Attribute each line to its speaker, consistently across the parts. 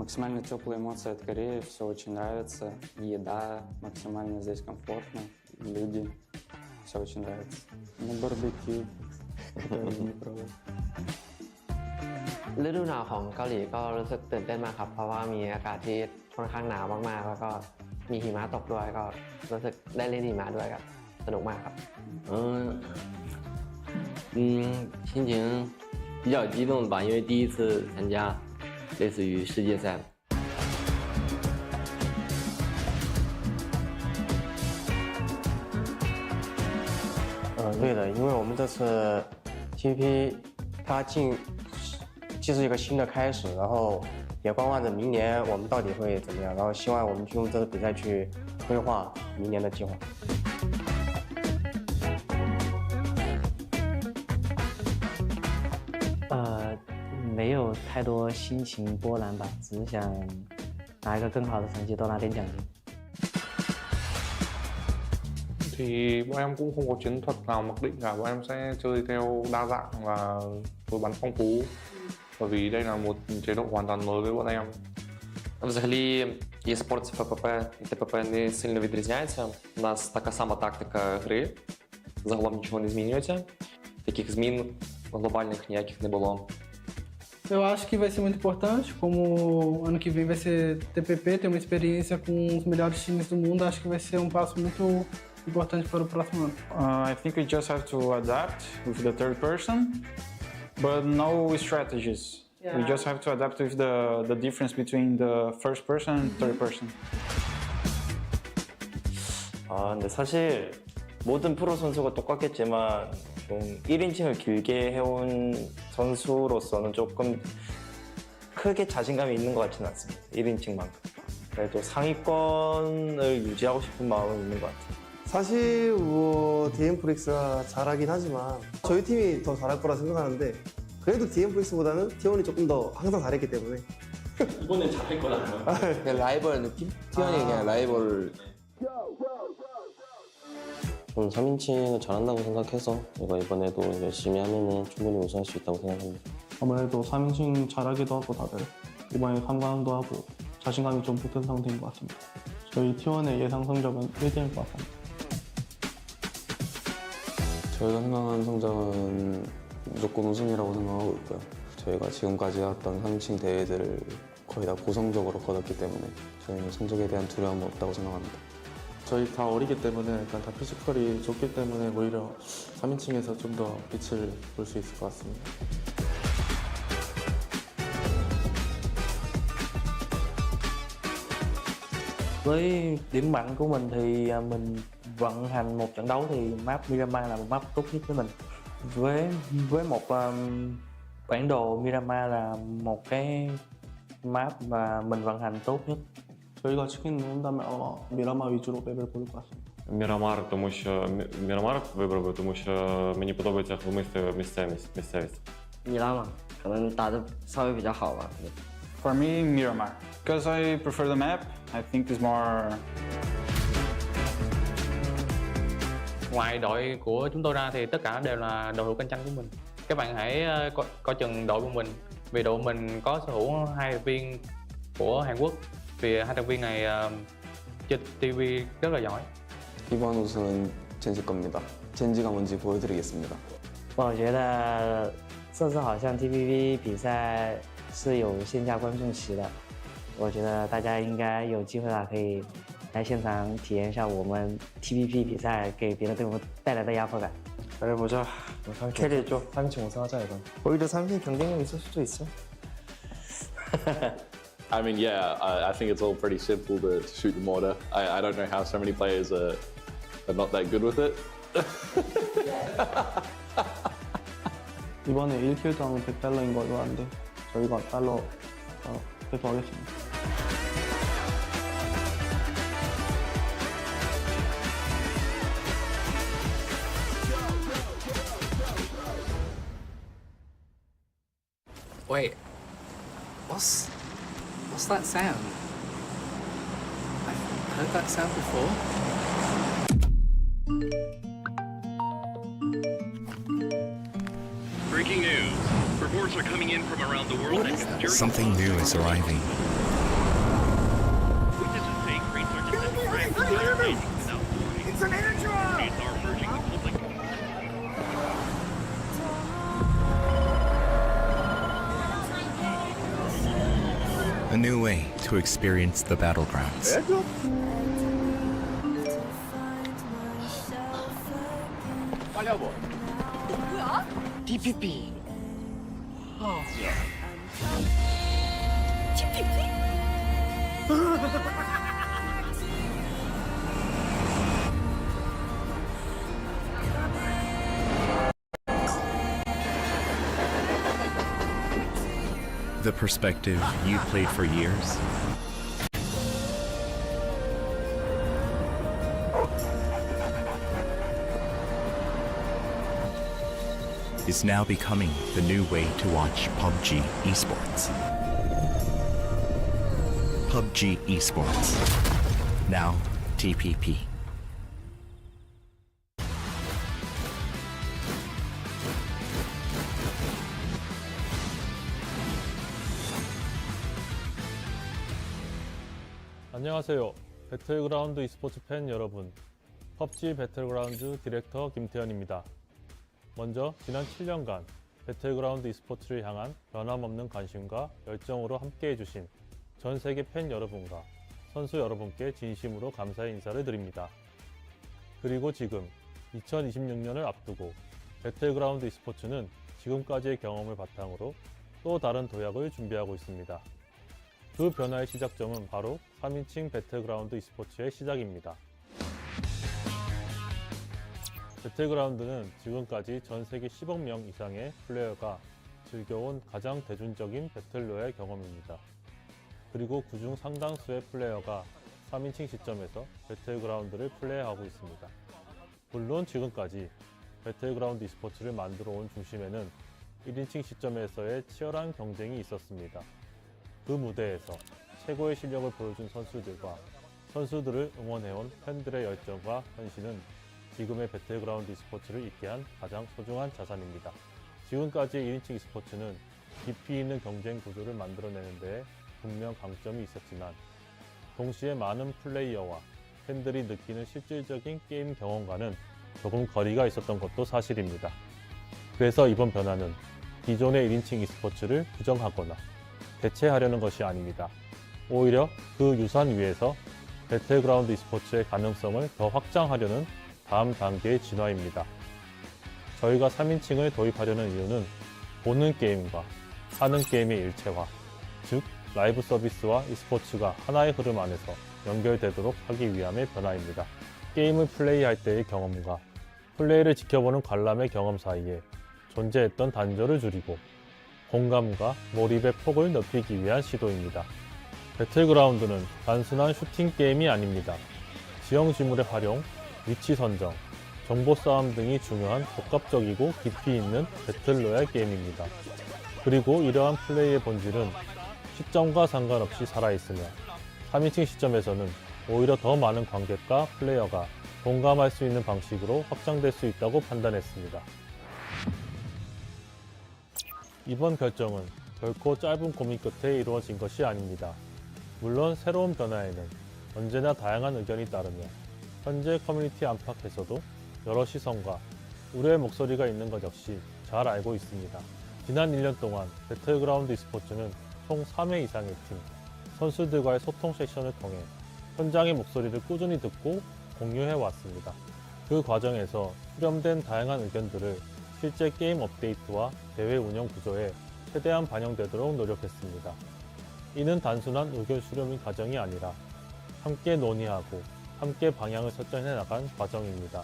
Speaker 1: Максимально теплые эмоции от Кореи, все очень нравится. Еда максимально здесь комфортно, люди, все очень нравится. На барбекю, не пробовал.
Speaker 2: ฤดูหนาวของเกาหลีก็รู้สึกตื่นเต้นมากครับเพราะว่ามีอากาศที่ค่อนข้างหนาวมากๆแล้วก็มีหิมะตกด้วยก็รู้สึกได้เล่นหิมะด้วยครับสนุกมากครับ
Speaker 3: 心情比较激动吧，因为第一次参加类似于世界赛。
Speaker 4: 对的，因为我们这次 TPP 它既是一个新的开始，然后也观望着明年我们到底会怎么样，然后希望我们用这个比赛去规划明年的计划。
Speaker 5: 没有太多心情波澜吧，只是想拿一个更好的成绩，多拿点奖金。
Speaker 6: Thì bọn em cũng không có chiến thuật nào mặc định cả, bọn em sẽ chơi theo đa dạng và đối bắn phong phú, bởi vì đây là một chế độ hoàn toàn mới với bọn em.
Speaker 7: Взагалі, Esports, ФПП і ТПП не сильно відрізняються. У нас така сама тактика гри, загалом нічого не змінюється. Таких змін глобальних ніяких не було.
Speaker 8: Eu acho que vai ser muito importante, como ano que vem vai ser TPP, ter uma experiência com os melhores times do mundo, acho que vai ser um passo muito importante para o próximo ano.
Speaker 9: I think we just have to adapt with the third person, but no strategies.
Speaker 8: Yeah.
Speaker 9: We just have to adapt with the difference between the first person and third person.
Speaker 10: 근데 사실 모든 프로 선수가 똑같겠지만 좀 1인칭을 길게 해온 선수로서는 조금 크게 자신감이 있는 것 같지는 않습니다. 1인칭만큼. 그래도 상위권을 유지하고 싶은 마음은 있는 것 같아요.
Speaker 11: 사실 뭐 DM프릭스가 잘하긴 하지만 저희 팀이 더 잘할 거라 생각하는데 그래도 DM프릭스보다는 T1이 조금 더 항상 잘했기 때문에
Speaker 3: 이번엔 잘할 거라고요?
Speaker 12: 그냥 라이벌 느낌? T1이 그냥 라이벌.
Speaker 4: 저는 3인칭을 잘한다고 생각해서 이번에도 열심히 하면 충분히 우승할 수 있다고 생각합니다.
Speaker 9: 아무래도 3인칭 잘하기도 하고 다들 이번에 3강도 하고 자신감이 좀 붙은 상태인 것 같습니다. 저희 T1의 예상 성적은 1등일 것 같습니다.
Speaker 1: 저희가 생각하는 성적은 무조건 우승이라고 생각하고 있고요. 저희가 지금까지 해왔던 3인칭 대회들을 거의 다 고성적으로 거뒀기 때문에 저희는 성적에 대한 두려움은 없다고 생각합니다.
Speaker 9: 저희 다 어리기 때문에 일단 다 피지컬이 좋기 때문에 오히려 3인칭에서 좀 더 빛을 볼 수 있을 것 같습니다.
Speaker 5: Với điểm mạnh của mình thì mình vận hành một trận đấu thì map Miramar là một map tốt nhất với mình. Với một bản đồ Miramar là một cái map mà mình vận hành tốt nhất.
Speaker 9: 저희가 치킨 넣는다면 미라마 위주로 맵을 고를 것 같습니다.
Speaker 6: Мірамар, тому що Мірамар вибрав, тому що мені подобається глумиста місцевість.
Speaker 2: Miramar 可能打得稍微比较好吧。
Speaker 9: For me, Miramar. Because I prefer the map, I think it's more...
Speaker 13: Ngoài đội của chúng tôi ra thì tất cả đều là đội hữu cạnh tranh của mình. Các bạn hãy coi chừng đội của mình, vì đội mình có sở hữu 2 thành viên của Hàn Quốc. Vì 2 thành viên này chơi TV rất là giỏi.
Speaker 1: 이번 우승은 젠지 겁니다. 젠지가 뭔지 보여드리겠습니다.
Speaker 5: 我觉得这次好像 TPP 比赛是有线下观众席的，我觉得大家应该有机会可以来现场体验一下我们 TPP 比赛给别的队伍带来的压迫感。
Speaker 4: 잘해보자. 캐리해줘. 3인칭 우승하자 이번. 오히려 3인칭 경쟁력 있을 수도 있어.
Speaker 14: I mean, yeah, I think it's all pretty simple to shoot the mortar. I don't know how so many players are not that good with it.
Speaker 9: 이번에 1킬도 하면 100달러인 걸로 아는데 저희가 달러 배포하겠습니다.
Speaker 15: Wait, what's that sound? I've heard that sound before.
Speaker 16: Breaking news. Reports are coming in from around the world.
Speaker 17: Something new is arriving.
Speaker 16: It's an airdrop!
Speaker 17: A new way to experience the battlegrounds.
Speaker 16: DPP.
Speaker 17: The perspective you played for years is now becoming the new way to watch PUBG Esports. PUBG Esports. Now TPP.
Speaker 18: 안녕하세요. 배틀그라운드 e스포츠 팬 여러분. PUBG 배틀그라운드 디렉터 김태현입니다. 먼저 지난 7년간 배틀그라운드 e스포츠를 향한 변함없는 관심과 열정으로 함께 해주신 전 세계 팬 여러분과 선수 여러분께 진심으로 감사의 인사를 드립니다. 그리고 지금 2026년을 앞두고 배틀그라운드 e스포츠는 지금까지의 경험을 바탕으로 또 다른 도약을 준비하고 있습니다. 그 변화의 시작점은 바로 3인칭 배틀그라운드 e스포츠의 시작입니다. 배틀그라운드는 지금까지 전 세계 10억 명 이상의 플레이어가 즐겨온 가장 대중적인 배틀로얄 경험입니다. 그리고 그중 상당수의 플레이어가 3인칭 시점에서 배틀그라운드를 플레이하고 있습니다. 물론 지금까지 배틀그라운드 e스포츠를 만들어 온 중심에는 1인칭 시점에서의 치열한 경쟁이 있었습니다. 그 무대에서 최고의 실력을 보여준 선수들과 선수들을 응원해온 팬들의 열정과 헌신은 지금의 배틀그라운드 e스포츠를 있게 한 가장 소중한 자산입니다. 지금까지의 1인칭 e스포츠는 깊이 있는 경쟁 구조를 만들어내는 데에 분명 강점이 있었지만 동시에 많은 플레이어와 팬들이 느끼는 실질적인 게임 경험과는 조금 거리가 있었던 것도 사실입니다. 그래서 이번 변화는 기존의 1인칭 e스포츠를 부정하거나 대체하려는 것이 아닙니다. 오히려 그 유산 위에서 배틀그라운드 e스포츠의 가능성을 더 확장하려는 다음 단계의 진화입니다. 저희가 3인칭을 도입하려는 이유는 보는 게임과 하는 게임의 일체화, 즉 라이브 서비스와 e스포츠가 하나의 흐름 안에서 연결되도록 하기 위함의 변화입니다. 게임을 플레이할 때의 경험과 플레이를 지켜보는 관람의 경험 사이에 존재했던 단절을 줄이고 공감과 몰입의 폭을 넓히기 위한 시도입니다. 배틀그라운드는 단순한 슈팅 게임이 아닙니다. 지형 지물의 활용, 위치 선정, 정보 싸움 등이 중요한 복합적이고 깊이 있는 배틀로얄 게임입니다. 그리고 이러한 플레이의 본질은 시점과 상관없이 살아있으며 3인칭 시점에서는 오히려 더 많은 관객과 플레이어가 공감할 수 있는 방식으로 확장될 수 있다고 판단했습니다. 이번 결정은 결코 짧은 고민 끝에 이루어진 것이 아닙니다. 물론 새로운 변화에는 언제나 다양한 의견이 따르며 현재 커뮤니티 안팎에서도 여러 시선과 우려의 목소리가 있는 것 역시 잘 알고 있습니다. 지난 1년 동안 배틀그라운드 e스포츠는 총 3회 이상의 팀, 선수들과의 소통 세션을 통해 현장의 목소리를 꾸준히 듣고 공유해 왔습니다. 그 과정에서 수렴된 다양한 의견들을 실제 게임 업데이트와 대회 운영 구조에 최대한 반영되도록 노력했습니다. 이는 단순한 의견 수렴의 과정이 아니라 함께 논의하고 함께 방향을 설정해 나간 과정입니다.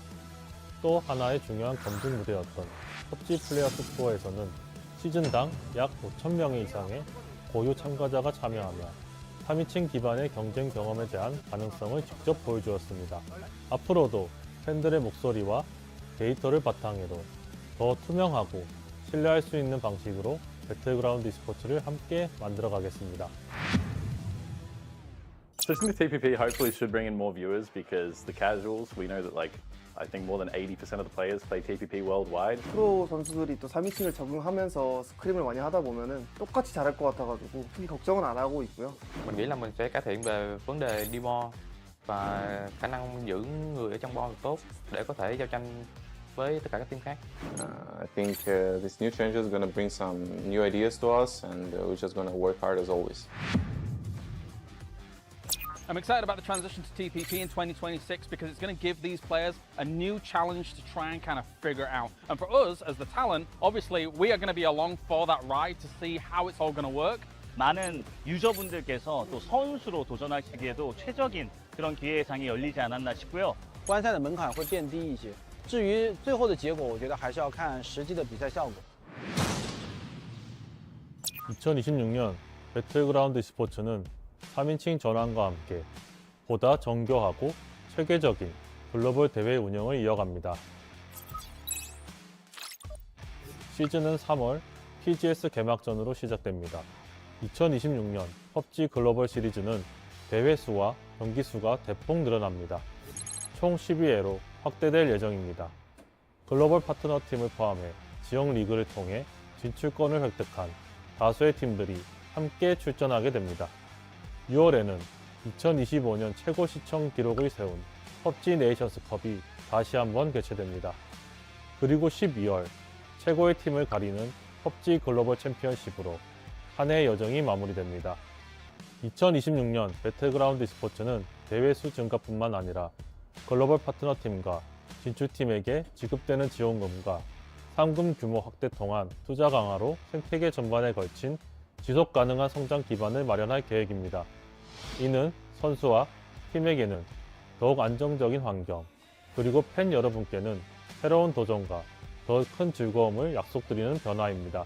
Speaker 18: 또 하나의 중요한 검증 무대였던 PUBG 플레이어스 투어에서는 시즌당 약 5,000명 이상의 고유 참가자가 참여하며 3인칭 기반의 경쟁 경험에 대한 가능성을 직접 보여주었습니다. 앞으로도 팬들의 목소리와 데이터를 바탕으로 더 투명하고 신뢰할 수 있는 방식으로 배틀그라운드 e스포츠를 함께 만들어 가겠습니다.
Speaker 14: Switching to TPP hopefully should bring in more viewers because the casuals, we know that I think more than 80% of the players play TPP worldwide.
Speaker 11: 프로 선수들이 또 3인칭을 적응하면서 스크림을 많이 하다 보면은 똑같이 잘할 것 같아가지고 크게 걱정은 안 하고 있고요.
Speaker 13: Mình nghĩ là mình sẽ cải thiện về vấn đề đi bo và khả năng giữ người ở trong bo được tốt để có thể giao tranh với tất cả các team khác.
Speaker 1: I think this new change is going to bring some new ideas to us, and we're just going to work hard as always.
Speaker 19: I'm excited about the transition to TPP in 2026 because it's going to give these players a new challenge to try and kind of figure out. And for us, as the talent, obviously we are going to be along for that ride to see how it's all going to work.
Speaker 20: 많은 유저분들께서 또 선수로 도전하시기에도 최적인 그런 기회상이 열리지 않았나 싶고요.
Speaker 21: 观赛的门槛会变低一些。至于最后的结果，我觉得还是要看实际的比赛效果。
Speaker 18: 2026년 배틀그라운드 e스포츠는 3인칭 전환과 함께 보다 정교하고 체계적인 글로벌 대회 운영을 이어갑니다. 시즌은 3월 PGS 개막전으로 시작됩니다. 2026년 PUBG 글로벌 시리즈는 대회 수와 경기 수가 대폭 늘어납니다. 총 12회로 확대될 예정입니다. 글로벌 파트너 팀을 포함해 지역 리그를 통해 진출권을 획득한 다수의 팀들이 함께 출전하게 됩니다. 6월에는 2025년 최고 시청 기록을 세운 PUBG 네이션스컵이 다시 한번 개최됩니다. 그리고 12월 최고의 팀을 가리는 PUBG 글로벌 챔피언십으로 한 해의 여정이 마무리됩니다. 2026년 배틀그라운드 e스포츠는 대회 수 증가뿐만 아니라 글로벌 파트너 팀과 진출팀에게 지급되는 지원금과 상금 규모 확대 통한 투자 강화로 생태계 전반에 걸친 지속 가능한 성장 기반을 마련할 계획입니다. 이는 선수와 팀에게는 더욱 안정적인 환경, 그리고 팬 여러분께는 새로운 도전과 더 큰 즐거움을 약속드리는 변화입니다.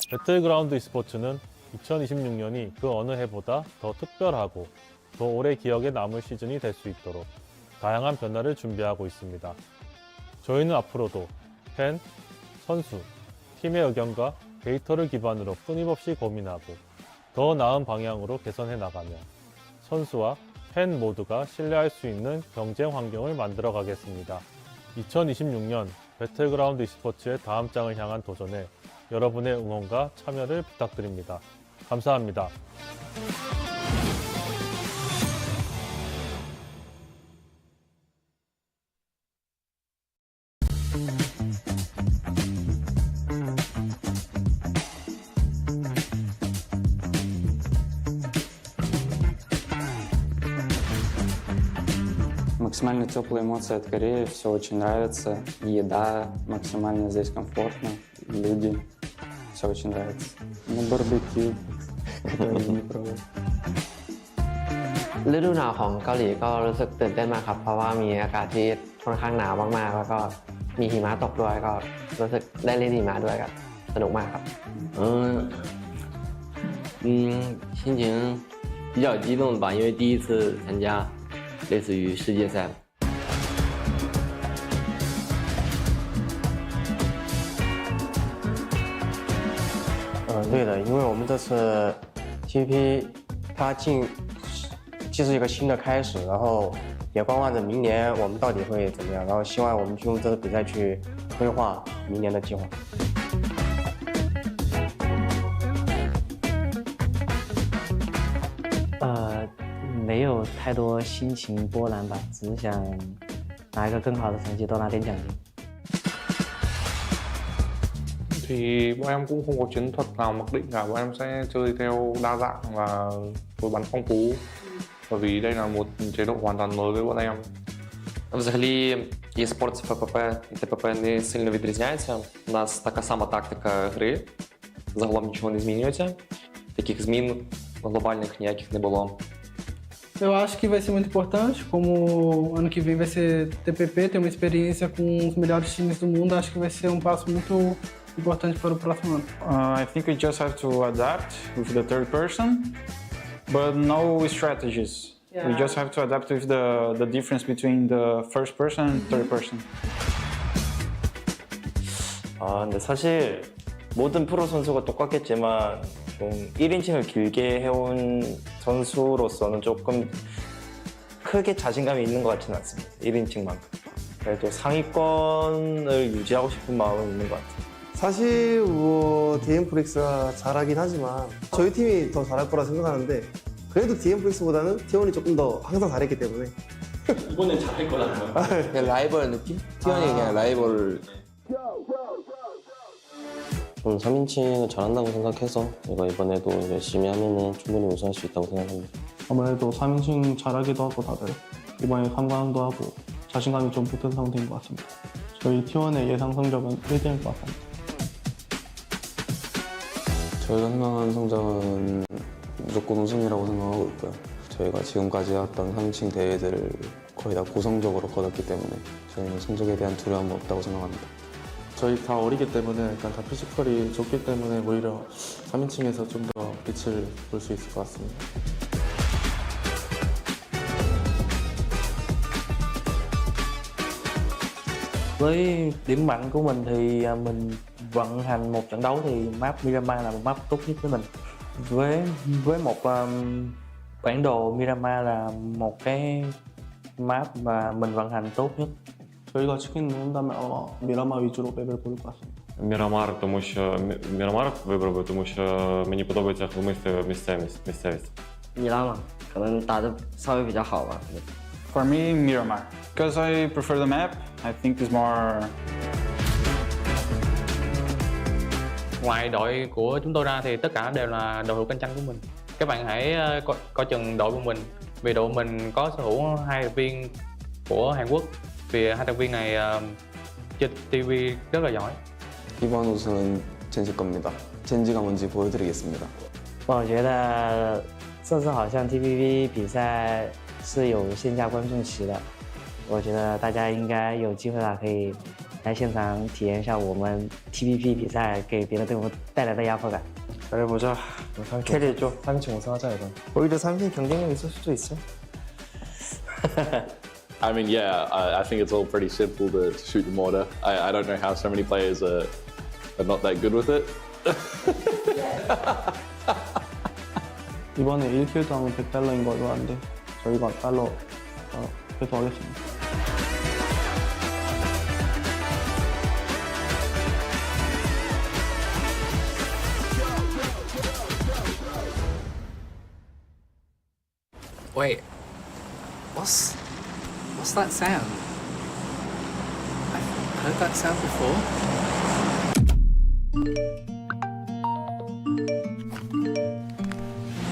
Speaker 18: 배틀그라운드 e스포츠는 2026년이 그 어느 해보다 더 특별하고 더 오래 기억에 남을 시즌이 될 수 있도록 다양한 변화를 준비하고 있습니다. 저희는 앞으로도 팬, 선수, 팀의 의견과 데이터를 기반으로 끊임없이 고민하고 더 나은 방향으로 개선해 나가며 선수와 팬 모두가 신뢰할 수 있는 경쟁 환경을 만들어 가겠습니다. 2026년 배틀그라운드 e스포츠의 다음 장을 향한 도전에 여러분의 응원과 참여를 부탁드립니다. 감사합니다.
Speaker 22: Максимально теплые эмоции от Кореи, все очень нравится. Еда максимально здесь комфортно, люди, все очень нравится. На барбекю, который не пробовал.
Speaker 2: ฤดูหนาวของเกาหลีก็รู้สึกตื่นเต้นมากครับเพราะว่ามีอากาศที่ค่อนข้างหนาวมากๆแล้วก็มีหิมะตกด้วยก็รู้สึกได้เล่นหิมะด้วยก็สนุกมากครับ
Speaker 3: 心情比较激动吧，因为第一次参加类似于世界赛。
Speaker 4: 对的，因为我们这次 TPP 它既是一个新的开始，然后也观望着明年我们到底会怎么样，然后希望我们用这个比赛去规划明年的计划。
Speaker 23: 没有太多心情波澜吧，只是想拿一个更好的成绩，多拿点奖金。
Speaker 6: Thì bọn em cũng không có chiến thuật nào mặc định cả, bọn em sẽ chơi theo đa dạng và đối bắn phong phú, bởi vì đây là một chế độ hoàn toàn mới với bọn em.
Speaker 7: Взагалі, Esports, ФПП і ТПП не сильно відрізняються. У нас така сама тактика гри, загалом нічого не змінюється. Таких змін глобальних ніяких не було.
Speaker 8: Eu acho que vai ser muito importante, como ano que vem vai ser TPP, ter uma experiência com os melhores times do mundo, acho que vai ser um passo muito importante para o próximo ano.
Speaker 24: I think we just have to adapt with the third person, but no strategies.
Speaker 8: Yeah.
Speaker 24: We just have to adapt with the difference between the first person and third person.
Speaker 10: 근데 사실 모든 프로 선수가 똑같겠지만 좀 1인칭을 길게 해온 선수로서는 조금 크게 자신감이 있는 것 같지는 않습니다. 1인칭만큼. 그래도 상위권을 유지하고 싶은 마음은 있는 것 같아요.
Speaker 11: 사실 뭐 DM프렉스가 잘하긴 하지만 저희 팀이 더 잘할 거라 생각하는데 그래도 DM프렉스보다는 T1이 조금 더 항상 잘했기 때문에
Speaker 1: 이번엔 잘할 거라는 거야. 그냥 라이벌 느낌? T1이 그냥 라이벌.
Speaker 5: 좀 3인칭을 잘한다고 생각해서 제가 이번에도 열심히 하면은 충분히 우승할 수 있다고 생각합니다.
Speaker 9: 아무래도 3인칭 잘하기도 하고 다들 이번에 3강도 하고 자신감이 좀 붙은 상태인 것 같습니다. 저희 T1의 예상 성적은 1등일 것 같습니다.
Speaker 1: 저희가 생각하는 성적은 무조건 우승이라고 생각하고 있고요. 저희가 지금까지 해왔던 3인칭 대회들을 거의 다 고성적으로 거뒀기 때문에 저희는 성적에 대한 두려움은 없다고 생각합니다.
Speaker 12: 저희 다 어리기 때문에 일단 다 피지컬이 좋기 때문에 오히려 3인칭에서 좀 더 빛을 볼 수 있을 것 같습니다.
Speaker 23: Với điểm mạnh của mình thì mình vận hành một trận đấu thì map Miramar là một map tốt nhất với mình. Với một bản đồ Miramar là một cái map mà mình vận hành tốt nhất.
Speaker 9: 저희가 치킨 먹는다면 아마 미라마 위주로 맵을 고를 것 같습니다.
Speaker 15: Мірамар, тому що Мірамар вибрав би, тому що мені подобається холмиста місцевість.
Speaker 23: Miramar 可能打得稍微比较好吧。
Speaker 24: For me, Miramar. Because I prefer the map, I think it's more...
Speaker 13: Ngoài đội của chúng tôi ra thì tất cả đều là đội hữu cạnh tranh của mình. Các bạn hãy coi chừng đội của mình, vì đội mình có sở hữu 2 thành viên của Hàn Quốc. Vì 2 thành viên này chơi TV rất là giỏi.
Speaker 1: 이번 우승은 젠지 겁니다. 젠지가 뭔지 보여드리겠습니다.
Speaker 23: 我觉得这次好像 TPP 比赛是有线下观众席的，我觉得大家应该有机会的话可以来现场体验一下我们 TPP 比赛给别的队伍带来的压迫感。
Speaker 4: 잘해보자. 캐리해줘. 3인칭 우승하자 이번. 오히려 3인칭 경쟁력 있을 수도 있어.
Speaker 14: I mean, yeah, I think it's all pretty simple to shoot the mortar. I don't know how so many players are not that good with it.
Speaker 9: 이번에 1킬도 하면 100달러인 걸로 아는데 저희가 달러 배송하겠습니다.
Speaker 25: Wait, what's that sound? I've heard that sound before.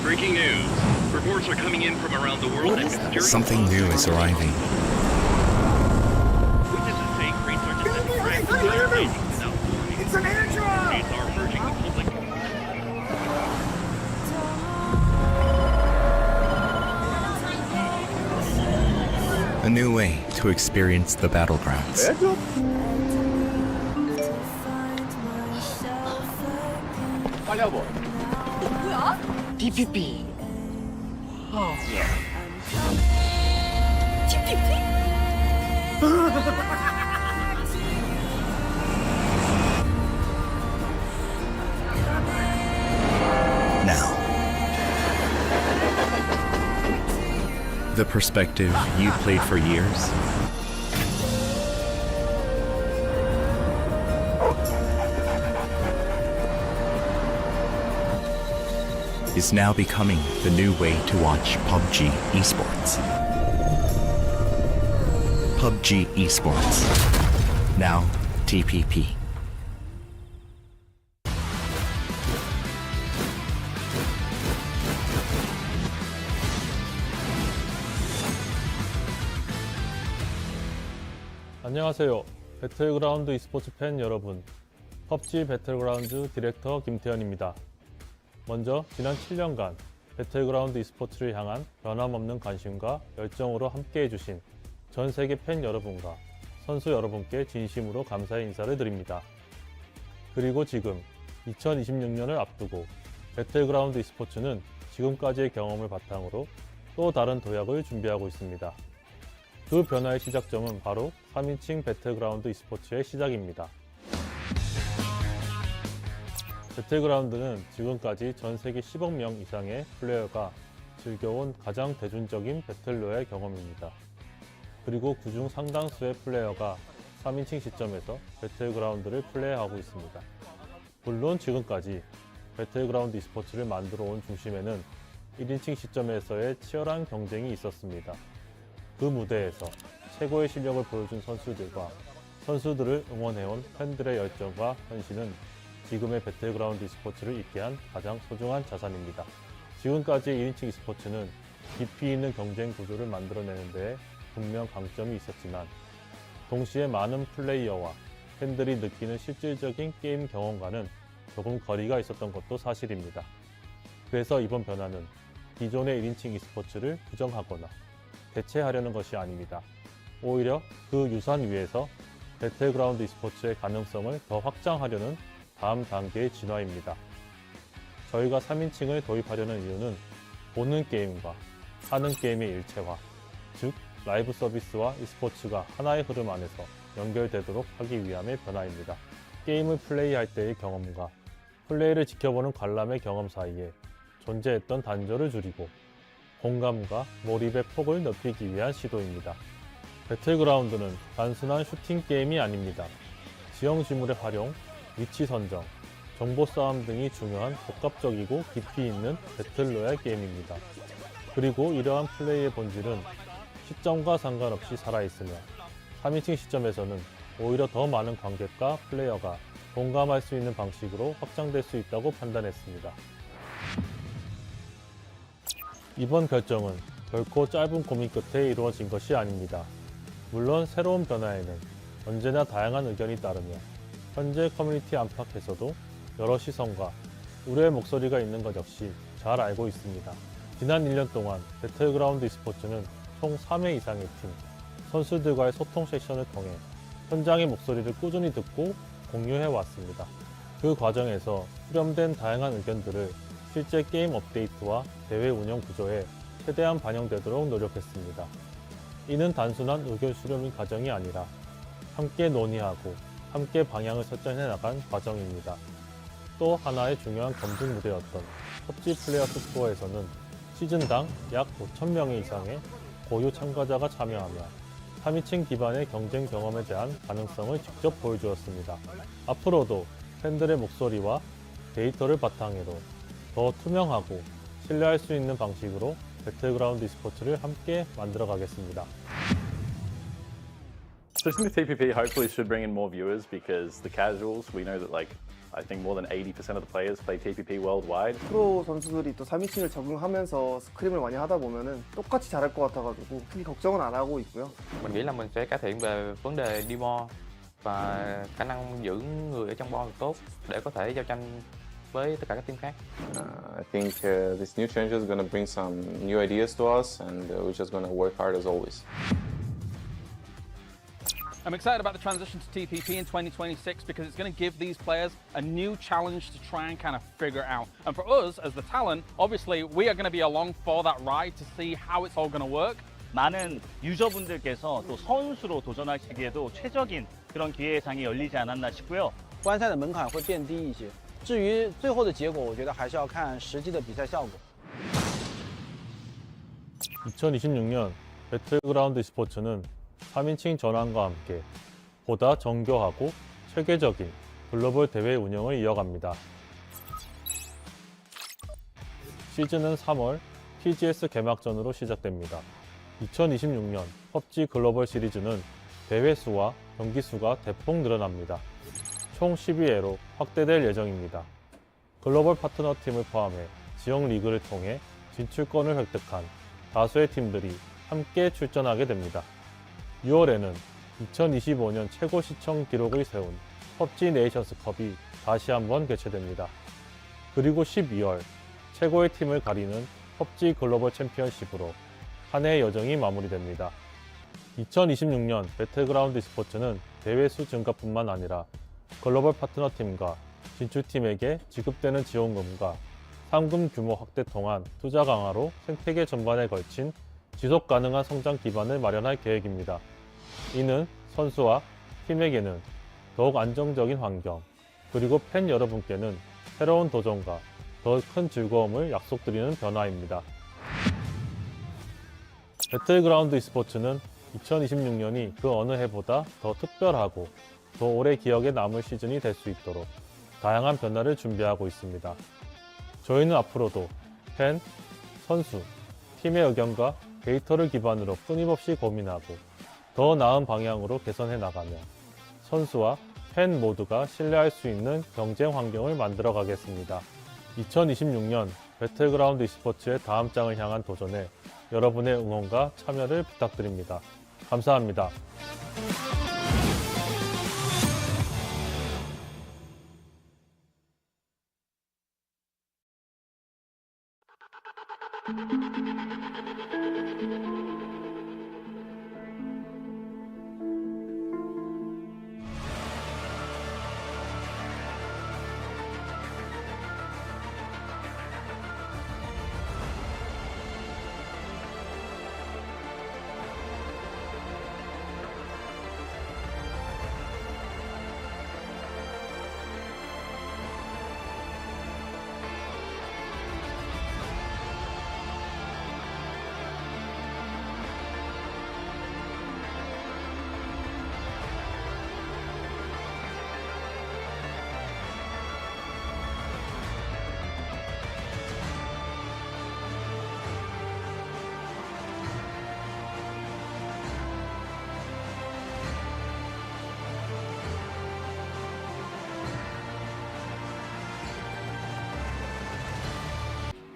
Speaker 16: Breaking news. Reports are coming in from around the world.
Speaker 17: Something new is arriving.
Speaker 16: Witnesses say crates are descending rapidly. It's an airdrop! Crates are emerging the public.
Speaker 17: A new way to experience the battlegrounds.
Speaker 26: 빨리 와봐. 뭐야? DPP.
Speaker 17: Now, the perspective you played for years is now becoming the new way to watch PUBG Esports. PUBG Esports. Now TPP.
Speaker 18: 안녕하세요. 배틀그라운드 e스포츠 팬 여러분. PUBG 배틀그라운드 디렉터 김태현입니다. 먼저 지난 7년간 배틀그라운드 e스포츠를 향한 변함없는 관심과 열정으로 함께해 주신 전 세계 팬 여러분과 선수 여러분께 진심으로 감사의 인사를 드립니다. 그리고 지금 2026년을 앞두고 배틀그라운드 e스포츠는 지금까지의 경험을 바탕으로 또 다른 도약을 준비하고 있습니다. 그 변화의 시작점은 바로 3인칭 배틀그라운드 e스포츠의 시작입니다. 배틀그라운드는 지금까지 전 세계 10억 명 이상의 플레이어가 즐겨온 가장 대중적인 배틀로얄 경험입니다. 그리고 그중 상당수의 플레이어가 3인칭 시점에서 배틀그라운드를 플레이하고 있습니다. 물론 지금까지 배틀그라운드 e스포츠를 만들어 온 중심에는 1인칭 시점에서의 치열한 경쟁이 있었습니다. 그 무대에서 최고의 실력을 보여준 선수들과 선수들을 응원해온 팬들의 열정과 헌신은 지금의 배틀그라운드 e스포츠를 있게 한 가장 소중한 자산입니다. 지금까지의 1인칭 e스포츠는 깊이 있는 경쟁 구조를 만들어내는 데에 분명 강점이 있었지만 동시에 많은 플레이어와 팬들이 느끼는 실질적인 게임 경험과는 조금 거리가 있었던 것도 사실입니다. 그래서 이번 변화는 기존의 1인칭 e스포츠를 부정하거나 대체하려는 것이 아닙니다. 오히려 그 유산 위에서 배틀그라운드 e스포츠의 가능성을 더 확장하려는 다음 단계의 진화입니다. 저희가 3인칭을 도입하려는 이유는 보는 게임과 하는 게임의 일체화, 즉 라이브 서비스와 e스포츠가 하나의 흐름 안에서 연결되도록 하기 위함의 변화입니다. 게임을 플레이할 때의 경험과 플레이를 지켜보는 관람의 경험 사이에 존재했던 단절을 줄이고 공감과 몰입의 폭을 넓히기 위한 시도입니다. 배틀그라운드는 단순한 슈팅 게임이 아닙니다. 지형 지물의 활용, 위치 선정, 정보 싸움 등이 중요한 복합적이고 깊이 있는 배틀로얄 게임입니다. 그리고 이러한 플레이의 본질은 시점과 상관없이 살아있으며 3인칭 시점에서는 오히려 더 많은 관객과 플레이어가 공감할 수 있는 방식으로 확장될 수 있다고 판단했습니다. 이번 결정은 결코 짧은 고민 끝에 이루어진 것이 아닙니다. 물론 새로운 변화에는 언제나 다양한 의견이 따르며 현재 커뮤니티 안팎에서도 여러 시선과 우려의 목소리가 있는 것 역시 잘 알고 있습니다. 지난 1년 동안 배틀그라운드 e스포츠는 총 3회 이상의 팀, 선수들과의 소통 세션을 통해 현장의 목소리를 꾸준히 듣고 공유해 왔습니다. 그 과정에서 수렴된 다양한 의견들을 실제 게임 업데이트와 대회 운영 구조에 최대한 반영되도록 노력했습니다. 이는 단순한 의견 수렴의 과정이 아니라 함께 논의하고 함께 방향을 설정해 나간 과정입니다. 또 하나의 중요한 검증 무대였던 PUBG 플레이어스 투어에서는 시즌당 약 5,000명 이상의 고유 참가자가 참여하며 3인칭 기반의 경쟁 경험에 대한 가능성을 직접 보여주었습니다. 앞으로도 팬들의 목소리와 데이터를 바탕으로 더 투명하고 신뢰할 수 있는 방식으로 배틀그라운드 e스포츠를 함께 만들어 가겠습니다.
Speaker 14: So I think the TPP hopefully should bring in more viewers because the casuals, we know that I think more than 80% of the players play TPP worldwide.
Speaker 11: 프로 선수들이 또 3인칭을 적응하면서 스크림을 많이 하다 보면은 똑같이 잘할 것 같아가지고 크게 걱정은 안 하고 있고요.
Speaker 13: Mình nghĩ là mình sẽ cải thiện về vấn đề demo và khả năng giữ người ở trong bo tốt để có thể giao tranh với tất cả các team khác.
Speaker 2: I think this new change is going to bring some new ideas to us and we're just going to work hard as always.
Speaker 3: I'm excited about the transition to TPP in 2026 because it's going to give these players a new challenge to try and kind of figure out. And for us, as the talent, obviously we are going to be along for that ride to see how it's all going to work.
Speaker 19: 많은 유저분들께서 또 선수로 도전하시기에도 최적인 그런 기회의 장이 열리지 않았나 싶고요.
Speaker 20: 观赛的门槛会变低一些。至于最后的结果，我觉得还是要看实际的比赛效果。
Speaker 18: 2026년 배틀그라운드 e스포츠는 3인칭 전환과 함께 보다 정교하고 체계적인 글로벌 대회 운영을 이어갑니다. 시즌은 3월 TGS 개막전으로 시작됩니다. 2026년 PUBG 글로벌 시리즈는 대회 수와 경기 수가 대폭 늘어납니다. 총 12회로 확대될 예정입니다. 글로벌 파트너 팀을 포함해 지역 리그를 통해 진출권을 획득한 다수의 팀들이 함께 출전하게 됩니다. 6월에는 2025년 최고 시청 기록을 세운 PUBG 네이션스컵이 다시 한번 개최됩니다. 그리고 12월 최고의 팀을 가리는 PUBG 글로벌 챔피언십으로 한 해의 여정이 마무리됩니다. 2026년 배틀그라운드 e스포츠는 대회 수 증가뿐만 아니라 글로벌 파트너 팀과 진출팀에게 지급되는 지원금과 상금 규모 확대 통한 투자 강화로 생태계 전반에 걸친 지속 가능한 성장 기반을 마련할 계획입니다. 이는 선수와 팀에게는 더욱 안정적인 환경, 그리고 팬 여러분께는 새로운 도전과 더 큰 즐거움을 약속드리는 변화입니다. 배틀그라운드 e스포츠는 2026년이 그 어느 해보다 더 특별하고 더 오래 기억에 남을 시즌이 될 수 있도록 다양한 변화를 준비하고 있습니다. 저희는 앞으로도 팬, 선수, 팀의 의견과 데이터를 기반으로 끊임없이 고민하고 더 나은 방향으로 개선해 나가며 선수와 팬 모두가 신뢰할 수 있는 경쟁 환경을 만들어 가겠습니다. 2026년 배틀그라운드 e스포츠의 다음 장을 향한 도전에 여러분의 응원과 참여를 부탁드립니다. 감사합니다.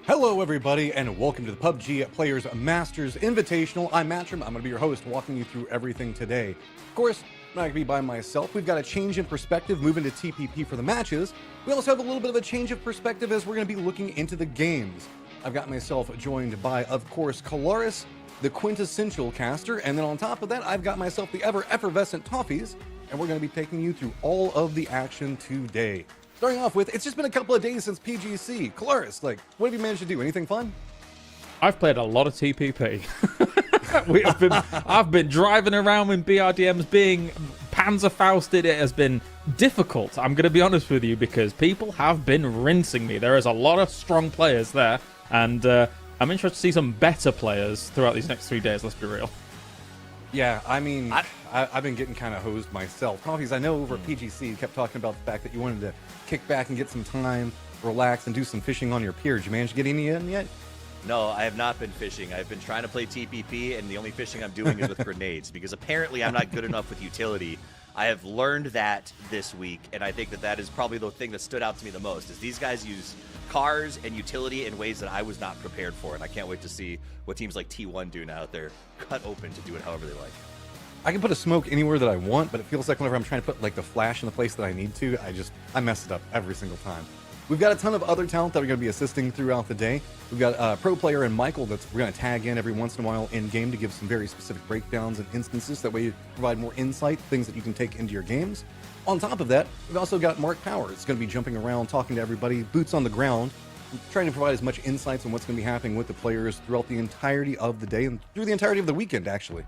Speaker 6: Hello, everybody, and welcome to the PUBG Players Masters Invitational. I'm Matcham. I'm going to be your host, walking you through everything today. Of course, I'm not going to be by myself. We've got a change in perspective, moving to TPP for the matches. We also have a little bit of a change of perspective as we're going to be looking into the games. I've got myself joined by, of course, Kalaris, the quintessential caster, and then on top of that, I've got myself the ever-effervescent Toffees, and we're going to be taking you through all of the action today. Starting off with, it's just been a couple of days since PGC. Kalaris, like, what have you managed to do? Anything fun?
Speaker 7: I've played a lot of TPP. I've been driving around with BRDMs being Panzerfausted. It has been difficult, I'm going to be honest with you, because people have been rinsing me. There is a lot of strong players there, and I'm interested to see some better players throughout these next 3 days, let's be real.
Speaker 6: Yeah, I mean, I've been getting kind of hosed myself. Toffees, I know over at PGC you kept talking about the fact that you wanted to kick back and get some time, relax, and do some fishing on your pier. Did you manage to get any in yet?
Speaker 8: No, I have not been fishing. I've been trying to play TPP, and the only fishing I'm doing is with grenades, because apparently I'm not good enough with utility. I have learned that this week, and I think that that is probably the thing that stood out to me the most, is these guys use cars and utility in ways that I was not prepared for, and I can't wait to see what teams like T1 do now that they're cut open to do it however they like.
Speaker 6: I can put a smoke anywhere that I want, but it feels like whenever I'm trying to put like the flash in the place that I need to, I mess it up every single time. We've got a ton of other talent that are going to be assisting throughout the day. We've got a pro player and Michael we're going to tag in every once in a while in game to give some very specific breakdowns and instances. That way you provide more insight, things that you can take into your games. On top of that, we've also got Mark Power. It's going to be jumping around, talking to everybody, boots on the ground, trying to provide as much insights on what's going to be happening with the players throughout the entirety of the day and through the entirety of the weekend, actually.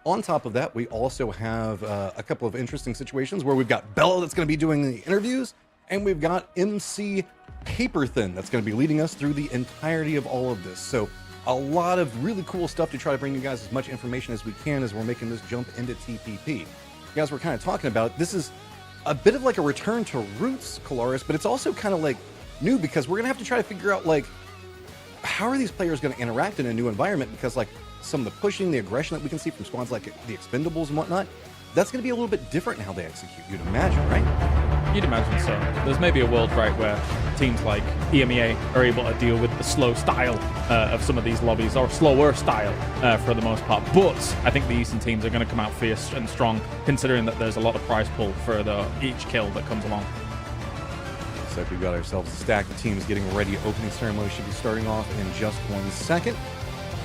Speaker 6: On top of that, we also have a couple of interesting situations where we've got Bella that's going to be doing the interviews, and we've got MC Paperthin that's going to be leading us through the entirety of all of this. So a lot of really cool stuff to try to bring you guys as much information as we can as we're making this jump into TPP. Guys, we're kind of talking about, this is a bit of like a return to roots, Kalaris, but it's also kind of like new, because we're going to have to try to figure out like, how are these players going to interact in a new environment? Because like some of the pushing, the aggression that we can see from squads like the Expendables and whatnot, that's going to be a little bit different in how they execute, you'd imagine, right?
Speaker 7: You'd imagine so. There's maybe a world, right, where teams like EMEA are able to deal with the slow style of some of these lobbies, or slower style for the most part. But I think the Eastern teams are going to come out fierce and strong, considering that there's a lot of prize pull for each kill that comes along.
Speaker 6: Looks like we've got ourselves a stack of teams getting ready. Opening ceremony should be starting off in just 1 second.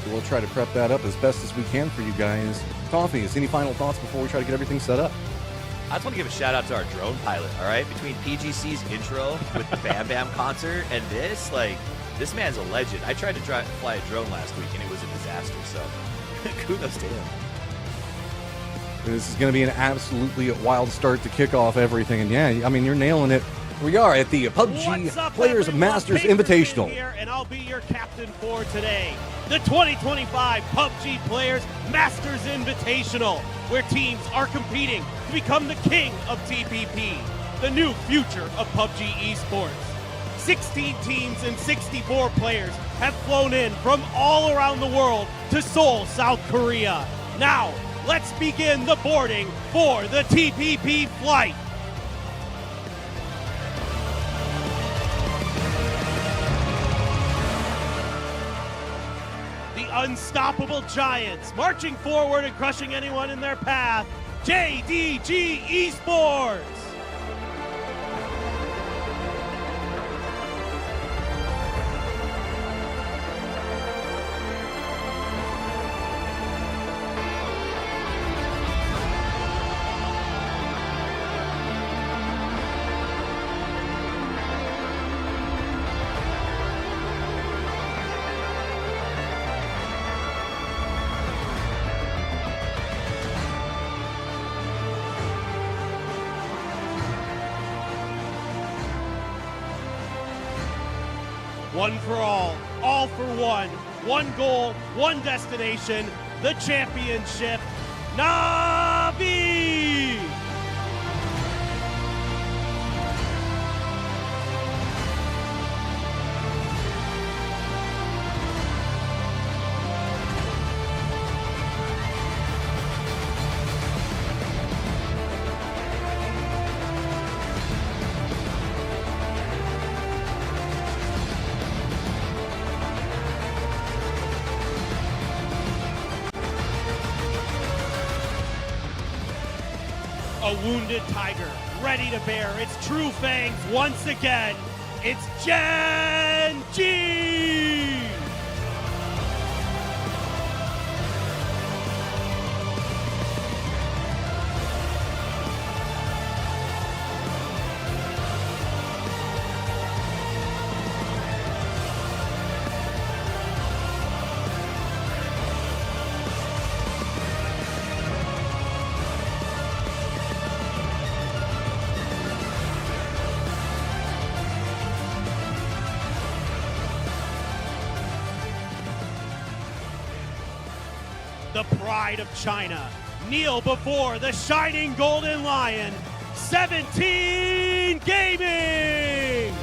Speaker 6: So we'll try to prep that up as best as we can for you guys. Toffees, any final thoughts before we try to get everything set up?
Speaker 8: I just want to give a shout out to our drone pilot, all right? Between PGC's intro with the Bam Bam concert and this, like, this man's a legend. I tried to fly a drone last week and it was a disaster, so kudos to him.
Speaker 6: This is going to be an absolutely wild start to kick off everything. And yeah, I mean, you're nailing it. We are at the PUBG
Speaker 16: What's up,
Speaker 6: Players
Speaker 16: everyone?
Speaker 6: Masters
Speaker 16: Paperton
Speaker 6: Invitational.
Speaker 16: Here, and I'll be your captain for today. The 2025 PUBG Players Masters Invitational, where teams are competing to become the king of TPP, the new future of PUBG Esports. 16 teams and 64 players have flown in from all around the world to Seoul, South Korea. Now, let's begin the boarding for the TPP flight. The unstoppable giants marching forward and crushing anyone in their path. JDG Esports. One for all for one goal, one destination, the championship, Navi! A wounded tiger, ready to bear its true fangs once again. It's Gen G! The pride of China, kneel before the shining golden lion, 17 Gaming!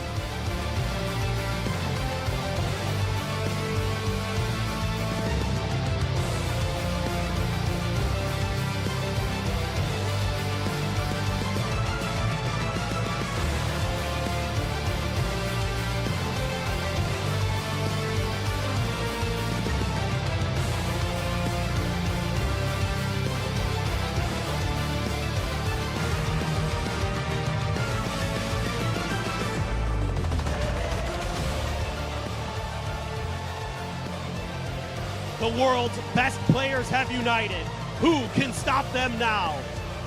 Speaker 16: The world's best players have united. Who can stop them now?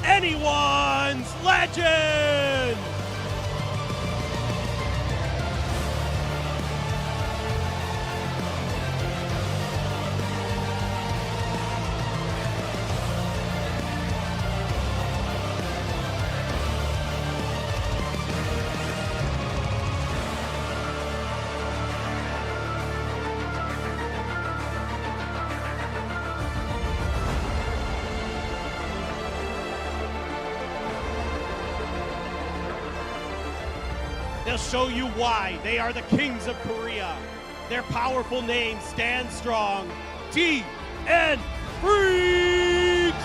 Speaker 16: Anyone's legend! They'll show you why they are the kings of Korea. Their powerful name stands strong. TN Freaks!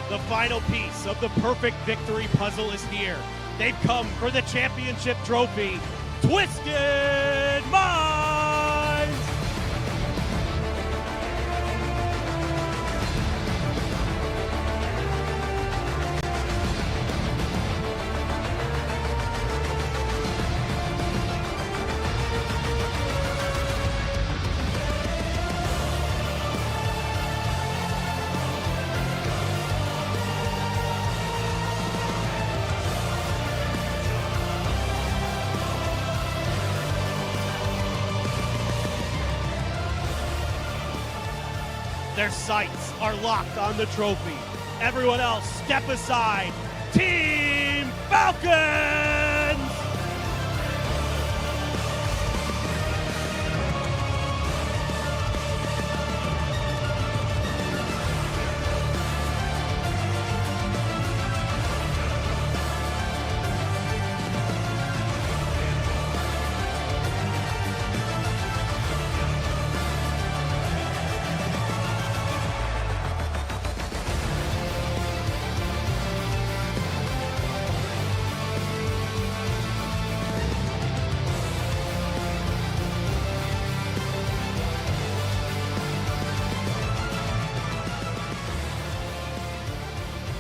Speaker 16: The final piece of the perfect victory puzzle is here. They've come for the championship trophy. Twisted Minds! Their sights are locked on the trophy. Everyone else, step aside. Team Falcons!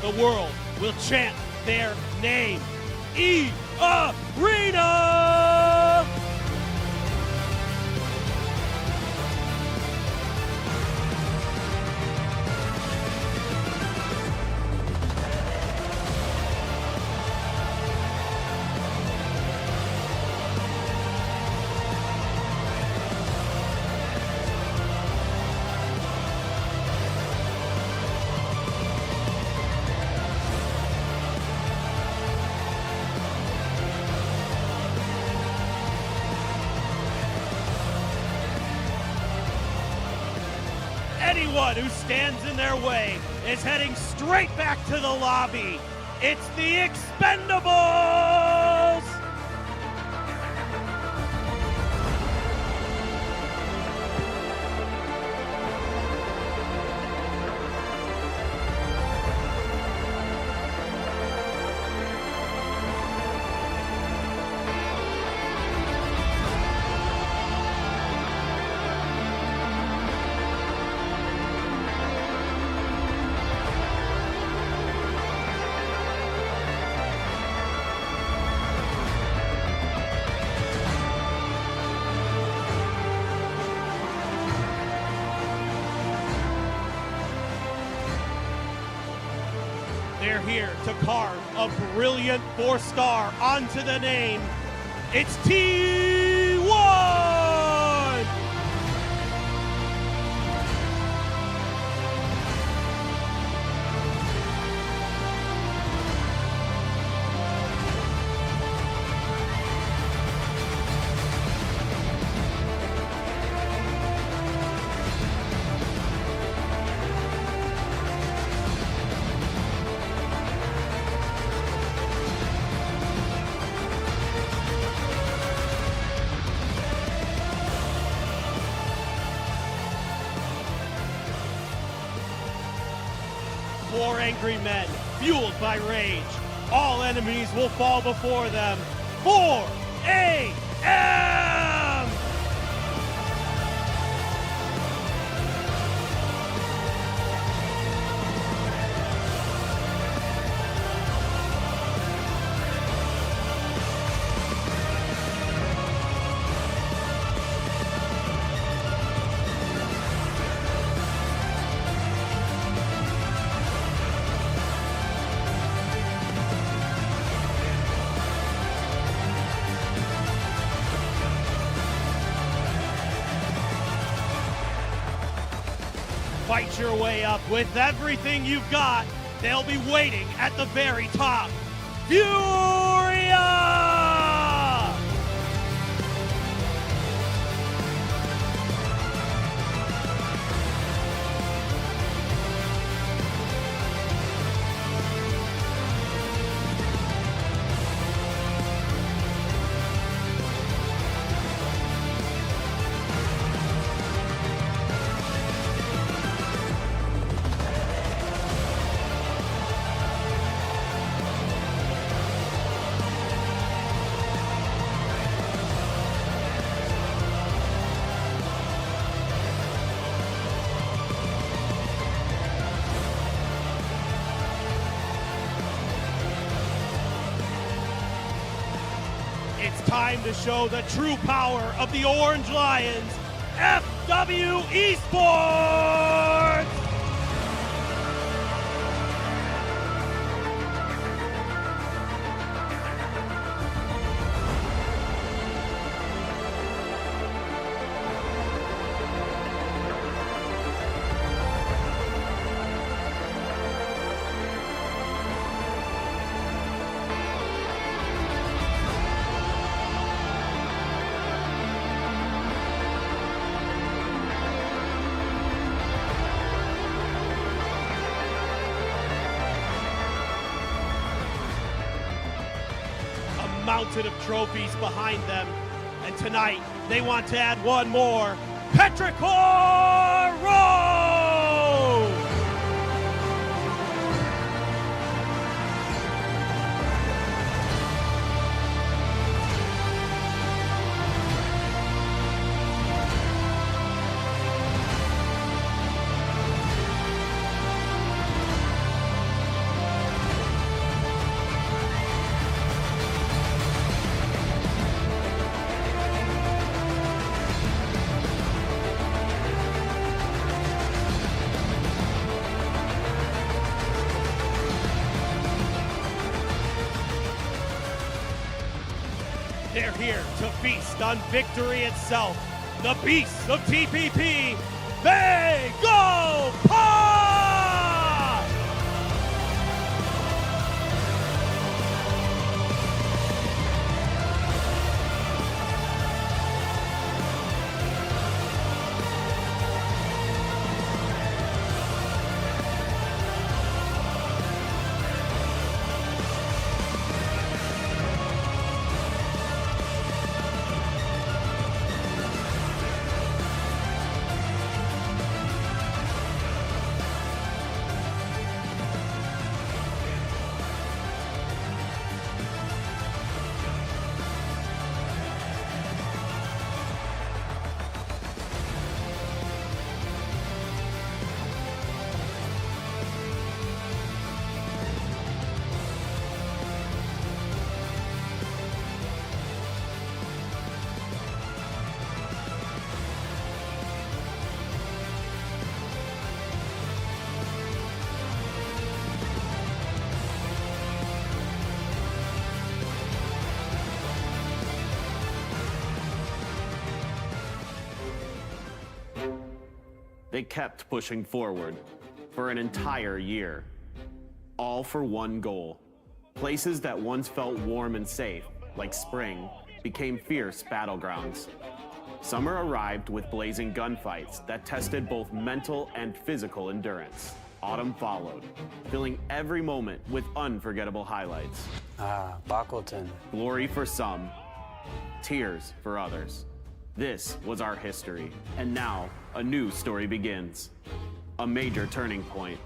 Speaker 16: The world will chant their name. E-Arena! Anyone who stands in their way is heading straight back to the lobby. It's the Expendables! They're here to carve a brilliant 4-star onto the name. It's T1! Four angry men, fueled by rage. All enemies will fall before them. 4 a.m. Fight your way up with everything you've got. They'll be waiting at the very top. Furia! It's time to show the true power of the Orange Lions, FW Esports! mountain of trophies behind them. And tonight, they want to add one more. Petrichor Rose! They're here to feast on victory itself. The beasts of TPP, they go pod!
Speaker 5: They kept pushing forward for an entire year, all for one goal. Places that once felt warm and safe, like spring, became fierce battlegrounds. Summer arrived with blazing gunfights that tested both mental and physical endurance. Autumn followed, filling every moment with unforgettable highlights.
Speaker 26: Battlegrounds.
Speaker 5: Glory for some, tears for others. This was our history, and now a new story begins. A major turning point.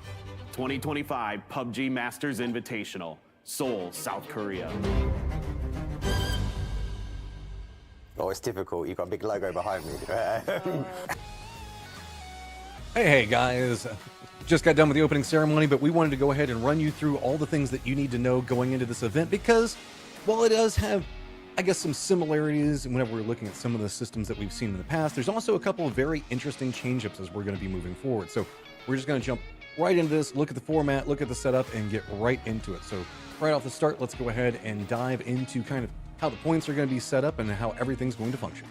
Speaker 5: 2025 PUBG Masters Invitational, Seoul, South Korea.
Speaker 10: Oh, it's difficult. You've got a big logo behind me.
Speaker 6: Hey guys, just got done with the opening ceremony, but we wanted to go ahead and run you through all the things that you need to know going into this event, because while it does have, I guess, some similarities whenever we're looking at some of the systems that we've seen in the past, there's also a couple of very interesting change-ups as we're going to be moving forward. So we're just going to jump right into this, look at the format, look at the setup, and get right into it. So right off the start, let's go ahead and dive into kind of how the points are going to be set up and how everything's going to function.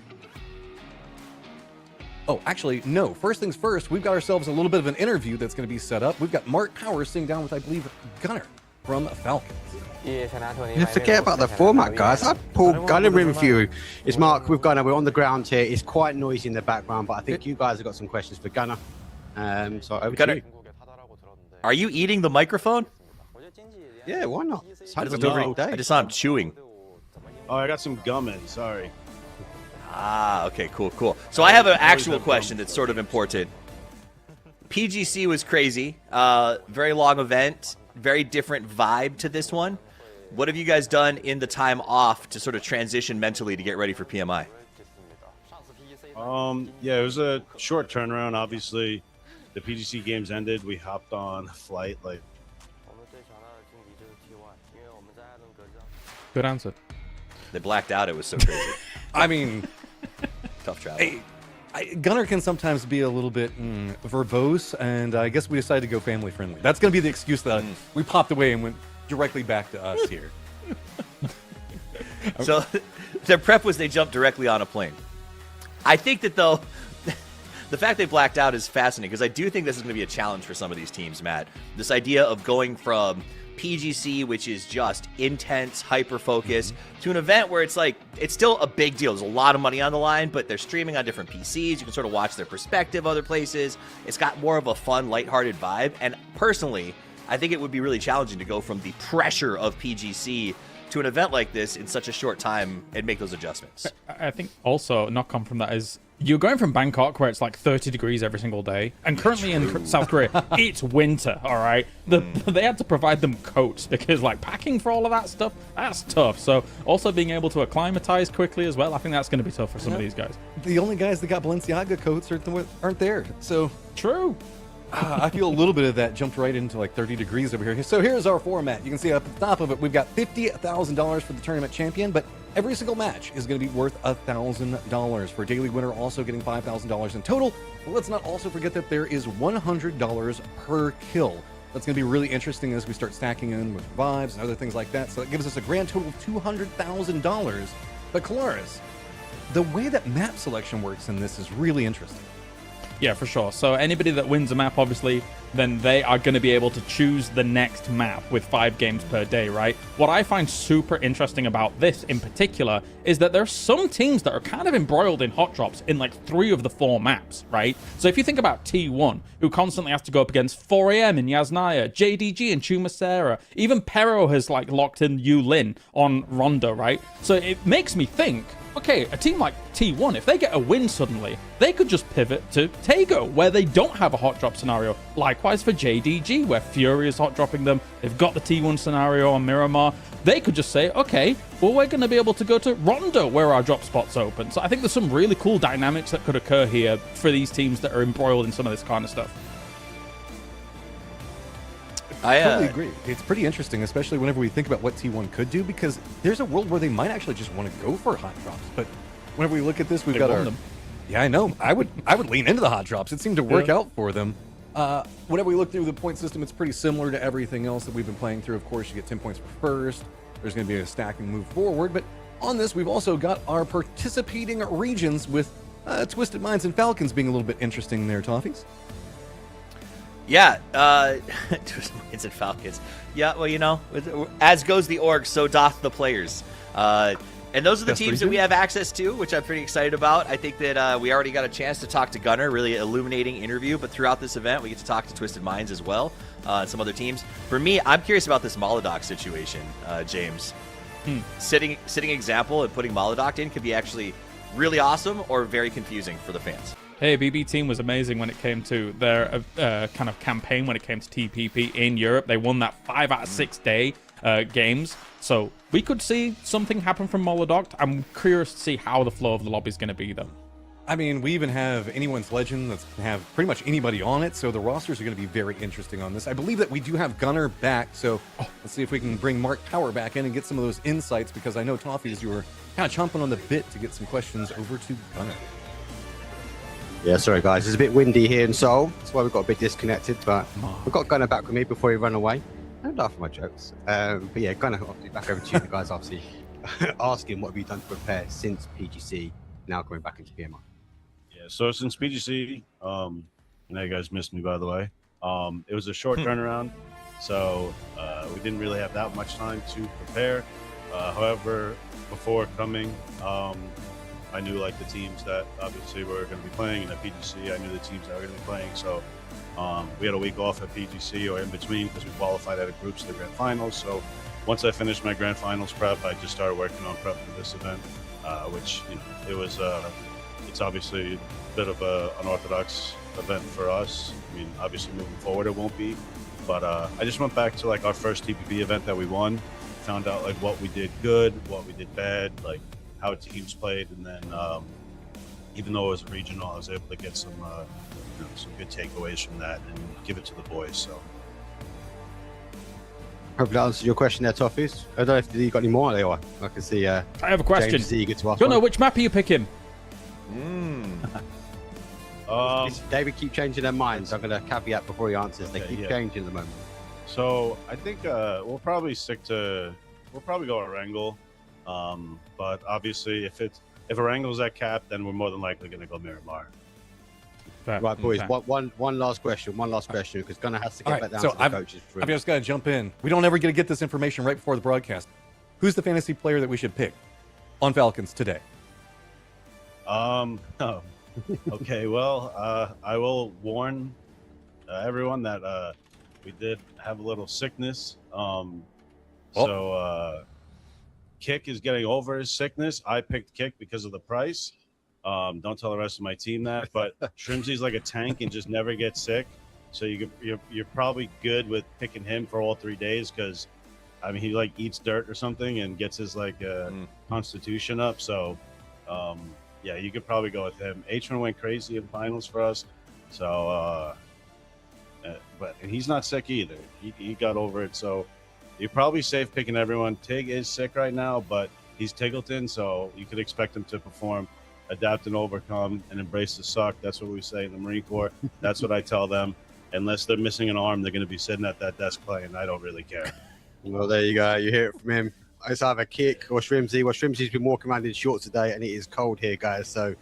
Speaker 6: Oh, actually, no. First things first, we've got ourselves a little bit of an interview that's going to be set up. We've got Mark Power sitting down with, I believe, Gunnar from Falcons.
Speaker 12: Forget about the format, guys. I pulled Gunnar in with you. It's Mark with Gunnar. We're on the ground here. It's quite noisy in the background, but I think you guys have got some questions for Gunnar. So over to you.
Speaker 8: Are you eating the microphone?
Speaker 12: Yeah, why not?
Speaker 8: I just saw him chewing.
Speaker 15: Oh, I got some gum in. Sorry.
Speaker 8: Ah, okay, cool. So I have an actual question that's sort of important. PGC was crazy. Very long event. Very different vibe to this one. What have you guys done in the time off to sort of transition mentally to get ready for PMI?
Speaker 15: Yeah, it was a short turnaround. Obviously, the PGC games ended. We hopped on a flight.
Speaker 7: Good answer.
Speaker 8: They blacked out. It was so crazy.
Speaker 6: I mean,
Speaker 8: tough travel.
Speaker 6: Hey, Gunnar can sometimes be a little bit verbose, and I guess we decided to go family friendly. That's going to be the excuse that we popped away and went directly back to us here.
Speaker 8: So their prep was they jumped directly on a plane. I think that, though, the fact they blacked out is fascinating, because I do think this is going to be a challenge for some of these teams, Matt. This idea of going from PGC, which is just intense, hyper-focused, to an event where it's like, it's still a big deal. There's a lot of money on the line, but they're streaming on different PCs. You can sort of watch their perspective other places. It's got more of a fun, lighthearted vibe. And personally, I think it would be really challenging to go from the pressure of PGC to an event like this in such a short time and make those adjustments.
Speaker 7: I think also knock on from that is you're going from Bangkok where it's like 30 degrees every single day, and currently in South Korea it's winter. All right, they had to provide them coats because like packing for all of that stuff, that's tough. So also being able to acclimatize quickly as well, I think that's going to be tough for some of these guys.
Speaker 6: The only guys that got Balenciaga coats aren't there. So
Speaker 7: true.
Speaker 6: I feel a little bit of that jumped right into like 30 degrees over here. So here's our format. You can see up at the top of it, we've got $50,000 for the tournament champion, but every single match is going to be worth $1,000 for daily winner, also getting $5,000 in total. But let's not also forget that there is $100 per kill. That's going to be really interesting as we start stacking in with revives and other things like that. So it gives us a grand total of $200,000. But Colaris, the way that map selection works in this is really interesting.
Speaker 7: Yeah, for sure. So anybody that wins a map, obviously, then they are going to be able to choose the next map with 5 games per day, right? What I find super interesting about this in particular is that there are some teams that are kind of embroiled in hot drops in like 3 of the 4 maps, right? So if you think about T1, who constantly has to go up against 4AM in Yasnaya, JDG and Chumacera, even Pero has like locked in Yulin on Ronda, right? So it makes me think, okay, a team like T1, if they get a win suddenly, they could just pivot to Tego, where they don't have a hot drop scenario. Likewise for JDG, where Fury is hot dropping them. They've got the T1 scenario on Miramar. They could just say, okay, well, we're going to be able to go to Ronda, where our drop spot's open. So I think there's some really cool dynamics that could occur here for these teams that are embroiled in some of this kind of stuff.
Speaker 6: I totally agree. It's pretty interesting, especially whenever we think about what T1 could do, because there's a world where they might actually just want to go for hot drops. But whenever we look at this, we've got our... Yeah, I know. I would lean into the hot drops. It seemed to work out for them. Whenever we look through the point system, it's pretty similar to everything else that we've been playing through. Of course, you get 10 points for first. There's going to be a stacking move forward. But on this, we've also got our participating regions with Twisted Minds and Falcons being a little bit interesting there, Toffees.
Speaker 8: Yeah, Twisted Minds and Falcons. Yeah, well, you know, as goes the org, so doth the players. And those are the teams that we have access to, which I'm pretty excited about. I think that we already got a chance to talk to Gunnar, really illuminating interview. But throughout this event, we get to talk to Twisted Minds as well, and some other teams. For me, I'm curious about this Molodoc situation, James. Setting example and putting Molodoc in could be actually really awesome or very confusing for the fans.
Speaker 7: Hey, BB team was amazing when it came to their kind of campaign when it came to TPP in Europe. They won that 5 out of 6 day games. So we could see something happen from Molodoc. I'm curious to see how the flow of the lobby is going to be, though.
Speaker 6: I mean, we even have anyone's legend that's have pretty much anybody on it, so the rosters are going to be very interesting on this. I believe that we do have Gunnar back, so let's see if we can bring Mark Power back in and get some of those insights, because I know, Toffees, you were kind of chomping on the bit to get some questions over to Gunnar.
Speaker 12: Yeah, sorry guys, it's a bit windy here in Seoul. That's why we've got a bit disconnected, but we've got Gunnar back with me before he run away. Don't laugh at my jokes. But yeah, Gunnar, obviously back over to you. The guys obviously asking what have you done to prepare since PGC, now going back into PMI.
Speaker 15: Yeah, so since PGC, you guys missed me, by the way. It was a short turnaround, so we didn't really have that much time to prepare. However, before coming, I knew like the teams that obviously were going to be playing, and at PGC, I knew the teams that were going to be playing. So we had a week off at PGC or in between because we qualified out of groups to the grand finals. So once I finished my grand finals prep, I just started working on prep for this event, which it was it's obviously a bit of an unorthodox event for us. I mean, obviously moving forward it won't be, but I just went back to like our first TPP event that we won, found out like what we did good, what we did bad, like how teams played, and then even though it was regional, I was able to get some good takeaways from that and give it to the boys. So
Speaker 12: hopefully that answers your question there, Toffees. I don't know if you got any more, Leo. I can see. I
Speaker 7: have a question.
Speaker 12: James is eager to ask.
Speaker 7: Don't know which map are you picking?
Speaker 12: David keep changing their minds. I'm going to caveat before he answers. They keep changing at the moment.
Speaker 15: So I think we'll probably go Erangel. But obviously, if Erangle's at cap, then we're more than likely going to go Miramar.
Speaker 12: Right, boys. One last question. Because Gunnar has to get back down to the coaches.
Speaker 6: I've just got to jump in. We don't ever get this information right before the broadcast. Who's the fantasy player that we should pick on Falcons today?
Speaker 15: Okay, well, I will warn everyone that we did have a little sickness. So Kick is getting over his sickness. I picked Kick because of the price. Don't tell the rest of my team that, but Shrimzy's like a tank and just never gets sick. So you're probably good with picking him for all 3 days because, I mean, he like eats dirt or something and gets his like constitution up. So, yeah, you could probably go with him. H1 went crazy in finals for us. So, but and he's not sick either. He got over it. So you're probably safe picking everyone. Tig is sick right now, but he's Tiggleton, so you could expect him to perform, adapt and overcome, and embrace the suck. That's what we say in the Marine Corps. That's what I tell them. Unless they're missing an arm, they're going to be sitting at that desk playing. I don't really care.
Speaker 12: Well, there you go. You hear it from him. It's either Kick or Shrimzy. Well, Shrimzy's been walking around in shorts today, and it is cold here, guys. So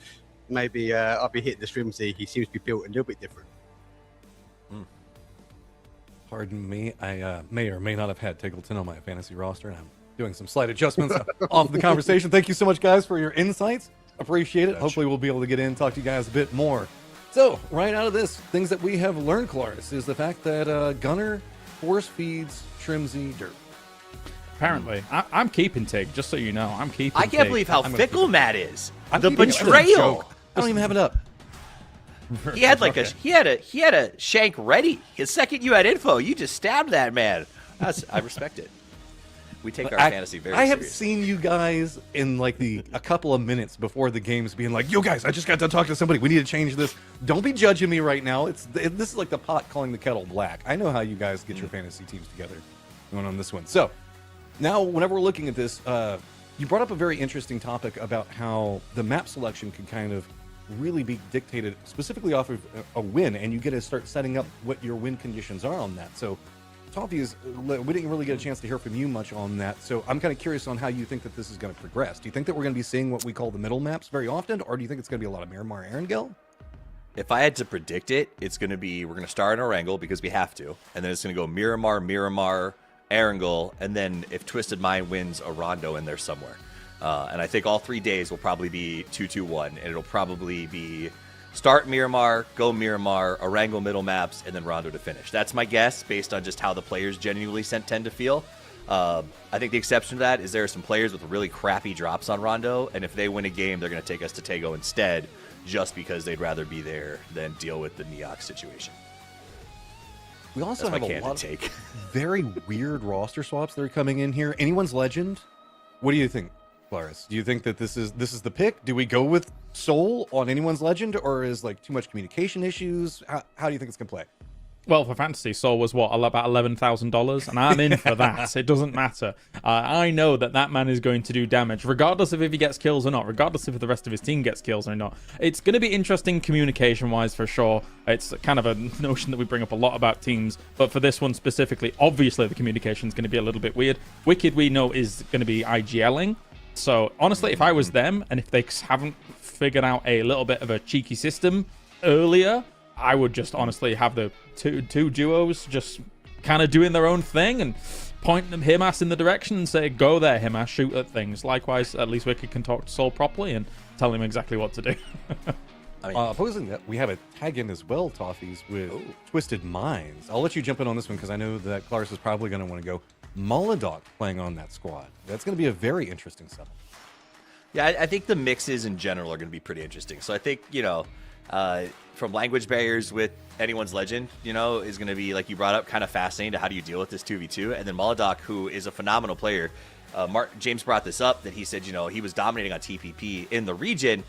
Speaker 12: maybe I'll be hitting the Shrimzy. He seems to be built a little bit different.
Speaker 6: Pardon me. I may or may not have had Tiggleton on my fantasy roster, and I'm doing some slight adjustments off the conversation. Thank you so much, guys, for your insights. Appreciate it. Hopefully we'll be able to get in and talk to you guys a bit more. So, right out of this, things that we have learned, Claris, is the fact that Gunner force feeds Shrimzy dirt.
Speaker 7: Apparently. I'm keeping Tig, just so you know. I'm keeping
Speaker 8: I can't
Speaker 7: Tig.
Speaker 8: believe how fickle Matt is.
Speaker 6: I'm
Speaker 8: The
Speaker 6: keeping it as a
Speaker 8: betrayal.
Speaker 6: joke. I don't even have it up.
Speaker 8: He had like
Speaker 7: Okay.
Speaker 8: he had a shank ready. The second you had info, you just stabbed that man. I respect it. We take our fantasy very
Speaker 6: I have
Speaker 8: serious.
Speaker 6: seen you guys in like a couple of minutes before the games being like, yo guys, I just got to talk to somebody. We need to change this. Don't be judging me right now. This is like the pot calling the kettle black. I know how you guys get your fantasy teams together going on this one. So now whenever we're looking at this, you brought up a very interesting topic about how the map selection can kind of really be dictated specifically off of a win, and you get to start setting up what your win conditions are on that. So Toffee, we didn't really get a chance to hear from you much on that, so I'm kind of curious on how you think that this is going to progress. Do you think that we're going to be seeing what we call the middle maps very often, or do you think it's going to be a lot of Miramar Erangel?
Speaker 8: If I had to predict it, it's going to be, we're going to start in Erangel because we have to, and then it's going to go Miramar, Erangel, and then if Twisted Mind wins, a Rondo in there somewhere. And I think all 3 days will probably be 2-2-1, and it'll probably be start Miramar, go Miramar, Erangel middle maps, and then Rondo to finish. That's my guess based on just how the players genuinely tend to feel. I think the exception to that is there are some players with really crappy drops on Rondo, and if they win a game, they're going to take us to Tego instead, just because they'd rather be there than deal with the Neox situation.
Speaker 6: We also
Speaker 8: That's
Speaker 6: have
Speaker 8: my
Speaker 6: a lot
Speaker 8: candid take.
Speaker 6: of very weird roster swaps that are coming in here. Anyone's Legend? What do you think, Claris? Do you think that this is the pick? Do we go with Seoul on Anyone's Legend, or is like too much communication issues? How do you think it's gonna play?
Speaker 7: Well, for fantasy, Seoul was what, about $11,000, and I'm in for that. It doesn't matter. I know that man is going to do damage, regardless of if he gets kills or not, regardless if the rest of his team gets kills or not. It's going to be interesting communication-wise for sure. It's kind of a notion that we bring up a lot about teams, but for this one specifically, obviously the communication is going to be a little bit weird. Wicked, we know, is going to be IGLing. So honestly, if I was them, and if they haven't figured out a little bit of a cheeky system earlier, I would just honestly have the two duos just kind of doing their own thing and point them Himas in the direction and say, go there, Himas, shoot at things. Likewise, at least Wicked can talk to Soul properly and tell him exactly what to do.
Speaker 6: Opposing that, we have a tag in as well, Toffees, with Twisted Minds. I'll let you jump in on this one because I know that Claris is probably going to want to go. Molodok playing on that squad. That's going to be a very interesting setup.
Speaker 8: Yeah, I think the mixes in general are going to be pretty interesting. So I think, from language barriers with Anyone's Legend, is going to be, like you brought up, kind of fascinating to how do you deal with this 2v2. And then Molodok, who is a phenomenal player, James brought this up, that he said, he was dominating on TPP in the region.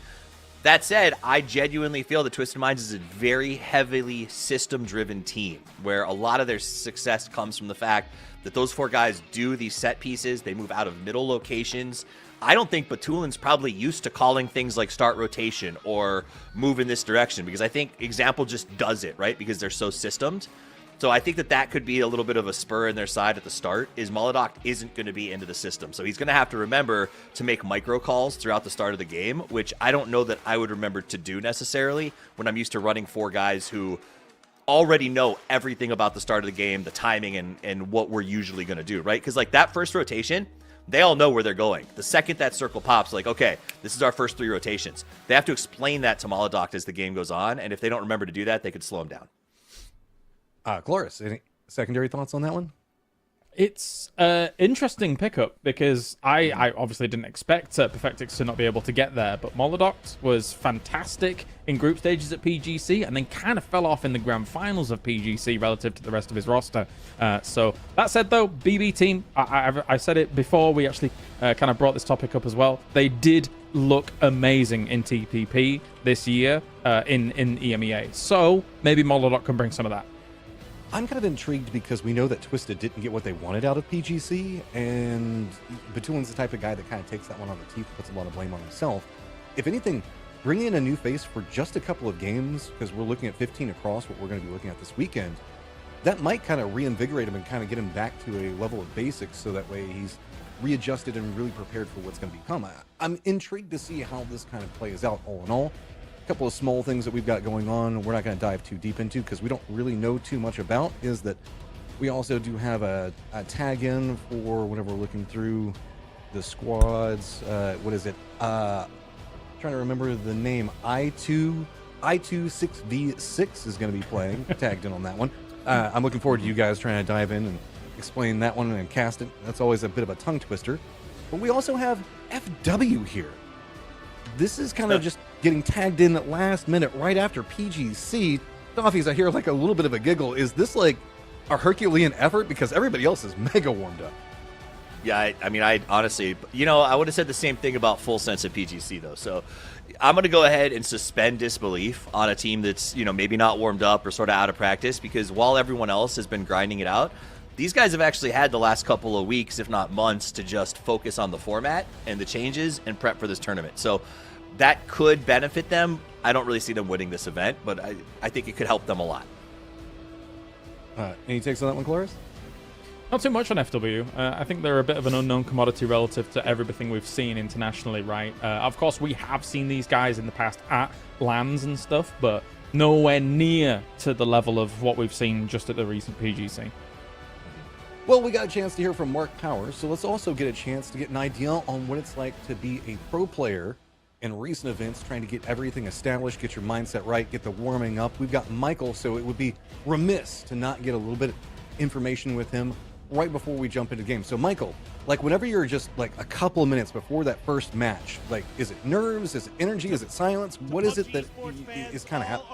Speaker 8: That said, I genuinely feel that Twisted Minds is a very heavily system-driven team, where a lot of their success comes from the fact that those 4 guys do these set pieces. They move out of middle locations. I don't think Batulin's probably used to calling things like start rotation or move in this direction, because I think Example just does it, right? Because they're so systemed. So I think that could be a little bit of a spur in their side at the start, is Molodok isn't going to be into the system. So he's going to have to remember to make micro calls throughout the start of the game, which I don't know that I would remember to do necessarily when I'm used to running 4 guys who already know everything about the start of the game, the timing, and what we're usually going to do, right? Because like that first rotation, they all know where they're going. The second that circle pops, like, okay, this is our first 3 rotations. They have to explain that to Molodok as the game goes on, and if they don't remember to do that, they could slow him down.
Speaker 6: Claris, any secondary thoughts on that one?
Speaker 7: It's an interesting pickup because I obviously didn't expect Perfectix to not be able to get there, but Molodox was fantastic in group stages at PGC and then kind of fell off in the grand finals of PGC relative to the rest of his roster. So that said, though, BB team, I said it before we actually kind of brought this topic up as well. They did look amazing in TPP this year in EMEA. So maybe Molodox can bring some of that.
Speaker 6: I'm kind of intrigued because we know that Twisted didn't get what they wanted out of PGC, and Batulin's the type of guy that kind of takes that one on the teeth, puts a lot of blame on himself. If anything, bringing in a new face for just a couple of games, because we're looking at 15 across, what we're going to be looking at this weekend, that might kind of reinvigorate him and kind of get him back to a level of basics, so that way he's readjusted and really prepared for what's going to become. I'm intrigued to see how this kind of plays out all in all. A couple of small things that we've got going on we're not going to dive too deep into because we don't really know too much about is that we also do have a tag in for whenever we're looking through the squads. What is it? Trying to remember the name. I26V6 is going to be playing tagged in on that one. I'm looking forward to you guys trying to dive in and explain that one and cast it. That's always a bit of a tongue twister. But we also have FW here. This is kind of just getting tagged in at last minute right after PGC. Toffees, I hear like a little bit of a giggle. Is this like a Herculean effort? Because everybody else is mega warmed up.
Speaker 8: Yeah, I mean, I honestly, I would have said the same thing about Full Sense at PGC, though. So I'm going to go ahead and suspend disbelief on a team that's, maybe not warmed up or sort of out of practice, because while everyone else has been grinding it out, these guys have actually had the last couple of weeks, if not months, to just focus on the format and the changes and prep for this tournament. So that could benefit them. I don't really see them winning this event, but I think it could help them a lot.
Speaker 6: Any takes on that one, Cloris?
Speaker 7: Not too much on FW. I think they're a bit of an unknown commodity relative to everything we've seen internationally, right? Of course, we have seen these guys in the past at LANs and stuff, but nowhere near to the level of what we've seen just at the recent PGC.
Speaker 6: Well, we got a chance to hear from Mark Powers, so let's also get a chance to get an idea on what it's like to be a pro player in recent events, trying to get everything established, get your mindset right, get the warming up. We've got Michael, so it would be remiss to not get a little bit of information with him right before we jump into game. So Michael, like whenever you're just like a couple of minutes before that first match, like is it nerves, is it energy, is it silence? What is it that is kind of happening?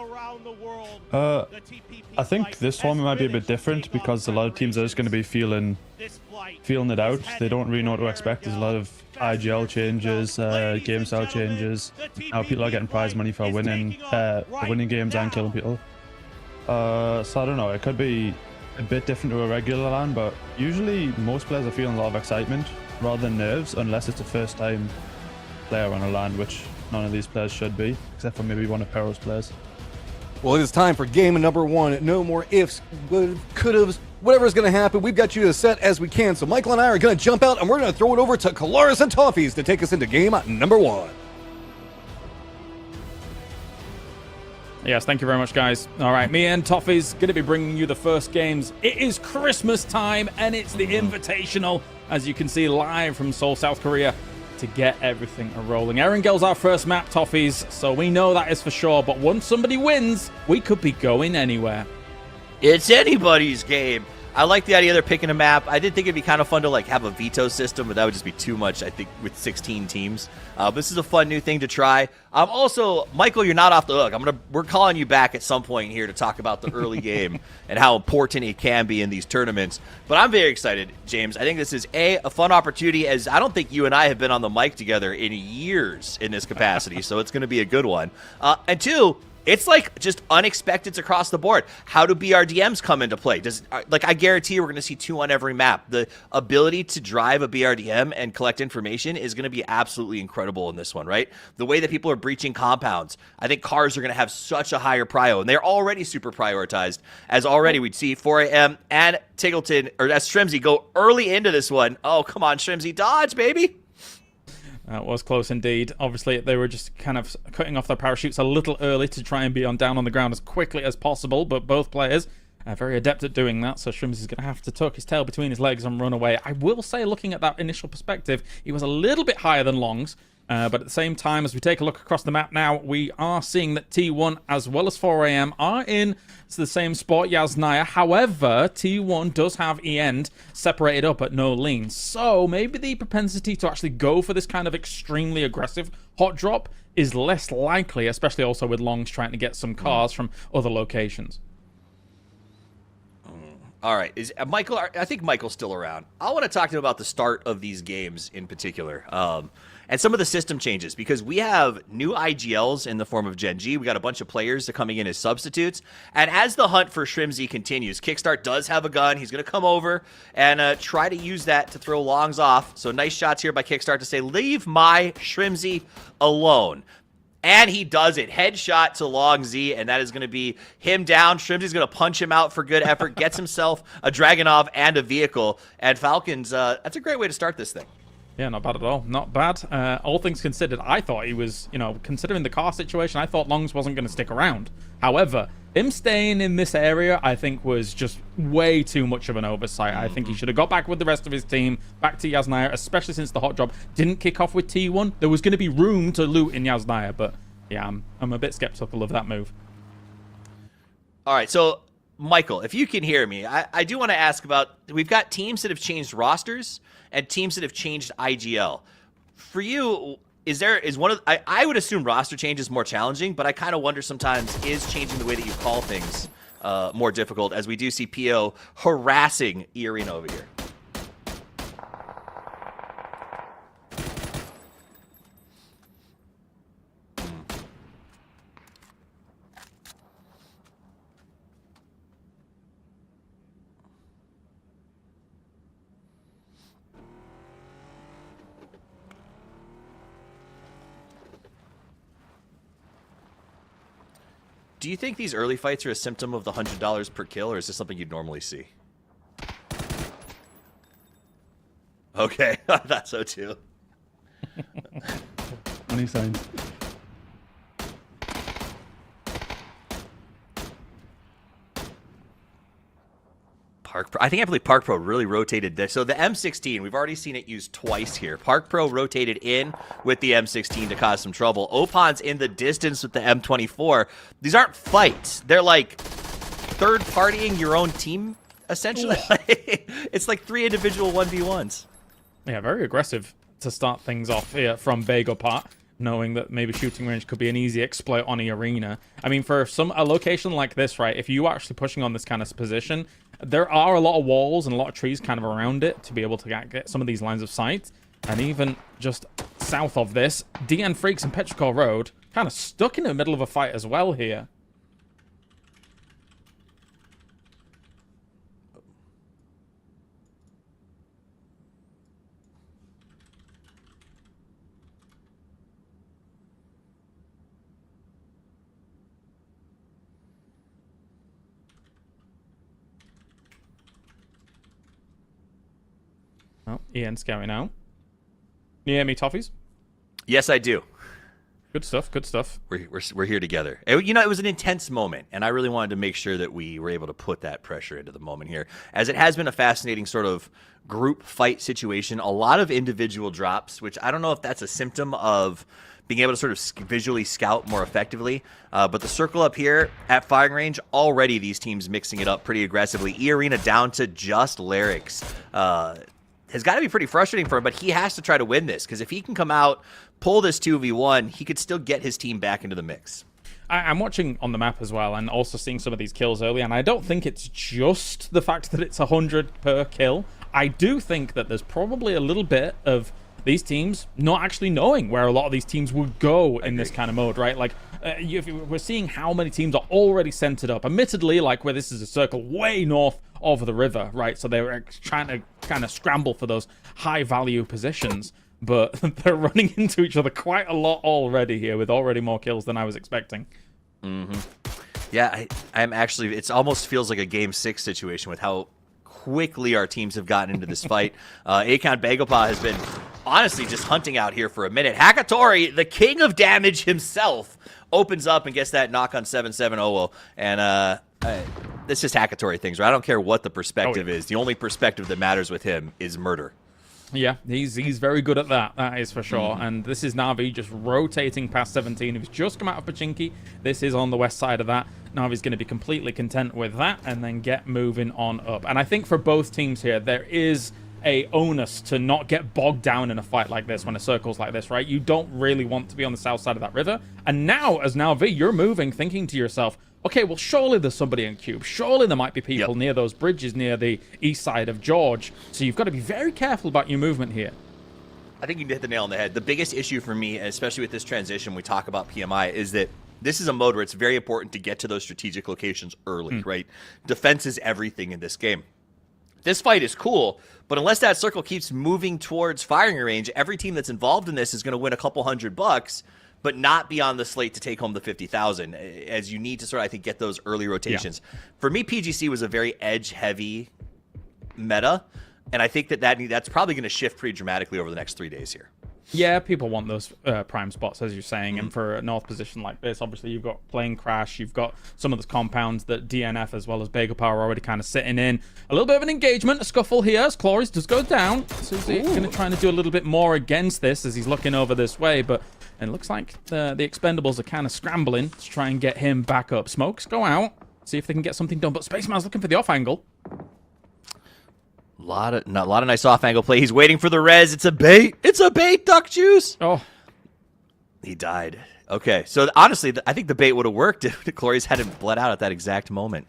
Speaker 1: I think this tournament might be a bit different because a lot of teams are just going to be feeling it out. They don't really know what to expect. There's a lot of IGL changes, game style changes. Now people are getting prize money for winning games and killing people. So I don't know, it could be a bit different to a regular LAN, but usually most players are feeling a lot of excitement rather than nerves, unless it's a first time player on a LAN, which none of these players should be, except for maybe one of Pero's players.
Speaker 6: Well, it is time for game number one. No more ifs, could-haves, whatever's going to happen. We've got you as set as we can. So Michael and I are going to jump out, and we're going to throw it over to Colaris and Toffees to take us into game number one.
Speaker 7: Yes, thank you very much, guys. All right, me and Toffee's going to be bringing you the first games. It is Christmas time, and it's the Invitational, as you can see, live from Seoul, South Korea, to get everything rolling. Erengel's our first map, Toffees, so we know that is for sure. But once somebody wins, we could be going anywhere.
Speaker 8: It's anybody's game. I like the idea they're picking a map. I did think it'd be kind of fun to have a veto system, but that would just be too much, I think, with 16 teams. This is a fun new thing to try. Also, Michael, you're not off the hook. We're calling you back at some point here to talk about the early game and how important it can be in these tournaments. But I'm very excited, James. I think this is a fun opportunity, as I don't think you and I have been on the mic together in years in this capacity, so it's going to be a good one. And two, it's just unexpecteds across the board. How do BRDMs come into play? I guarantee you we're going to see 2 on every map. The ability to drive a BRDM and collect information is going to be absolutely incredible in this one, right? The way that people are breaching compounds. I think cars are going to have such a higher prio, and they're already super prioritized, as already we'd see 4AM and Tiggleton, or as Shrimsy, go early into this one. Oh, come on, Shrimsy, dodge, baby.
Speaker 7: That was close indeed. Obviously, they were just kind of cutting off their parachutes a little early to try and be down on the ground as quickly as possible, but both players are very adept at doing that, so Shrimps is going to have to tuck his tail between his legs and run away. I will say, looking at that initial perspective, he was a little bit higher than Longs, But at the same time, as we take a look across the map now, we are seeing that T1 as well as 4AM are in the same spot, Yasnaya. However, T1 does have End separated up at no lean. So maybe the propensity to actually go for this kind of extremely aggressive hot drop is less likely, especially also with Longs trying to get some cars from other locations.
Speaker 8: All right, is Michael? I think Michael's still around. I want to talk to him about the start of these games in particular, and some of the system changes, because we have new IGLs in the form of Gen G. We got a bunch of players that are coming in as substitutes, and as the hunt for Shrimzy continues, Kickstart does have a gun. He's going to come over and try to use that to throw Longs off. So nice shots here by Kickstart to say, "Leave my Shrimzy alone." And he does it. Headshot to Long Z, and that is going to be him down. Shrimzy's going to punch him out for good effort, gets himself a Dragunov and a vehicle. And Falcons, that's a great way to start this thing.
Speaker 7: Yeah, not bad at all. Not bad. All things considered, I thought he was, considering the car situation, I thought Longs wasn't going to stick around. However, him staying in this area, I think, was just way too much of an oversight. I think he should have got back with the rest of his team, back to Yasnaya, especially since the hot drop didn't kick off with T1. There was going to be room to loot in Yasnaya, but yeah, I'm a bit skeptical of that move.
Speaker 8: All right, so Michael, if you can hear me, I do want to ask about, we've got teams that have changed rosters and teams that have changed IGL. For you, I would assume roster change is more challenging, but I kind of wonder sometimes, is changing the way that you call things more difficult, as we do see PO harassing E-Arena over here. Do you think these early fights are a symptom of the $100 per kill, or is this something you'd normally see? Okay, I thought so too.
Speaker 1: Money sign.
Speaker 8: I believe Park Pro really rotated this. So the M16, we've already seen it used twice here. Park Pro rotated in with the M16 to cause some trouble. Opon's in the distance with the M24. These aren't fights. They're like third-partying your own team, essentially. It's like 3 individual 1v1s.
Speaker 7: Yeah, very aggressive to start things off here from Bagopart, knowing that maybe shooting range could be an easy exploit on the arena. I mean, for a location like this, right, if you are actually pushing on this kind of position, there are a lot of walls and a lot of trees kind of around it to be able to get some of these lines of sight. And even just south of this, DN Freaks and Petrichor Road kind of stuck in the middle of a fight as well here. Oh, Ian's scouting out. Can you hear me, Toffees?
Speaker 8: Yes, I do.
Speaker 7: Good stuff, good stuff.
Speaker 8: We're here together. It was an intense moment, and I really wanted to make sure that we were able to put that pressure into the moment here, as it has been a fascinating sort of group fight situation. A lot of individual drops, which I don't know if that's a symptom of being able to sort of visually scout more effectively. But the circle up here at firing range, already these teams mixing it up pretty aggressively. E-Arena down to just Larix. Has got to be pretty frustrating for him, but he has to try to win this, because if he can come out, pull this 2v1, he could still get his team back into the mix.
Speaker 7: I'm watching on the map as well, and also seeing some of these kills early, and I don't think it's just the fact that it's 100 per kill. I do think that there's probably a little bit of these teams not actually knowing where a lot of these teams would go in this kind of mode, right? Like, we're seeing how many teams are already centered up. Admittedly, like where this is a circle way north of the river, right? So they're trying to kind of scramble for those high-value positions, but they're running into each other quite a lot already here, with already more kills than I was expecting.
Speaker 8: Mm-hmm. Yeah, I'm actually, it almost feels like a Game 6 situation with how quickly our teams have gotten into this fight. Akon Bagopah has been honestly just hunting out here for a minute. Hakatori, the king of damage himself, opens up and gets that knock on 7-7-0. And it's just Hakatori things, right? I don't care what the perspective is. The only perspective that matters with him is murder.
Speaker 7: Yeah, he's very good at that. That is for sure. And this is Na'Vi just rotating past 17. He's just come out of Pachinki. This is on the west side of that. Na'Vi's going to be completely content with that and then get moving on up. And I think for both teams here, there is a onus to not get bogged down in a fight like this when a circle's like this, right? You don't really want to be on the south side of that river. And now, as Na'Vi, you're moving, thinking to yourself, okay, well, surely there's somebody in Cube. Surely there might be people near those bridges near the east side of George. So you've got to be very careful about your movement here.
Speaker 8: I think you hit the nail on the head. The biggest issue for me, especially with this transition, we talk about PMI, is that this is a mode where it's very important to get to those strategic locations early, right? Defense is everything in this game. This fight is cool, but unless that circle keeps moving towards firing range, every team that's involved in this is going to win a couple $100, but not be on the slate to take home the 50,000, as you need to sort of, I think, get those early rotations. For me, PGC was a very edge-heavy meta, and I think that's probably going to shift pretty dramatically over the next 3 days here.
Speaker 7: Yeah, people want those prime spots, as you're saying, and for a north position like this, obviously you've got Plane Crash, you've got some of the compounds that DNF as well as Bagel Power are already kind of sitting in. A little bit of an engagement, a scuffle here as Cloris does go down. Susie going to try to do a little bit more against this as he's looking over this way, but it looks like the Expendables are kind of scrambling to try and get him back up. Smokes go out, see if they can get something done, but Spaceman's looking for the off angle.
Speaker 8: A lot of nice off angle play. He's waiting for the res. It's a bait. It's a bait, Duck Juice.
Speaker 7: Oh.
Speaker 8: He died. Okay, so honestly, I think the bait would have worked if Cloris hadn't bled out at that exact moment.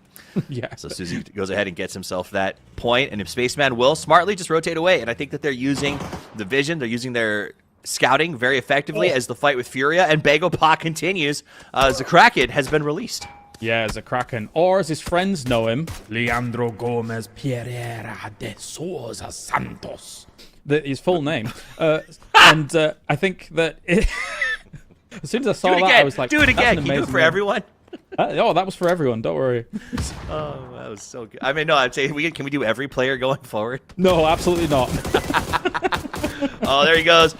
Speaker 7: Yeah.
Speaker 8: So Susie goes ahead and gets himself that point, and if Spaceman will smartly just rotate away. And I think that they're using the vision. They're using their scouting very effectively as the fight with Furia and Bagopa continues. Zakraken has been released.
Speaker 7: Yeah, as a Kraken, or as his friends know him, Leandro Gomez Pereira de Souza Santos. His full name. And I think that as soon as I saw that, I was like,
Speaker 8: do it again. Can you do it for
Speaker 7: name.
Speaker 8: everyone?
Speaker 7: Oh, that was for everyone. Don't worry.
Speaker 8: Oh, that was so good. I mean, no, I'm saying, can we do every player going forward?
Speaker 7: No, absolutely not.
Speaker 8: Oh, there he goes.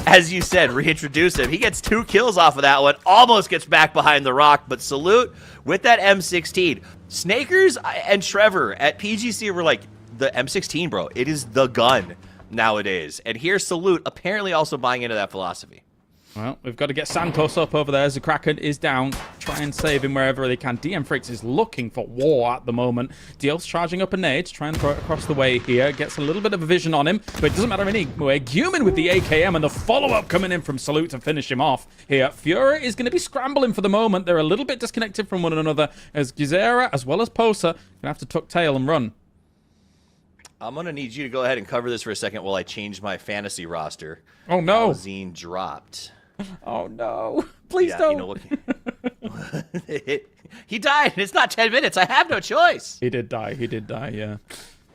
Speaker 8: As you said, reintroduce him. He gets 2 kills off of that one. Almost gets back behind the rock, but Salute with that M16. Snakers and Trevor at PGC were like, the M16, bro. It is the gun nowadays. And here's Salute apparently also buying into that philosophy.
Speaker 7: Well, we've got to get Santos up over there. Zakraken is down. Try and save him wherever they can. DM Freaks is looking for war at the moment. Diel's charging up a nade, trying to throw it across the way here. Gets a little bit of a vision on him, but it doesn't matter anyway. Gumin with the AKM and the follow-up coming in from Salute to finish him off here. Fury is going to be scrambling for the moment. They're a little bit disconnected from one another as Gizera as well as Posa going to have to tuck tail and run.
Speaker 8: I'm going to need you to go ahead and cover this for a second while I change my fantasy roster.
Speaker 7: Oh, no.
Speaker 8: Zine dropped.
Speaker 7: Oh, no. Please don't.
Speaker 8: You know what? He died. It's not 10 minutes. I have no choice.
Speaker 7: He did die. He did die, yeah.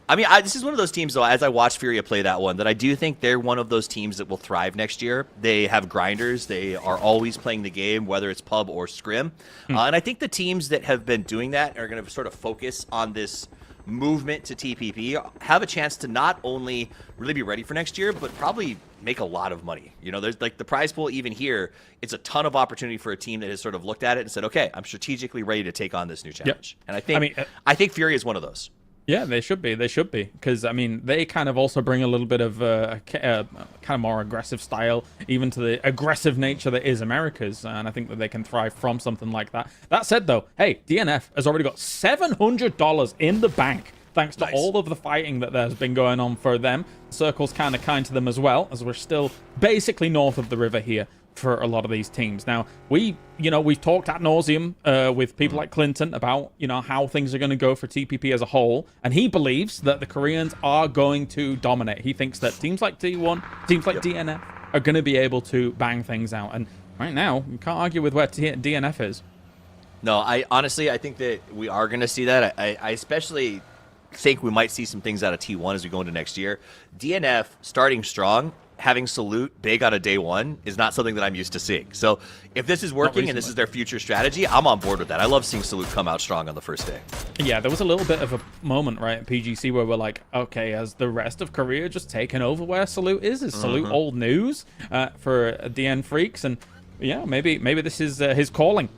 Speaker 8: I mean, this is one of those teams, though, as I watched Furia play that one, that I do think they're one of those teams that will thrive next year. They have grinders. They are always playing the game, whether it's pub or scrim. And I think the teams that have been doing that are going to sort of focus on this movement to TPP, have a chance to not only really be ready for next year, but probably make a lot of money. You know, there's like the prize pool even here, it's a ton of opportunity for a team that has sort of looked at it and said, okay, I'm strategically ready to take on this new challenge. And I think Fury is one of those.
Speaker 7: Yeah, they should be. They should be. Because, I mean, they kind of also bring a little bit of a kind of more aggressive style, even to the aggressive nature that is America's. And I think that they can thrive from something like that. That said, though, hey, DNF has already got $700 in the bank, thanks to all of the fighting that there's been going on for them. Circle's kind of kind to them as well, as we're still basically north of the river here for a lot of these teams. Now, we've talked ad nauseum with people like Clinton about, how things are going to go for TPP as a whole, and he believes that the Koreans are going to dominate. He thinks that teams like T1, teams like DNF are going to be able to bang things out, and right now, you can't argue with where DNF is.
Speaker 8: No, I honestly think that we are going to see that. I especially think we might see some things out of T1 as we go into next year. DNF starting strong, having Salute big on a day one is not something that I'm used to seeing. So if this is working and this is their future strategy, I'm on board with that. I love seeing Salute come out strong on the first day. Yeah,
Speaker 7: there was a little bit of a moment, right, at PGC where we're like, okay, has the rest of Korea just taken over where Salute is? Is Salute old news for DN Freaks? And yeah, maybe this is his calling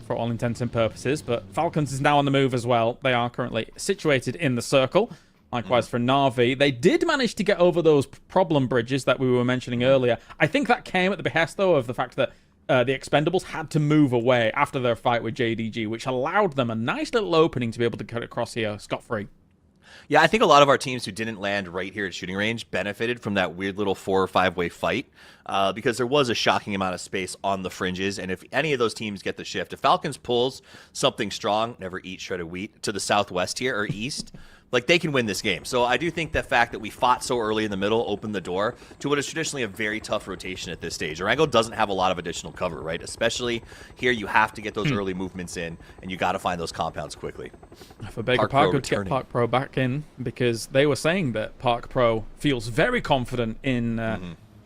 Speaker 7: for all intents and purposes. But Falcons is now on the move as well. They are currently situated in the circle. Likewise for Na'Vi. They did manage to get over those problem bridges that we were mentioning earlier. I think that came at the behest, though, of the fact that the Expendables had to move away after their fight with JDG, which allowed them a nice little opening to be able to cut across here scot-free.
Speaker 8: Yeah, I think a lot of our teams who didn't land right here at shooting range benefited from that weird little 4 or 5-way fight because there was a shocking amount of space on the fringes. And if any of those teams get the shift, if Falcons pulls something strong, never eat shredded wheat, to the southwest here or east, like they can win this game. So I do think the fact that we fought so early in the middle opened the door to what is traditionally a very tough rotation at this stage. Orango doesn't have a lot of additional cover, right? Especially here, you have to get those early movements in, and you got to find those compounds quickly.
Speaker 7: For Baker Park, good to get Park Pro back in because they were saying that Park Pro feels very confident in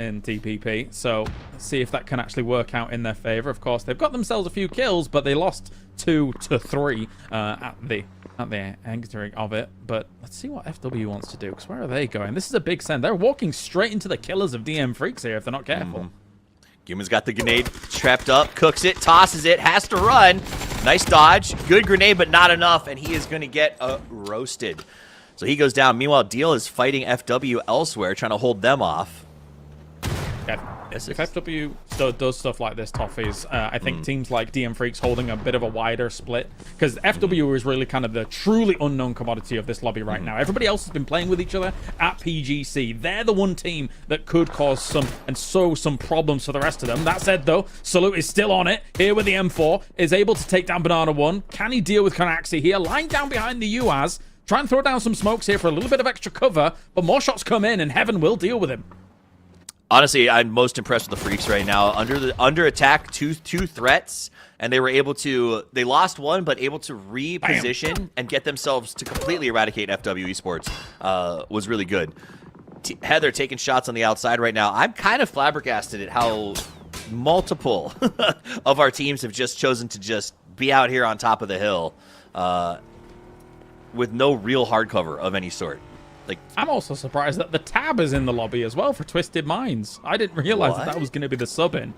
Speaker 7: TPP. So let's see if that can actually work out in their favor. Of course, they've got themselves a few kills, but they lost 2 to 3 at the entering of it. But let's see what FW wants to do, because where are they going? This is a big send. They're walking straight into the killers of DM Freaks here if they're not careful.
Speaker 8: Human's got the grenade trapped up, cooks it, tosses it, has to run. Nice dodge. Good grenade, but not enough, and he is going to get roasted. So he goes down. Meanwhile, Deal is fighting FW elsewhere, trying to hold them off.
Speaker 7: If FW does stuff like this, Toffees, I think teams like DM Freaks holding a bit of a wider split, because FW is really kind of the truly unknown commodity of this lobby right now. Everybody else has been playing with each other at PGC. They're the one team that could cause some and sow some problems for the rest of them. That said, though, Salute is still on it here with the M4, is able to take down Banana 1. Can he deal with Konaxi here? Lying down behind the UAZ, try and throw down some smokes here for a little bit of extra cover, but more shots come in and Heaven will deal with him.
Speaker 8: Honestly, I'm most impressed with the Freaks right now. Under attack, two threats, and they were able to. They lost one, but able to reposition and get themselves to completely eradicate FW Esports was really good. Heather taking shots on the outside right now. I'm kind of flabbergasted at how multiple of our teams have just chosen to just be out here on top of the hill with no real hard cover of any sort. Like,
Speaker 7: I'm also surprised that the Tab is in the lobby as well for Twisted Minds. I didn't realize that was going to be the sub-in.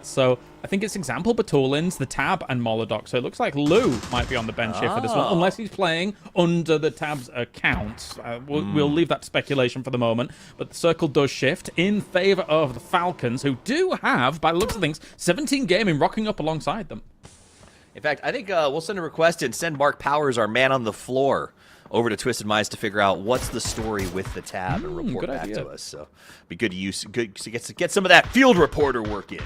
Speaker 7: So I think it's Example, Batulins, the Tab, and Molodoc. So it looks like Lou might be on the bench here for this one, unless he's playing under the Tab's account. We'll leave that to speculation for the moment. But the circle does shift in favor of the Falcons, who do have, by the looks of things, 17 Gaming rocking up alongside them.
Speaker 8: In fact, I think we'll send a request and send Mark Powers, our man on the floor, over to Twisted Minds to figure out what's the story with the Tab and report back to us. So be good to get some of that field reporter work in.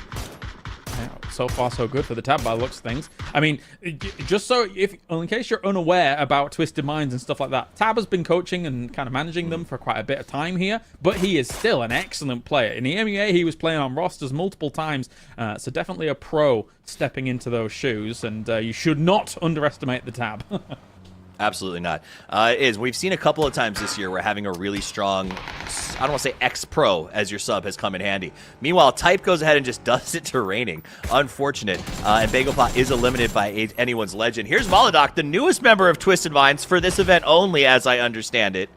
Speaker 7: Yeah, so far so good for the Tab by the looks of things. I mean, just so in case you're unaware about Twisted Minds and stuff like that, Tab has been coaching and kind of managing them for quite a bit of time here, but he is still an excellent player. In the EMEA, he was playing on rosters multiple times, so definitely a pro stepping into those shoes, and you should not underestimate the Tab.
Speaker 8: Absolutely not. We've seen a couple of times this year where having a really strong, I don't want to say ex-pro as your sub has come in handy. Meanwhile, Type goes ahead and just does it to Raining. Unfortunate. And Bagelpot is eliminated by anyone's legend. Here's Molodoc, the newest member of Twisted Minds for this event only, as I understand it.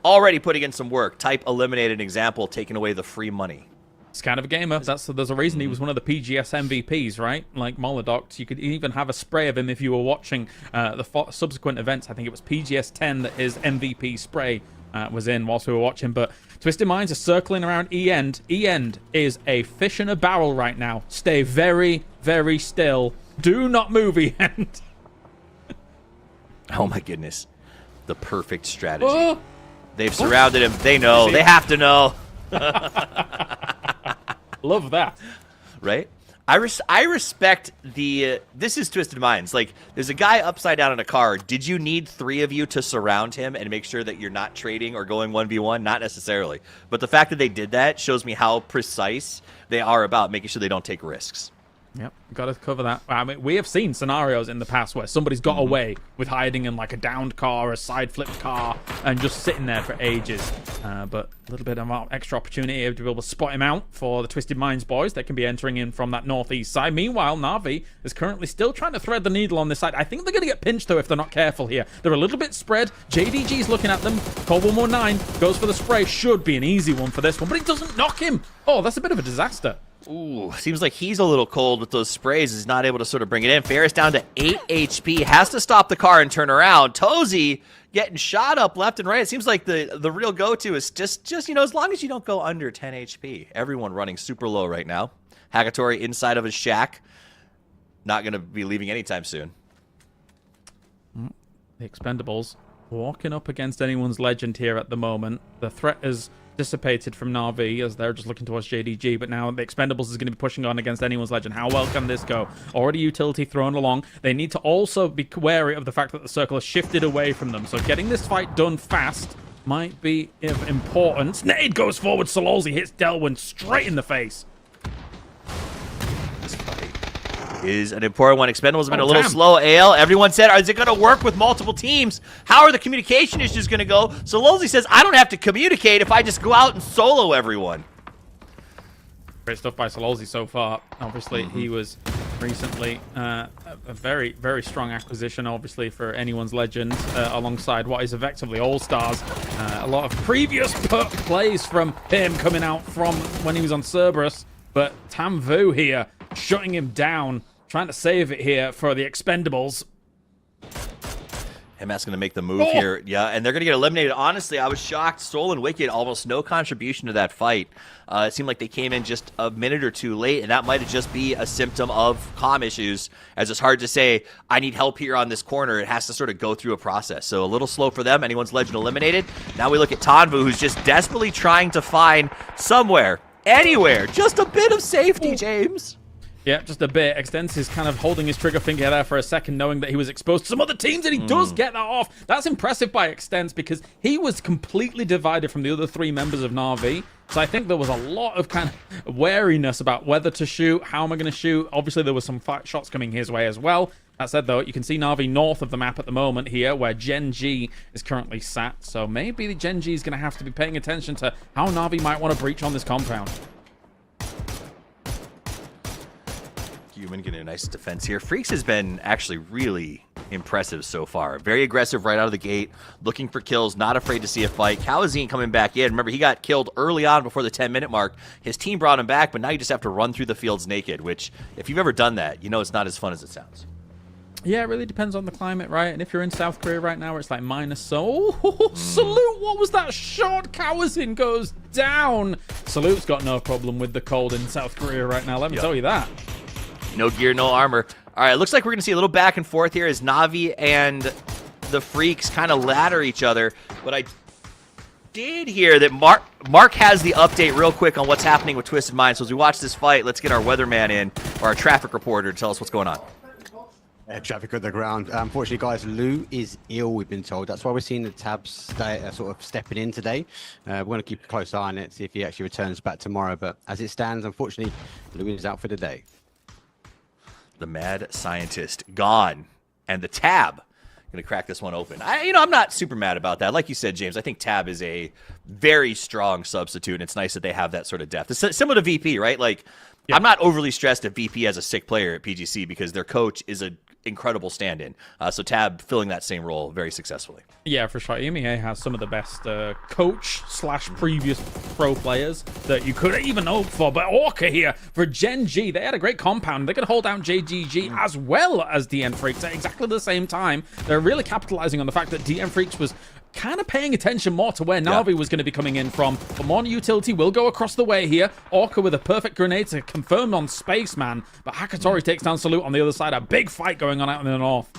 Speaker 8: Already putting in some work. Type eliminated an Example, taking away the free money.
Speaker 7: It's kind of a gamer. There's a reason he was one of the PGS MVPs, right? Like Molodoc. You could even have a spray of him if you were watching the subsequent events. I think it was PGS 10 that his MVP spray was in whilst we were watching. But Twisted Minds are circling around E-End. E-End is a fish in a barrel right now. Stay very, very still. Do not move, E-End.
Speaker 8: Oh my goodness. The perfect strategy. They've surrounded him. They know. They have to know.
Speaker 7: Love that.
Speaker 8: Right? I respect the... this is Twisted Minds. Like, there's a guy upside down in a car. Did you need 3 of you to surround him and make sure that you're not trading or going 1v1? Not necessarily. But the fact that they did that shows me how precise they are about making sure they don't take risks.
Speaker 7: Yep, got to cover that. I mean, we have seen scenarios in the past where somebody's got away with hiding in like a downed car, a side flipped car, and just sitting there for ages. But a little bit of extra opportunity to be able to spot him out for the Twisted Minds boys that can be entering in from that northeast side. Meanwhile, Na'Vi is currently still trying to thread the needle on this side. I think they're going to get pinched, though, if they're not careful here. They're a little bit spread. JDG's looking at them. Cold 119 goes for the spray. Should be an easy one for this one, but it doesn't knock him. Oh, that's a bit of a disaster.
Speaker 8: Ooh, seems like he's a little cold with those sprays. He's not able to sort of bring it in. Ferris down to 8 HP. Has to stop the car and turn around. Tozy getting shot up left and right. It seems like the real go-to is just you know, as long as you don't go under 10 HP. Everyone running super low right now. Hagatori inside of his shack. Not going to be leaving anytime soon.
Speaker 7: The Expendables walking up against anyone's legend here at the moment. The threat is dissipated from Na'Vi as they're just looking towards JDG, but now the Expendables is going to be pushing on against anyone's legend. How well can this go? Already utility thrown along. They need to also be wary of the fact that the circle has shifted away from them, so getting this fight done fast might be of importance. Nade goes forward. Sololzi hits Delwyn straight in the face.
Speaker 8: This fight is an important one. Expendables have been a little slow. AL, everyone said, is it going to work with multiple teams? How are the communication issues going to go? So Lolzy says, I don't have to communicate if I just go out and solo everyone.
Speaker 7: Great stuff by Sololzi so far. Obviously, he was recently a very, very strong acquisition, obviously, for anyone's legend, alongside what is effectively all-stars. A lot of previous plays from him coming out from when he was on Cerberus, but Tam Vu here shutting him down, trying to save it here for the Expendables.
Speaker 8: MS going to make the move here. Yeah, and they're going to get eliminated. Honestly, I was shocked. Soul and Wicked, almost no contribution to that fight. It seemed like they came in just a minute or two late, and that might have just be a symptom of comm issues, as it's hard to say, I need help here on this corner. It has to sort of go through a process. So a little slow for them. Anyone's legend eliminated. Now we look at Tanvu, who's just desperately trying to find somewhere, anywhere, just a bit of safety, James.
Speaker 7: Yeah, just a bit. Extens is kind of holding his trigger finger there for a second, knowing that he was exposed to some other teams, and he does get that off. That's impressive by Extens, because he was completely divided from the other 3 members of Na'Vi. So I think there was a lot of kind of wariness about whether to shoot, how am I going to shoot. Obviously, there was some shots coming his way as well. That said, though, you can see Na'Vi north of the map at the moment here, where Gen G is currently sat. So maybe the Gen G is going to have to be paying attention to how Na'Vi might want to breach on this compound.
Speaker 8: Human getting a nice defense here. Freaks has been actually really impressive so far. Very aggressive right out of the gate, looking for kills, not afraid to see a fight. Kawazine coming back in. Remember, he got killed early on before the 10-minute mark. His team brought him back, but now you just have to run through the fields naked, which, if you've ever done that, you know it's not as fun as it sounds.
Speaker 7: Yeah, it really depends on the climate, right? And if you're in South Korea right now, where it's like minus Salute, what was that shot? Kawazin goes down. Salute's got no problem with the cold in South Korea right now, let me tell you that.
Speaker 8: No gear, no armor. All right, looks like we're going to see a little back and forth here as Na'Vi and the Freaks kind of ladder each other. But I did hear that Mark has the update real quick on what's happening with Twisted Mind. So as we watch this fight, let's get our weatherman in, or our traffic reporter, to tell us what's going on.
Speaker 12: Traffic on the ground. Unfortunately, guys, Lou is ill, we've been told. That's why we're seeing the tabs sort of stepping in today. We're going to keep a close eye on it, see if he actually returns back tomorrow. But as it stands, unfortunately, Lou is out for the day.
Speaker 8: The mad scientist gone, and the tab going to crack this one open. I'm not super mad about that. Like you said, James, I think tab is a very strong substitute, and it's nice that they have that sort of depth. It's similar to VP, right? Like, I'm not overly stressed if VP has a sick player at PGC because their coach is an incredible stand-in. So tab filling that same role very successfully.
Speaker 7: Yeah, for sure. EMEA has some of the best coach/previous pro players that you could even hope for. But Orca here for Gen G, they had a great compound. They could hold down JGG as well as DN Freaks at exactly the same time. They're really capitalizing on the fact that DN Freaks was kind of paying attention more to where Na'Vi was going to be coming in from. But more utility will go across the way here. Orca with a perfect grenade to confirm on Spaceman. But Hakatori takes down Salute on the other side. A big fight going on out in the north.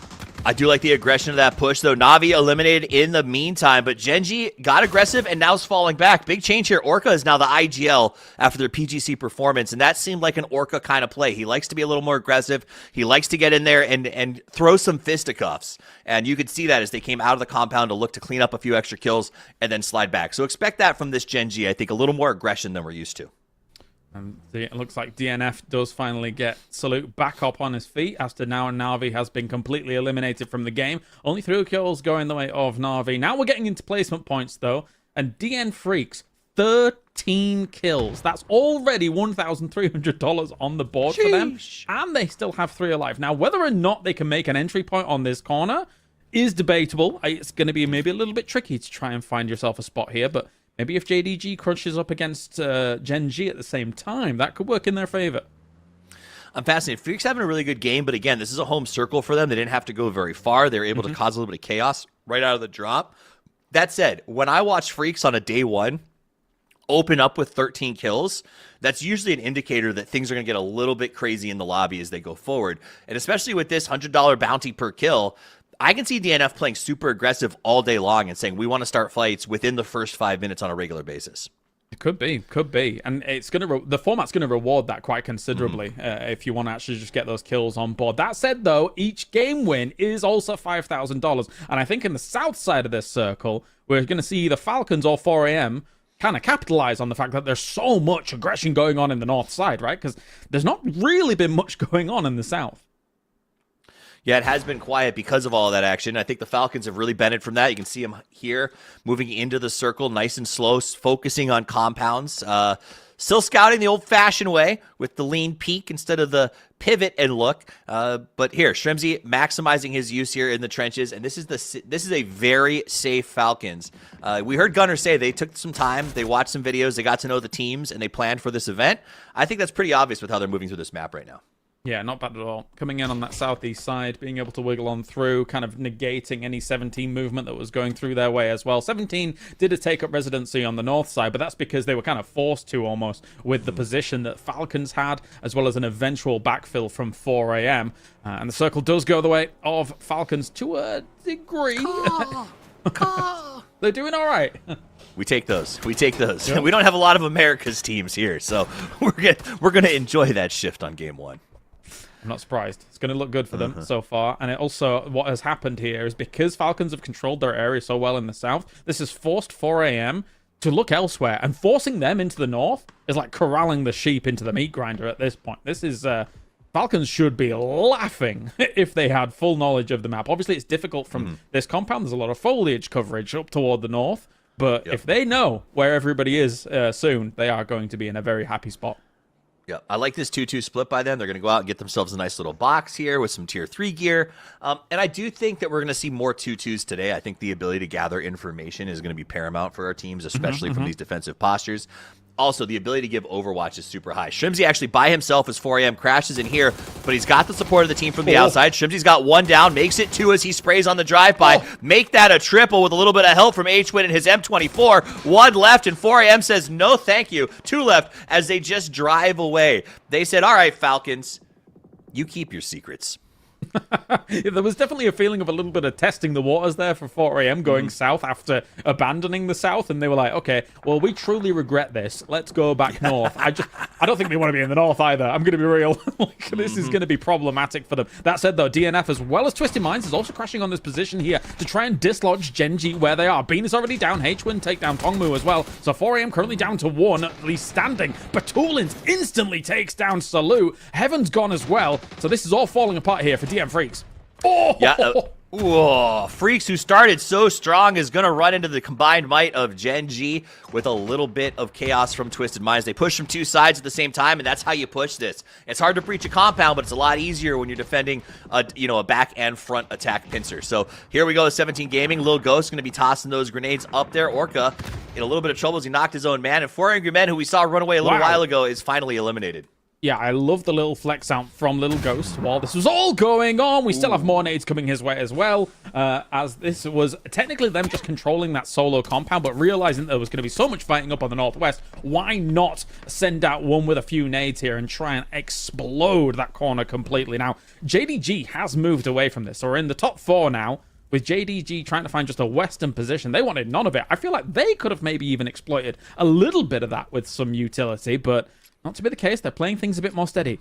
Speaker 8: I do like the aggression of that push, though. Na'Vi eliminated in the meantime, but Genji got aggressive and now is falling back. Big change here. Orca is now the IGL after their PGC performance, and that seemed like an Orca kind of play. He likes to be a little more aggressive. He likes to get in there and throw some fisticuffs, and you could see that as they came out of the compound to look to clean up a few extra kills and then slide back. So expect that from this Genji. I think a little more aggression than we're used to.
Speaker 7: It looks like DNF does finally get Salute back up on his feet after now Na'Vi has been completely eliminated from the game. Only 3 kills going the way of Na'Vi. Now we're getting into placement points, though. And DN Freaks, 13 kills. That's already $1,300 on the board for them. And they still have 3 alive. Now, whether or not they can make an entry point on this corner is debatable. It's going to be maybe a little bit tricky to try and find yourself a spot here, but Maybe if JDG crunches up against Gen G at the same time, that could work in their favor.
Speaker 8: I'm fascinated. Freaks having a really good game, but again, this is a home circle for them. They didn't have to go very far. They were able to cause a little bit of chaos right out of the drop. That said, when I watch Freaks on a day one open up with 13 kills, that's usually an indicator that things are going to get a little bit crazy in the lobby as they go forward. And especially with this $100 bounty per kill, I can see DNF playing super aggressive all day long and saying we want to start fights within the first 5 minutes on a regular basis.
Speaker 7: It could be, and it's gonna the format's gonna reward that quite considerably if you want to actually just get those kills on board. That said, though, each game win is also $5,000, and I think in the south side of this circle, we're gonna see either Falcons or 4AM kind of capitalize on the fact that there's so much aggression going on in the north side, right? Because there's not really been much going on in the south.
Speaker 8: Yeah, it has been quiet because of all of that action. I think the Falcons have really benefited from that. You can see them here moving into the circle nice and slow, focusing on compounds. Still scouting the old-fashioned way with the lean peek instead of the pivot and look. But here, Shrimzy maximizing his use here in the trenches, and this is a very safe Falcons. We heard Gunner say they took some time, they watched some videos, they got to know the teams, and they planned for this event. I think that's pretty obvious with how they're moving through this map right now.
Speaker 7: Yeah, not bad at all. Coming in on that southeast side, being able to wiggle on through, kind of negating any 17 movement that was going through their way as well. 17 did a take-up residency on the north side, but that's because they were kind of forced to almost with the position that Falcons had, as well as an eventual backfill from 4AM. And the circle does go the way of Falcons to a degree. They're doing all right.
Speaker 8: We take those. We take those. Yep. We don't have a lot of America's teams here, so we're gonna enjoy that shift on game one.
Speaker 7: I'm not surprised. It's going to look good for them so far. And it also, what has happened here is because Falcons have controlled their area so well in the south, this has forced 4AM to look elsewhere. And forcing them into the north is like corralling the sheep into the meat grinder at this point. This is... Falcons should be laughing if they had full knowledge of the map. Obviously, it's difficult from this compound. There's a lot of foliage coverage up toward the north. But if they know where everybody is soon, they are going to be in a very happy spot.
Speaker 8: Yeah, I like this 2-2 split by them. They're going to go out and get themselves a nice little box here with some tier 3 gear. And I do think that we're going to see more 2-2s today. I think the ability to gather information is going to be paramount for our teams, especially from these defensive postures. Also, the ability to give Overwatch is super high. Shrimzy actually by himself as 4AM crashes in here, but he's got the support of the team from the outside. Shrimzy's got one down, makes it 2 as he sprays on the drive-by. Make that a triple with a little bit of help from H-Win and his M24. 1 left, and 4AM says no thank you. 2 left as they just drive away. They said, all right, Falcons, you keep your secrets.
Speaker 7: There was definitely a feeling of a little bit of testing the waters there for 4AM going south after abandoning the south, and they were like, okay, well, we truly regret this. Let's go back north. I don't think they want to be in the north either. I'm going to be real. This is going to be problematic for them. That said, though, DNF as well as Twisted Minds is also crashing on this position here to try and dislodge Genji where they are. Bean is already down. H-Win take down Tongmu as well. So 4AM currently down to 1, at least standing. Batulins instantly takes down Salute. Heaven's gone as well. So this is all falling apart here for DM Freaks. Oh!
Speaker 8: Yeah, Freaks, who started so strong, is going to run into the combined might of Gen G with a little bit of chaos from Twisted Minds. They push from 2 sides at the same time, and that's how you push this. It's hard to breach a compound, but it's a lot easier when you're defending a back and front attack pincer. So here we go, 17 Gaming. Lil Ghost going to be tossing those grenades up there. Orca in a little bit of trouble as he knocked his own man. And 4 Angry Men, who we saw run away a little while ago, is finally eliminated.
Speaker 7: Yeah, I love the little flex out from Little Ghost. While this was all going on, we still have more nades coming his way as well, as this was technically them just controlling that solo compound, but realizing there was going to be so much fighting up on the northwest, why not send out one with a few nades here and try and explode that corner completely? Now, JDG has moved away from this, so we're in the top 4 now, with JDG trying to find just a western position. They wanted none of it. I feel like they could have maybe even exploited a little bit of that with some utility, but not to be the case. They're playing things a bit more steady.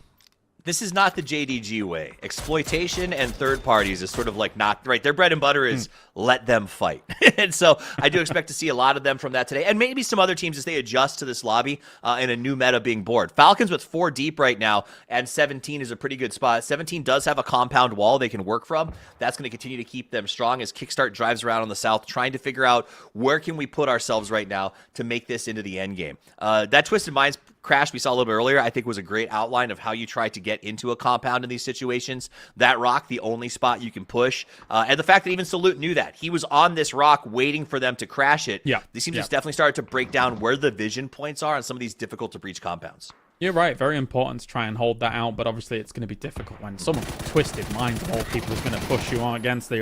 Speaker 8: This is not the JDG way. Exploitation and third parties is sort of like not right. Their bread and butter is let them fight. And so I do expect to see a lot of them from that today. And maybe some other teams as they adjust to this lobby and a new meta being bored. Falcons with 4 deep right now, and 17 is a pretty good spot. 17 does have a compound wall they can work from. That's going to continue to keep them strong as Kickstart drives around on the south, trying to figure out where can we put ourselves right now to make this into the end game. That Twisted Minds crash we saw a little bit earlier, I think was a great outline of how you try to get into a compound in these situations. That rock, the only spot you can push. And the fact that even Salute knew that. He was on this rock waiting for them to crash it.
Speaker 7: Yeah.
Speaker 8: These teams just definitely started to break down where the vision points are on some of these difficult to breach compounds.
Speaker 7: You're right. Very important to try and hold that out, but obviously it's going to be difficult when someone twisted minds of all people is going to push you on against the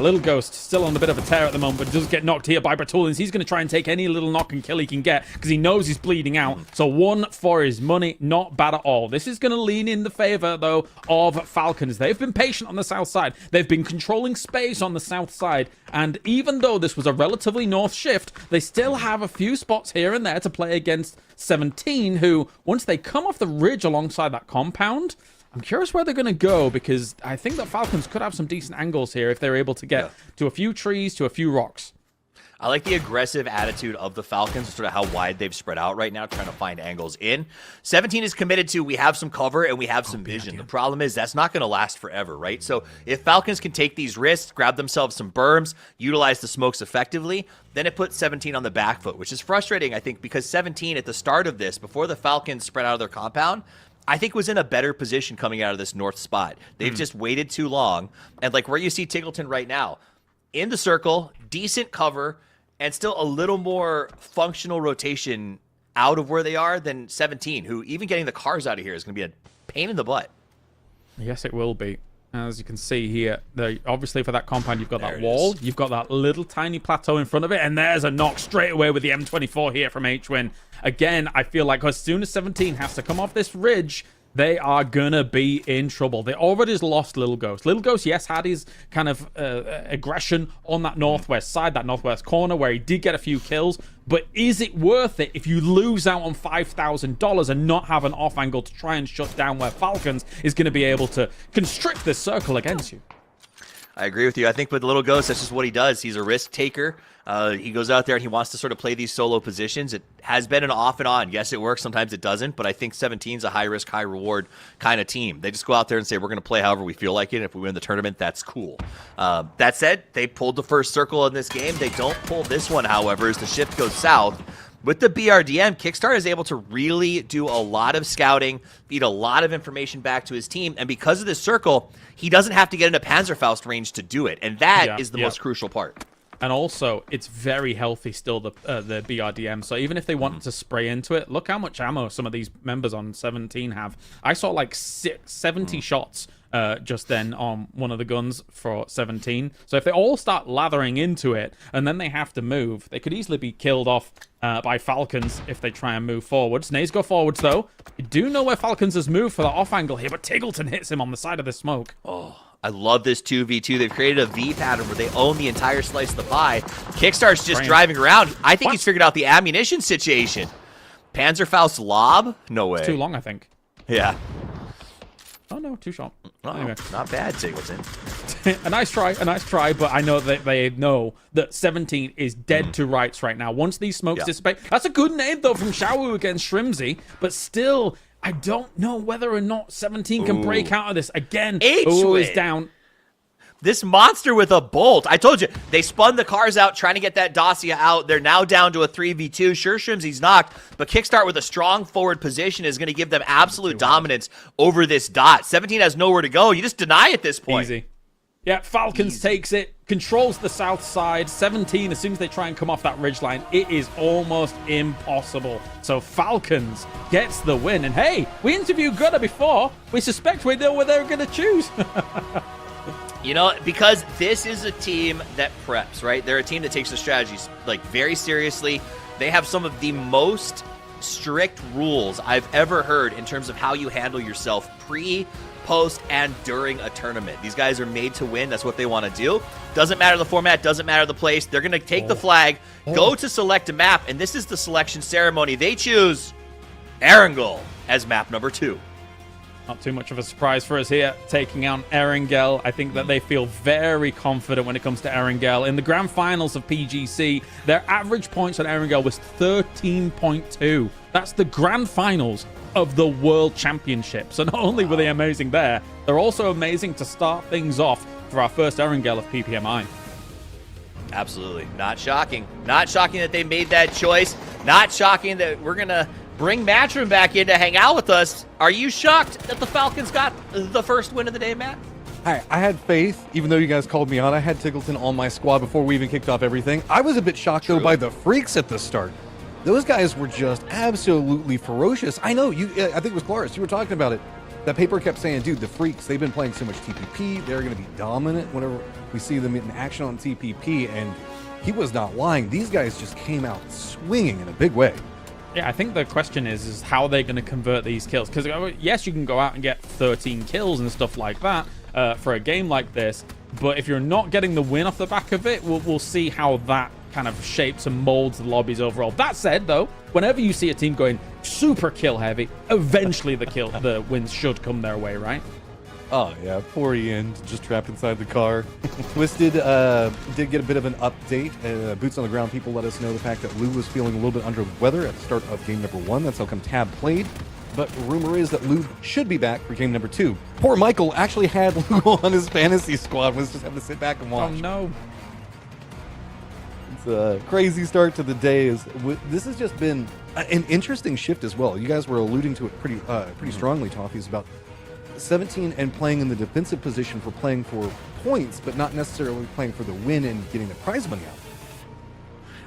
Speaker 7: Little Ghost. Still on a bit of a tear at the moment, but does get knocked here by Bratulins. He's going to try and take any little knock and kill he can get because he knows he's bleeding out. So 1 for his money. Not bad at all. This is going to lean in the favor, though, of Falcons. They've been patient on the south side. They've been controlling space on the south side. And even though this was a relatively north shift, they still have a few spots here and there to play against 17, who, once they come off the ridge alongside that compound, I'm curious where they're going to go, because I think that Falcons could have some decent angles here if they're able to get to a few trees, to a few rocks.
Speaker 8: I like the aggressive attitude of the Falcons, sort of how wide they've spread out right now, trying to find angles in. 17 is committed to, we have some cover and we have some vision. The problem is that's not going to last forever, right? So if Falcons can take these risks, grab themselves some berms, utilize the smokes effectively, then it puts 17 on the back foot, which is frustrating, I think, because 17 at the start of this, before the Falcons spread out of their compound, I think was in a better position coming out of this north spot. They've just waited too long. And like where you see Tiggleton right now, in the circle, decent cover, and still a little more functional rotation out of where they are than 17, who even getting the cars out of here is going to be a pain in the butt.
Speaker 7: Yes, it will be. As you can see here, obviously for that compound, you've got that wall. You've got that little tiny plateau in front of it, and there's a knock straight away with the M24 here from H-Win. Again, I feel like as soon as 17 has to come off this ridge, they are gonna be in trouble. They already lost Little Ghost. Little Ghost, yes, had his kind of aggression on that northwest side, that northwest corner, where he did get a few kills. But is it worth it if you lose out on $5,000 and not have an off angle to try and shut down where Falcons is going to be able to constrict this circle against you?
Speaker 8: I agree with you. I think with Little Ghost, that's just what he does. He's a risk taker. He goes out there and he wants to sort of play these solo positions. It has been an off and on. Yes, it works. Sometimes it doesn't. But I think 17's a high risk, high reward kind of team. They just go out there and say, we're going to play however we feel like it. And if we win the tournament, that's cool. That said, they pulled the first circle in this game. They don't pull this one, however, as the shift goes south. With the BRDM, Kickstart is able to really do a lot of scouting, feed a lot of information back to his team, and because of this circle, he doesn't have to get into Panzerfaust range to do it, and that is the most crucial part.
Speaker 7: And also, it's very healthy still, the BRDM, so even if they wanted to spray into it, look how much ammo some of these members on 17 have. I saw like 70 shots just then on one of the guns for 17. So if they all start lathering into it and then they have to move, they could easily be killed off by Falcons if they try and move forwards. Nays go forwards though. You do know where Falcons has moved for the off angle here, but Tiggleton hits him on the side of the smoke.
Speaker 8: Oh, I love this 2v2. They've created a V pattern where they own the entire slice of the pie. Kickstart's just driving around. I think he's figured out the ammunition situation. Panzerfaust lob? No way.
Speaker 7: It's too long, I think.
Speaker 8: Yeah.
Speaker 7: Oh no, too short.
Speaker 8: Anyway. Not bad, Tiggleton.
Speaker 7: a nice try, but I know that they know that 17 is dead to rights right now. Once these smokes dissipate, that's a good name though from Xiaowu against Shrimsy, but still, I don't know whether or not 17 can break out of this. Again, Ooh is down.
Speaker 8: This monster with a bolt. I told you, they spun the cars out trying to get that Dacia out. They're now down to a 3v2. Sure, Shrimsy's knocked, but Kickstart with a strong forward position is going to give them absolute dominance over this dot. 17 has nowhere to go. You just deny at this point.
Speaker 7: Easy. Yeah, Falcons takes it, controls the south side. 17, as soon as they try and come off that ridgeline, it is almost impossible. So Falcons gets the win. And hey, we interviewed Gunnar before. We suspect we know where they're going to choose.
Speaker 8: You know, because this is a team that preps, right? They're a team that takes the strategies like very seriously. They have some of the most strict rules I've ever heard in terms of how you handle yourself pre, post, and during a tournament. These guys are made to win. That's what they want to do. Doesn't matter the format, doesn't matter the place. They're going to take the flag, go to select a map, and this is the selection ceremony. They choose Erangel as map number 2.
Speaker 7: Not too much of a surprise for us here, taking out Erangel. I think that they feel very confident when it comes to Erangel. In the grand finals of PGC, their average points on Erangel was 13.2. That's the grand finals of the World Championship. So not only were they amazing there, they're also amazing to start things off for our first Erangel of PPMI.
Speaker 8: Absolutely. Not shocking. Not shocking that they made that choice. Not shocking that we're going to bring Matchroom back in to hang out with us. Are you shocked that the Falcons got the first win of the day, Matt?
Speaker 6: I had faith, even though you guys called me out. I had Tiggleton on my squad before we even kicked off everything. I was a bit shocked, though, by the Freaks at the start. Those guys were just absolutely ferocious. I know, I think it was Claris, you were talking about it. That paper kept saying, dude, the Freaks, they've been playing so much TPP. They're going to be dominant whenever we see them in action on TPP. And he was not lying. These guys just came out swinging in a big way.
Speaker 7: Yeah, I think the question is how they're going to convert these kills. Because, yes, you can go out and get 13 kills and stuff like that for a game like this. But if you're not getting the win off the back of it, we'll see how that kind of shapes and molds the lobbies overall. That said, though, whenever you see a team going super kill heavy, eventually the wins should come their way, right?
Speaker 6: Oh, yeah. Poor Ian, just trapped inside the car. Twisted did get a bit of an update. Boots on the ground people let us know the fact that Lou was feeling a little bit under the weather at the start of game number 1. That's how come Tab played. But rumor is that Lou should be back for game number 2. Poor Michael actually had Lou on his fantasy squad, was just having to sit back and watch.
Speaker 7: Oh, no.
Speaker 6: It's a crazy start to the day. This has just been an interesting shift as well. You guys were alluding to it pretty strongly, Toffees, about 17 and playing in the defensive position for playing for points, but not necessarily playing for the win and getting the prize money out.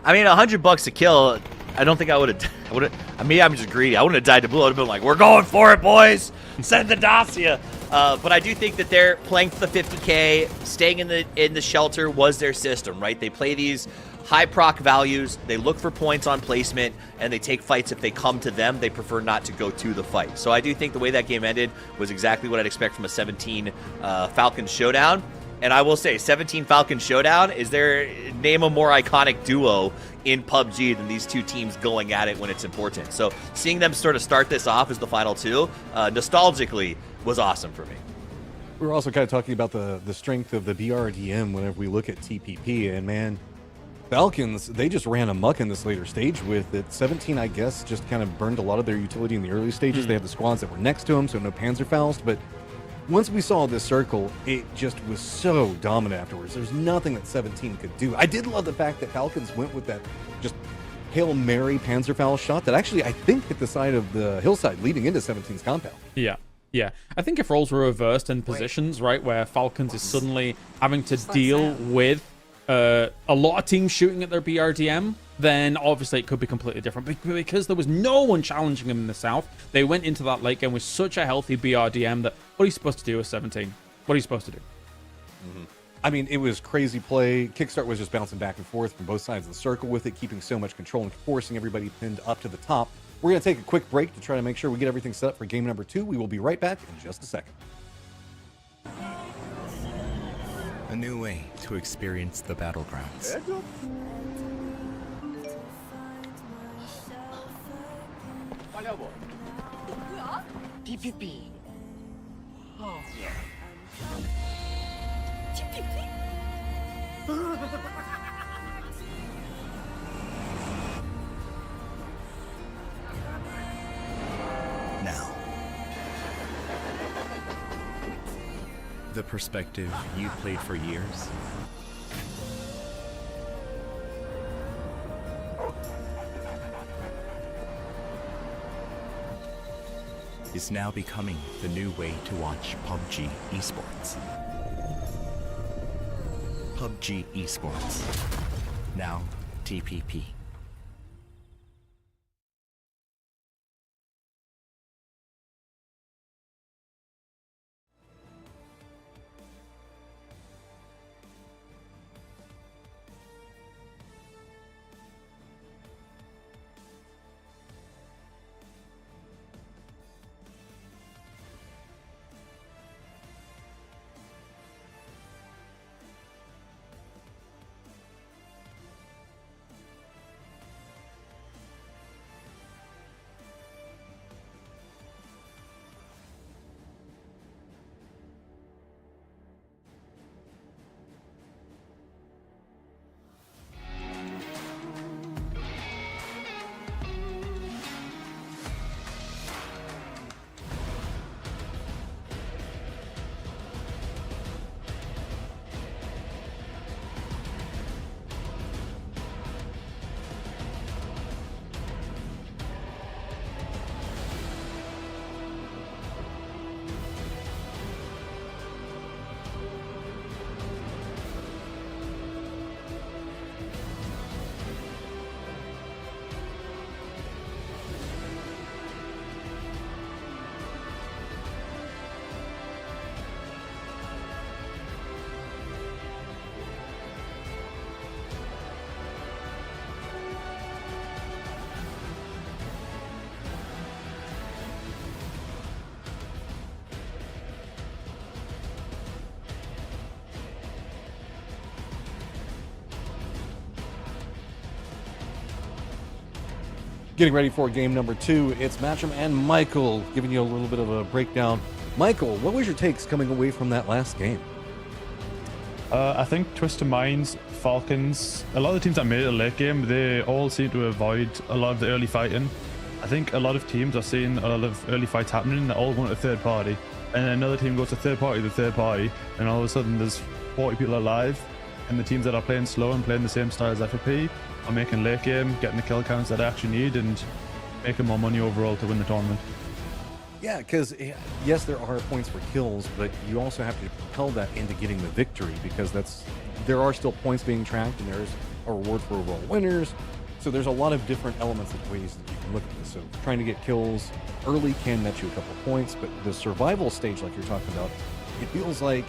Speaker 8: I mean, $100 a kill. I don't think I would have. I mean, I'm just greedy. I wouldn't have died to blue. I would have been like, "We're going for it, boys! Send the Dacia." But I do think that they're playing for the 50K. Staying in the shelter was their system, right? They play these high proc values. They look for points on placement, and they take fights if they come to them. They prefer not to go to the fight. So I do think the way that game ended was exactly what I'd expect from a 17 Falcons showdown. And I will say, 17 Falcons showdown, is there name a more iconic duo in PUBG than these two teams going at it when it's important. So seeing them sort of start this off as the final two, nostalgically, was awesome for me.
Speaker 6: We were also kind of talking about the strength of the BRDM whenever we look at TPP, and man, Falcons, they just ran amok in this later stage with it. 17, I guess, just kind of burned a lot of their utility in the early stages. They had the squads that were next to them, so no Panzerfaust, but once we saw this circle, it just was so dominant afterwards. There's nothing that 17 could do. I did love the fact that Falcons went with that just Hail Mary Panzerfaust shot that actually, I think, hit the side of the hillside leading into 17's compound.
Speaker 7: Yeah. I think if roles were reversed in positions, right, where Falcons is suddenly having to deal with a lot of teams shooting at their BRDM, then obviously it could be completely different. Because there was no one challenging them in the south, they went into that late game with such a healthy BRDM that what are you supposed to do with 17? What are you supposed to do?
Speaker 6: I mean, it was crazy play. Kickstart was just bouncing back and forth from both sides of the circle with it, keeping so much control and forcing everybody pinned up to the top. We're going to take a quick break to try to make sure we get everything set up for game number 2. We will be right back in just a second.
Speaker 17: A new way to experience the battlegrounds.
Speaker 4: TPP.
Speaker 17: Now, the perspective you played for years is now becoming the new way to watch PUBG Esports. PUBG Esports. Now TPP.
Speaker 6: Getting ready for game number 2, it's Matcham and Michael giving you a little bit of a breakdown. Michael, what was your takes coming away from that last game?
Speaker 1: I think Twisted Minds, Falcons, a lot of the teams that made it a late game, they all seem to avoid a lot of the early fighting. I think a lot of teams are seeing a lot of early fights happening that all going to third party. And then another team goes to third party, and all of a sudden there's 40 people alive. And the teams that are playing slow and playing the same style as FFP are making late game, getting the kill counts that they actually need, and making more money overall to win the tournament.
Speaker 6: Yeah, because yes, there are points for kills, but you also have to propel that into getting the victory, because there are still points being tracked, and there's a reward for overall winners. So there's a lot of different elements of ways that you can look at this. So trying to get kills early can net you a couple points, but the survival stage, like you're talking about, it feels like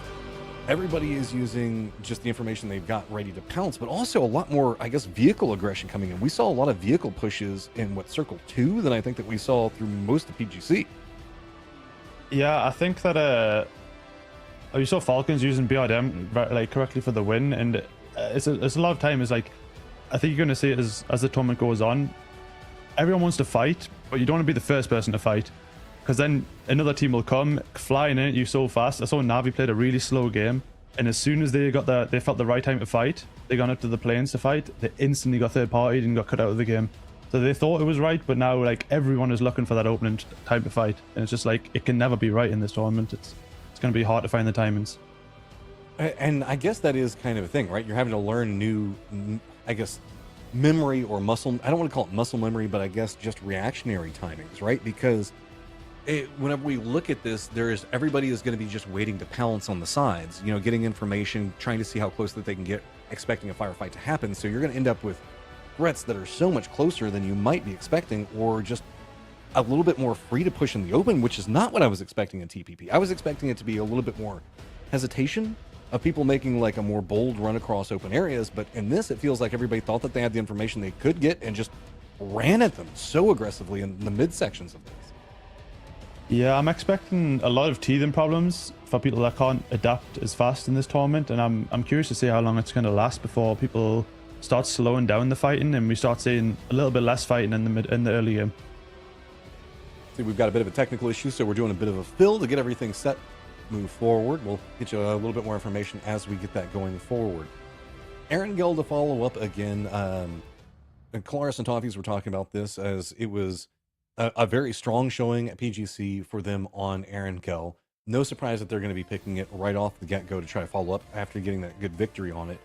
Speaker 6: everybody is using just the information they've got ready to pounce, but also a lot more, I guess, vehicle aggression coming in. We saw a lot of vehicle pushes in Circle 2 than I think that we saw through most of PGC.
Speaker 1: Yeah, I think that you saw Falcons using BRDM like correctly for the win, and it's a lot of time is like, I think you're going to see it as the tournament goes on. Everyone wants to fight, but you don't want to be the first person to fight, because then another team will come flying in at you so fast. I saw Navi played a really slow game, and as soon as they felt the right time to fight, they gone up to the planes to fight, they instantly got third partied and got cut out of the game. So they thought it was right, but now like everyone is looking for that opening time to fight, and it's just like it can never be right in this tournament. It's going to be hard to find the timings.
Speaker 6: And I guess that is kind of a thing, right? You're having to learn new, I guess, memory or muscle. I don't want to call it muscle memory, but I guess just reactionary timings, right? Because whenever we look at this, everybody is going to be just waiting to pounce on the sides, getting information, trying to see how close that they can get, expecting a firefight to happen. So you're going to end up with threats that are so much closer than you might be expecting, or just a little bit more free to push in the open, which is not what I was expecting in TPP. I was expecting it to be a little bit more hesitation of people making like a more bold run across open areas, but in this it feels like everybody thought that they had the information they could get and just ran at them so aggressively in the midsections of this.
Speaker 1: Yeah, I'm expecting a lot of teething problems for people that can't adapt as fast in this tournament, and I'm curious to see how long it's going to last before people start slowing down the fighting and we start seeing a little bit less fighting in the early game.
Speaker 6: See, we've got a bit of a technical issue, so we're doing a bit of a fill to get everything set, move forward. We'll get you a little bit more information as we get that going forward. Aaron Gill to follow up again. And Kalaris and Toffees were talking about this as it was a very strong showing at PGC for them on Aaron Gill. No surprise that they're going to be picking it right off the get-go to try to follow up after getting that good victory on it.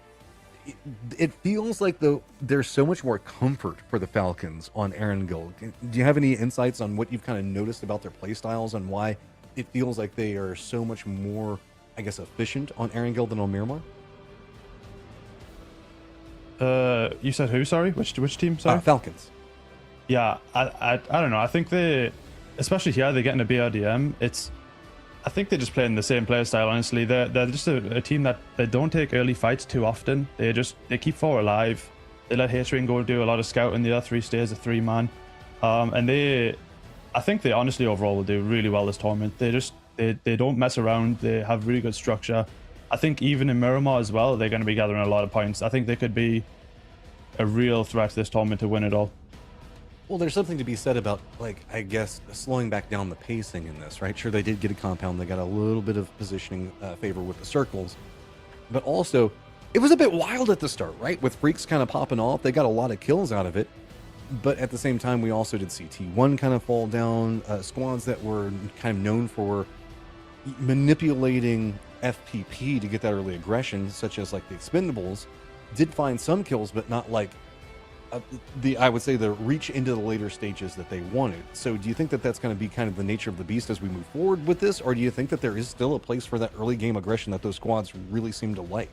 Speaker 6: It feels like there's so much more comfort for the Falcons on Aaron Gill. Do you have any insights on what you've kind of noticed about their play styles and why it feels like they are so much more, I guess, efficient on Aaron Gill than on Miramar?
Speaker 1: You said who? Sorry, which team? Sorry,
Speaker 6: Falcons.
Speaker 1: Yeah, I don't know. I think especially here, they're getting a BRDM. I think they're just playing the same player style, honestly. They're just a team that they don't take early fights too often. They keep 4 alive. They let Hatering go do a lot of scouting. The other 3 stays a 3-man. And I think they honestly overall will do really well this tournament. They don't mess around. They have really good structure. I think even in Miramar as well, they're going to be gathering a lot of points. I think they could be a real threat to this tournament to win it all.
Speaker 6: Well, there's something to be said about, like, I guess, slowing back down the pacing in this, right? Sure, they did get a compound. They got a little bit of positioning favor with the circles. But also, it was a bit wild at the start, right? With Freaks kind of popping off. They got a lot of kills out of it. But at the same time, we also did see T1 kind of fall down. Squads that were kind of known for manipulating FPP to get that early aggression, such as, like, the Expendables, did find some kills, but not, like, I would say the reach into the later stages that they wanted. So do you think that that's going to be kind of the nature of the beast as we move forward with this, or do you think that there is still a place for that early game aggression that those squads really seem to like?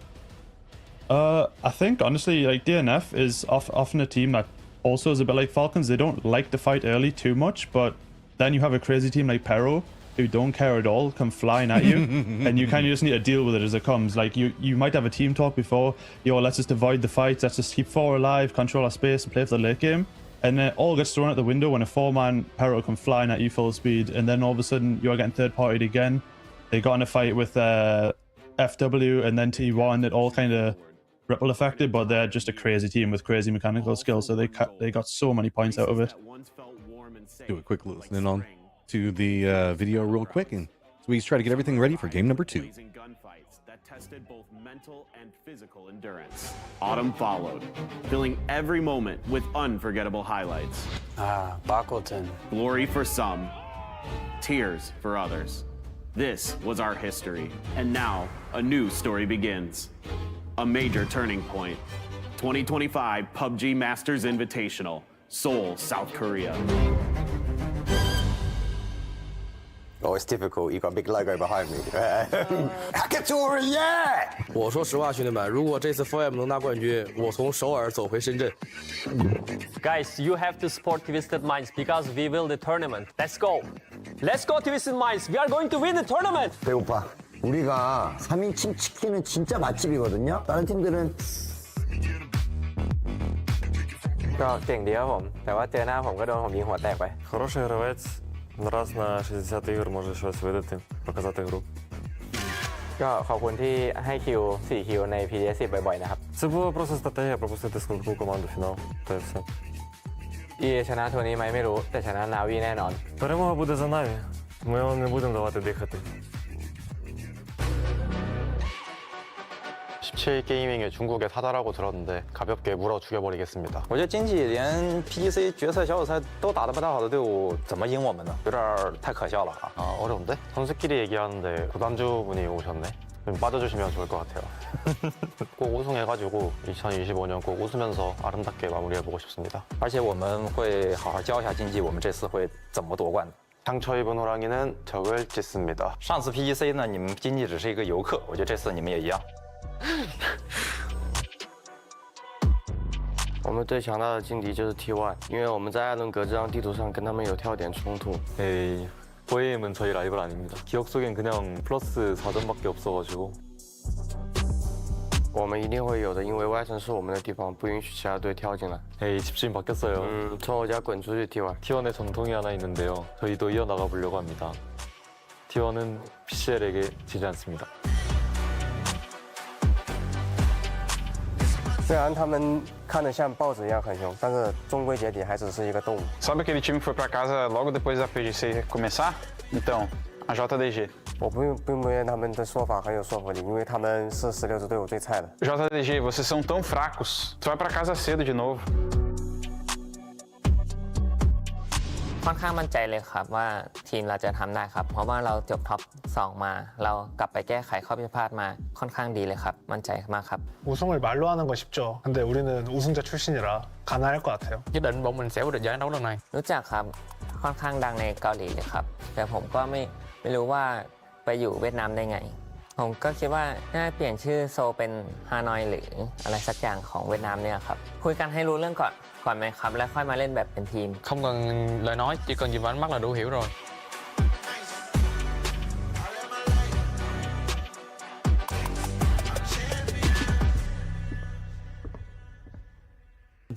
Speaker 1: I think honestly, like, DNF is often a team that also is a bit like Falcons. They don't like to fight early too much, but then you have a crazy team like Pero who don't care at all, come flying at you, and you kind of just need to deal with it as it comes. Like, you might have a team talk before, let's just avoid the fights, let's just keep 4 alive, control our space, and play for the late game. And then it all gets thrown out the window when a 4-man Pero come flying at you full speed, and then all of a sudden you're getting third-partied again. They got in a fight with FW and then T1. It all kind of ripple affected, but they're just a crazy team with crazy mechanical skills, so they got so many points out of it.
Speaker 6: Do a quick listen in on to the video real quick, and so we try to get everything ready for game number 2.
Speaker 5: That tested both mental and physical endurance. Autumn followed, filling every moment with unforgettable highlights.
Speaker 26: Battlegrounds.
Speaker 5: Glory for some, tears for others. This was our history, and now a new story begins. A major turning point. 2025 PUBG Masters Invitational, Seoul, South Korea.
Speaker 10: Oh, it's difficult. You've got a big logo behind me. Hackatory, yeah!
Speaker 4: 我说实话，兄弟们，如果这次 4M 能拿冠军，我从首尔走回深圳。Guys, you have to support Twisted Minds because we will the tournament. Let's go. Let's go, Twisted Minds. We are going to win the tournament.
Speaker 10: 배고파. 우리가 3인칭 치킨은 진짜 맛집이거든요. 다른 팀들은
Speaker 4: ก็เก่งดีครับผม แต่ว่าเจอหน้าผมก็โดนผมยิงหัวแตกไป
Speaker 9: Хороший гравець. Раз на 60 ігор може щось видати, показати гру.
Speaker 4: ก็ขอบคุณที่ให้คิว 4 คิวใน PDS 10 บ่อยๆนะครับ
Speaker 9: Це була просто стратегія пропустити складну команду в фінал. Та й все.
Speaker 4: іชนะทัวร์นี้ไหมไม่รู้ แต่ชนะนาวีแน่นอน
Speaker 9: Перемога буде за Наві. Ми його не будемо давати дихати.
Speaker 21: 17게이밍이 중국에 타다라고 들었는데 가볍게 물어 죽여버리겠습니다.
Speaker 20: 我觉得经济连 PGC 决赛小组赛都打得不太好的队伍，怎么赢我们呢？有点太可笑了啊！
Speaker 21: 어려운데? 선수끼리 얘기하는데 구단주분이 오셨네. 좀 빠져주시면 좋을 것 같아요. 꼭 우승해가지고 2025년 꼭 웃으면서 아름답게 마무리해보고 싶습니다.
Speaker 20: 而且我们会好好教一下经济，我们这次会怎么夺冠的。
Speaker 21: 상처 입은 호랑이는 적을 찢습니다.
Speaker 20: 上次 PGC 呢，你们经济只是一个游客，我觉得这次你们也一样。
Speaker 4: 我们最强大的劲敌就是 T1， 因为我们在艾伦格这张地图上跟他们有跳点冲突。
Speaker 21: 에이, 4AM은 저희 라이벌 아닙니다. 기억 속엔 그냥 플러스 4점밖에 없어가지고.
Speaker 4: 我们一定会有的，因为外城是我们的地方，不允许其他队跳进来。
Speaker 21: 에이, 집주인 바뀌었어요.
Speaker 4: 从我家滚出去 T1。
Speaker 21: T1의 전통이 하나 있는데요. 저희도 이어나가 보려고 합니다. T1은 PCL에게 지지 않습니다.
Speaker 4: 虽然他们看得像豹子一样很凶，但是终归结底还只是一个动物。
Speaker 22: Sabe aquele time que foi pra casa logo depois da PGC começar? Então, a JDG.
Speaker 4: 我并不认为他们的说法很有说服力，因为他们是16支队伍最菜的。
Speaker 22: JDG, vocês são tão fracos. Tu vai pra casa cedo de novo.
Speaker 23: ค่อนข้างมั่นใจเลยครับว่าทีมเราจะทำได้ครับเพราะว่าเราจบท็อป 2 มาเรากลับไปแก้ไขข้อผิดพลาดมาค่อนข้างดีเลยครับมั่นใจมากครับ
Speaker 24: 우승을 말로 하는 건 쉽죠. 근데 우리는 우승자 출신이라 가능할 것 같아요.
Speaker 13: Nhất định bọn mình sẽ vô địch giải đấu lần này.
Speaker 23: รู้จักครับค่อนข้างดังในเกาหลีเลยครับแต่ผมก็ไม่รู้ว่าไปอยู่เวียดนามได้ไงผมก็คิดว่าน่าเปลี่ยนชื่อโซเป็นฮานอยหรืออะไรสักอย่างของเวียดนามเนี่ยครับคุยกันให้รู้เรื่องก่อนไหมครับแล้วค่อยมาเล่นแบบเป็นทีม
Speaker 13: Không cần lời nói, chỉ cần nhìn vào ánh mắt là đủ hiểu rồi.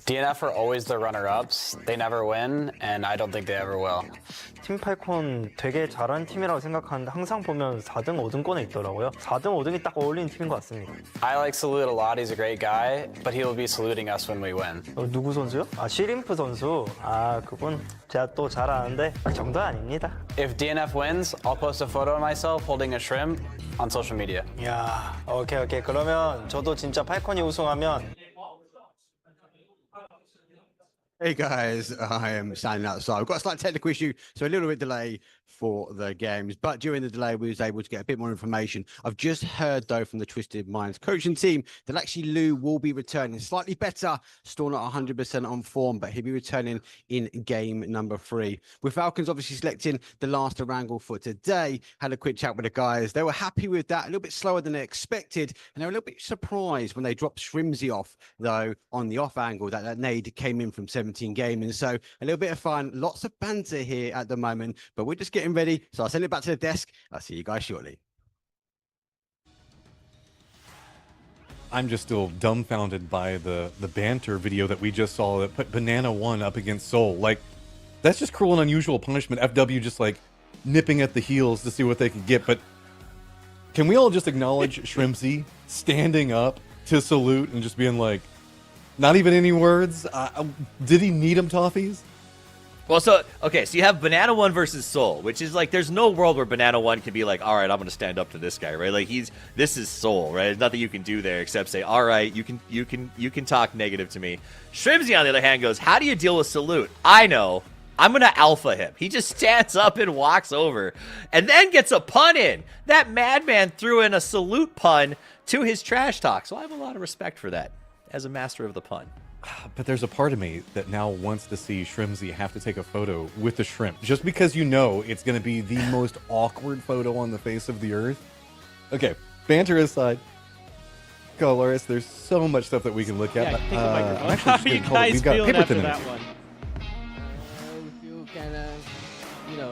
Speaker 26: DNF are always the runner-ups. They never win, and I don't think they ever will.
Speaker 27: 팀 팔콘 되게 잘하는 팀이라고 생각하는데 항상 보면 4등, 5등권에 있더라고요. 4등, 5등이 딱 어울리는 팀인 것 같습니다.
Speaker 26: I like Salute a lot. He's a great guy, but he will be saluting us when we win.
Speaker 27: 누구 선수요? 시림프 선수. 그분 제가 또 잘 아는데 그 정도 아닙니다.
Speaker 26: If DNF wins, I'll post a photo of myself holding a shrimp on social media.
Speaker 27: 야, 오케이. 그러면 저도 진짜 팔콘이 우승하면
Speaker 12: Hey guys, I am standing outside. We've got a slight technical issue, so a little bit delay for the games. But during the delay, we was able to get a bit more information. I've just heard, though, from the Twisted Minds coaching team that actually Lou will be returning. Slightly better, still not 100% on form, but he'll be returning in game number 3. With Falcons obviously selecting the last Erangel for today, had a quick chat with the guys. They were happy with that, a little bit slower than they expected, and they were a little bit surprised when they dropped Shrimsy off, though, on the off angle, that nade came in from 17 gaming. So a little bit of fun, lots of banter here at the moment, but we're just getting ready. So I'll send it back to the desk. I'll see you guys shortly.
Speaker 6: I'm just still dumbfounded by the banter video that we just saw that put Banana 1 up against Seoul. Like, that's just cruel and unusual punishment. FW just like nipping at the heels to see what they could get. But can we all just acknowledge Shrimpsy standing up to Salute and just being like, not even any words. Did he need him, Toffees?
Speaker 8: Well, so you have Banana One versus Seoul, which is like, there's no world where Banana One can be like, all right, I'm going to stand up to this guy, right? Like this is Seoul, right? There's nothing you can do there except say, all right, you can talk negative to me. Shrimzy, on the other hand, goes, how do you deal with Salute? I know. I'm going to alpha him. He just stands up and walks over and then gets a pun in. That madman threw in a Salute pun to his trash talk. So I have a lot of respect for that as a master of the pun.
Speaker 6: But there's a part of me that now wants to see Shrimzy have to take a photo with the shrimp, just because you know it's going to be the most awkward photo on the face of the earth. Okay, banter aside, Colores, there's so much stuff that we can look at.
Speaker 16: Yeah, take the microphone.
Speaker 6: I'm actually just gonna call it. We've got
Speaker 16: feeling
Speaker 6: paper
Speaker 16: after
Speaker 6: thin
Speaker 16: that
Speaker 6: in it.
Speaker 16: one?
Speaker 2: We kind of,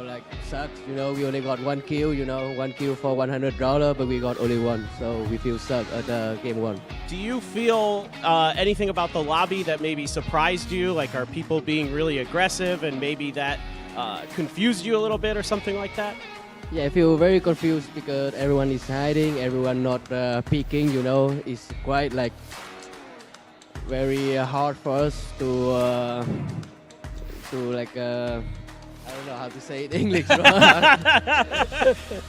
Speaker 2: like sucks. We only got 1 kill. 1 kill for $100, but we got only 1, so we feel suck at game 1.
Speaker 16: Do you feel anything about the lobby that maybe surprised you? Like, are people being really aggressive and maybe that confused you a little bit or something like that?
Speaker 2: Yeah, I feel very confused because everyone is hiding, everyone not peeking. It's quite like very hard for us to like. I don't know how to say it in English.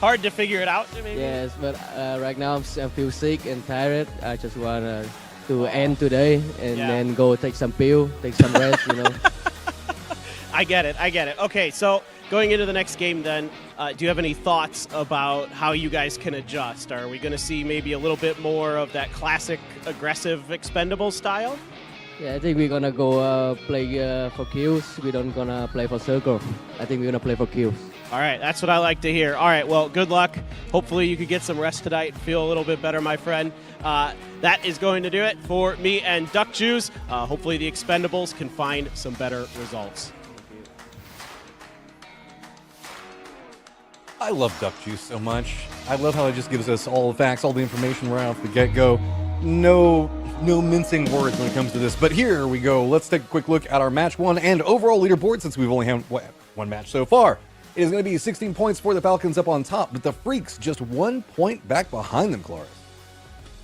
Speaker 16: Hard to figure it out, maybe?
Speaker 2: Yes, but right now I feel sick and tired. I just want to end today and then go take some pill, take some rest,
Speaker 16: I get it. Okay, so going into the next game then, do you have any thoughts about how you guys can adjust? Are we going to see maybe a little bit more of that classic aggressive expendable style?
Speaker 2: Yeah, I think we're gonna go play for kills. We don't gonna play for circle. I think we're gonna play for kills.
Speaker 16: All right, that's what I like to hear. All right, well, good luck. Hopefully you could get some rest tonight and feel a little bit better, my friend. That is going to do it for me and Duck Juice. Hopefully the Expendables can find some better results.
Speaker 6: I love Duck Juice so much. I love how it just gives us all the facts, all the information right off the get-go. No mincing words when it comes to this. But here we go. Let's take a quick look at our match 1 and overall leaderboard, since we've only had one match so far. It is going to be 16 points for the Falcons up on top, but the Freaks just 1 point back behind them, Cloris.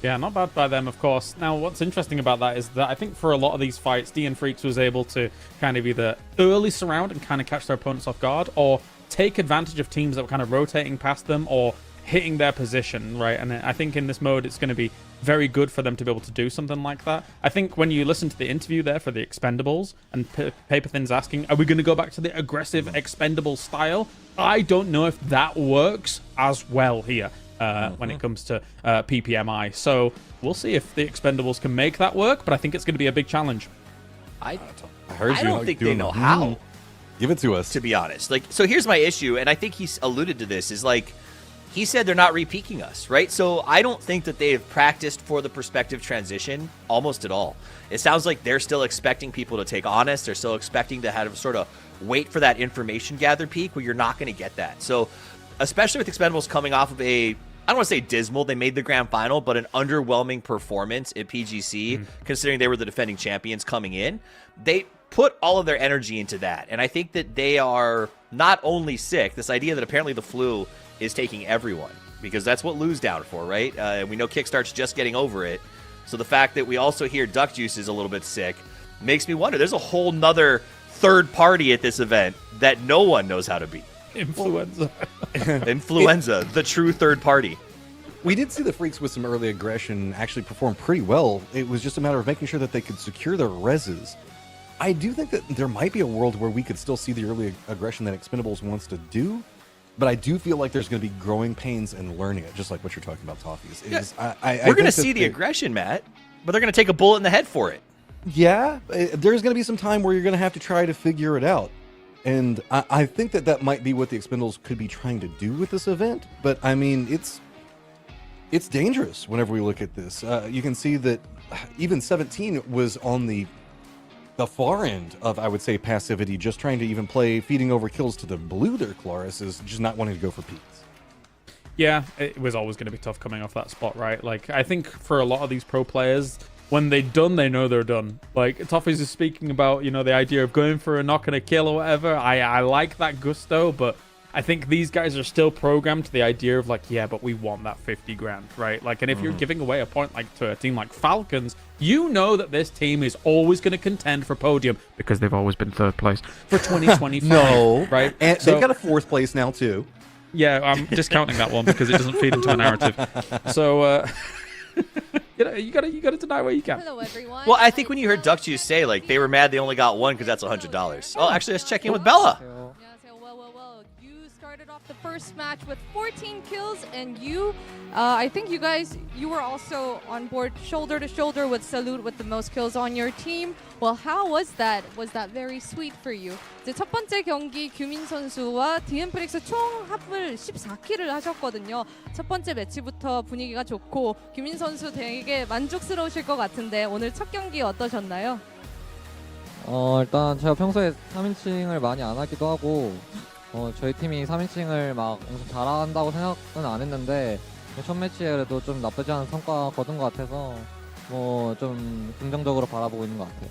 Speaker 7: Yeah, not bad by them, of course. Now, what's interesting about that is that I think for a lot of these fights, DN Freaks was able to kind of either early surround and kind of catch their opponents off guard, or take advantage of teams that were kind of rotating past them or hitting their position, right? And I think in this mode, it's going to be very good for them to be able to do something like that. I think when you listen to the interview there for the Expendables, and Paperthin's asking, are we going to go back to the aggressive Expendable style? I don't know if that works as well here when it comes to PPMI. So we'll see if the Expendables can make that work, but I think it's going to be a big challenge.
Speaker 8: I
Speaker 6: heard you
Speaker 8: don't think they know how.
Speaker 6: Give it to us.
Speaker 8: To be honest. So here's my issue, and I think he's alluded to this, is like, he said they're not re-peaking us, right? So I don't think that they have practiced for the perspective transition almost at all. It sounds like they're still expecting people to take honest. They're still expecting to have sort of wait for that information gather peak where you're not going to get that. So especially with Expendables coming off of I don't want to say dismal, they made the grand final, but an underwhelming performance at PGC, considering they were the defending champions coming in. They put all of their energy into that. And I think that they are not only sick, this idea that apparently the flu is taking everyone, because that's what Lou's down for, right? We know Kickstart's just getting over it. So the fact that we also hear Duck Juice is a little bit sick makes me wonder. There's a whole nother third party at this event that no one knows how to beat.
Speaker 7: Influenza.
Speaker 8: Influenza, the true third party.
Speaker 6: We did see the Freaks with some early aggression actually perform pretty well. It was just a matter of making sure that they could secure their reses. I do think that there might be a world where we could still see the early aggression that Expendables wants to do, but I do feel like there's going to be growing pains in learning it, just like what you're talking about, Toffees.
Speaker 8: We're going to see the aggression, Matt, but they're going to take a bullet in the head for it.
Speaker 6: Yeah, there's going to be some time where you're going to have to try to figure it out. And I think that might be what the Expendables could be trying to do with this event. But, I mean, it's dangerous whenever we look at this. You can see that even 17 was on the far end of, I would say, passivity, just trying to even play feeding over kills to the blue there. Cloris is just not wanting to go for peaks.
Speaker 7: Yeah, it was always going to be tough coming off that spot, right? Like, I think for a lot of these pro players, when they're done, they know they're done. Like, Toffees is speaking about, the idea of going for a knock and a kill or whatever. I like that gusto, but I think these guys are still programmed to the idea of like, yeah, but we want that 50 grand, right? Like, and if you're giving away a point like to a team like Falcons, you know that this team is always going to contend for podium because they've always been third place for 2025.
Speaker 6: No,
Speaker 7: right?
Speaker 6: And
Speaker 7: So-
Speaker 6: they've got a fourth place now too.
Speaker 7: Yeah, I'm discounting that one because it doesn't feed into a narrative. So, you gotta deny where you can.
Speaker 3: Hello, everyone.
Speaker 8: Well, I think when you heard Duck Juice say like they were mad they only got one because that's $100. Oh, actually, let's check in with Bella.
Speaker 3: Well, you started off the first match with 14 kills, and I think you were also on board shoulder to shoulder with Salute with the most kills on your team. Well, how was that? Was that very sweet for you? 이제 첫 번째 경기 규민 선수와 DM프릭스 총 합을 14킬을 하셨거든요. 첫 번째 매치부터 분위기가 좋고 규민 선수 되게 만족스러우실 것 같은데 오늘 첫 경기 어떠셨나요?
Speaker 11: 일단 제가 평소에 3인칭을 많이 안 하기도 하고 저희 팀이 3인칭을 막 엄청 잘한다고 생각은 안 했는데 첫 매치에 그래도 좀 나쁘지 않은 성과 거둔 것 같아서 좀 긍정적으로 바라보고 있는 것 같아요.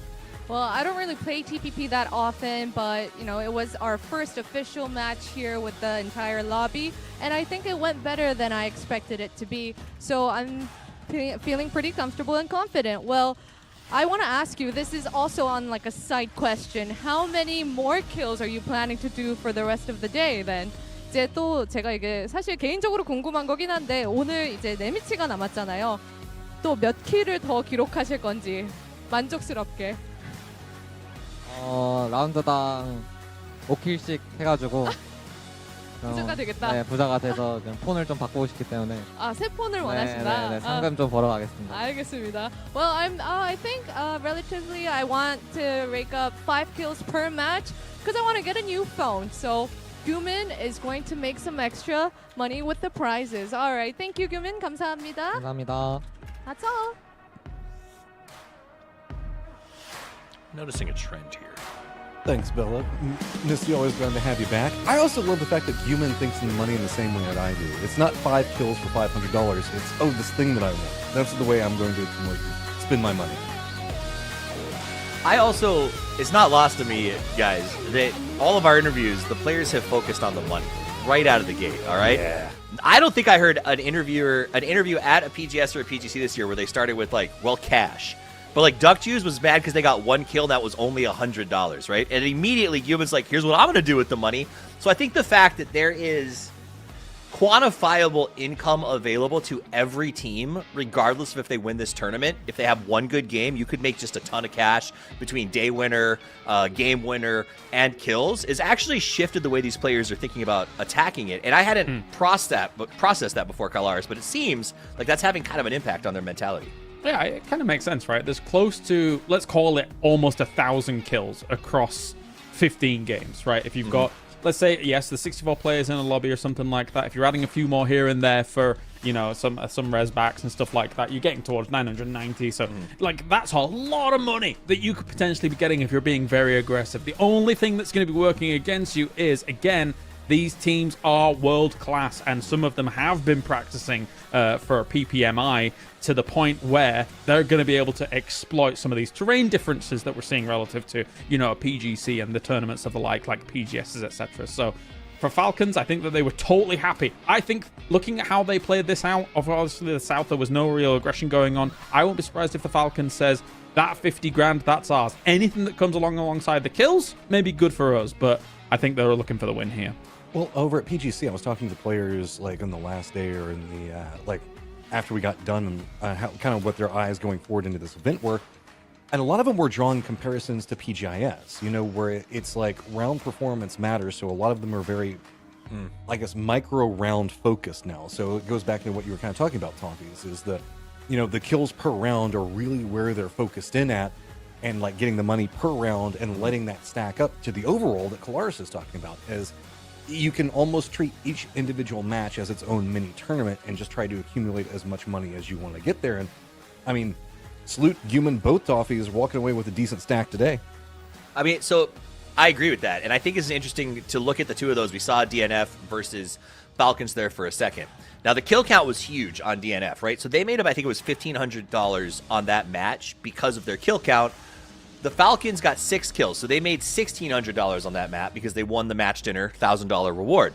Speaker 3: Well, I don't really play TPP that often, but it was our first official match here with the entire lobby, and I think it went better than I expected it to be. So I'm feeling pretty comfortable and confident. Well, I want to ask you, this is also on like a side question. How many more kills are you planning to do for the rest of the day then? 이제 또 제가 이게 사실 개인적으로 궁금한 거긴 한데 오늘 이제 4매치가 남았잖아요. 또 몇 킬을 더 기록하실 건지 만족스럽게.
Speaker 11: 라운드당 5킬씩 해가지고
Speaker 3: 부자가 되겠다.
Speaker 11: 네, 부자가 돼서 폰을 좀 바꾸고 싶기 때문에.
Speaker 3: 새 폰을 원하신다.
Speaker 11: 네, 상금 좀 벌어 가겠습니다.
Speaker 3: 알겠습니다. Well, I think relatively I want to rake up 5 kills per match because I want to get a new phone. So Gumin is going to make some extra money with the prizes. All right, thank you, Gumin. 감사합니다.
Speaker 11: 감사합니다.
Speaker 3: That's all.
Speaker 8: Noticing a trend here.
Speaker 6: Thanks, Bella. Misty, always glad to have you back. I also love the fact that Human thinks in money in the same way that I do. It's not 5 kills for $500. It's, this thing that I want. That's the way I'm going to spend my money.
Speaker 8: I also, it's not lost to me, guys, that all of our interviews, the players have focused on the money right out of the gate, all right?
Speaker 6: Yeah.
Speaker 8: I don't think I heard an interview at a PGS or a PGC this year where they started with like, well, cash. But like Duck Juice was mad because they got 1 kill and that was only $100, right? And immediately Human's like, here's what I'm going to do with the money. So I think the fact that there is quantifiable income available to every team, regardless of if they win this tournament, if they have one good game, you could make just a ton of cash between day winner, game winner, and kills, is actually shifted the way these players are thinking about attacking it. And I hadn't processed that before Kalaris, but it seems like that's having kind of an impact on their mentality.
Speaker 7: Yeah, it kind of makes sense, right? There's close to, let's call it almost 1,000 kills across 15 games, right? If you've got, let's say, yes, there's 64 players in a lobby or something like that. If you're adding a few more here and there for, some res backs and stuff like that, you're getting towards 990. So, like, that's a lot of money that you could potentially be getting if you're being very aggressive. The only thing that's going to be working against you is, again, these teams are world class, and some of them have been practicing for PPMI to the point where they're going to be able to exploit some of these terrain differences that we're seeing relative to, a PGC and the tournaments of the like PGSs, etc. So for Falcons, I think that they were totally happy. I think looking at how they played this out, obviously the South, there was no real aggression going on. I won't be surprised if the Falcons says, that 50 grand, that's ours. Anything that comes alongside the kills may be good for us, but I think they were looking for the win here.
Speaker 6: Well, over at PGC, I was talking to players like on the last day or in the after we got done, and kind of what their eyes going forward into this event were, and a lot of them were drawing comparisons to PGIS. Where it's like round performance matters, so a lot of them are very, I guess, micro round focused now. So it goes back to what you were kind of talking about, Tonkies, is that the kills per round are really where they're focused in at, and like getting the money per round and letting that stack up to the overall that Kalaris is talking about, as you can almost treat each individual match as its own mini tournament and just try to accumulate as much money as you want to get there. And I mean, salute Human, both Toffees walking away with a decent stack today.
Speaker 8: I mean, so I agree with that. And I think it's interesting to look at the two of those. We saw DNF versus Falcons there for a second. Now, the kill count was huge on DNF, right? So they made up, I think it was $1,500 on that match because of their kill count. The Falcons got 6 kills, so they made $1,600 on that map because they won the match dinner $1,000 reward.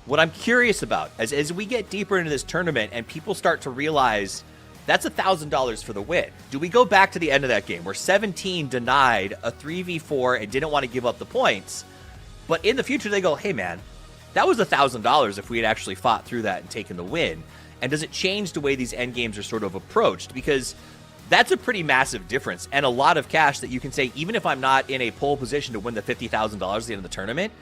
Speaker 8: What I'm curious about, as we get deeper into this tournament and people start to realize that's $1,000 for the win, do we go back to the end of that game where 17 denied a 3v4 and didn't want to give up the points, but in the future they go, hey man, that was $1,000 if we had actually fought through that and taken the win? And does it change the way these end games are sort of approached? Because that's a pretty massive difference and a lot of cash that you can say, even if I'm not in a pole position to win the $50,000 at the end of the tournament,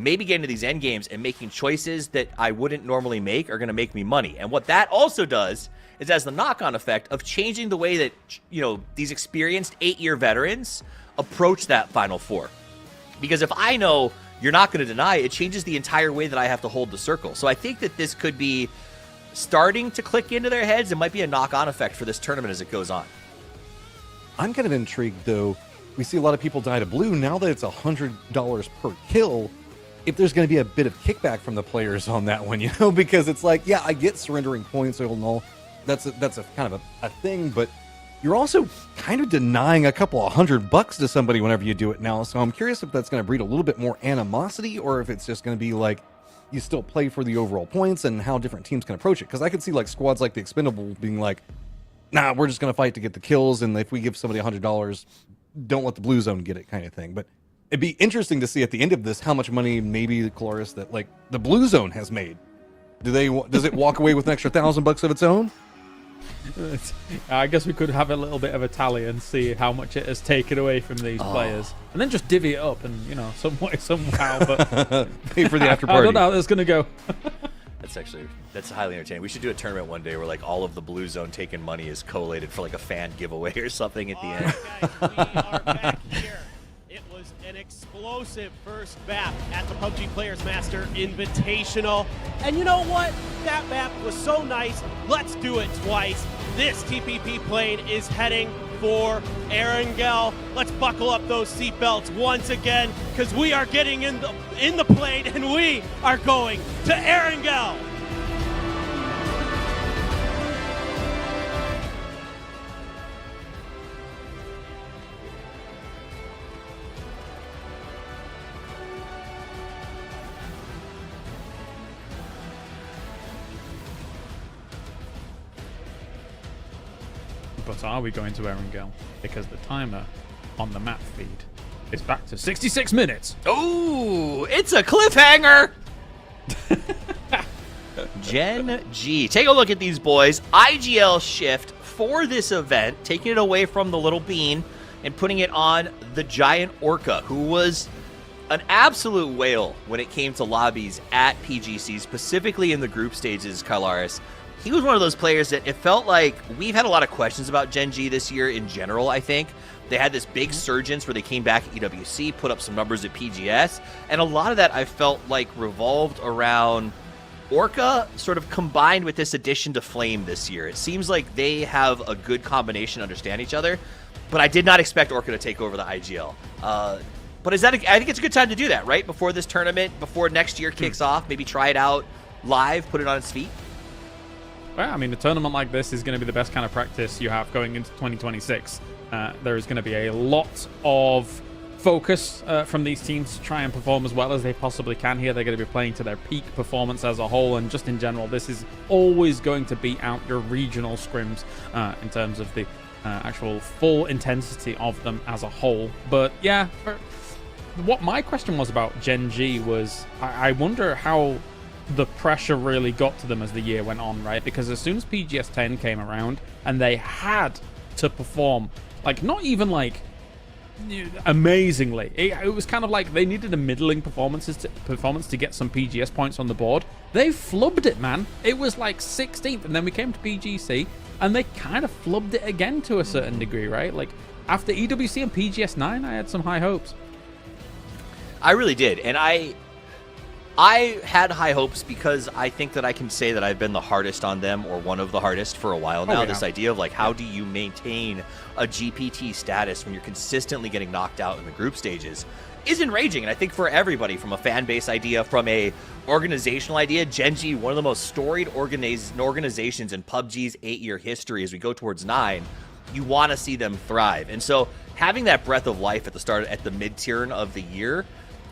Speaker 8: maybe getting to these end games and making choices that I wouldn't normally make are going to make me money. And what that also does is has the knock-on effect of changing the way that, you know, these experienced 8-year veterans approach that Final Four. Because if I know you're not going to deny, it changes the entire way that I have to hold the circle. So I think that this could be starting to click into their heads. It might be a knock-on effect for this tournament as it goes on.
Speaker 6: I'm kind of intrigued, though. We see a lot of people die to blue. Now that it's $100 per kill, if there's going to be a bit of kickback from the players on that one, you know, because it's like, yeah, I get surrendering points and all. That's a kind of a thing, but you're also kind of denying a couple of $100 to somebody whenever you do it now. So I'm curious if that's going to breed a little bit more animosity, or if it's just going to be like you still play for the overall points and how different teams can approach it. Because I could see like squads like the Expendables being like, nah, we're just going to fight to get the kills, and if we give somebody $100, don't let the blue zone get it, kind of thing. But it'd be interesting to see at the end of this how much money maybe, Cloris, that like the blue zone has made. Does it walk away with an extra $1,000 of its own?
Speaker 7: I guess we could have a little bit of a tally and see how much it has taken away from these players, and then just divvy it up, and you know, somehow. But
Speaker 6: pay for the after party.
Speaker 7: I don't know how that's gonna go.
Speaker 8: That's highly entertaining. We should do a tournament one day where like all of the blue zone taken money is collated for like a fan giveaway or something at the end.
Speaker 16: Guys, we are back here. It was an explosive first map at the PUBG Players Master Invitational. And you know what? That map was so nice. Let's do it twice. This TPP plane is heading for Erangel. Let's buckle up those seatbelts once again, because we are getting in the plane and we are going to Erangel.
Speaker 7: But are we going to Erangel? Because the timer on the map feed is back to 66 minutes.
Speaker 8: Ooh, it's a cliffhanger. Gen G. Take a look at these boys. IGL shift for this event, taking it away from the little bean and putting it on the giant orca, who was an absolute whale when it came to lobbies at PGC, specifically in the group stages, Kylaris. He was one of those players that it felt like we've had a lot of questions about Gen G this year in general, I think. They had this big surgence where they came back at EWC, put up some numbers at PGS, and a lot of that I felt like revolved around Orca sort of combined with this addition to Flame this year. It seems like they have a good combination, understand each other, but I did not expect Orca to take over the IGL. But I think it's a good time to do that, right? Before this tournament, before next year kicks off, maybe try it out live, put it on its feet.
Speaker 7: Well, I mean, a tournament like this is going to be the best kind of practice you have going into 2026. There is going to be a lot of focus from these teams to try and perform as well as they possibly can here. They're going to be playing to their peak performance as a whole, and just in general, this is always going to beat out your regional scrims in terms of the actual full intensity of them as a whole. But yeah, what my question was about Gen G was, I wonder how the pressure really got to them as the year went on, right? Because as soon as PGS 10 came around and they had to perform, like, not even like amazingly, it was kind of like they needed a middling performance to get some PGS points on the board. They flubbed it, man. It was like 16th, and then we came to PGC and they kind of flubbed it again to a certain degree, right? Like after EWC and PGS 9, I had some high hopes.
Speaker 8: I really did, and I had high hopes because I think that I can say that I've been the hardest on them, or one of the hardest, for a while now. This idea of like, how do you maintain a GPT status when you're consistently getting knocked out in the group stages is enraging. And I think for everybody, from a fan base idea, from a organizational idea, Gen G, one of the most storied organizations in PUBG's 8-year history as we go towards 9, you want to see them thrive. And so having that breath of life at the start, at the mid-tier of the year,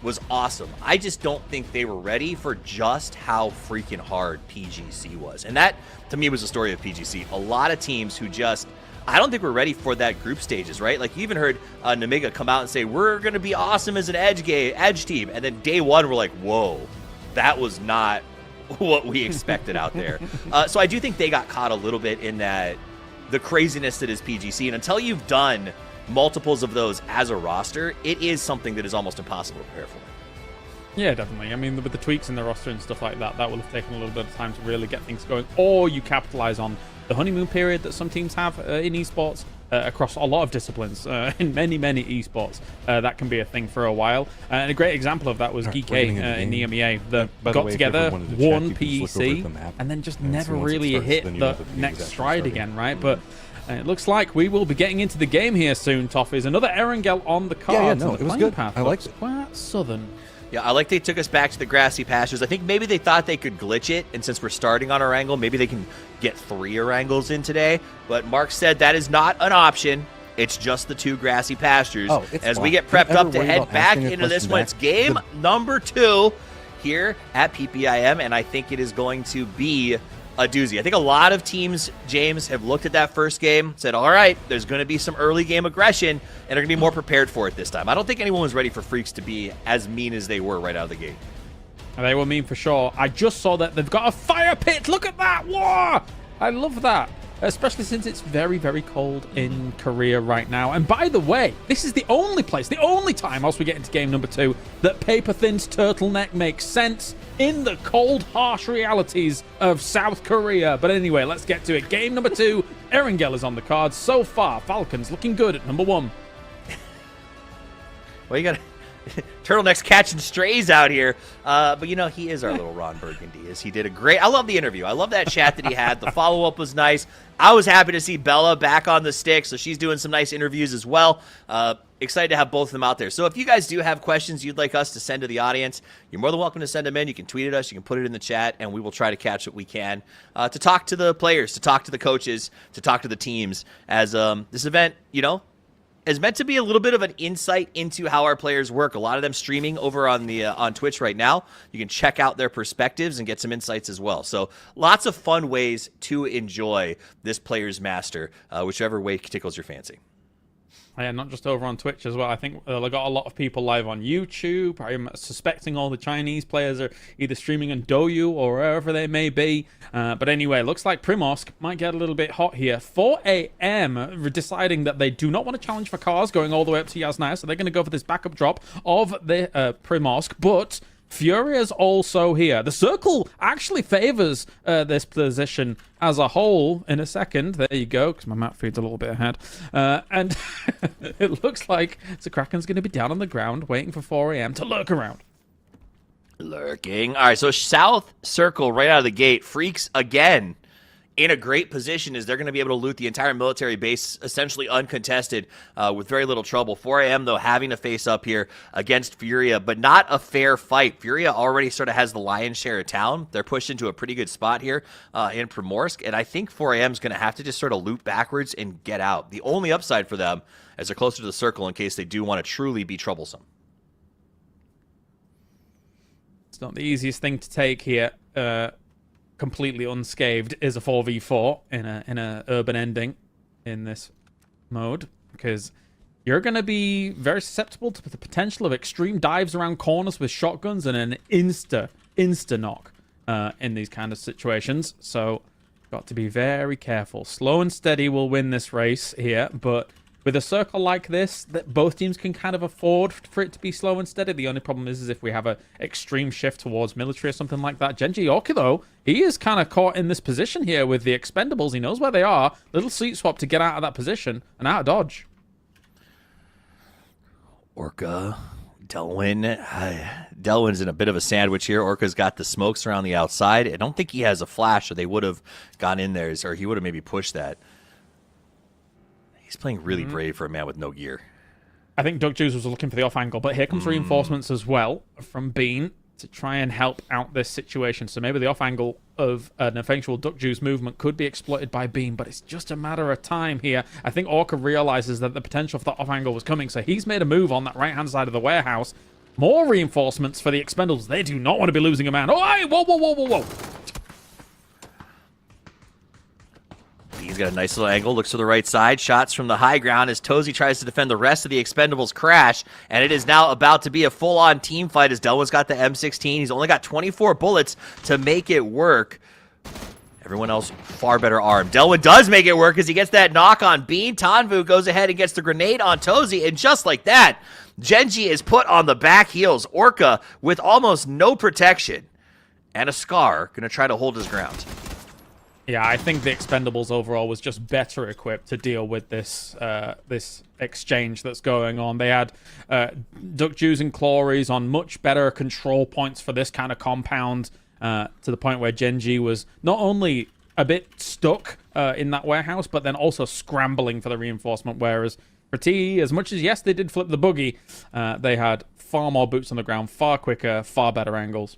Speaker 8: was awesome. I just don't think they were ready for just how freaking hard PGC was. And that, to me, was the story of PGC. A lot of teams who just, I don't think we're ready for that group stages, right? Like, you even heard Namiga come out and say, we're going to be awesome as an edge team. And then day one, we're like, whoa, that was not what we expected out there. So I do think they got caught a little bit in that, the craziness that is PGC. And until you've done multiples of those as a roster, it is something that is almost impossible to prepare for.
Speaker 7: Yeah, definitely. I mean, with the tweaks in the roster and stuff like that, that will have taken a little bit of time to really get things going. Or you capitalize on the honeymoon period that some teams have in esports across a lot of disciplines. In many esports, that can be a thing for a while. And a great example of that was Geek in the EMEA that got together, won PEC, and then just never really hit the next stride again, right? But it looks like we will be getting into the game here soon, Toffees. Another Erangel on the card.
Speaker 6: Yeah, no, it was good. I liked it.
Speaker 7: Quite southern.
Speaker 8: Yeah, I like they took us back to the grassy pastures. I think maybe they thought they could glitch it, and since we're starting on Erangel, maybe they can get 3 Erangels in today. But Mark said that is not an option. It's just the 2 grassy pastures. As we get prepped up to head back into this one, it's game number 2 here at PPIM, and I think it is going to be a doozy. I think a lot of teams, James, have looked at that first game, said, all right, there's going to be some early game aggression, and are going to be more prepared for it this time. I don't think anyone was ready for Freaks to be as mean as they were right out of the gate.
Speaker 7: They were mean for sure. I just saw that they've got a fire pit. Look at that. Whoa! I love that. Especially since it's very cold in Korea right now. And by the way, this is the only place, the only time, whilst we get into game number 2, that Paper Thin's turtleneck makes sense in the cold, harsh realities of South Korea. But anyway, let's get to it. Game number 2, Erangel is on the card. So far, Falcons looking good at number 1.
Speaker 8: Well, you got Turtleneck's catching strays out here. But, you know, he is our little Ron Burgundy. He did a great... I love the interview. I love that chat that he had. The follow-up was nice. I was happy to see Bella back on the stick, so she's doing some nice interviews as well. Excited to have both of them out there. So if you guys do have questions you'd like us to send to the audience, you're more than welcome to send them in. You can tweet at us. You can put it in the chat, and we will try to catch what we can to talk to the players, to talk to the coaches, to talk to the teams as this event, you know, is meant to be a little bit of an insight into how our players work. A lot of them streaming over on the on Twitch right now. You can check out their perspectives and get some insights as well. So lots of fun ways to enjoy this Players Master, whichever way tickles your fancy.
Speaker 7: Yeah, not just over on Twitch as well. I think I got a lot of people live on YouTube. I'm suspecting all the Chinese players are either streaming on Douyu or wherever they may be. But anyway, looks like Primorsk might get a little bit hot here. 4 a.m. deciding that they do not want to challenge for cars going all the way up to Yasnaya, so they're going to go for this backup drop of the Primorsk. But Furia's also here. The circle actually favors this position as a whole in a second. There you go, because my map feed's a little bit ahead. And it looks like Kraken's going to be down on the ground waiting for 4 a.m. to lurk around.
Speaker 8: Lurking. All right, so South Circle right out of the gate. Freaks again in a great position as they're going to be able to loot the entire military base essentially uncontested with very little trouble. 4 a.m. though having to face up here against Furia, but not a fair fight. Furia already sort of has the lion's share of town. They're pushed into a pretty good spot here in Primorsk, and I think 4 a.m. is going to have to just sort of loot backwards and get out. The only upside for them is they're closer to the circle in case they do want to truly be troublesome.
Speaker 7: It's not the easiest thing to take here. Completely unscathed is a 4v4 in a urban ending in this mode, because you're going to be very susceptible to the potential of extreme dives around corners with shotguns and an insta knock in these kind of situations. So got to be very careful. Slow and steady will win this race here, but with a circle like this, that both teams can kind of afford for it to be slow and steady. The only problem is if we have an extreme shift towards military or something like that. Genji Orca, though, he is kind of caught in this position here with the expendables. He knows where they are. Little seat swap to get out of that position and out of dodge.
Speaker 8: Orca, Delwyn. Delwyn's in a bit of a sandwich here. Orca's got the smokes around the outside. I don't think he has a flash, or they would have gone in there, or he would have maybe pushed that. He's playing really brave for a man with no gear.
Speaker 7: I think Duckjuice was looking for the off angle, but here comes reinforcements as well from Bean to try and help out this situation. So maybe the off angle of an eventual Duckjuice movement could be exploited by Bean, but it's just a matter of time here. I think Orca realizes that the potential for that off angle was coming, so he's made a move on that right-hand side of the warehouse. More reinforcements for the Expendables. They do not want to be losing a man. Oh, hey, whoa, whoa, whoa, whoa, whoa.
Speaker 8: He's got a nice little angle, looks to the right side. Shots from the high ground as Tozy tries to defend the rest of the Expendables crash. And it is now about to be a full-on team fight as Delwyn's got the M16. He's only got 24 bullets to make it work. Everyone else far better armed. Delwyn does make it work as he gets that knock on Bean. Tanvu goes ahead and gets the grenade on Tozy. And just like that, Genji is put on the back heels. Orca with almost no protection. And a Scar going to try to hold his ground.
Speaker 7: Yeah, I think the Expendables overall was just better equipped to deal with this this exchange that's going on. They had Duck Jews and Clories on much better control points for this kind of compound, to the point where Genji was not only a bit stuck in that warehouse, but then also scrambling for the reinforcement, whereas for T, as much as, yes, they did flip the buggy, they had far more boots on the ground, far quicker, far better angles.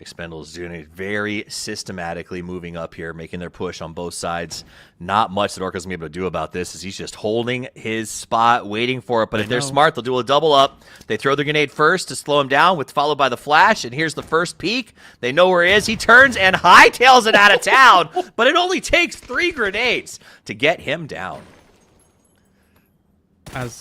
Speaker 8: Expendables doing it very systematically, moving up here, making their push on both sides. Not much that Orca's going to be able to do about this, as he's just holding his spot, waiting for it. But if they're smart, they'll do a double up. They throw the grenade first to slow him down, followed by the flash. And here's the first peek. They know where he is. He turns and hightails it out of town. But it only takes 3 grenades to get him down.
Speaker 7: As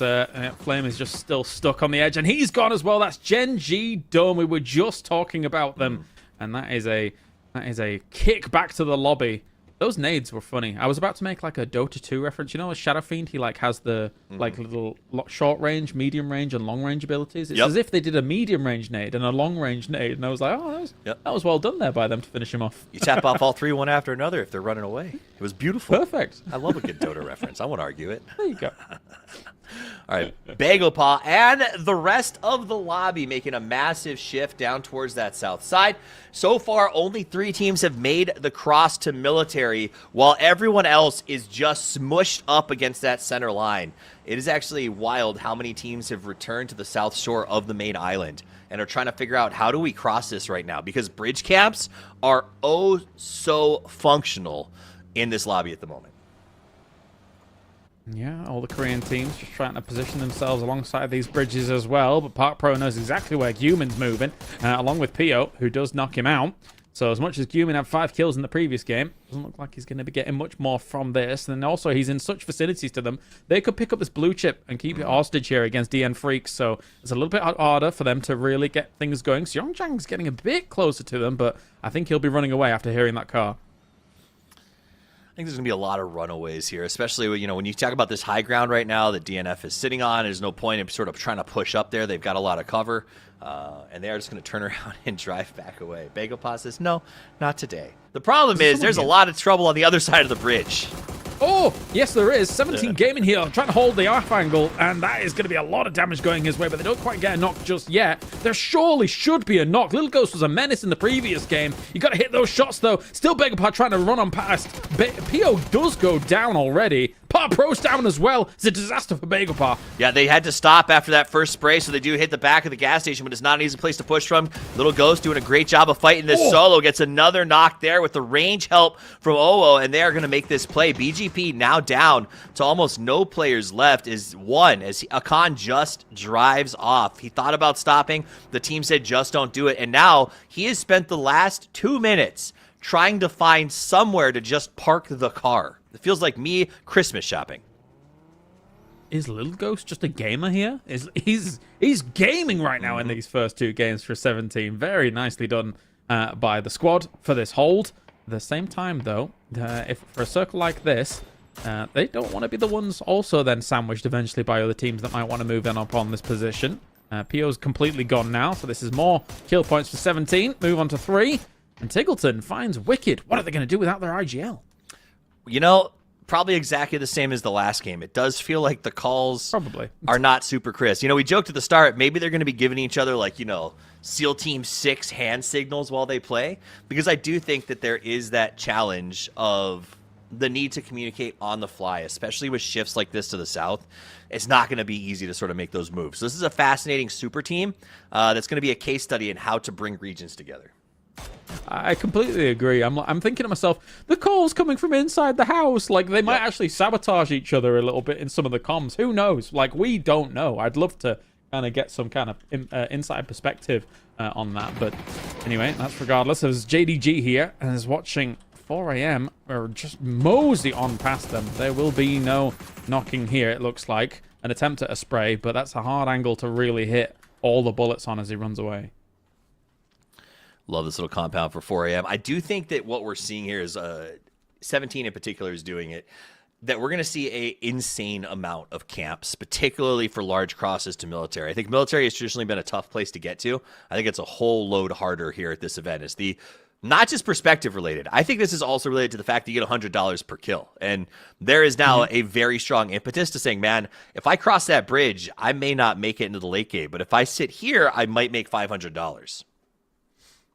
Speaker 7: Flame is just still stuck on the edge, and he's gone as well. That's Genji Dome. We were just talking about them, and that is a kick back to the lobby. Those nades were funny. I was about to make like a Dota 2 reference. You know, a Shadow Fiend, he like has the like little short range, medium range, and long range abilities. It's as if they did a medium range nade and a long range nade, and I was like, oh, that was well done there by them to finish him off.
Speaker 8: You tap off all 3 one after another if they're running away. It was beautiful.
Speaker 7: Perfect.
Speaker 8: I love a good Dota reference. I won't argue it.
Speaker 7: There you go.
Speaker 8: All right, Baglepaw and the rest of the lobby making a massive shift down towards that south side. So far, only 3 teams have made the cross to military, while everyone else is just smushed up against that center line. It is actually wild how many teams have returned to the south shore of the main island and are trying to figure out how do we cross this right now, because bridge camps are oh so functional in this lobby at the moment.
Speaker 7: Yeah, all the Korean teams just trying to position themselves alongside these bridges as well. But Park Pro knows exactly where Guman's moving, along with Pio, who does knock him out. So as much as Guman had 5 kills in the previous game, doesn't look like he's going to be getting much more from this. And also, he's in such vicinities to them, they could pick up this blue chip and keep it hostage here against DN Freaks. So it's a little bit harder for them to really get things going. Seongchang's getting a bit closer to them, but I think he'll be running away after hearing that car.
Speaker 8: I think there's going to be a lot of runaways here, especially when you talk about this high ground right now that DNF is sitting on. There's no point in sort of trying to push up there. They've got a lot of cover, and they are just going to turn around and drive back away. Baglepaw says, no, not today. The problem is there's a lot of trouble on the other side of the bridge.
Speaker 7: Oh, yes, there is. 17 gaming here, trying to hold the off angle, and that is going to be a lot of damage going his way, but they don't quite get a knock just yet. There surely should be a knock. Little Ghost was a menace in the previous game. You got to hit those shots, though. Still Baglepaw trying to run on past. Pio does go down already. Park Pro's down as well. It's a disaster for Baglepaw.
Speaker 8: Yeah, they had to stop after that first spray, so they do hit the back of the gas station, but it's not an easy place to push from. Little Ghost doing a great job of fighting this solo. Gets another knock there with the range help from OO, and they are going to make this play. BGP now down to almost no players left is one, as Akan just drives off. He thought about stopping. The team said just don't do it, and now he has spent the last 2 minutes trying to find somewhere to just park the car. It feels like me Christmas shopping.
Speaker 7: Is Little Ghost just a gamer here? He's gaming right now in these first 2 games for 17. Very nicely done by the squad for this hold. At the same time, though, if for a circle like this, they don't want to be the ones also then sandwiched eventually by other teams that might want to move in upon this position. Pio's completely gone now, so this is more kill points for 17. Move on to 3. And Tiggleton finds Wicked. What are they going to do without their IGL?
Speaker 8: Probably exactly the same as the last game. It does feel like the calls are not super crisp. We joked at the start, maybe they're going to be giving each other SEAL Team 6 hand signals while they play, because I do think that there is that challenge of the need to communicate on the fly, especially with shifts like this to the south. It's not going to be easy to sort of make those moves. So this is a fascinating super team that's going to be a case study in how to bring regions together.
Speaker 7: I completely agree. I'm thinking to myself, the call's coming from inside the house. Like, they might actually sabotage each other a little bit in some of the comms. Who knows? Like, we don't know. I'd love to kind of get some kind of inside perspective on that. But anyway, that's regardless. There's JDG here and is watching 4 a.m. or just mosey on past them. There will be no knocking here, it looks like. An attempt at a spray, but that's a hard angle to really hit all the bullets on as he runs away.
Speaker 8: Love this little compound for 4 a.m. I do think that what we're seeing here is 17 in particular is doing it, that we're going to see a insane amount of camps, particularly for large crosses to military. I think military has traditionally been a tough place to get to. I think it's a whole load harder here at this event. It's the not just perspective related. I think this is also related to the fact that you get $100 per kill. And there is now a very strong impetus to saying, man, if I cross that bridge, I may not make it into the late game. But if I sit here, I might make $500.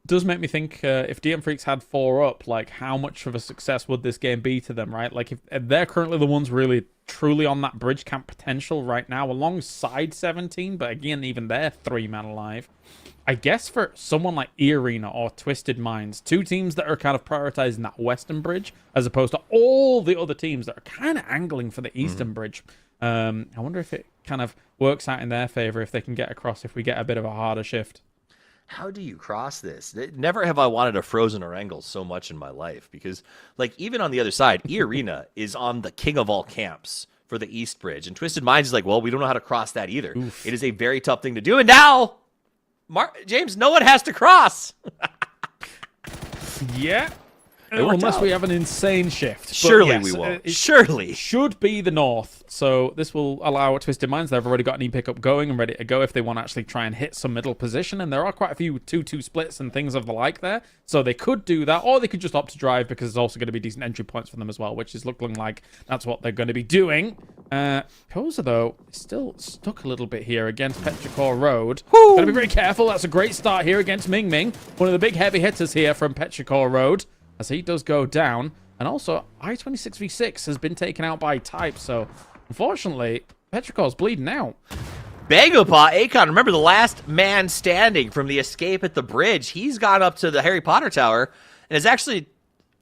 Speaker 7: Does make me think if DM Freaks had 4 up, like how much of a success would this game be to them, right? Like if they're currently the ones really truly on that bridge camp potential right now alongside 17, but again, even they're 3 men alive. I guess for someone like E-Arena or Twisted Minds, 2 teams that are kind of prioritizing that western bridge as opposed to all the other teams that are kind of angling for the eastern bridge. I wonder if it kind of works out in their favor if they can get across if we get a bit of a harder shift.
Speaker 8: How do you cross this? Never have I wanted a frozen or angle so much in my life because, like, even on the other side, E-Arena is on the king of all camps for the East Bridge. And Twisted Minds is like, well, we don't know how to cross that either. Oof. It is a very tough thing to do. And now, James, no one has to cross.
Speaker 7: Yeah. Unless we have an insane shift.
Speaker 8: Surely
Speaker 7: yes,
Speaker 8: we won't.
Speaker 7: Surely. Should be the north. So this will allow Twisted Minds. They've already got an E-pickup going and ready to go if they want to actually try and hit some middle position. And there are quite a few 2-2 splits and things of the like there. So they could do that. Or they could just opt to drive because there's also going to be decent entry points for them as well, which is looking like that's what they're going to be doing. Poser, though, is still stuck a little bit here against Petrichor Road. Got to be very careful. That's a great start here against Ming Ming. One of the big heavy hitters here from Petrichor Road, as he does go down. And also, I-26v6 has been taken out by Type, so unfortunately, Petrichor's bleeding out.
Speaker 8: Bangopot, Akon, remember the last man standing from the escape at the bridge. He's gone up to the Harry Potter Tower and is actually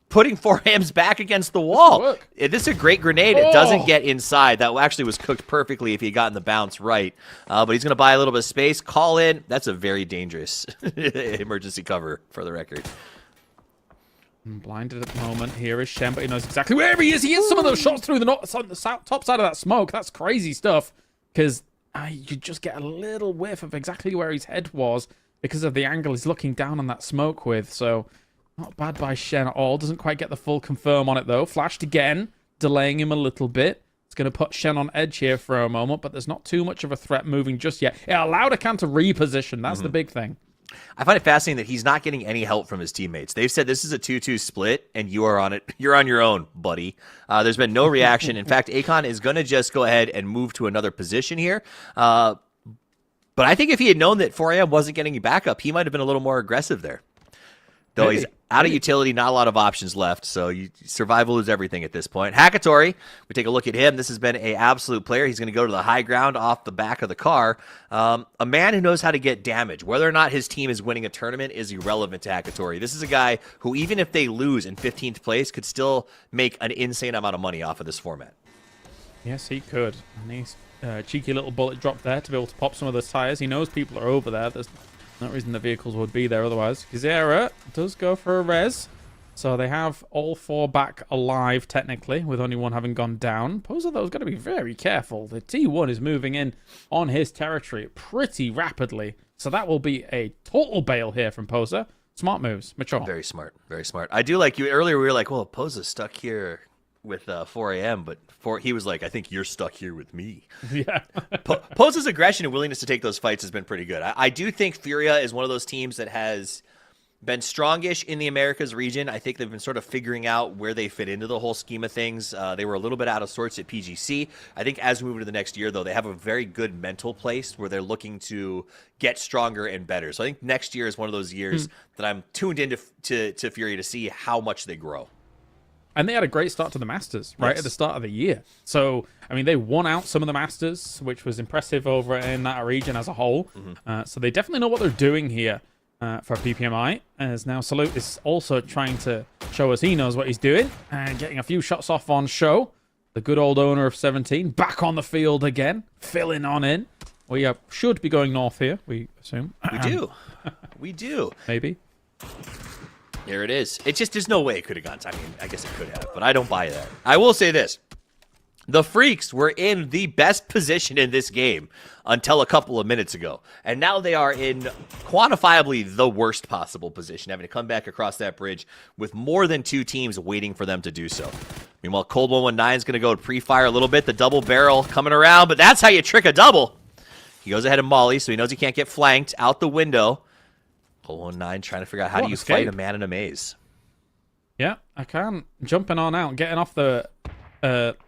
Speaker 8: putting 4Ams back against the wall. This is a great grenade. It doesn't get inside. That actually was cooked perfectly if he had gotten the bounce right. But he's going to buy a little bit of space, call in. That's a very dangerous emergency cover, for the record.
Speaker 7: Blinded at the moment. Here is Shen, but he knows exactly where he is. He hits some of those shots through the top side of that smoke. That's crazy stuff, because you just get a little whiff of exactly where his head was because of the angle he's looking down on that smoke with. So not bad by Shen at all. Doesn't quite get the full confirm on it, though. Flashed again, delaying him a little bit. It's going to put Shen on edge here for a moment, but there's not too much of a threat moving just yet. It allowed Akan to reposition. That's the big thing.
Speaker 8: I find it fascinating that he's not getting any help from his teammates. They've said this is a 2-2 split, and you are on it. You're on your own, buddy. There's been no reaction. In fact, Akon is going to just go ahead and move to another position here. But I think if he had known that 4AM wasn't getting any backup, he might have been a little more aggressive there. Though he's out of utility, not a lot of options left, so survival is everything at this point. Hakatori, we take a look at him. This has been an absolute player. He's going to go to the high ground off the back of the car. A man who knows how to get damage. Whether or not his team is winning a tournament is irrelevant to Hakatori. This is a guy who, even if they lose in 15th place, could still make an insane amount of money off of this format.
Speaker 7: Yes, he could. Nice cheeky little bullet drop there to be able to pop some of those tires. He knows people are over there. There's no reason the vehicles would be there otherwise. Kizera does go for a res. So they have all 4 back alive, technically, with only one having gone down. Poser, though, is going to be very careful. The T1 is moving in on his territory pretty rapidly. So that will be a total bail here from Poser. Smart moves. Mature.
Speaker 8: Very smart. Very smart. I do like you. Earlier, we were like, well, Poser's stuck here with 4AM, but he was like, I think you're stuck here with me.
Speaker 7: Yeah.
Speaker 8: Poser's aggression and willingness to take those fights has been pretty good. I do think Furia is one of those teams that has been strongish in the Americas region. I think they've been sort of figuring out where they fit into the whole scheme of things. They were a little bit out of sorts at PGC. I think as we move into the next year, though, they have a very good mental place where they're looking to get stronger and better. So I think next year is one of those years that I'm tuned into to Furia to see how much they grow.
Speaker 7: And they had a great start to the Masters, right, at the start of the year. So, I mean, they won out some of the Masters, which was impressive over in that region as a whole. So they definitely know what they're doing here. for PPMI, as now Salute is also trying to show us he knows what he's doing, and getting a few shots off on show. The good old owner of 17 back on the field again, filling on in. We should be going north here, we assume.
Speaker 8: We do. We do.
Speaker 7: Maybe.
Speaker 8: There it is. It just, there's no way it could have gone. I mean, I guess it could have, but I don't buy that. I will say this. The Freaks were in the best position in this game until a couple of minutes ago. And now they are in quantifiably the worst possible position, having to come back across that bridge with more than 2 teams waiting for them to do so. Meanwhile, Cold 119 is going to go pre-fire a little bit. The double barrel coming around, but that's how you trick a double. He goes ahead of Molly, so he knows he can't get flanked out the window. Cold 119 trying to figure out how do you fight a man in a maze.
Speaker 7: Yeah, I can. Jumping on out, getting off the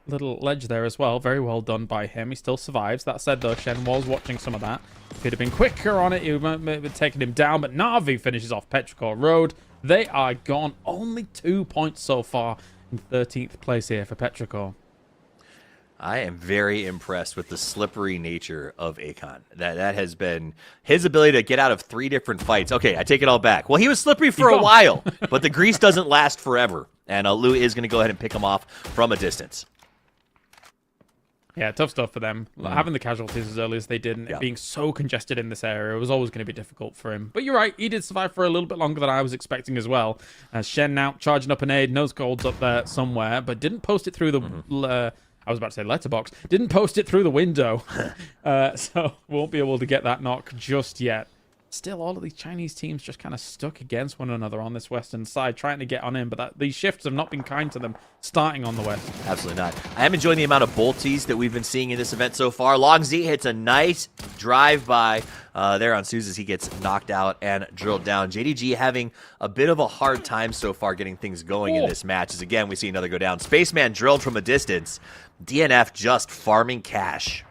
Speaker 7: little ledge there as well. Very well done by him. He still survives. That said, though, Shen was watching some of that. Could have been quicker on it. He might have taken him down, but Na'Vi finishes off Petrichor Road. They are gone. Only 2 points so far in 13th place here for Petrichor.
Speaker 8: I am very impressed with the slippery nature of Akon. That has been his ability to get out of 3 different fights. Okay, I take it all back. Well, he was slippery for a while, but the grease doesn't last forever. And Lou is going to go ahead and pick him off from a distance.
Speaker 7: Yeah, tough stuff for them. Having the casualties as early as they did, and it being so congested in this area was always going to be difficult for him. But you're right, he did survive for a little bit longer than I was expecting as well. As Shen now charging up an aid, knows Gold's up there somewhere, but didn't post it through the... I was about to say letterbox. Didn't post it through the window. So won't be able to get that knock just yet. Still, all of these Chinese teams just kind of stuck against one another on this western side, trying to get on in, but these shifts have not been kind to them starting on the west.
Speaker 8: Absolutely not. I am enjoying the amount of bolties that we've been seeing in this event so far. Long Z hits a nice drive-by there on Suze as he gets knocked out and drilled down. JDG having a bit of a hard time so far getting things going in this match, as again, we see another go down. Spaceman drilled from a distance. DNF just farming cash.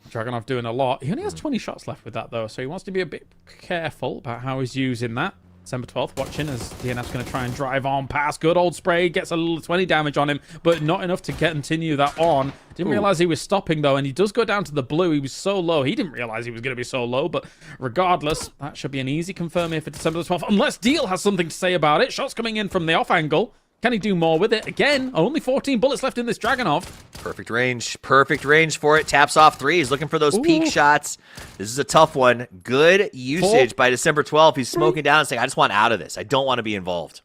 Speaker 7: Dragunov doing a lot. He only has 20 shots left with that, though, so he wants to be a bit careful about how he's using that. December 12th watching as DNF's going to try and drive on past. Good old spray. Gets a little 20 damage on him, but not enough to continue that on. Didn't realize he was stopping, though, and he does go down to the blue. He was so low. He didn't realize he was going to be so low, but regardless, that should be an easy confirm here for December 12th, unless Deal has something to say about it. Shots coming in from the off angle. Can he do more with it? Again, only 14 bullets left in this Dragunov.
Speaker 8: Perfect range for it. Taps off 3. He's looking for those peak shots. This is a tough one. Good usage by December 12th. He's smoking down and saying, I just want out of this. I don't want to be involved.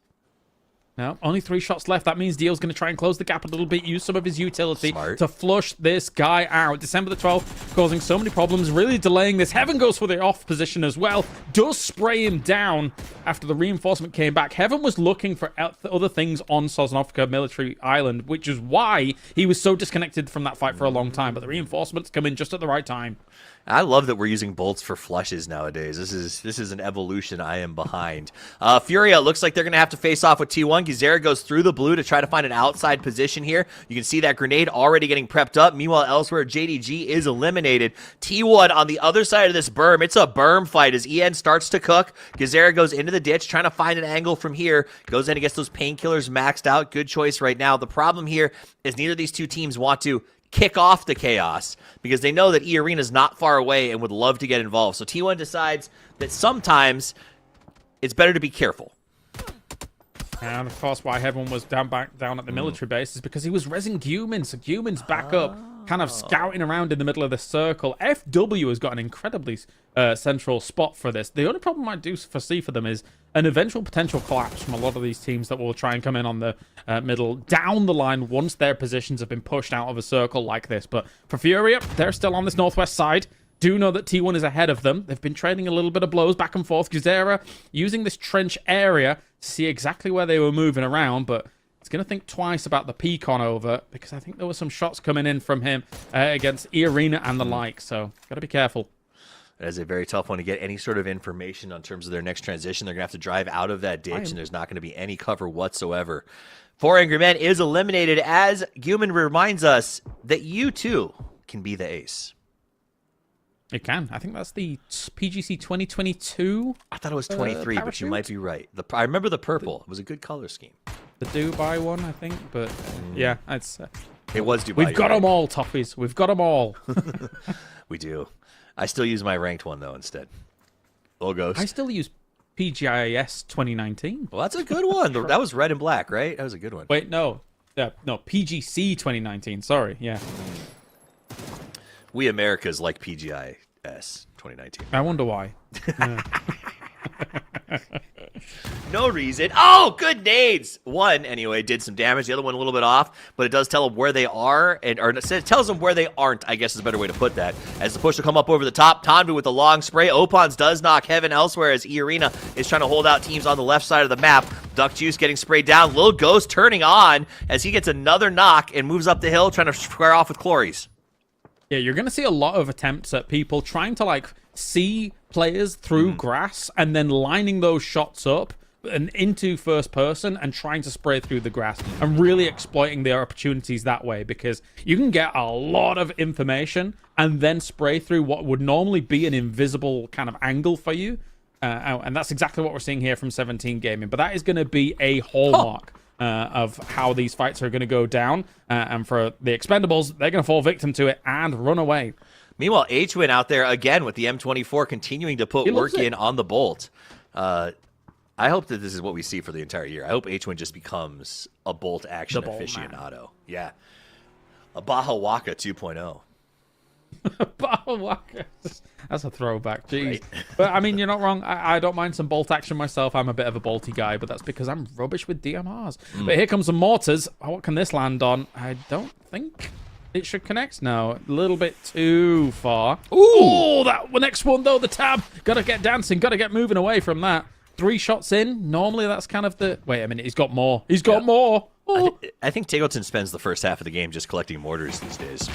Speaker 7: Now, only 3 shots left. That means Deal's going to try and close the gap a little bit, use some of his utility to flush this guy out. December the 12th, causing so many problems, really delaying this. Heaven goes for the off position as well. Does spray him down after the reinforcement came back. Heaven was looking for other things on Sosnovka Military Island, which is why he was so disconnected from that fight for a long time. But the reinforcements come in just at the right time.
Speaker 8: I love that we're using bolts for flushes nowadays. This is an evolution I am behind. Furia looks like they're going to have to face off with T1. Gizera goes through the blue to try to find an outside position here. You can see that grenade already getting prepped up. Meanwhile, elsewhere, JDG is eliminated. T1 on the other side of this berm. It's a berm fight as EN starts to cook. Gizera goes into the ditch, trying to find an angle from here. Goes in and gets those painkillers maxed out. Good choice right now. The problem here is neither of these two teams want to kick off the chaos because they know that E-Arena is not far away and would love to get involved. So T1 decides that sometimes it's better to be careful.
Speaker 7: And of course, why Heaven was down at the military base is because he was rezzing Gumin. So Gumin's back up, kind of scouting around in the middle of the circle. FW has got an incredibly central spot for this. The only problem I do foresee for them is an eventual potential collapse from a lot of these teams that will try and come in on the middle down the line once their positions have been pushed out of a circle like this. But for Furia, they're still on this northwest side. Do know that T1 is ahead of them. They've been trading a little bit of blows back and forth. Gizera using this trench area to see exactly where they were moving around, but it's going to think twice about the peek on over because I think there were some shots coming in from him against E-Arena and the like, so got to be careful.
Speaker 8: That is a very tough one to get any sort of information on terms of their next transition. They're going to have to drive out of that ditch, and there's not going to be any cover whatsoever. 4 Angry Men is eliminated as Guman reminds us that you, too, can be the ace.
Speaker 7: It can. I think that's the PGC 2022.
Speaker 8: I thought it was 23, but you might be right. I remember the purple. It was a good color scheme.
Speaker 7: The Dubai one, I think, but yeah, it's...
Speaker 8: it was Dubai.
Speaker 7: We've got them all, Toffees. We've got them all.
Speaker 8: We do. I still use my ranked one, though, instead. logos.
Speaker 7: I still use PGIS 2019.
Speaker 8: Well, that's a good one. That was red and black, right? That was a good one.
Speaker 7: Wait, no. No, PGC 2019. Sorry, yeah.
Speaker 8: We Americas like PGIS 2019.
Speaker 7: I wonder why. Yeah.
Speaker 8: No reason. Oh, good nades. One, anyway, did some damage. The other one a little bit off, but it does tell them where they are, or it tells them where they aren't, I guess is a better way to put that. As the push will come up over the top, Tanvu with the long spray. Opons does knock Heaven elsewhere as E-Arena is trying to hold out teams on the left side of the map. Duck Juice getting sprayed down. Lil Ghost turning on as he gets another knock and moves up the hill, trying to square off with Clories.
Speaker 7: Yeah, you're going to see a lot of attempts at people trying to, like, see players through grass and then lining those shots up and into first person and trying to spray through the grass and really exploiting their opportunities that way, because you can get a lot of information and then spray through what would normally be an invisible kind of angle for you. And that's exactly what we're seeing here from 17 Gaming. But that is going to be a hallmark of how these fights are going to go down. And for the Expendables, they're going to fall victim to it and run away.
Speaker 8: Meanwhile, H-Win out there again with the M24 continuing to put work in on the Bolt. I hope that this is what we see for the entire year. I hope H-Win just becomes a Bolt action aficionado. Yeah. A Baja Waka 2.0.
Speaker 7: Baja Waka. That's a throwback. Jeez.
Speaker 8: Right.
Speaker 7: But, I mean, you're not wrong. I don't mind some Bolt action myself. I'm a bit of a Bolty guy, but that's because I'm rubbish with DMRs. But here comes the mortars. What can this land on? I don't think it should connect. No, a little bit too far. Ooh, that next one, though, the tab. Got to get dancing. Got to get moving away from that. 3 shots in. Normally, that's kind of the... Wait a minute. He's got more. He's got more. Oh.
Speaker 8: I think Tiggleton spends the first half of the game just collecting mortars these days.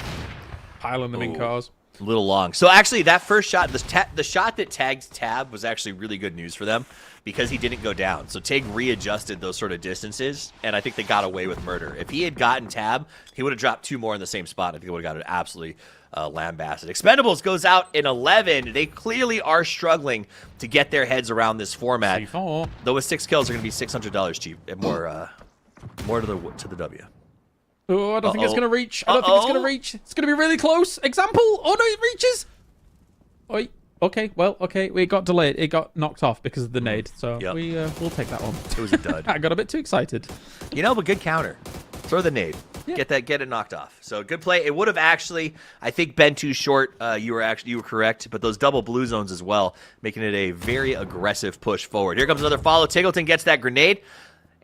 Speaker 7: Piling them in cars.
Speaker 8: A little long. So actually, that first shot, the shot that tagged Tab was actually really good news for them because he didn't go down. So Tig readjusted those sort of distances, and I think they got away with murder. If he had gotten Tab, he would have dropped 2 more in the same spot. I think he would have got it absolutely lambasted. Expendables goes out in 11. They clearly are struggling to get their heads around this format.
Speaker 7: C4.
Speaker 8: Though with 6 kills, they're going to be $600 cheap. More to the W.
Speaker 7: Oh, I don't think it's going to reach. I don't think it's going to reach. It's going to be really close. Example. Oh, no, it reaches. Oi. Okay, well, okay. We got delayed. It got knocked off because of the nade. So we'll take that one.
Speaker 8: It was a dud.
Speaker 7: I got a bit too excited.
Speaker 8: But good counter. Throw the nade. Yeah. Get it knocked off. So good play. It would have actually, I think, been too short. You were correct. But those double blue zones as well, making it a very aggressive push forward. Here comes another follow. Tiggleton gets that grenade.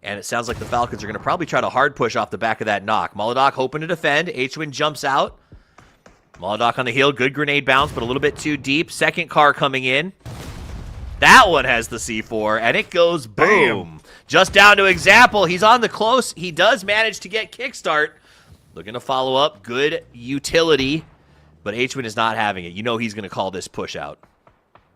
Speaker 8: And it sounds like the Falcons are going to probably try to hard push off the back of that knock. Molodok hoping to defend. H-Win jumps out. Molodok on the heel. Good grenade bounce, but a little bit too deep. Second car coming in. That one has the C4, and it goes boom. Bam. Just down to Example. He's on the close. He does manage to get kickstart. Looking to follow up. Good utility, but H-Win is not having it. You know he's going to call this push out.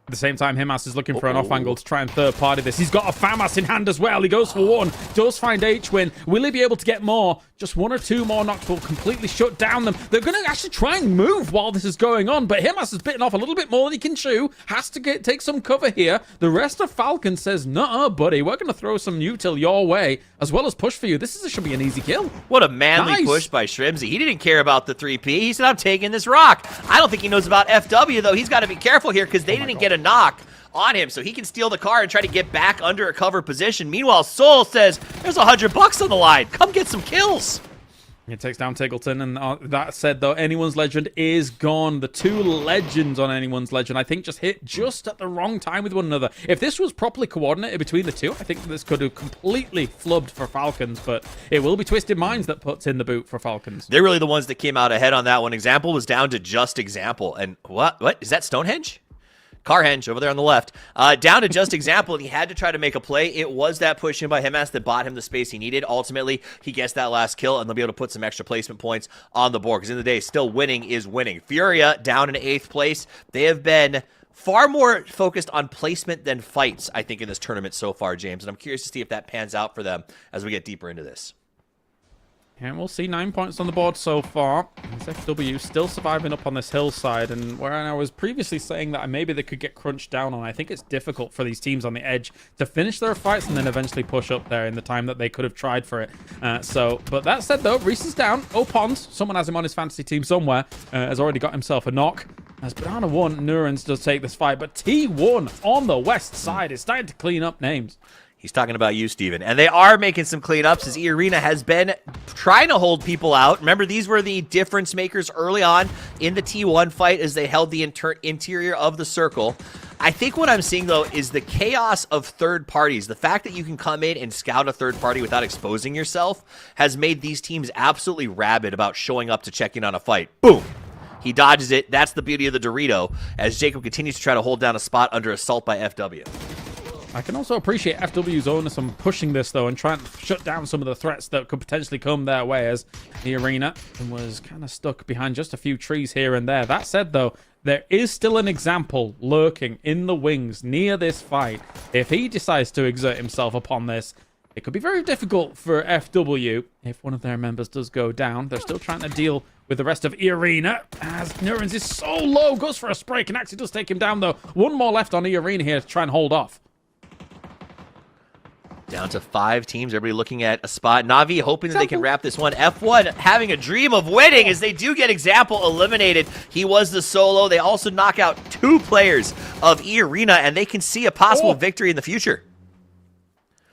Speaker 7: At the same time, Himas is looking for an off angle to try and third party this. He's got a FAMAS in hand as well. He goes for one. Does find H-Win. Will he be able to get more? Just 1 or 2 more knocks will completely shut down them. They're going to actually try and move while this is going on, but Himas has bitten off a little bit more than he can chew. Has to take some cover here. The rest of Falcon says, nuh-uh, buddy. We're going to throw some util your way as well as push for you. This should be an easy kill.
Speaker 8: What a manly push by Shrimsy. He didn't care about the 3P. He said, I'm taking this rock. I don't think he knows about FW, though. He's got to be careful here because they didn't get a knock on him, so he can steal the car and try to get back under a cover position. Meanwhile, Seoul says, there's $100 on the line. Come get some kills.
Speaker 7: It takes down Tiggleton, and that said, though, Anyone's Legend is gone. The 2 legends on Anyone's Legend, I think, just hit just at the wrong time with one another. If this was properly coordinated between the 2, I think this could have completely flubbed for Falcons, but it will be Twisted Minds that puts in the boot for Falcons.
Speaker 8: They're really the ones that came out ahead on that one. Example was down to just Example. And what? Is that Stonehenge? Carhenge over there on the left. Down to just Example, and he had to try to make a play. It was that push in by Himas that bought him the space he needed. Ultimately, he gets that last kill, and they'll be able to put some extra placement points on the board. Because in the day, still winning is winning. Furia down in 8th place. They have been far more focused on placement than fights, I think, in this tournament so far, James. And I'm curious to see if that pans out for them as we get deeper into this.
Speaker 7: And we'll see 9 points on the board so far. FW still surviving up on this hillside, and where I was previously saying that maybe they could get crunched down on, I think it's difficult for these teams on the edge to finish their fights and then eventually push up there in the time that they could have tried for it. But that said, though, Reese is down. Opons, someone has him on his fantasy team somewhere, has already got himself a knock. As Banana 1, Nurans does take this fight, but T1 on the west side is starting to clean up names.
Speaker 8: He's talking about you, Steven. And they are making some cleanups as E-Arena has been trying to hold people out. Remember, these were the difference makers early on in the T1 fight as they held the interior of the circle. I think what I'm seeing, though, is the chaos of third parties. The fact that you can come in and scout a third party without exposing yourself has made these teams absolutely rabid about showing up to check in on a fight. Boom! He dodges it. That's the beauty of the Dorito as Jacob continues to try to hold down a spot under assault by FW.
Speaker 7: I can also appreciate FW's onus on pushing this, though, and trying to shut down some of the threats that could potentially come their way as the arena was kind of stuck behind just a few trees here and there. That said, though, there is still an example lurking in the wings near this fight. If he decides to exert himself upon this, it could be very difficult for FW if one of their members does go down. They're still trying to deal with the rest of E-Arena as Nurans is so low. Goes for a spray. Can actually does take him down, though. One more left on E-Arena here to try and hold off.
Speaker 8: Down to 5 teams. Everybody looking at a spot. Na'Vi hoping that they can wrap this one. F1 having a dream of winning as they do get Example eliminated. He was the solo. They also knock out 2 players of E-Arena, and they can see a possible victory in the future.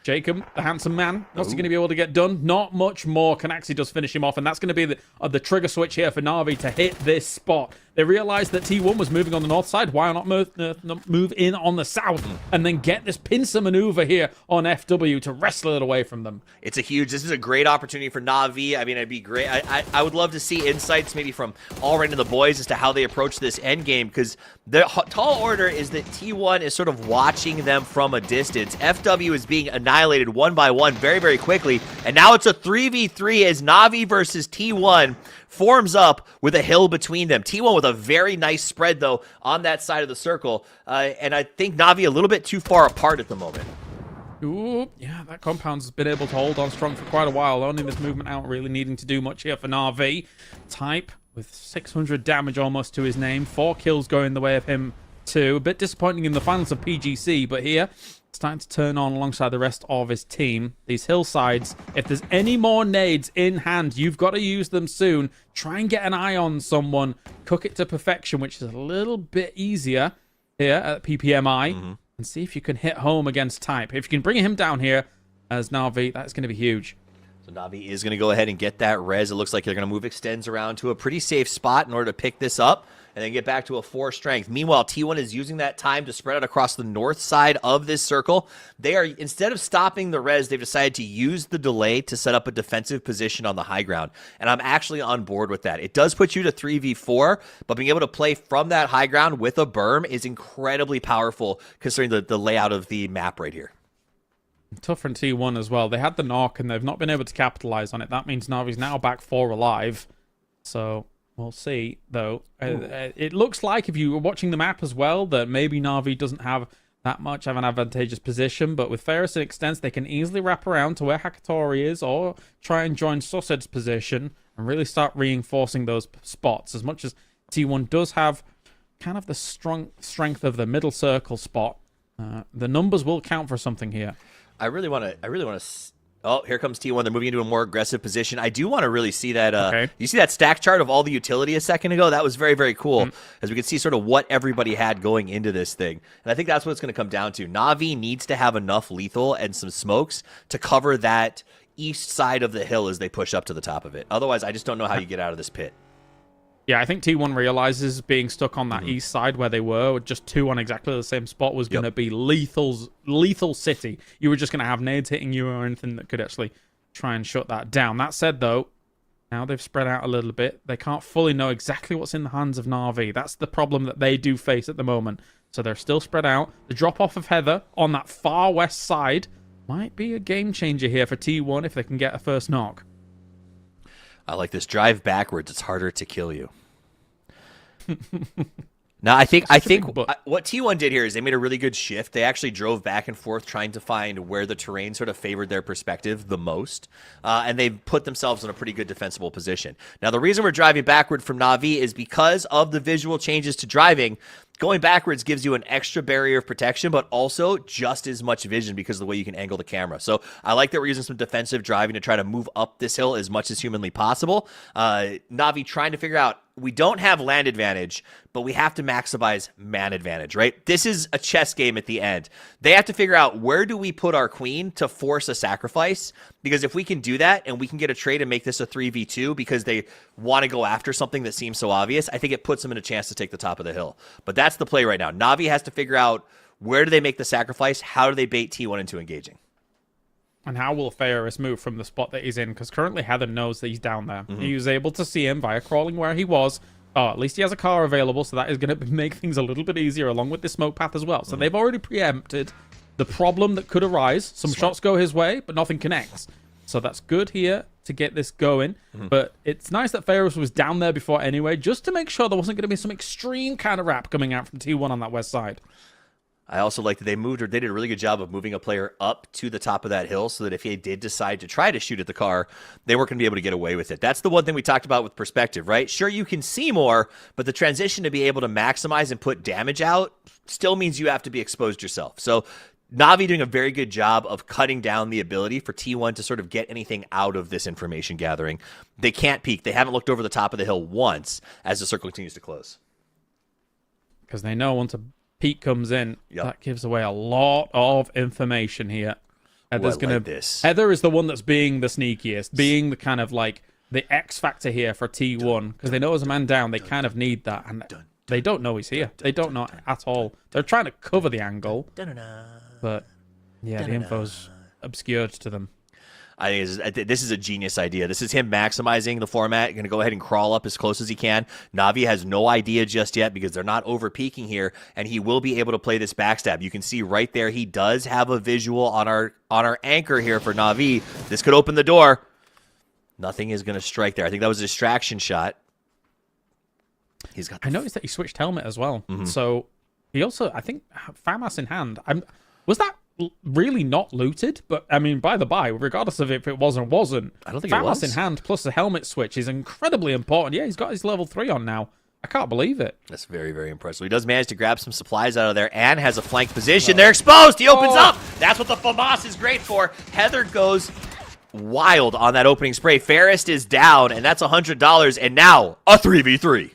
Speaker 7: Jacob, the handsome man, what's he going to be able to get done? Not much more. Canaxi does finish him off, and that's going to be the trigger switch here for Na'Vi to hit this spot. They realized that T1 was moving on the north side. Why not move in on the south and then get this pincer maneuver here on FW to wrestle it away from them?
Speaker 8: This is a great opportunity for Na'Vi. I mean, it'd be great. I would love to see insights maybe from Allred and the boys as to how they approach this end game, because the tall order is that T1 is sort of watching them from a distance. FW is being annihilated one by one very, very quickly, and now it's a 3v3 as Na'Vi versus T1 forms up with a hill between them. T1 with a very nice spread, though, on that side of the circle, and I think Na'Vi a little bit too far apart at the moment.
Speaker 7: Ooh, yeah, that compound's been able to hold on strong for quite a while. Only this movement out really needing to do much here for Na'Vi. Type with 600 damage almost to his name. 4 kills going the way of him too. A bit disappointing in the finals of PGC, but here starting to turn on alongside the rest of his team. These hillsides, if there's any more nades in hand, you've got to use them soon. Try and get an eye on someone. Cook it to perfection, which is a little bit easier here at PPMI. And see if you can hit home against Type. If you can bring him down here as Na'Vi, that's going to be huge.
Speaker 8: So Na'Vi is going to go ahead and get that res. It looks like they're going to move extends around to a pretty safe spot in order to pick this up and then get back to a 4 strength. Meanwhile, T1 is using that time to spread out across the north side of this circle. They are, instead of stopping the res, they've decided to use the delay to set up a defensive position on the high ground. And I'm actually on board with that. It does put you to 3v4, but being able to play from that high ground with a berm is incredibly powerful considering the layout of the map right here.
Speaker 7: Tough for T1 as well. They had the knock and they've not been able to capitalize on it. That means Na'Vi's now back 4 alive. So we'll see, though. It looks like, if you were watching the map as well, that maybe Na'Vi doesn't have that much of an advantageous position, but with Ferris and Extents, they can easily wrap around to where Hakatori is or try and join Sussed's position and really start reinforcing those spots. As much as T1 does have kind of the strength of the middle circle spot, the numbers will count for something here.
Speaker 8: I really want to. Oh, here comes T1. They're moving into a more aggressive position. I do want to really see that. You see that stack chart of all the utility a second ago? That was very, very cool, as we can see sort of what everybody had going into this thing. And I think that's what it's going to come down to. Na'Vi needs to have enough lethal and some smokes to cover that east side of the hill as they push up to the top of it. Otherwise, I just don't know how you get out of this pit.
Speaker 7: Yeah, I think T1 realizes being stuck on that east side where they were, just 2 on exactly the same spot, was going to be lethal city. You were just going to have nades hitting you or anything that could actually try and shut that down. That said, though, now they've spread out a little bit. They can't fully know exactly what's in the hands of Na'Vi. That's the problem that they do face at the moment. So they're still spread out. The drop-off of Heather on that far west side might be a game changer here for T1 if they can get a first knock.
Speaker 8: I like this. Drive backwards. It's harder to kill you. Now, I think what T1 did here is they made a really good shift. They actually drove back and forth trying to find where the terrain sort of favored their perspective the most, and they put themselves in a pretty good defensible position. Now, the reason we're driving backward from Na'Vi is because of the visual changes to driving. going backwards gives you an extra barrier of protection, but also just as much vision because of the way you can angle the camera. So I like that we're using some defensive driving to try to move up this hill as much as humanly possible. Na'Vi trying to figure out, we don't have land advantage, but we have to maximize man advantage, right? This is a chess game at the end. They have to figure out, where do we put our queen to force a sacrifice? Because if we can do that and we can get a trade and make this a 3v2 because they want to go after something that seems so obvious, I think it puts them in a chance to take the top of the hill. But that's the play right now. Na'Vi has to figure out, where do they make the sacrifice? How do they bait T1 into engaging?
Speaker 7: And how will Ferris move from the spot that he's in? Because currently Heather knows that he's down there. He was able to see him via crawling where he was. Oh, at least he has a car available, so that is going to make things a little bit easier, along with the smoke path as well. So they've already preempted the problem that could arise. Some shots go his way, but nothing connects. So that's good here to get this going. But it's nice that Ferris was down there before anyway, just to make sure there wasn't going to be some extreme counter wrap coming out from T1 on that west side.
Speaker 8: I also like that they did a really good job of moving a player up to the top of that hill so that if he did decide to try to shoot at the car, they weren't going to be able to get away with it. That's the one thing we talked about with perspective, right? Sure, you can see more, but the transition to be able to maximize and put damage out still means you have to be exposed yourself. So Na'Vi doing a very good job of cutting down the ability for T1 to sort of get anything out of this information gathering. They can't peek. They haven't looked over the top of the hill once as the circle continues to close.
Speaker 7: Because they know once a peek comes in, that gives away a lot of information here. Heather's Heather is the one that's being the sneakiest, being the kind of like the X factor here for T1, because they know as a man down, they kind of need that, and they don't know he's here. They don't know at all. They're trying to cover the angle, but yeah, the info's obscured to them.
Speaker 8: I think this is a genius idea. This is him maximizing the format. Going to go ahead and crawl up as close as he can. Na'Vi has no idea just yet because they're not over peaking here, and he will be able to play this backstab. You can see right there he does have a visual on our anchor here for Na'Vi. This could open the door. Nothing is going to strike there. I think that was a distraction shot.
Speaker 7: I noticed that he switched helmet as well. So he also, I think, FAMAS in hand. Was that really not looted? But I mean, by the by, regardless of if it was or wasn't,
Speaker 8: I don't think it was.
Speaker 7: FAMAS in hand plus the helmet switch is incredibly important. Yeah, he's got his level 3 on now. I can't believe it.
Speaker 8: That's very, very impressive. He does manage to grab some supplies out of there and has a flank position. They're exposed. He opens up. That's what the FAMAS is great for. Heather goes wild on that opening spray. Ferris is down, and that's $100, and now a 3v3.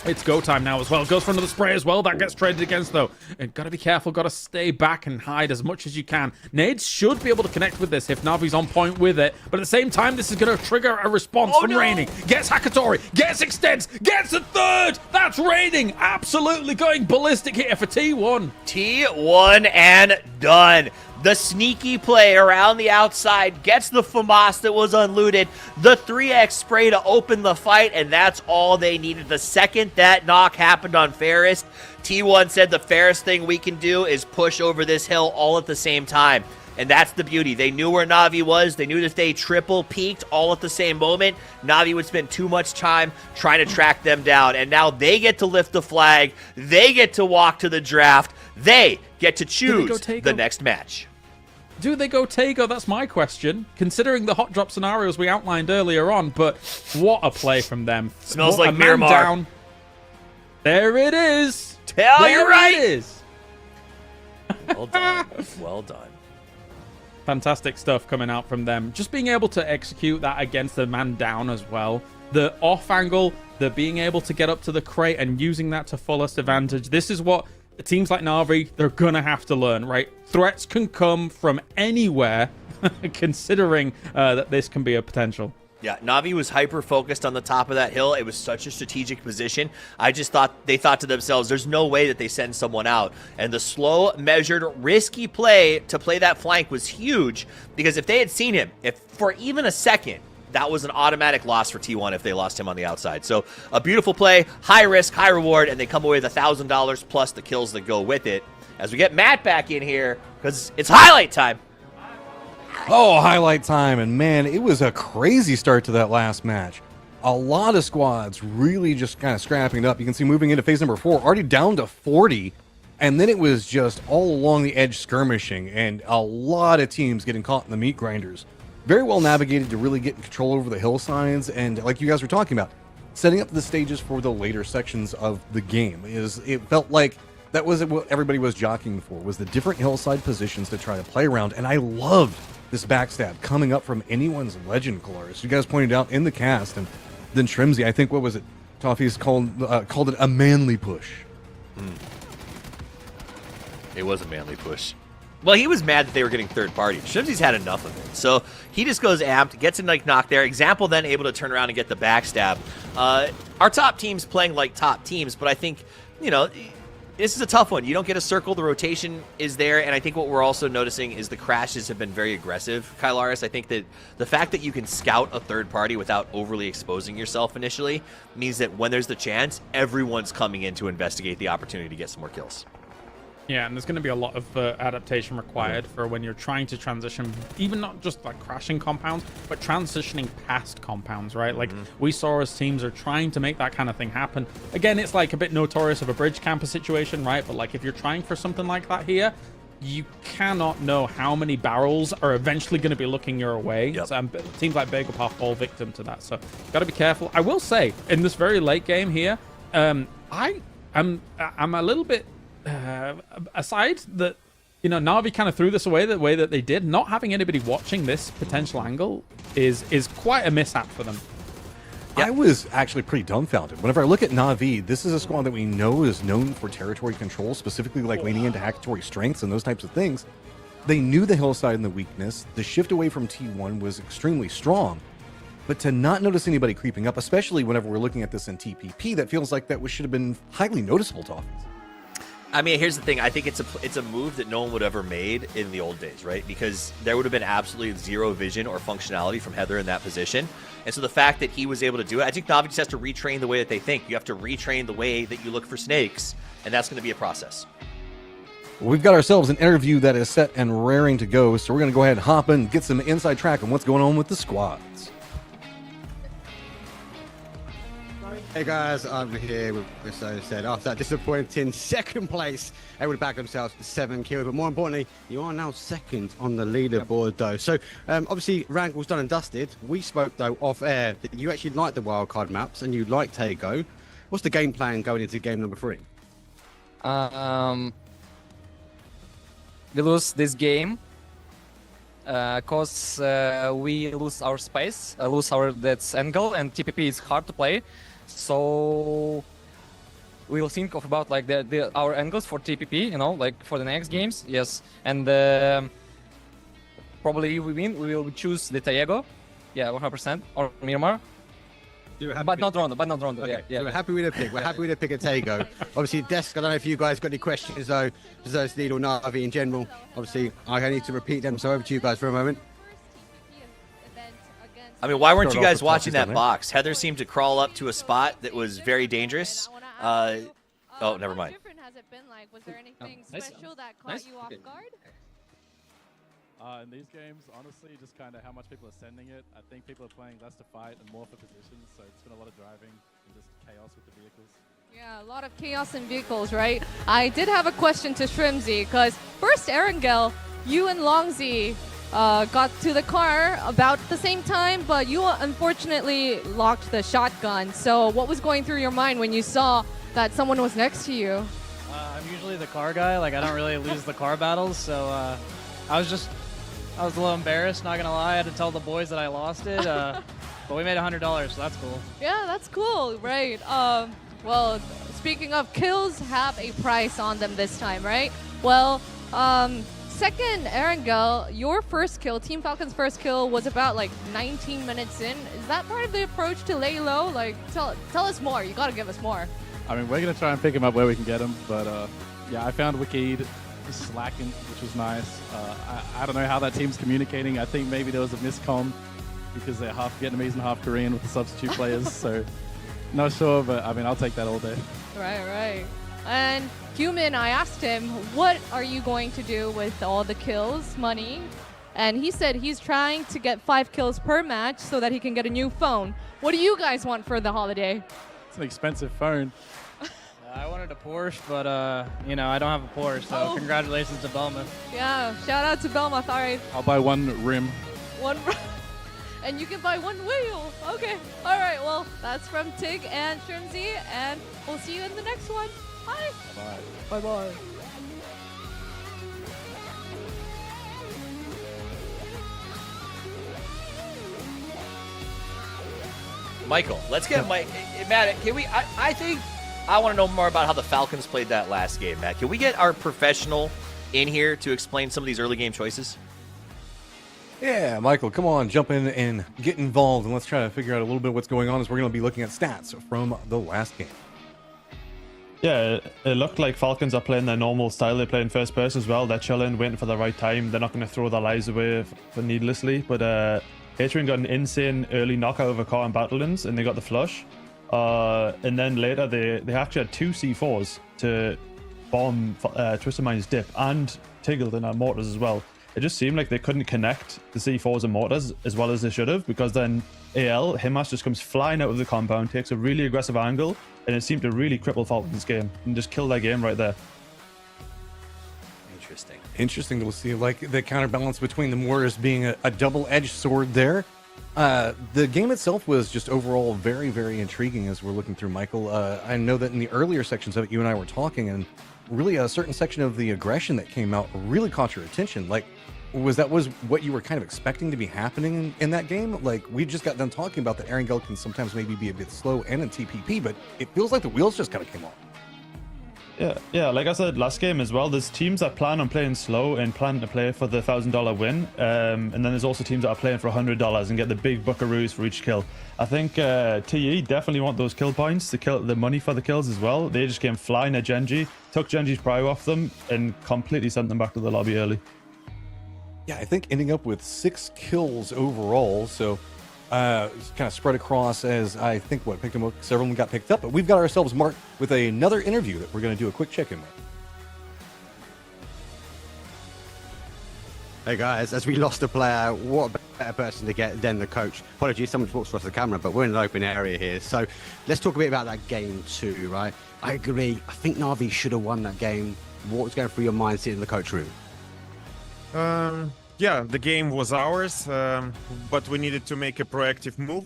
Speaker 7: It's go time now as well. Goes for another spray as well. That gets traded against, though. And gotta be careful. Gotta stay back and hide as much as you can. Nades should be able to connect with this if Na'Vi's on point with it. But at the same time, this is gonna trigger a response from Raining. Gets Hakatori. Gets Extends. Gets a third. That's Raining. Absolutely going ballistic here for T1.
Speaker 8: T1 and done. The sneaky play around the outside gets the FAMAS that was unlooted. The 3x spray to open the fight, and that's all they needed. The second that knock happened on Ferris, T1 said the fairest thing we can do is push over this hill all at the same time. And that's the beauty. They knew where Na'Vi was. They knew that if they triple peaked all at the same moment, Na'Vi would spend too much time trying to track them down. And now they get to lift the flag. They get to walk to the draft. They get to choose the next match.
Speaker 7: Do they go Tego? That's my question, considering the hot drop scenarios we outlined earlier on. But what a play from them.
Speaker 8: Smells like Miramar.
Speaker 7: Down. There it is.
Speaker 8: You're right.
Speaker 7: It is.
Speaker 8: Well done. Well done.
Speaker 7: Fantastic stuff coming out from them. Just being able to execute that against the man down as well. The off angle, the being able to get up to the crate and using that to fullest advantage. This is what teams like Na'Vi, they're going to have to learn, right? Threats can come from anywhere, considering that this can be a potential.
Speaker 8: Yeah, Na'Vi was hyper-focused on the top of that hill. It was such a strategic position. I just thought they thought to themselves, there's no way that they send someone out. And the slow, measured, risky play to play that flank was huge, because if they had seen him, if for even a second, that was an automatic loss for T1 if they lost him on the outside. So a beautiful play, high risk, high reward, and they come away with $1,000 plus the kills that go with it. As we get Matt back in here, because it's highlight time.
Speaker 6: Oh, highlight time. And man, it was a crazy start to that last match. A lot of squads really just kind of scrapping it up. You can see moving into phase number 4, already down to 40. And then it was just all along the edge skirmishing and a lot of teams getting caught in the meat grinders. Very well navigated to really get control over the hillsides. And like you guys were talking about, setting up the stages for the later sections of the game. It felt like that was what everybody was jockeying for, was the different hillside positions to try to play around, and I loved this backstab coming up from anyone's legend, Kalaris. You guys pointed out in the cast, and then Shrimzy, I think, what was it? Toffee's called it a manly push.
Speaker 8: It was a manly push. Well, he was mad that they were getting third party. Shrimzy's had enough of it. So he just goes amped, gets a knock there. Example then able to turn around and get the backstab. Our top team's playing like top teams, but I think, you know, this is a tough one. You don't get a circle. The rotation is there, and I think what we're also noticing is the crashes have been very aggressive, Kylaris. I think that the fact that you can scout a third party without overly exposing yourself initially means that when there's the chance, everyone's coming in to investigate the opportunity to get some more kills.
Speaker 7: Yeah, and there's going to be a lot of adaptation required for when you're trying to transition, even not just like crashing compounds, but transitioning past compounds, right? Like we saw as teams are trying to make that kind of thing happen. Again, it's like a bit notorious of a bridge camper situation, right? But like if you're trying for something like that here, you cannot know how many barrels are eventually going to be looking your way.
Speaker 8: Yep.
Speaker 7: So, teams like Bagel Path fall victim to that. So got to be careful. I will say, in this very late game here, I'm a little bit aside that, you know, Na'Vi kind of threw this away the way that they did. Not having anybody watching this potential angle is quite a mishap for them.
Speaker 6: I was actually pretty dumbfounded. Whenever I look at Na'Vi, this is a squad that we know is known for territory control, specifically like leaning into hackatory strengths and those types of things. They knew the hillside and the weakness. The shift away from T1 was extremely strong. But to not notice anybody creeping up, especially whenever we're looking at this in TPP, that feels like that should have been highly noticeable to offense.
Speaker 8: I mean, here's the thing. I think it's a move that no one would have ever made in the old days, right? Because there would have been absolutely zero vision or functionality from Heather in that position. And so the fact that he was able to do it, I think Na'Vi just has to retrain the way that they think. You have to retrain the way that you look for snakes, and that's going to be a process.
Speaker 6: Well, we've got ourselves an interview that is set and raring to go, so we're going to go ahead and hop in and get some inside track on what's going on with the squads.
Speaker 12: Hey guys, I'm here with So said after that disappointing second place, able to back themselves with 7 kills, but more importantly, you are now second on the leaderboard though. So obviously Wrangle's done and dusted. We spoke though off air that you actually like the wildcard maps and you like Tego. What's the game plan going into game number 3?
Speaker 1: We lose this game because we lose our space, lose our death angle, and TPP is hard to play. So we'll think about like our angles for TPP, you know, like for the next games. Yes, and probably we win. We will choose the Tayego, yeah, 100%, or Miramar. But not Rondo.
Speaker 12: Okay.
Speaker 1: Yeah.
Speaker 12: So we're happy with the pick. We're happy with the pick of Tego. Obviously, Desk, I don't know if you guys got any questions though, Deserves Lead or Na'Vi in general. Obviously, I need to repeat them, so over to you guys for a moment.
Speaker 8: I mean, why weren't you guys watching that box? Heather seemed to crawl up to a spot that was very dangerous. Oh, never mind.
Speaker 3: Has it been like? Was there anything special that caught you off guard?
Speaker 14: In these games, honestly, just kind of how much people are sending it. I think people are playing less to fight and more for positions, so it's been a lot of driving and just chaos with the vehicles.
Speaker 3: Yeah, a lot of chaos in vehicles, right? I did have a question to Shrimzy, because first, Erangel, you and Longzy got to the car about the same time, but you unfortunately locked the shotgun. So what was going through your mind when you saw that someone was next to you?
Speaker 15: I'm usually the car guy. Like, I don't really lose the car battles, so I was a little embarrassed, not gonna lie. I had to tell the boys that I lost it, but we made $100, so that's cool.
Speaker 3: Yeah, that's cool, right? Well, speaking of kills, have a price on them this time, right? Well, second, Erangel, your first kill, Team Falcon's first kill, was about like 19 minutes in. Is that part of the approach to lay low? Like, tell us more. You gotta give us more.
Speaker 14: I mean, we're going to try and pick him up where we can get him, but yeah, I found Wikid slacking, which was nice. I don't know how that team's communicating. I think maybe there was a miscomm because they're half Vietnamese and half Korean with the substitute players, so not sure, but I mean, I'll take that all day.
Speaker 3: Right. And Human, I asked him, what are you going to do with all the kills, money? And he said he's trying to get 5 kills per match so that he can get a new phone. What do you guys want for the holiday?
Speaker 14: It's an expensive phone.
Speaker 15: I wanted a Porsche, but you know, I don't have a Porsche, so congratulations to Belma.
Speaker 3: Yeah, shout out to Belma. All right.
Speaker 14: I'll buy one rim.
Speaker 3: and you can buy one wheel. Okay. All right. Well, that's from Tig and Shrimzy, and we'll see you in the next one. Bye.
Speaker 7: Bye bye.
Speaker 5: Michael, let's get Mike. Matt, can we? I think I want to know more about how the Falcons played that last game, Matt. Can we get our professional in here to explain some of these early game choices?
Speaker 6: Yeah, Michael, come on, jump in and get involved, and let's try to figure out a little bit what's going on as we're going to be looking at stats from the last game.
Speaker 9: Yeah, it looked like Falcons are playing their normal style. They play in first person as well. They're chilling, waiting for the right time. They're not going to throw their lives away for needlessly. But Atrium got an insane early knockout over Car and Battlegrounds, and they got the flush. And then later, they actually had 2 C4s to bomb Twisted Mind's dip and Tiggled in our mortars as well. It just seemed like they couldn't connect the C4s and mortars as well as they should have, because then Himas just comes flying out of the compound, takes a really aggressive angle, and it seemed to really cripple Falcons' game and just kill their game right there.
Speaker 5: Interesting
Speaker 6: to see, like, the counterbalance between the mortars being a double-edged sword there. The game itself was just overall very, very intriguing as we're looking through, Michael. I know that in the earlier sections of it, you and I were talking, and really a certain section of the aggression that came out really caught your attention. Like, was what you were kind of expecting to be happening in that game? Like, we just got done talking about that Erangel can sometimes maybe be a bit slow and in TPP, but it feels like the wheels just kind of came off.
Speaker 9: Yeah, like I said last game as well, there's teams that plan on playing slow and plan to play for the $1,000 win, and then there's also teams that are playing for $100 and get the big buckaroos for each kill. I think TE definitely want those kill points, to kill the money for the kills as well. They just came flying at Genji, took Genji's prio off them, and completely sent them back to the lobby early.
Speaker 6: Yeah, I think ending up with 6 kills overall, so kind of spread across as I think several of them got picked up, but we've got ourselves marked with another interview that we're going to do a quick check-in with.
Speaker 12: Hey guys, as we lost a player, what a better person to get than the coach. Apologies, someone walks across the camera, but we're in an open area here. So let's talk a bit about that game too, right? I agree. I think Na'Vi should have won that game. What was going through your mind sitting in the coach room?
Speaker 10: Yeah, the game was ours, but we needed to make a proactive move.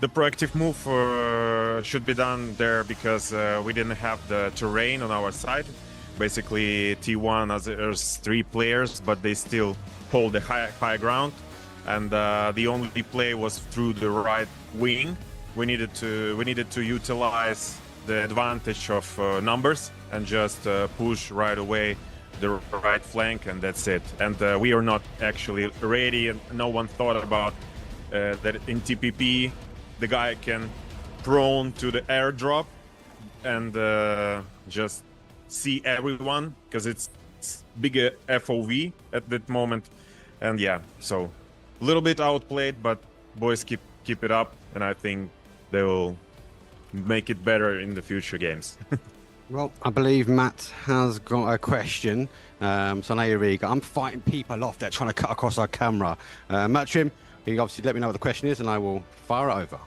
Speaker 10: The proactive move should be done there because we didn't have the terrain on our side. Basically, T1 there's 3 players, but they still hold the high ground, and the only play was through the right wing. We needed to utilize the advantage of numbers and just push right away the right flank, and that's it. And we are not actually ready, and no one thought about that in TPP the guy can prone to the airdrop and just see everyone, because it's bigger FOV at that moment. And yeah, so a little bit outplayed, but boys keep it up, and I think they will make it better in the future games.
Speaker 12: Well, I believe Matt has got a question. So now I'm fighting people off. They're trying to cut across our camera. Matt Trim, you obviously let me know what the question is, and I will fire it over.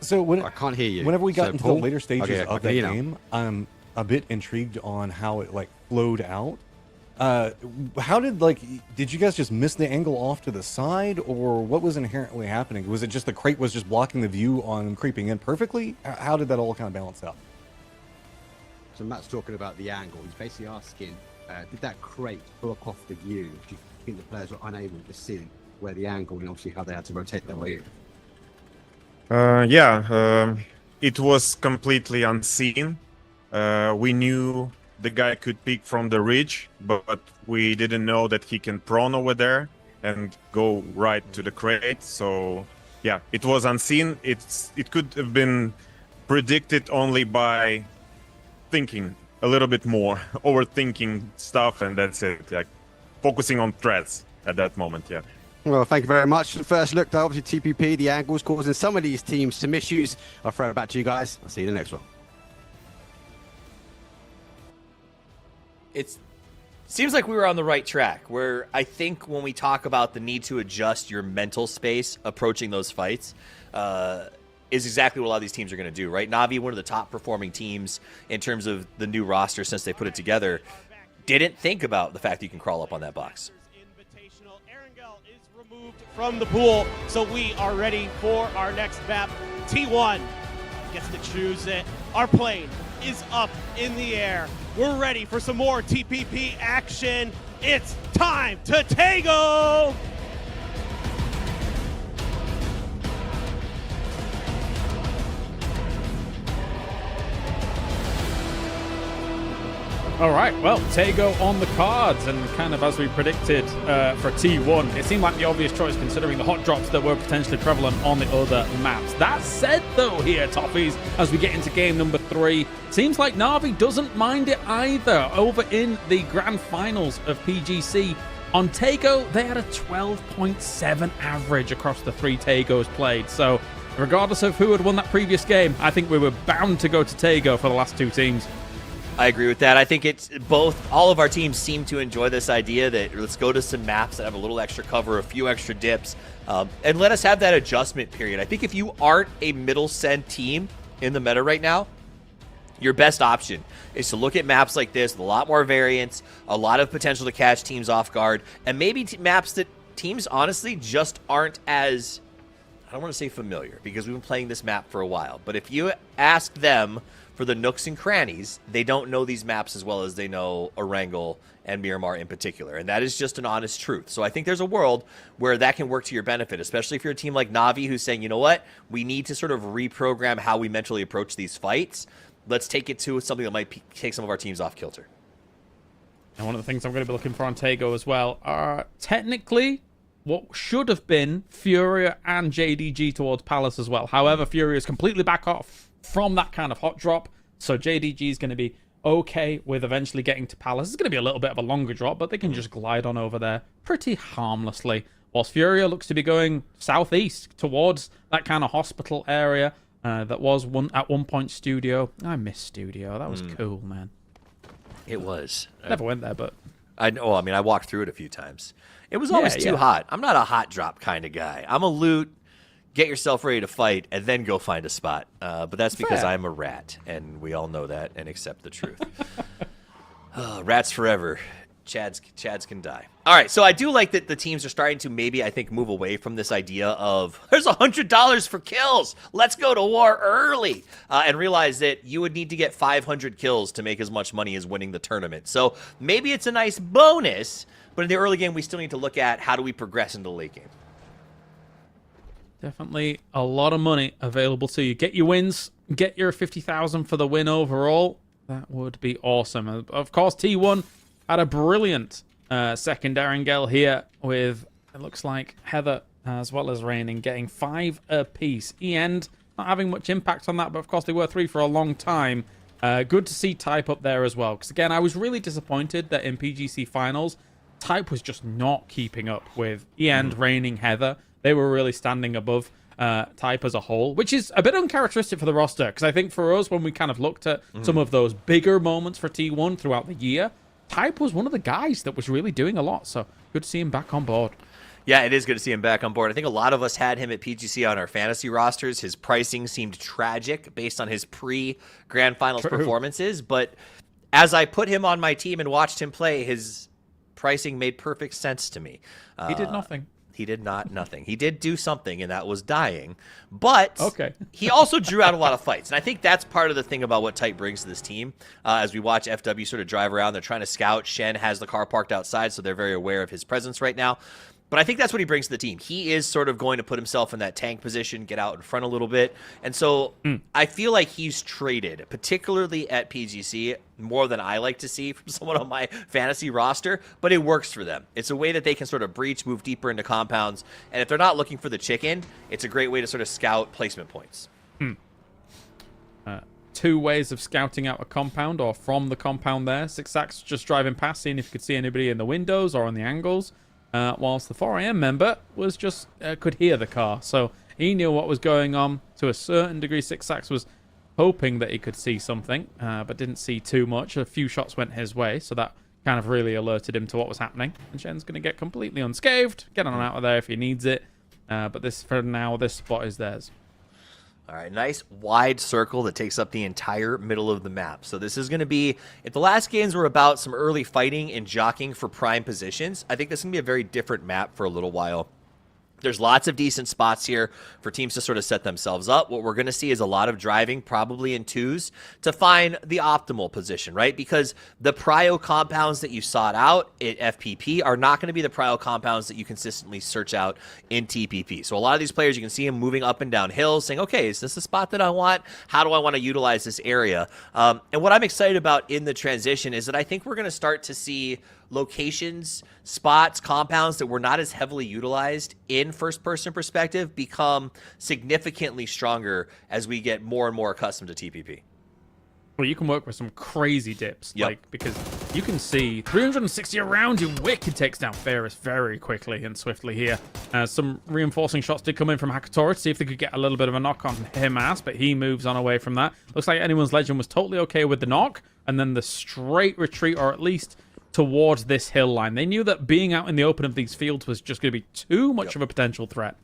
Speaker 6: So
Speaker 12: I can't hear you.
Speaker 6: Whenever we got into
Speaker 12: Paul?
Speaker 6: the later stages
Speaker 12: Okay,
Speaker 6: of that game, I'm a bit intrigued on how it flowed out. How did you guys just miss the angle off to the side, or what was inherently happening? Was it just the crate was just blocking the view on creeping in perfectly? How did that all kind of balance out?
Speaker 12: So Matt's talking about the angle. He's basically asking, did that crate block off the view? Do you think the players were unable to see where the angle and obviously how they had to rotate their way in?
Speaker 10: It was completely unseen. We knew the guy could peek from the ridge, but we didn't know that he can prone over there and go right to the crate. So yeah, it was unseen. It could have been predicted only by thinking a little bit more, overthinking stuff, and that's it. Like focusing on threats at that moment. Yeah.
Speaker 12: Well, thank you very much. First look, though, obviously TPP, the angles causing some of these teams some issues. I'll throw it back to you guys. I'll see you in the next one.
Speaker 5: It seems like we were on the right track, where I think when we talk about the need to adjust your mental space approaching those fights, is exactly what a lot of these teams are going to do, right? Na'Vi, one of the top performing teams in terms of the new roster since they put it together, didn't think about the fact that you can crawl up on that box.
Speaker 16: Erangel is removed from the pool, so we are ready for our next map. T1 gets to choose it. Our plane is up in the air. We're ready for some more TPP action. It's time to Tago!
Speaker 7: All right, well, Tago on the cards, and kind of as we predicted for T1, it seemed like the obvious choice considering the hot drops that were potentially prevalent on the other maps. That said, though, here, Toffees, as we get into game number 3, seems like Na'Vi doesn't mind it either. Over in the grand finals of PGC, on Tago, they had a 12.7 average across the 3 Tagos played. So, regardless of who had won that previous game, I think we were bound to go to Tago for the last 2 teams.
Speaker 5: I agree with that. I think it's both. All of our teams seem to enjoy this idea that let's go to some maps that have a little extra cover, a few extra dips, and let us have that adjustment period. I think if you aren't a middle send team in the meta right now, your best option is to look at maps like this with a lot more variance, a lot of potential to catch teams off guard, and maybe maps that teams honestly just aren't as, I don't want to say familiar because we've been playing this map for a while, but if you ask them for the nooks and crannies, they don't know these maps as well as they know Erangel and Miramar in particular. And that is just an honest truth. So I think there's a world where that can work to your benefit, especially if you're a team like Na'Vi who's saying, you know what, we need to sort of reprogram how we mentally approach these fights. Let's take it to something that might take some of our teams off kilter.
Speaker 7: And one of the things I'm going to be looking for on Tago as well are technically what should have been Furia and JDG towards Palace as well. However, Furia is completely back off from that kind of hot drop, so JDG is going to be okay with eventually getting to Palace. It's going to be a little bit of a longer drop, but they can just glide on over there pretty harmlessly. Whilst Furia looks to be going southeast towards that kind of hospital area that was at one point Studio. I miss Studio. That was cool, man.
Speaker 5: It was.
Speaker 7: Never went there, but
Speaker 5: I know. I mean, I walked through it a few times. It was always too hot. I'm not a hot drop kind of guy. I'm a loot, get yourself ready to fight, and then go find a spot. But that's because I'm a rat, and we all know that and accept the truth. Rats forever. Chads can die. All right, so I do like that the teams are starting to maybe, I think, move away from this idea of there's $100 for kills. Let's go to war early, and realize that you would need to get 500 kills to make as much money as winning the tournament. So maybe it's a nice bonus, but in the early game, we still need to look at how do we progress into the late game.
Speaker 7: Definitely a lot of money available to you. Get your wins, get your 50,000 for the win overall. That would be awesome. Of course, T1 had a brilliant second Erangel here with, it looks like, Heather as well as Raining getting 5 apiece. End not having much impact on that, but of course they were 3 for a long time. Good to see Type up there as well, because again, I was really disappointed that in PGC finals, Type was just not keeping up with End, Raining, Heather. They were really standing above Type as a whole, which is a bit uncharacteristic for the roster, because I think for us, when we kind of looked at some of those bigger moments for T1 throughout the year, Type was one of the guys that was really doing a lot, so good to see him back on board.
Speaker 5: Yeah, it is good to see him back on board. I think a lot of us had him at PGC on our fantasy rosters. His pricing seemed tragic based on his pre-Grand Finals performances, but as I put him on my team and watched him play, his pricing made perfect sense to me.
Speaker 7: He did nothing.
Speaker 5: He did nothing. He did do something, and that was dying. But he also drew out a lot of fights. And I think that's part of the thing about what Type brings to this team. As we watch FW sort of drive around, they're trying to scout. Shen has the car parked outside, so they're very aware of his presence right now. But I think that's what he brings to the team. He is sort of going to put himself in that tank position, get out in front a little bit. And so I feel like he's traded, particularly at PGC, more than I like to see from someone on my fantasy roster. But it works for them. It's a way that they can sort of breach, move deeper into compounds. And if they're not looking for the chicken, it's a great way to sort of scout placement points.
Speaker 7: 2 ways of scouting out a compound or from the compound there. Sixax just driving past, seeing if you could see anybody in the windows or on the angles. Whilst the 4am member was just could hear the car, so he knew what was going on to a certain degree. Sixax was hoping that he could see something, but didn't see too much. A few shots went his way, so that kind of really alerted him to what was happening. And Shen's going to get completely unscathed, get on out of there if he needs it. But this, for now, this spot is theirs.
Speaker 5: All right, nice wide circle that takes up the entire middle of the map. So this is going to be, if the last games were about some early fighting and jockeying for prime positions, I think this is going to be a very different map for a little while. There's lots of decent spots here for teams to sort of set themselves up. What we're going to see is a lot of driving, probably in twos, to find the optimal position, right? Because the prio compounds that you sought out at FPP are not going to be the prio compounds that you consistently search out in TPP. So a lot of these players, you can see them moving up and down hills, saying, okay, is this the spot that I want? How do I want to utilize this area? And what I'm excited about in the transition is that I think we're going to start to see locations, spots, compounds that were not as heavily utilized in first-person perspective become significantly stronger as we get more and more accustomed to TPP.
Speaker 7: Well, you can work with some crazy dips, like, because you can see 360 around you. Wicked takes down Ferris very quickly and swiftly here. Some reinforcing shots did come in from Hakatora to see if they could get a little bit of a knock on him ass, but he moves on away from that. Looks like Anyone's Legend was totally okay with the knock, and then the straight retreat, or at least towards this hill line. They knew that being out in the open of these fields was just going to be too much of a potential threat.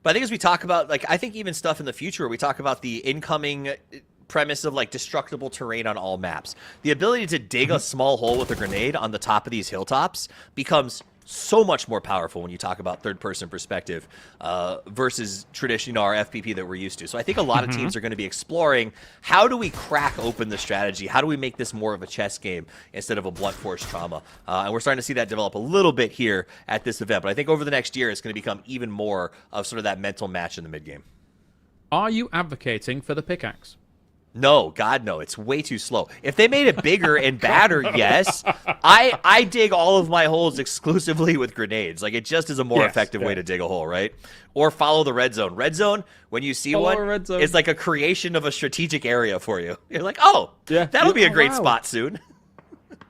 Speaker 5: But I think as we talk about, like, I think even stuff in the future where we talk about the incoming premise of, like, destructible terrain on all maps, the ability to dig a small hole with a grenade on the top of these hilltops becomes so much more powerful when you talk about third-person perspective versus traditional our FPP that we're used to. So I think a lot of teams are going to be exploring, how do we crack open the strategy? How do we make this more of a chess game instead of a blunt force trauma? And we're starting to see that develop a little bit here at this event. But I think over the next year, it's going to become even more of sort of that mental match in the mid-game.
Speaker 7: Are you advocating for the pickaxe?
Speaker 5: No, God, no. It's way too slow. If they made it bigger and badder, yes. I dig all of my holes exclusively with grenades. Like, it just is a more effective way to dig a hole, right? Or follow the red zone. Red zone, when you see one, it's like a creation of a strategic area for you. You're like, oh, that'll be a great spot soon.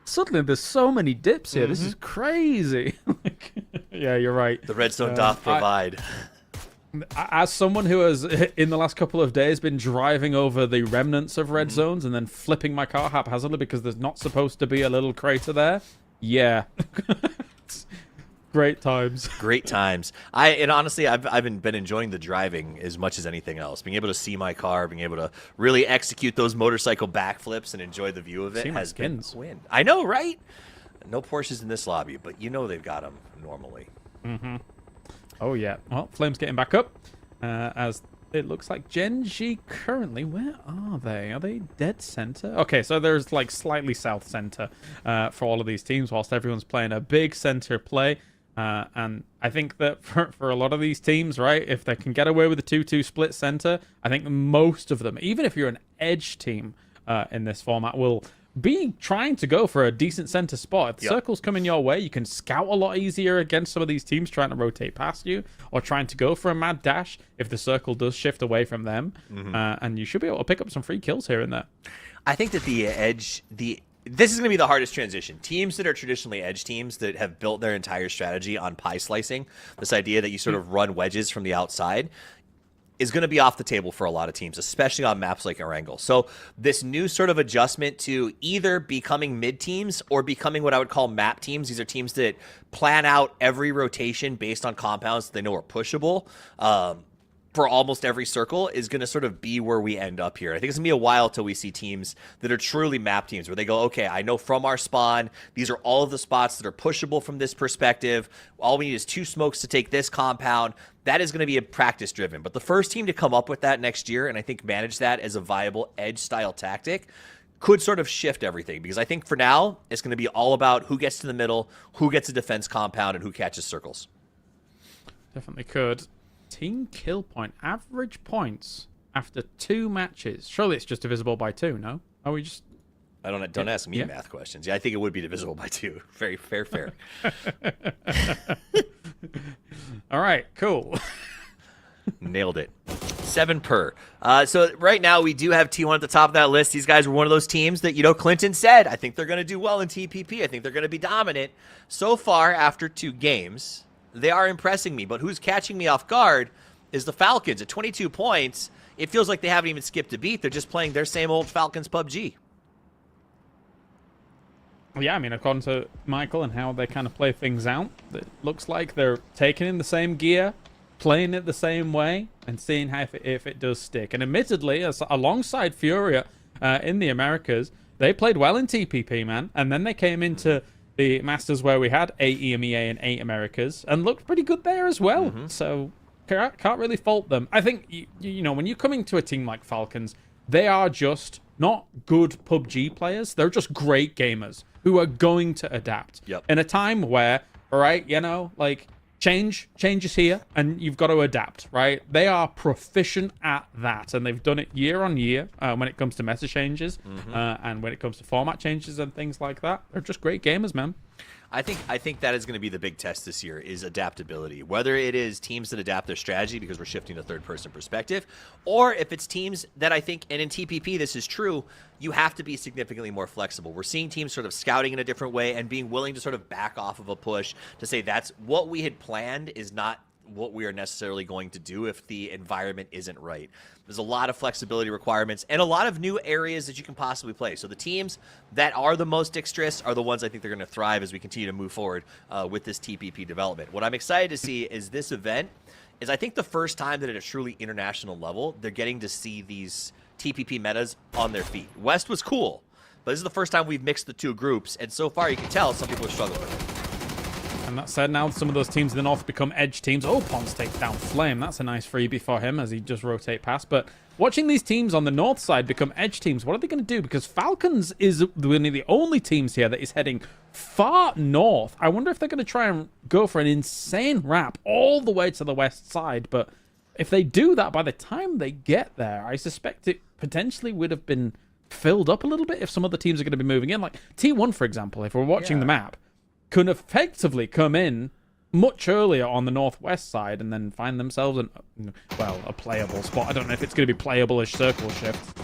Speaker 7: Suddenly, there's so many dips here. This is crazy. Yeah, you're right.
Speaker 5: The red zone doth provide.
Speaker 7: As someone who has, in the last couple of days, been driving over the remnants of red zones and then flipping my car haphazardly because there's not supposed to be a little crater there, great times.
Speaker 5: Great times. And honestly, I've been enjoying the driving as much as anything else. Being able to see my car, being able to really execute those motorcycle backflips and enjoy the view of it has been a win. I know, right? No Porsches in this lobby, but you know they've got them normally.
Speaker 7: Oh, yeah. Well, Flame's getting back up as it looks like Genji currently. Where are they? Are they dead center? Okay, so there's like slightly south center for all of these teams whilst everyone's playing a big center play. And I think that for a lot of these teams, right, if they can get away with a 2-2 split center, I think most of them, even if you're an edge team in this format, will be trying to go for a decent center spot. If the circle's coming your way, you can scout a lot easier against some of these teams trying to rotate past you or trying to go for a mad dash if the circle does shift away from them. And you should be able to pick up some free kills here and there.
Speaker 5: I think that the edge, this is going to be the hardest transition. Teams that are traditionally edge teams that have built their entire strategy on pie slicing, this idea that you sort of run wedges from the outside, is going to be off the table for a lot of teams, especially on maps like Erangel. So this new sort of adjustment to either becoming mid teams or becoming what I would call map teams. These are teams that plan out every rotation based on compounds that they know are pushable. For almost every circle is going to sort of be where we end up here. I think it's going to be a while till we see teams that are truly map teams where they go, okay, I know from our spawn, these are all of the spots that are pushable from this perspective. All we need is 2 smokes to take this compound. That is going to be a practice driven. But the first team to come up with that next year and I think manage that as a viable edge style tactic could sort of shift everything, because I think for now it's going to be all about who gets to the middle, who gets a defense compound, and who catches circles.
Speaker 7: Definitely could. Team kill point, average points after 2 matches. Surely it's just divisible by 2, no? Are we just...
Speaker 5: Don't ask me math questions. Yeah, I think it would be divisible by 2. Very fair.
Speaker 7: All right, cool.
Speaker 5: Nailed it. 7 per. So right now we do have T1 at the top of that list. These guys were one of those teams that, Clinton said, I think they're going to do well in TPP. I think they're going to be dominant. So far, after 2 games, they are impressing me. But who's catching me off guard is the Falcons. At 22 points, it feels like they haven't even skipped a beat. They're just playing their same old Falcons PUBG.
Speaker 7: Yeah, I mean, according to Michael and how they kind of play things out, it looks like they're taking in the same gear, playing it the same way. and seeing how if it does stick. And admittedly, alongside Furia in the Americas, they played well in TPP, man. And then they came into the Masters where we had 8 EMEA and 8 Americas and looked pretty good there as well. So can't really fault them. I think, you know, when you're coming to a team like Falcons, they are just not good PUBG players. They're just great gamers who are going to adapt. In a time where, all right, you know, like change is here and you've got to adapt, right? They are proficient at that, and they've done it year on year when it comes to meta changes and when it comes to format changes and things like that. They're just great gamers, man.
Speaker 5: I think that is going to be the big test this year, is adaptability. Whether it is teams that adapt their strategy because we're shifting to third-person perspective, or if it's teams that I think, and in TPP this is true, you have to be significantly more flexible. We're seeing teams sort of scouting in a different way and being willing to sort of back off of a push to say that's what we had planned is not what we are necessarily going to do if the environment isn't right. There's a lot of flexibility requirements and a lot of new areas that you can possibly play. So the teams that are the most dexterous are the ones I think they're going to thrive as we continue to move forward with this TPP development. What I'm excited to see is this event is I think the first time that at a truly international level, they're getting to see these TPP metas on their feet. West was cool, but this is the first time we've mixed the two groups, and so far you can tell some people are struggling with it.
Speaker 7: And that said, now some of those teams in the north become edge teams. Oh, Pons takes down Flame. That's a nice freebie for him as he just rotate past. But watching these teams on the north side become edge teams, what are they going to do? Because Falcons is one of the only teams here that is heading far north. I wonder if they're going to try and go for an insane wrap all the way to the west side. But if they do that, by the time they get there, I suspect it potentially would have been filled up a little bit if some other teams are going to be moving in. Like T1, for example, if we're watching the map, can effectively come in much earlier on the northwest side and then find themselves a playable spot. I don't know if it's going to be playable-ish circle shift.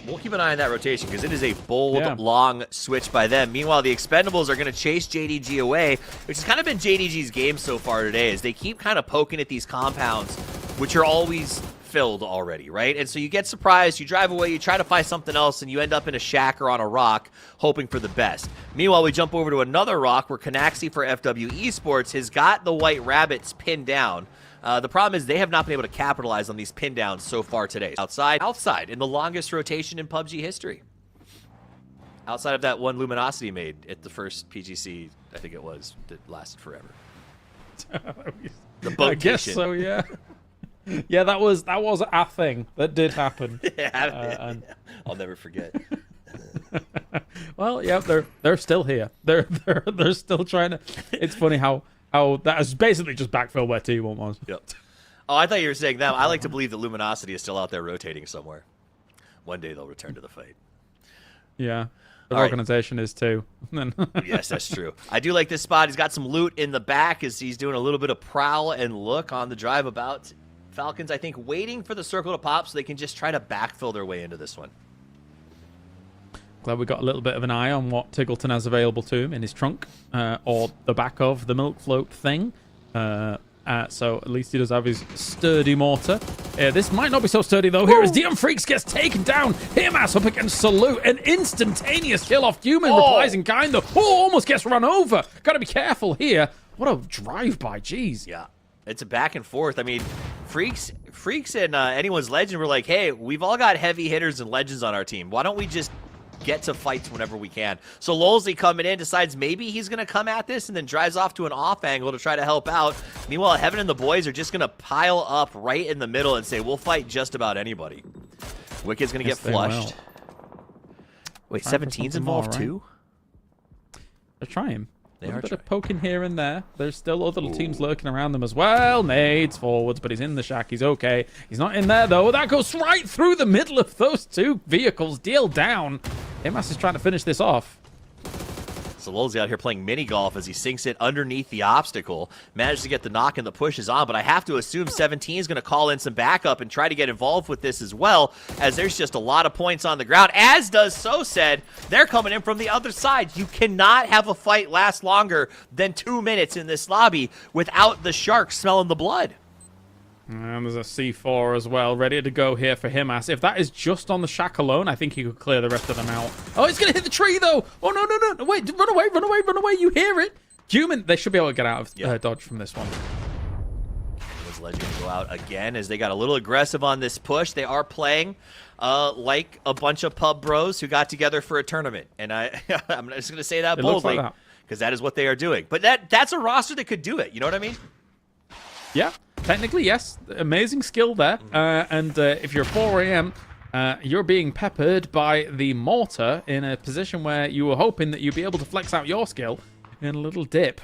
Speaker 5: We'll keep an eye on that rotation because it is a bold, long switch by them. Meanwhile, the Expendables are going to chase JDG away, which has kind of been JDG's game so far today, as they keep kind of poking at these compounds, which are always filled already, right? And so you get surprised, you drive away, you try to find something else, and you end up in a shack or on a rock hoping for the best. Meanwhile, we jump over to another rock where Canaxi for FW Esports has got the White Rabbits pinned down. The problem is they have not been able to capitalize on these pin downs so far today. Outside in the longest rotation in PUBG history. Outside of that one Luminosity made at the first PGC, I think it was, that lasted forever. The boat
Speaker 7: I guess so, yeah. Yeah, that was a thing that did happen.
Speaker 5: And I'll never forget.
Speaker 7: Well, yeah, they're still here. They're still trying to. It's funny how that is basically just backfill where T1 was.
Speaker 5: Yep. Oh, I thought you were saying that. I like to believe that Luminosity is still out there rotating somewhere. One day they'll return to the fight.
Speaker 7: Yeah. The organization is too.
Speaker 5: Yes, that's true. I do like this spot. He's got some loot in the back as he's doing a little bit of prowl and look on the drive about. Falcons, I think, waiting for the circle to pop so they can just try to backfill their way into this one.
Speaker 7: Glad we got a little bit of an eye on what Tiggleton has available to him in his trunk or the back of the milk float thing. So at least he does have his sturdy mortar. This might not be so sturdy, though. Here as DM Freaks gets taken down. Himas up against Salute. An instantaneous kill off Human. Replies in kind, though. Oh, almost gets run over. Got to be careful here. What a drive-by. Jeez.
Speaker 5: Yeah. It's a back and forth. I mean, Freaks and Anyone's Legend were like, hey, we've all got heavy hitters and legends on our team. Why don't we just get to fights whenever we can? So Lolsey coming in, decides maybe he's going to come at this and then drives off to an off angle to try to help out. Meanwhile, Heaven and the boys are just going to pile up right in the middle and say, we'll fight just about anybody. Wicked's going to get flushed. Wait, 17's involved too?
Speaker 7: They're trying.
Speaker 5: They
Speaker 7: a
Speaker 5: are
Speaker 7: bit of poking here and there. There's still other teams lurking around them as well. Nades forwards, but he's in the shack. He's okay. He's not in there, though. That goes right through the middle of those two vehicles. Deal down. Imas is trying to finish this off.
Speaker 5: So Lolsey out here playing mini golf as he sinks it underneath the obstacle. Managed to get the knock and the push is on, but I have to assume 17 is going to call in some backup and try to get involved with this as well, as there's just a lot of points on the ground, as does So Said. They're coming in from the other side. You cannot have a fight last longer than 2 minutes in this lobby without the sharks smelling the blood.
Speaker 7: And there's a C4 as well, ready to go here for Himas. If that is just on the shack alone, I think he could clear the rest of them out. Oh, it's going to hit the tree, though. Oh, no. Wait, run away. You hear it. Human, they should be able to get out of dodge from this one.
Speaker 5: Sledge going to go out again as they got a little aggressive on this push. They are playing like a bunch of pub bros who got together for a tournament. And I'm just going to say that boldly because that is what they are doing. But that's a roster that could do it. You know what I mean?
Speaker 7: Yeah, technically, yes. Amazing skill there. And if you're 4 a.m., you're being peppered by the mortar in a position where you were hoping that you'd be able to flex out your skill in a little dip.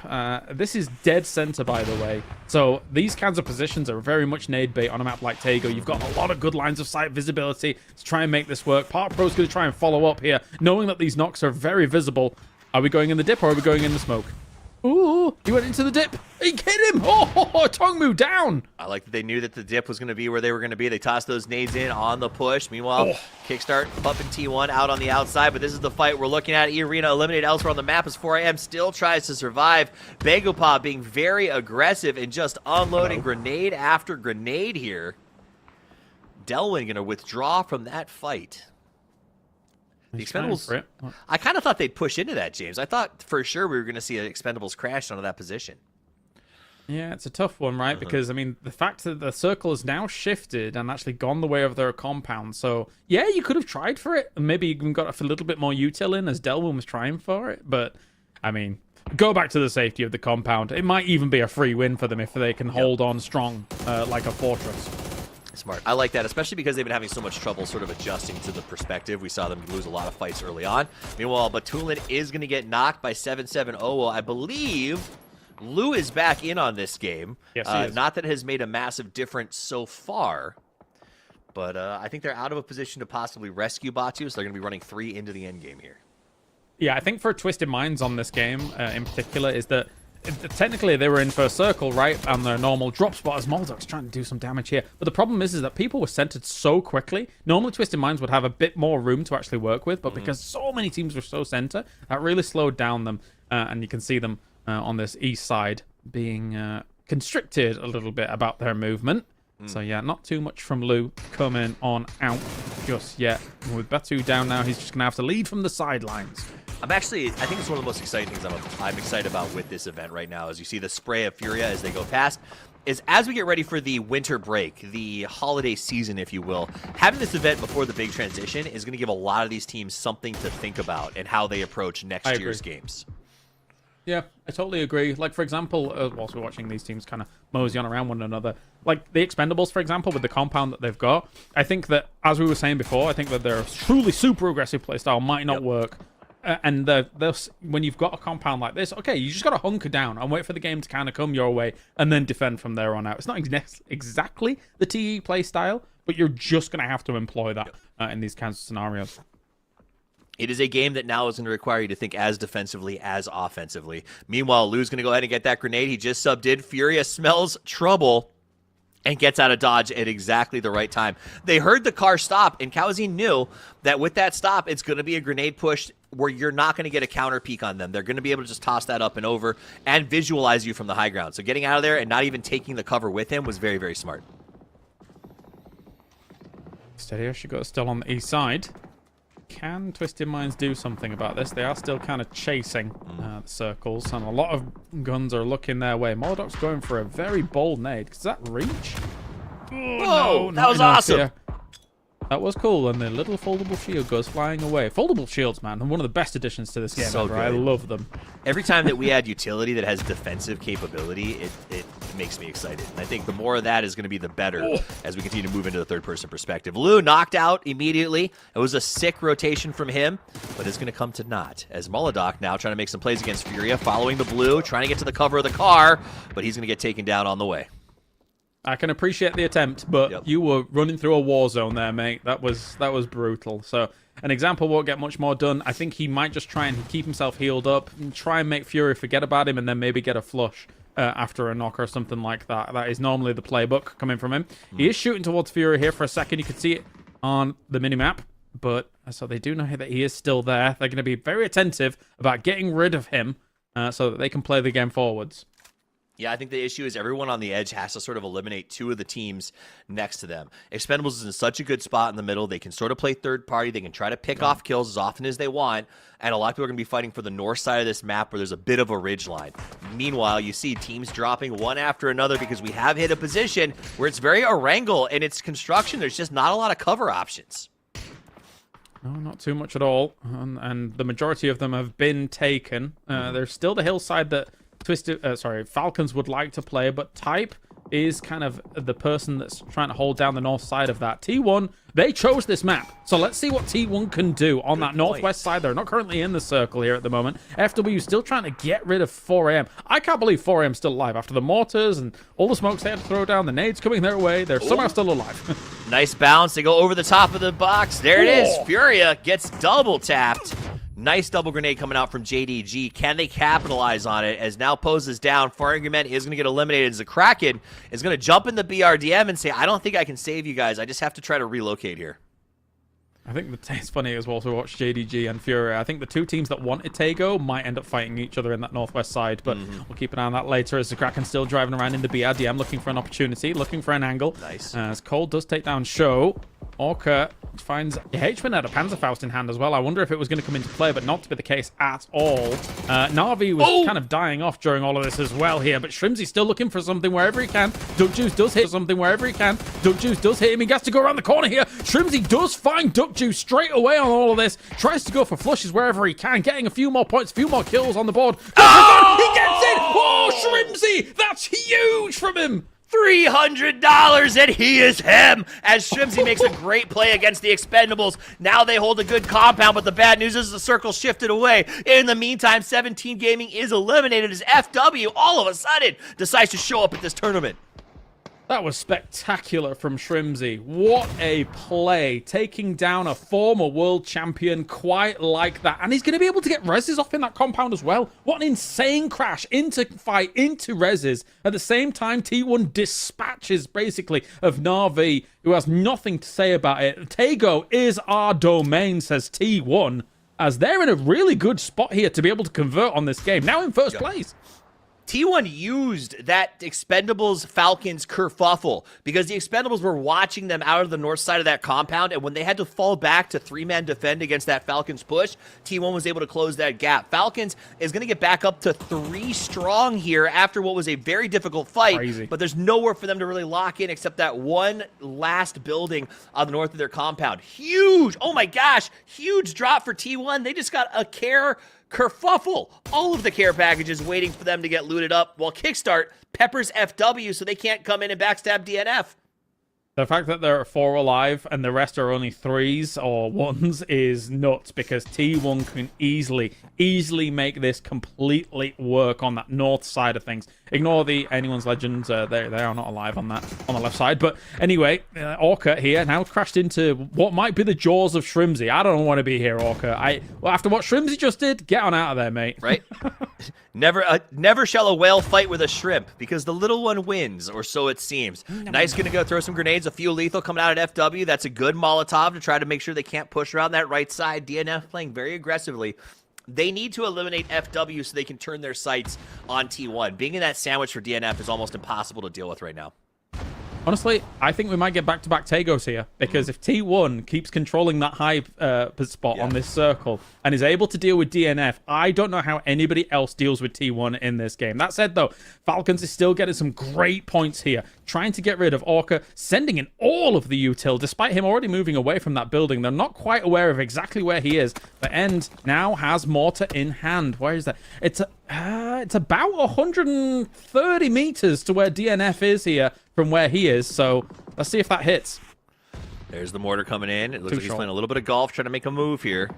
Speaker 7: This is dead center, by the way. So these kinds of positions are very much nade bait on a map like Tago. You've got a lot of good lines of sight visibility to try and make this work. Park Pro's going to try and follow up here, knowing that these knocks are very visible. Are we going in the dip or are we going in the smoke? Ooh, he went into the dip. He hit him. Oh, Tongmu down.
Speaker 5: I like that they knew that the dip was going to be where they were going to be. They tossed those nades in on the push. Meanwhile, Kickstart, Pup and T1 out on the outside, but this is the fight we're looking at. E-Arena eliminated elsewhere on the map as 4am still tries to survive. Bangopop being very aggressive and just unloading grenade after grenade here. Delwyn going to withdraw from that fight. The Expendables, I kind of thought they'd push into that, James. I thought for sure we were going to see an Expendables crash onto that position.
Speaker 7: Yeah, it's a tough one, right? Because, I mean, the fact that the circle has now shifted and actually gone the way of their compound. So, yeah, you could have tried for it and maybe even got a little bit more util in as Delwyn was trying for it. But, I mean, go back to the safety of the compound. It might even be a free win for them if they can hold on strong like a fortress.
Speaker 5: Smart. I like that, especially because they've been having so much trouble sort of adjusting to the perspective. We saw them lose a lot of fights early on. Meanwhile, Batulin is going to get knocked by 7-7. Well, I believe Lou is back in on this game.
Speaker 7: Yes, he is.
Speaker 5: Not that it has made a massive difference so far, but I think they're out of a position to possibly rescue Batu, so they're going to be running 3 into the end game here.
Speaker 7: Yeah, I think for Twisted Minds on this game in particular is that technically they were in first circle, right, on their normal drop spot as Moldog's trying to do some damage here. But the problem is that people were centered so quickly. Normally Twisted Minds would have a bit more room to actually work with, but because so many teams were so center, that really slowed down them. And you can see them on this east side being constricted a little bit about their movement. So yeah, not too much from Lou coming on out just yet. And with Batu down now, he's just going to have to lead from the sidelines.
Speaker 5: I think it's one of the most exciting things I'm excited about with this event right now, as you see the spray of Furia as they go past, is as we get ready for the winter break, the holiday season, if you will, having this event before the big transition is going to give a lot of these teams something to think about and how they approach next year's games.
Speaker 7: Yeah, I totally agree. Like, for example, whilst we're watching these teams kind of mosey on around one another, like the Expendables, for example, with the compound that they've got, I think that, as we were saying before, I think that their truly super aggressive playstyle might not work. And when you've got a compound like this, okay, you just got to hunker down and wait for the game to kind of come your way and then defend from there on out. It's not exactly the TE play style, but you're just going to have to employ that in these kinds of scenarios.
Speaker 5: It is a game that now is going to require you to think as defensively as offensively. Meanwhile, Lou's going to go ahead and get that grenade. He just subbed in. Furia smells trouble and gets out of dodge at exactly the right time. They heard the car stop, and Kawazine knew that with that stop, it's going to be a grenade push where you're not going to get a counter peek on them. They're going to be able to just toss that up and over and visualize you from the high ground. So getting out of there and not even taking the cover with him was very, very smart.
Speaker 7: Steady should go still on the east side. Can Twisted Minds do something about this? They are still kind of chasing the circles, and a lot of guns are looking their way. Mordoc's going for a very bold nade. Does that reach?
Speaker 5: Whoa, that was awesome.
Speaker 7: Here. That was cool, and the little foldable shield goes flying away. Foldable shields, man, and one of the best additions to this game ever. I love them.
Speaker 5: Every time that we add utility that has defensive capability, it makes me excited. And I think the more of that is going to be the better as we continue to move into the third-person perspective. Lou knocked out immediately. It was a sick rotation from him, but it's going to come to naught as Molodok now trying to make some plays against Furia, following the blue, trying to get to the cover of the car, but he's going to get taken down on the way.
Speaker 7: I can appreciate the attempt, but you were running through a war zone there, mate. That was brutal. So an example won't get much more done. I think he might just try and keep himself healed up and try and make Fury forget about him and then maybe get a flush after a knock or something like that. That is normally the playbook coming from him. He is shooting towards Fury here for a second. You can see it on the minimap, but so they do know that he is still there. They're going to be very attentive about getting rid of him so that they can play the game forwards.
Speaker 5: Yeah, I think the issue is everyone on the edge has to sort of eliminate two of the teams next to them. Expendables is in such a good spot in the middle. They can sort of play third party. They can try to pick off kills as often as they want. And a lot of people are going to be fighting for the north side of this map where there's a bit of a ridge line. Meanwhile, you see teams dropping one after another because we have hit a position where it's very Erangel in its construction. There's just not a lot of cover options.
Speaker 7: No, not too much at all. And the majority of them have been taken. There's still the hillside that Falcons would like to play, but Type is kind of the person that's trying to hold down the north side of that. T1, they chose this map, so let's see what T1 can do on that northwest side. They're not currently in the circle here at the moment. FW still trying to get rid of 4AM. I can't believe 4AM still alive after the mortars and all the smokes they had to throw down, the nades coming their way. They're somehow still alive.
Speaker 5: Nice bounce. They go over the top of the box. There it is. Furia gets double tapped. Nice double grenade coming out from JDG. Can they capitalize on it as now poses down? Argument is going to get eliminated as the Kraken is going to jump in the BRDM and say, I don't think I can save you guys. I just have to try to relocate here.
Speaker 7: I think it's funny as well to watch JDG and Fury. I think the two teams that wanted Tego might end up fighting each other in that northwest side, but we'll keep an eye on that later as the Kraken still driving around in the BRDM looking for an opportunity, looking for an angle.
Speaker 5: Nice.
Speaker 7: As Cole does take down Show. Orca finds H-Win had a Panzerfaust in hand as well. I wonder if it was going to come into play, but not to be the case at all. Na'Vi was kind of dying off during all of this as well here, but Shrimzy's still looking for something wherever he can. Duck Juice does hit something wherever he can. Duck Juice does hit him. He has to go around the corner here. Shrimzy does find Duck Juice straight away on all of this. Tries to go for flushes wherever he can, getting a few more points, a few more kills on the board. He gets it! Oh, Shrimzy! That's huge from him!
Speaker 5: $300, and he is him, as Shrimzy makes a great play against the Expendables. Now they hold a good compound, but the bad news is the circle shifted away. In the meantime, 17 Gaming is eliminated as FW all of a sudden decides to show up at this tournament.
Speaker 7: That was spectacular from Shrimzy. What a play, taking down a former world champion quite like that. And he's going to be able to get reses off in that compound as well. What an insane crash into fight, into reses. At the same time, T1 dispatches basically of Na'Vi, who has nothing to say about it. Tego is our domain, says T1, as they're in a really good spot here to be able to convert on this game. Now in first place.
Speaker 5: T1 used that Expendables Falcons kerfuffle because the Expendables were watching them out of the north side of that compound, and when they had to fall back to three-man defend against that Falcons push, T1 was able to close that gap. Falcons is going to get back up to 3 strong here after what was a very difficult fight.
Speaker 7: Crazy.
Speaker 5: But there's nowhere for them to really lock in except that one last building on the north of their compound. Huge! Oh my gosh! Huge drop for T1. They just got a kerfuffle. All of the care packages waiting for them to get looted up while Kickstart peppers FW so they can't come in and backstab DNF.
Speaker 7: The fact that there are 4 alive and the rest are only 3s or 1s is nuts because T1 can easily make this completely work on that north side of things. Ignore the Anyone's Legends, they are not alive on that, on the left side. But anyway, Orca here now crashed into what might be the jaws of Shrimzy. I don't want to be here, Orca. Well, after what Shrimzy just did, get on out of there, mate.
Speaker 5: Right? Never shall a whale fight with a shrimp because the little one wins, or so it seems. Nice gonna go throw some grenades, a few lethal coming out at FW. That's a good Molotov to try to make sure they can't push around that right side. DNF playing very aggressively. They need to eliminate FW so they can turn their sights on T1. Being in that sandwich for DNF is almost impossible to deal with right now.
Speaker 7: Honestly, I think we might get back-to-back Tagos here, because if T1 keeps controlling that high spot on this circle and is able to deal with DNF, I don't know how anybody else deals with T1 in this game. That said, though, Falcons is still getting some great points here, trying to get rid of Orca, sending in all of the util, despite him already moving away from that building. They're not quite aware of exactly where he is, but End now has mortar in hand. Where is that? It's about 130 meters to where DNF is here from where he is, so let's see if that hits.
Speaker 5: There's the mortar coming in. It looks like he's playing a little bit of golf, trying to make a move here.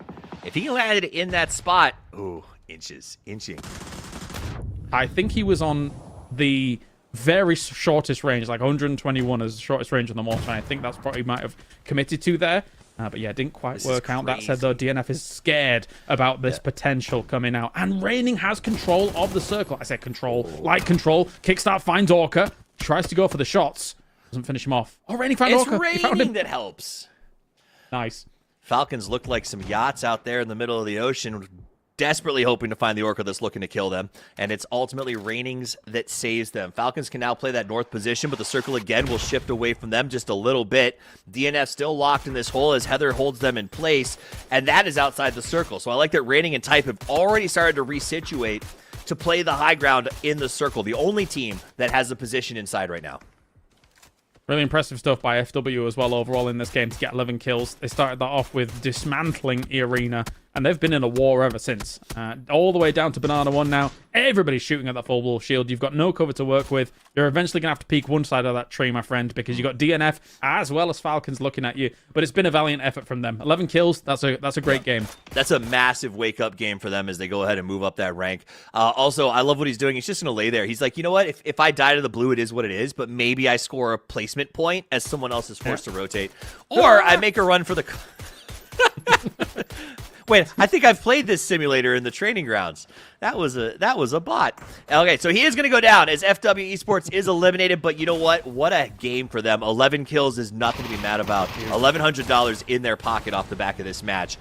Speaker 5: If he can land it in that spot, ooh, inching.
Speaker 7: I think he was on the very shortest range, like 121 is the shortest range on the mortar. I think that's what he might have committed to there. But yeah, it didn't quite work out. That said, though, DNF is scared about this potential coming out. And Raining has control of the circle. I said control, light control. Kickstart finds Orca, tries to go for the shots. Doesn't finish him off. Oh, Raining found Orca.
Speaker 5: It's Raining that helps.
Speaker 7: Nice.
Speaker 5: Falcons look like some yachts out there in the middle of the ocean, desperately hoping to find the Orca that's looking to kill them, and it's ultimately Rainings that saves them. Falcons can now play that north position, but the circle again will shift away from them just a little bit. DNF still locked in this hole as Heather holds them in place, and that is outside the circle. So I like that Raining and Type have already started to resituate to play the high ground in the circle, the only team that has a position inside right now.
Speaker 7: Really impressive stuff by FW as well overall in this game to get 11 kills. They started that off with dismantling the arena, and they've been in a war ever since. All the way down to Banana 1 now. Everybody's shooting at that full wall shield. You've got no cover to work with. You're eventually going to have to peek one side of that tree, my friend, because you've got DNF as well as Falcons looking at you. But it's been a valiant effort from them. 11 kills, that's a great game.
Speaker 5: That's a massive wake-up game for them as they go ahead and move up that rank. Also, I love what he's doing. He's just going to lay there. He's like, you know what? If I die to the blue, it is what it is, but maybe I score a placement point as someone else is forced to rotate. Or I make a run for the... Wait, I think I've played this simulator in the training grounds. That was a bot. Okay, so he is going to go down as FW Esports is eliminated, but you know what? What a game for them. 11 kills is nothing to be mad about. $1,100 in their pocket off the back of this match.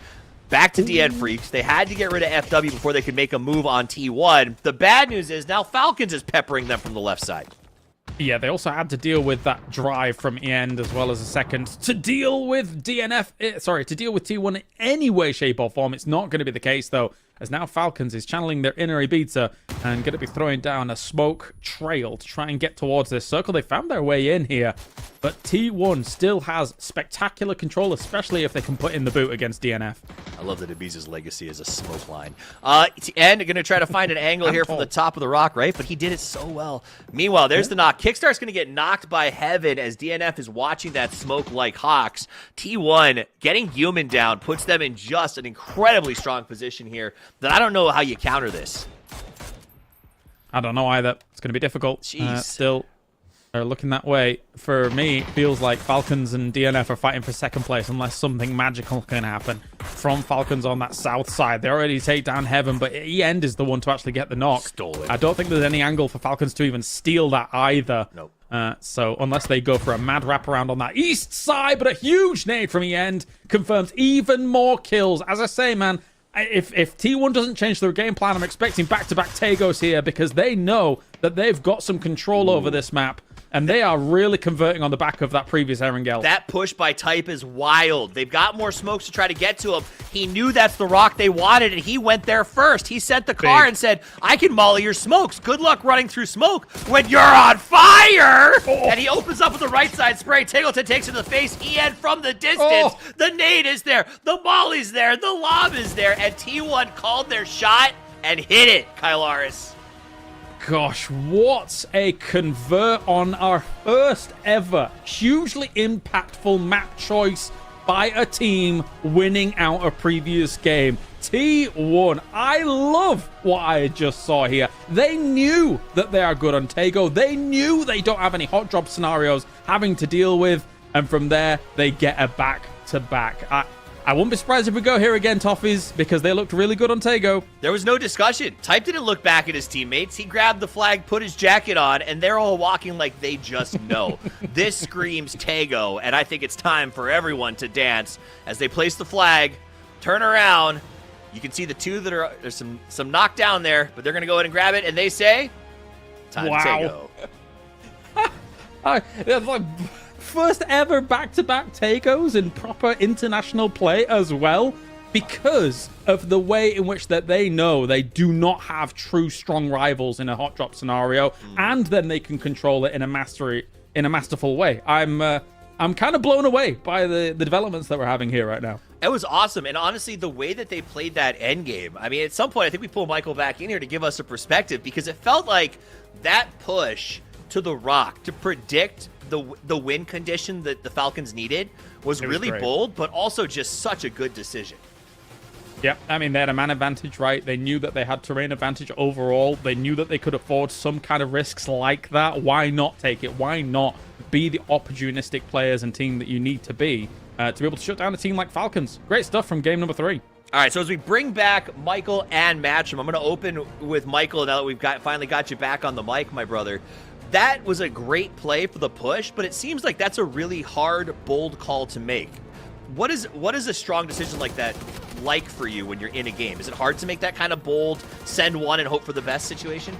Speaker 5: Back to DN Freaks. They had to get rid of FW before they could make a move on T1. The bad news is now Falcons is peppering them from the left side.
Speaker 7: Yeah, they also had to deal with that drive from End as well as a second to deal with DNF. Sorry, to deal with T1 in any way, shape, or form. It's not going to be the case, though, as now Falcons is channeling their inner Ibiza and going to be throwing down a smoke trail to try and get towards this circle. They found their way in here, but T1 still has spectacular control, especially if they can put in the boot against DNF.
Speaker 5: I love that Ibiza's legacy is a smoke line. And going to try to find an angle here from the top of the rock, right? But he did it so well. Meanwhile, there's the knock. Kickstar's going to get knocked by Heaven as DNF is watching that smoke like hawks. T1 getting human down puts them in just an incredibly strong position here that I don't know how you counter this.
Speaker 7: I don't know either. It's going to be difficult.
Speaker 5: Jeez.
Speaker 7: Still, they're looking that way. For me, it feels like Falcons and DNF are fighting for second place unless something magical can happen from Falcons on that south side. They already take down Heaven, but End is the one to actually get the knock.
Speaker 5: Stole it.
Speaker 7: I don't think there's any angle for Falcons to even steal that either.
Speaker 5: Nope.
Speaker 7: So unless they go for a mad wraparound on that east side, but a huge nade from End confirms even more kills. As I say, man, if T1 doesn't change their game plan, I'm expecting back-to-back Tagos here because they know that they've got some control over this map. And they are really converting on the back of that previous Erangel.
Speaker 5: That push by Type is wild. They've got more smokes to try to get to him. He knew that's the rock they wanted, and he went there first. He sent the car and said, I can molly your smokes. Good luck running through smoke when you're on fire! And he opens up with the right side spray. Tingleton takes it to the face. Ian from the distance. The nade is there. The molly's there. The lob is there. And T1 called their shot and hit it, Kylaris.
Speaker 7: Gosh, what a convert on our first ever hugely impactful map choice by a team winning out a previous game. T1, I love what I just saw here. They knew that they are good on Tago. They knew they don't have any hot drop scenarios having to deal with. And from there, they get a back-to-back. I wouldn't be surprised if we go here again, Toffees, because they looked really good on Tago.
Speaker 5: There was no discussion. Type didn't look back at his teammates. He grabbed the flag, put his jacket on, and they're all walking like they just know. This screams Tago, and I think it's time for everyone to dance as they place the flag, turn around. You can see the two that are there's some knockdown there, but they're going to go ahead and grab it, and they say, time to Tago.
Speaker 7: It's like first ever back-to-back Tagos in proper international play as well, because of the way in which that they know they do not have true strong rivals in a hot drop scenario, and then they can control it in a masterful way. I'm kind of blown away by the developments that we're having here right now.
Speaker 5: It was awesome, and honestly, the way that they played that end game, I mean, at some point, I think we pull Michael back in here to give us a perspective, because it felt like that push to the rock to predict the win condition that the Falcons needed was really bold, but also just such a good decision.
Speaker 7: Yeah, I mean, they had a man advantage, right? They knew that they had terrain advantage overall. They knew that they could afford some kind of risks like that. Why not take it? Why not be the opportunistic players and team that you need to be able to shut down a team like Falcons? Great stuff from game number 3.
Speaker 5: All right, so as we bring back Michael and Matcham, I'm going to open with Michael now that we've finally got you back on the mic, my brother. That was a great play for the push, but it seems like that's a really hard, bold call to make. What is a strong decision like that like for you when you're in a game? Is it hard to make that kind of bold, send one and hope for the best situation?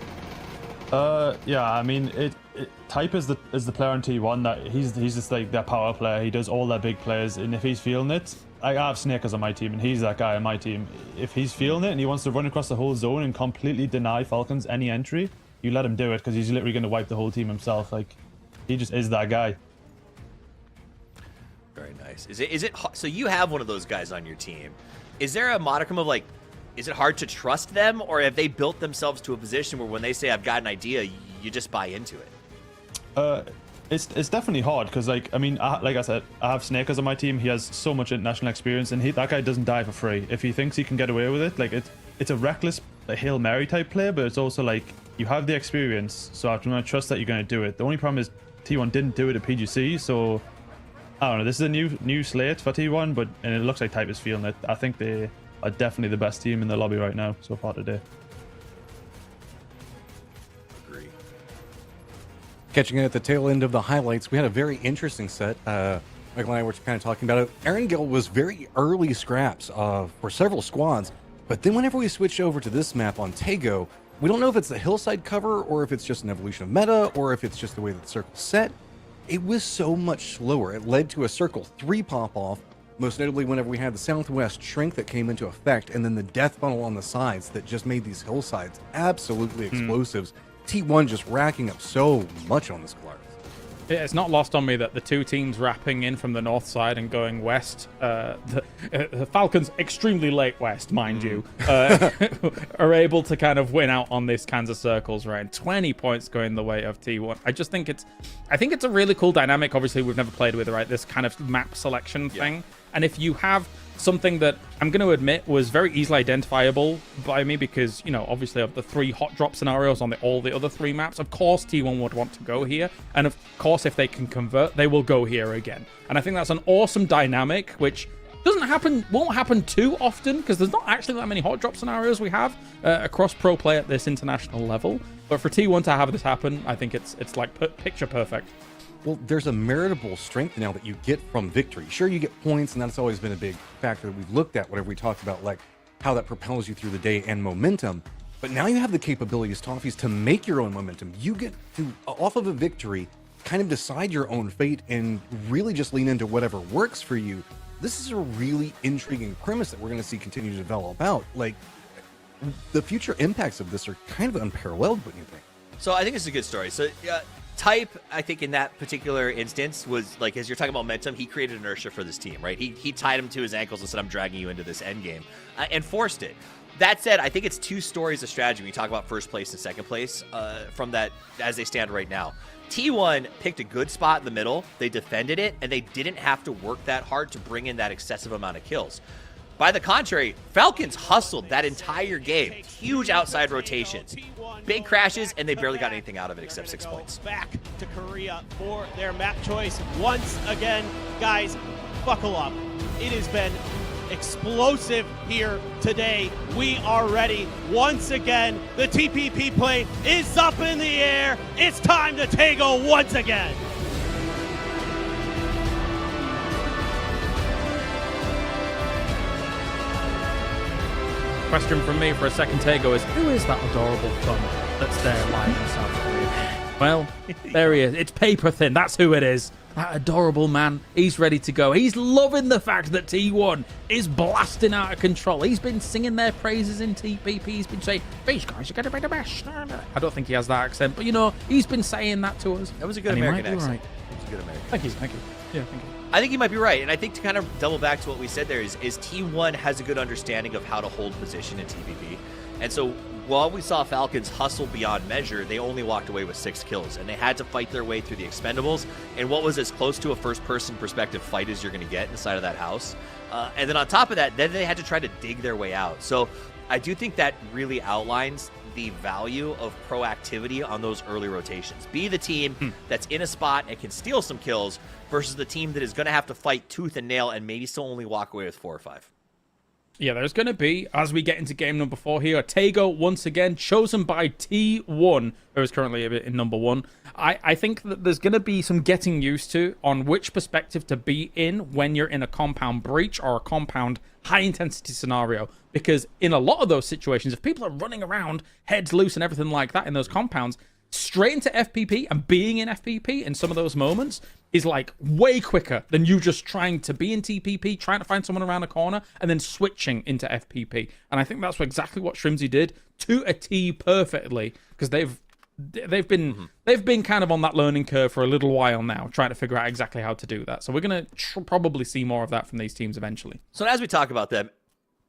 Speaker 9: Yeah, I mean, Type is the player on T1 that he's just like their power player. He does all their big plays, and if he's feeling it, I have Snakers on my team, and he's that guy on my team. If he's feeling it and he wants to run across the whole zone and completely deny Falcons any entry, you let him do it, because he's literally going to wipe the whole team himself. Like, he just is that guy.
Speaker 5: Very nice. Is it so you have one of those guys on your team? Is there a modicum of like, is it hard to trust them, or have they built themselves to a position where when they say I've got an idea, you just buy into it?
Speaker 9: It's definitely hard, because like, I mean, like I said, I have Snakers on my team. He has so much international experience, and that guy doesn't die for free. If he thinks he can get away with it, like it's a reckless Hail Mary type play, but it's also like you have the experience, so I'm going to trust that you're going to do it. The only problem is T1 didn't do it at PGC, so I don't know. This is a new slate for T1, and it looks like Type is feeling it. I think they are definitely the best team in the lobby right now so far today.
Speaker 5: Agree.
Speaker 6: Catching it at the tail end of the highlights, we had a very interesting set. Michael and I were kind of talking about it. Erangel was very early scraps for several squads, but then whenever we switched over to this map on Tego, we don't know if it's the hillside cover or if it's just an evolution of meta or if it's just the way that the circle's set. It was so much slower. It led to a circle 3 pop-off, most notably whenever we had the southwest shrink that came into effect, and then the death funnel on the sides that just made these hillsides absolutely explosives. T1 just racking up so much on this Glarus.
Speaker 7: It's not lost on me that the two teams wrapping in from the north side and going west, the Falcons, extremely late west, mind you, are able to kind of win out on this Kansas circles, right? 20 points going the way of T1. I think it's a really cool dynamic. Obviously, we've never played with it, right? This kind of map selection thing. And if you have something that I'm going to admit was very easily identifiable by me, because, you know, obviously of the 3 hot drop scenarios on all the other 3 maps, of course T1 would want to go here, and of course if they can convert, they will go here again. And I think that's an awesome dynamic, which won't happen too often, because there's not actually that many hot drop scenarios we have across pro play at this international level. But for T1 to have this happen, I think it's like picture perfect.
Speaker 6: Well, there's a meritable strength now that you get from victory. Sure, you get points, and that's always been a big factor that we've looked at whenever we talked about like how that propels you through the day and momentum. But now you have the capabilities, Toffees, to make your own momentum. You get to, off of a victory, kind of decide your own fate and really just lean into whatever works for you. This is a really intriguing premise that we're going to see continue to develop out. Like, the future impacts of this are kind of unparalleled, wouldn't you think?
Speaker 5: So I think it's a good story. So Type, I think in that particular instance, was like, as you're talking about momentum, he created inertia for this team, right? He tied him to his ankles and said, I'm dragging you into this end game, and forced it. That said, I think it's 2 stories of strategy when you talk about first place and second place from that as they stand right now. T1 picked a good spot in the middle, they defended it, and they didn't have to work that hard to bring in that excessive amount of kills. By the contrary, Falcons hustled that entire game. Huge outside rotations, big crashes, and they barely got anything out of it except 6 points.
Speaker 16: Back to Korea for their map choice once again. Guys, buckle up. It has been explosive here today. We are ready. Once again, the TPP plane is up in the air. It's time to Tego once again.
Speaker 7: Question from me for a second Tego is, who is that adorable thumb that's there lying in South Korea? Well, there he is. It's paper thin. That's who it is. That adorable man. He's ready to go. He's loving the fact that T1 is blasting out of control. He's been singing their praises in TPP. He's been saying, these guys are going to be the best. I don't think he has that accent, but, you know, he's been saying that to us.
Speaker 5: That was a good American accent.
Speaker 7: Right.
Speaker 5: That was a good American.
Speaker 7: Thank you. Yeah, thank you.
Speaker 5: I think you might be right, and I think to kind of double back to what we said there is T1 has a good understanding of how to hold position in TPP, and so while we saw Falcons hustle beyond measure, they only walked away with 6 kills, and they had to fight their way through the expendables and what was as close to a first-person perspective fight as you're going to get inside of that house. And then on top of that, then they had to try to dig their way out. So I do think that really outlines the value of proactivity on those early rotations. Be the team that's in a spot and can steal some kills versus the team that is going to have to fight tooth and nail and maybe still only walk away with 4 or 5.
Speaker 7: Yeah, there's going to be, as we get into game number 4 here, Tego once again chosen by T1, who is currently in number 1. I think that there's going to be some getting used to on which perspective to be in when you're in a compound breach or a compound high intensity scenario, because in a lot of those situations, if people are running around heads loose and everything like that in those compounds, straight into FPP and being in FPP in some of those moments is like way quicker than you just trying to be in TPP, trying to find someone around a corner and then switching into FPP. And I think that's exactly what Shrimzy did to a T perfectly, because they've been kind of on that learning curve for a little while now, trying to figure out exactly how to do that. So we're going to probably see more of that from these teams eventually.
Speaker 5: So as we talk about them,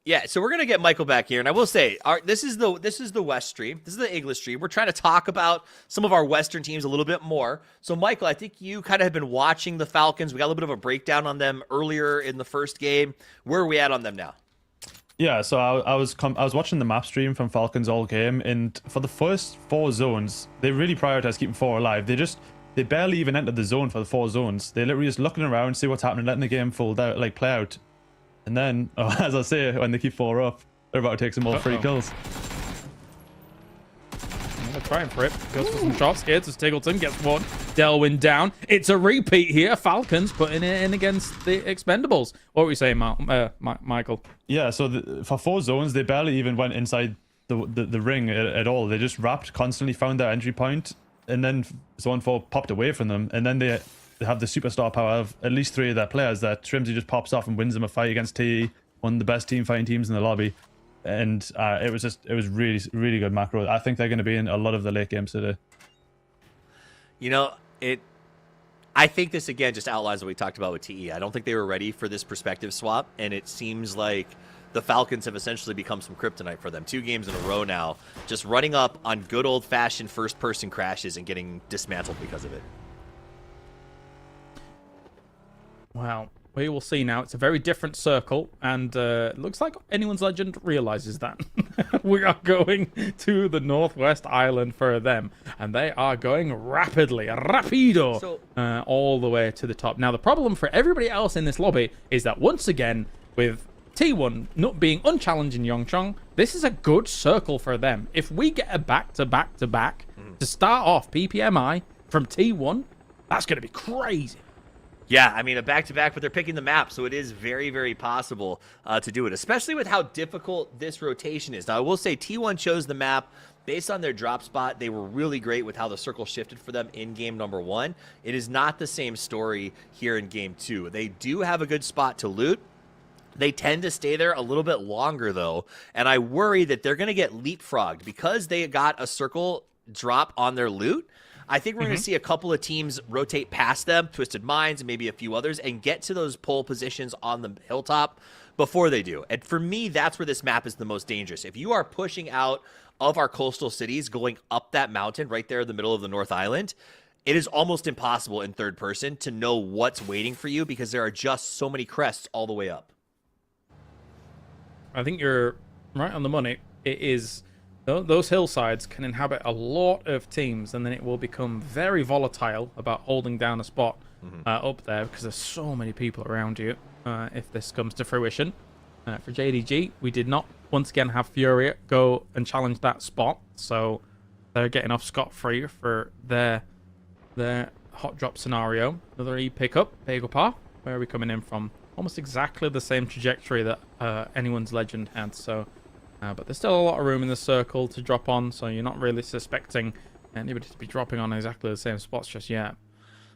Speaker 5: yeah, so we're going to get Michael back here. And I will say, this is the West stream. This is the English stream. We're trying to talk about some of our Western teams a little bit more. So, Michael, I think you kind of have been watching the Falcons. We got a little bit of a breakdown on them earlier in the first game. Where are we at on them now?
Speaker 9: Yeah, so I was watching the map stream from Falcons all game, and for the first 4 zones, they really prioritized keeping 4 alive. They barely even entered the zone for the 4 zones. They're literally just looking around, see what's happening, letting the game fold out, like play out. And then, as I say, when they keep 4 up, they're about to take some more free kills.
Speaker 7: They're trying for it. Goes for some shots here to Tiggleton. Gets one. Delwyn down. It's a repeat here. Falcons putting it in against the Expendables. What were we saying, Michael?
Speaker 9: Yeah, so for 4 zones, they barely even went inside the ring at all. They just wrapped, constantly found their entry point, and then Zone 4 popped away from them. And then they have the superstar power of at least 3 of their players that Shrimzy just pops off and wins them a fight against TE, one of the best team fighting teams in the lobby. And it was really, really good macro. I think they're going to be in a lot of the late games today.
Speaker 5: You know, I think this again just outlines what we talked about with TE. I don't think they were ready for this perspective swap, and it seems like the Falcons have essentially become some kryptonite for them. 2 games in a row now, just running up on good old-fashioned first-person crashes and getting dismantled because of it.
Speaker 7: Wow. We will see now. It's a very different circle, and it looks like anyone's legend realizes that. We are going to the Northwest Island for them, and they are going rapidly, rapido, all the way to the top. Now, the problem for everybody else in this lobby is that once again, with T1 not being unchallenged in Yongchong, this is a good circle for them. If we get a back-to-back-to-back to start off PPMI from T1, that's going to be crazy.
Speaker 5: Yeah, I mean, a back-to-back, but they're picking the map, so it is very, very possible to do it, especially with how difficult this rotation is. Now, I will say T1 chose the map based on their drop spot. They were really great with how the circle shifted for them in game number 1. It is not the same story here in game 2. They do have a good spot to loot. They tend to stay there a little bit longer, though, and I worry that they're going to get leapfrogged because they got a circle drop on their loot. I think we're going to see a couple of teams rotate past them, Twisted Minds and maybe a few others, and get to those pole positions on the hilltop before they do. And for me, that's where this map is the most dangerous. If you are pushing out of our coastal cities, going up that mountain right there in the middle of the North Island, it is almost impossible in third person to know what's waiting for you because there are just so many crests all the way up.
Speaker 7: I think you're right on the money. It is... Those hillsides can inhabit a lot of teams, and then it will become very volatile about holding down a spot up there because there's so many people around you if this comes to fruition. For JDG, we did not once again have Furia go and challenge that spot, so they're getting off scot-free for their hot drop scenario. Another E pickup, Bagel Pa. Where are we coming in from? Almost exactly the same trajectory that anyone's legend had, so... but there's still a lot of room in the circle to drop on, so you're not really suspecting anybody to be dropping on exactly the same spots just yet.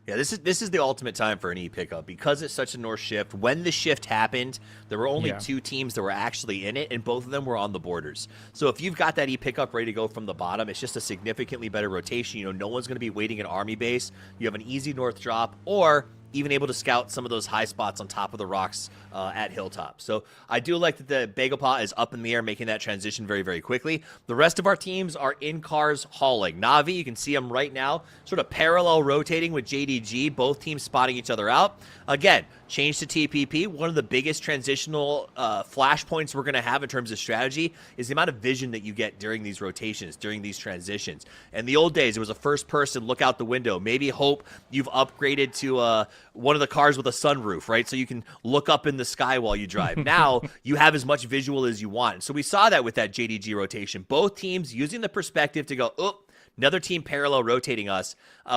Speaker 5: Yeah, this is the ultimate time for an E pickup because it's such a north shift. When the shift happened, there were only 2 teams that were actually in it, and both of them were on the borders. So if you've got that E pickup ready to go from the bottom, it's just a significantly better rotation. You know, no one's going to be waiting at army base. You have an easy north drop, or even able to scout some of those high spots on top of the rocks at Hilltop. So I do like that the Bagel Paw is up in the air, making that transition very, very quickly. The rest of our teams are in cars hauling. Na'Vi, you can see them right now, sort of parallel rotating with JDG, both teams spotting each other out. Again, change to TPP. One of the biggest transitional flashpoints we're going to have in terms of strategy is the amount of vision that you get during these rotations, during these transitions. In the old days, it was a first person look out the window. Maybe hope you've upgraded to one of the cars with a sunroof, right? So you can look up in the sky while you drive. Now you have as much visual as you want. So we saw that with that JDG rotation. Both teams using the perspective to go, oh, another team parallel rotating us.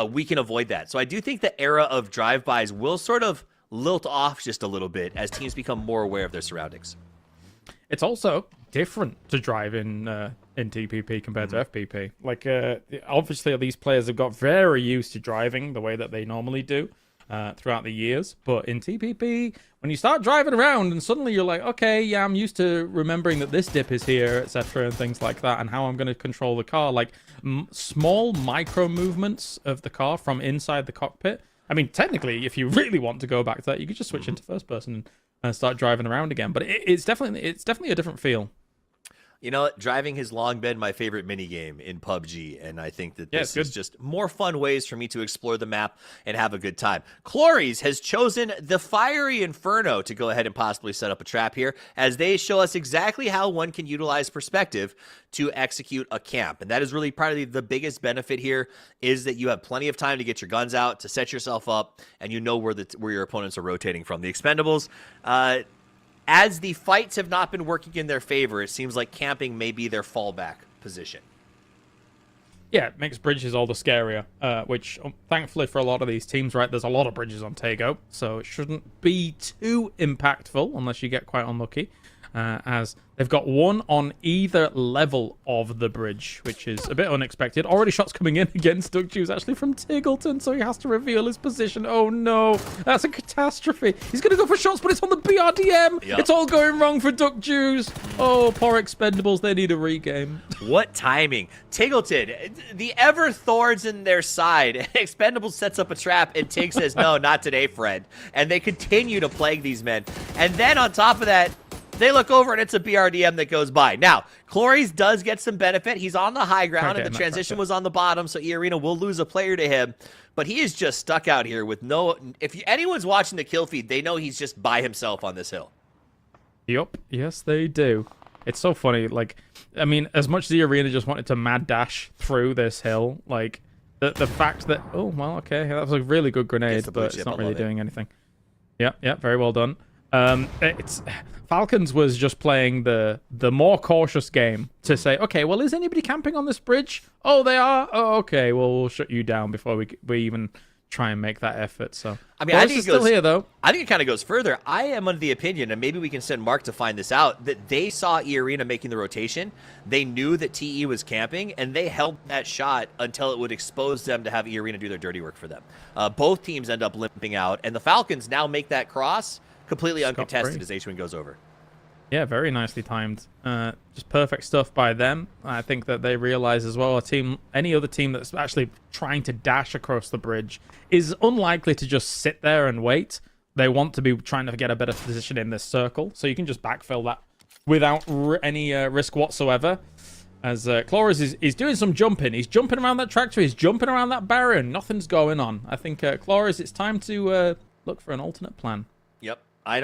Speaker 5: We can avoid that. So I do think the era of drive-bys will sort of lilt off just a little bit as teams become more aware of their surroundings.
Speaker 7: it's also different to drive in TPP compared to FPP. Like, obviously, these players have got very used to driving the way that they normally do throughout the years. But in TPP, when you start driving around and suddenly you're like, okay, yeah, I'm used to remembering that this dip is here, etc., and things like that, and how I'm going to control the car. Like, small micro movements of the car from inside the cockpit. I mean, technically, if you really want to go back to that, you could just switch into first person and start driving around again. But it's definitely a different feel.
Speaker 5: You know, driving has long been my favorite minigame in PUBG, and I think that this is just more fun ways for me to explore the map and have a good time. Clories has chosen the Fiery Inferno to go ahead and possibly set up a trap here, as they show us exactly how one can utilize perspective to execute a camp. And that is really probably the biggest benefit here, is that you have plenty of time to get your guns out, to set yourself up, and you know where your opponents are rotating from. The Expendables, as the fights have not been working in their favor, it seems like camping may be their fallback position.
Speaker 7: Yeah, it makes bridges all the scarier, which thankfully for a lot of these teams, right, there's a lot of bridges on Tego, so it shouldn't be too impactful unless you get quite unlucky, as they've got one on either level of the bridge, which is a bit unexpected. Already shots coming in against DuckJuice, actually from Tiggleton, so he has to reveal his position. Oh no, that's a catastrophe. He's going to go for shots, but it's on the BRDM. Yep. It's all going wrong for DuckJuice. Oh, poor Expendables, they need a regame.
Speaker 5: What timing. Tiggleton, the ever thorns in their side. Expendables sets up a trap, and Tig says, no, not today, friend. And they continue to plague these men. And then on top of that, they look over and it's a BRDM that goes by. Now, Clories does get some benefit. He's on the high ground, and the transition was on the bottom, so eArena will lose a player to him. But he is just stuck out here with no... If anyone's watching the kill feed, they know he's just by himself on this hill.
Speaker 7: Yup, yes they do. It's so funny. Like, I mean, as much as the arena just wanted to mad dash through this hill, like, the fact that... Oh, well, okay, that was a really good grenade, but it's not really doing anything. Yeah, very well done. Falcons was just playing the more cautious game to say, okay, well, is anybody camping on this bridge? Oh, they are? Oh, okay, well, we'll shut you down before we even try and make that effort. So,
Speaker 5: I mean, I think
Speaker 7: it's still here, though.
Speaker 5: I think it kind of goes further. I am under the opinion, and maybe we can send Mark to find this out, that they saw eArena making the rotation. They knew that TE was camping, and they held that shot until it would expose them to have eArena do their dirty work for them. Both teams end up limping out, and the Falcons now make that cross completely uncontested as H-Wing goes over.
Speaker 7: Yeah, very nicely timed. Just perfect stuff by them. I think that they realize as well, any other team that's actually trying to dash across the bridge is unlikely to just sit there and wait. They want to be trying to get a better position in this circle, so you can just backfill that without any risk whatsoever. As Cloris is doing some jumping. He's jumping around that tractor. He's jumping around that barrier, and nothing's going on. I think, Cloris, it's time to look for an alternate plan.
Speaker 5: Yep. I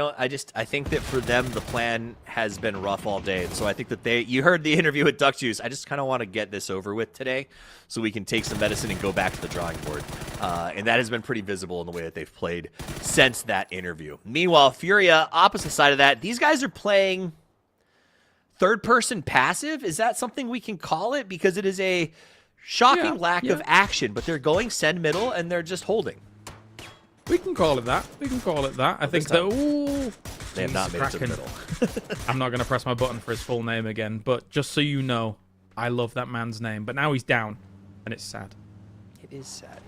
Speaker 5: think that for them, the plan has been rough all day. So I think that you heard the interview with DuckJuice. I just kind of want to get this over with today so we can take some medicine and go back to the drawing board. And that has been pretty visible in the way that they've played since that interview. Meanwhile, Furia, opposite side of that, these guys are playing third-person passive. Is that something we can call it? Because it is a shocking lack of action, but they're going send middle and they're just holding.
Speaker 7: We can call it that. I think that... Ooh,
Speaker 5: they have not made it to the middle.
Speaker 7: I'm not going to press my button for his full name again, but just so you know, I love that man's name. But now he's down, and it's sad.
Speaker 5: It is sad.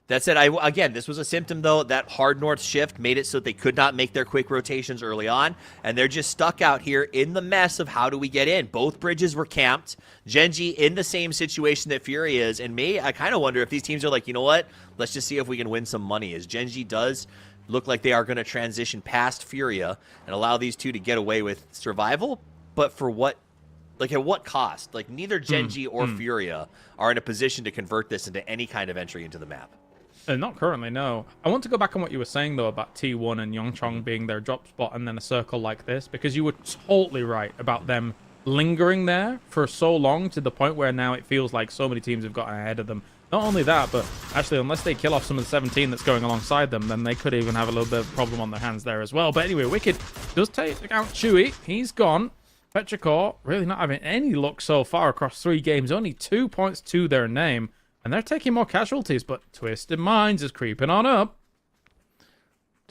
Speaker 5: That said, again, this was a symptom, though. That hard north shift made it so that they could not make their quick rotations early on, and they're just stuck out here in the mess of how do we get in. Both bridges were camped. Genji in the same situation that Fury is, and I kind of wonder if these teams are like, you know what? Let's just see if we can win some money, as Genji does look like they are going to transition past Furia and allow these two to get away with survival, but for what? Like, at what cost? Like, neither Genji or Furia are in a position to convert this into any kind of entry into the map.
Speaker 7: Not currently, no. I want to go back on what you were saying, though, about T1 and Yongchong being their drop spot and then a circle like this, because you were totally right about them lingering there for so long to the point where now it feels like so many teams have gotten ahead of them. Not only that, but actually, unless they kill off some of the 17 that's going alongside them, then they could even have a little bit of a problem on their hands there as well. But anyway, Wicked does take out Chewy. He's gone. Petrichor really not having any luck so far across 3 games. Only 2 points to their name. And they're taking more casualties, but Twisted Minds is creeping on up.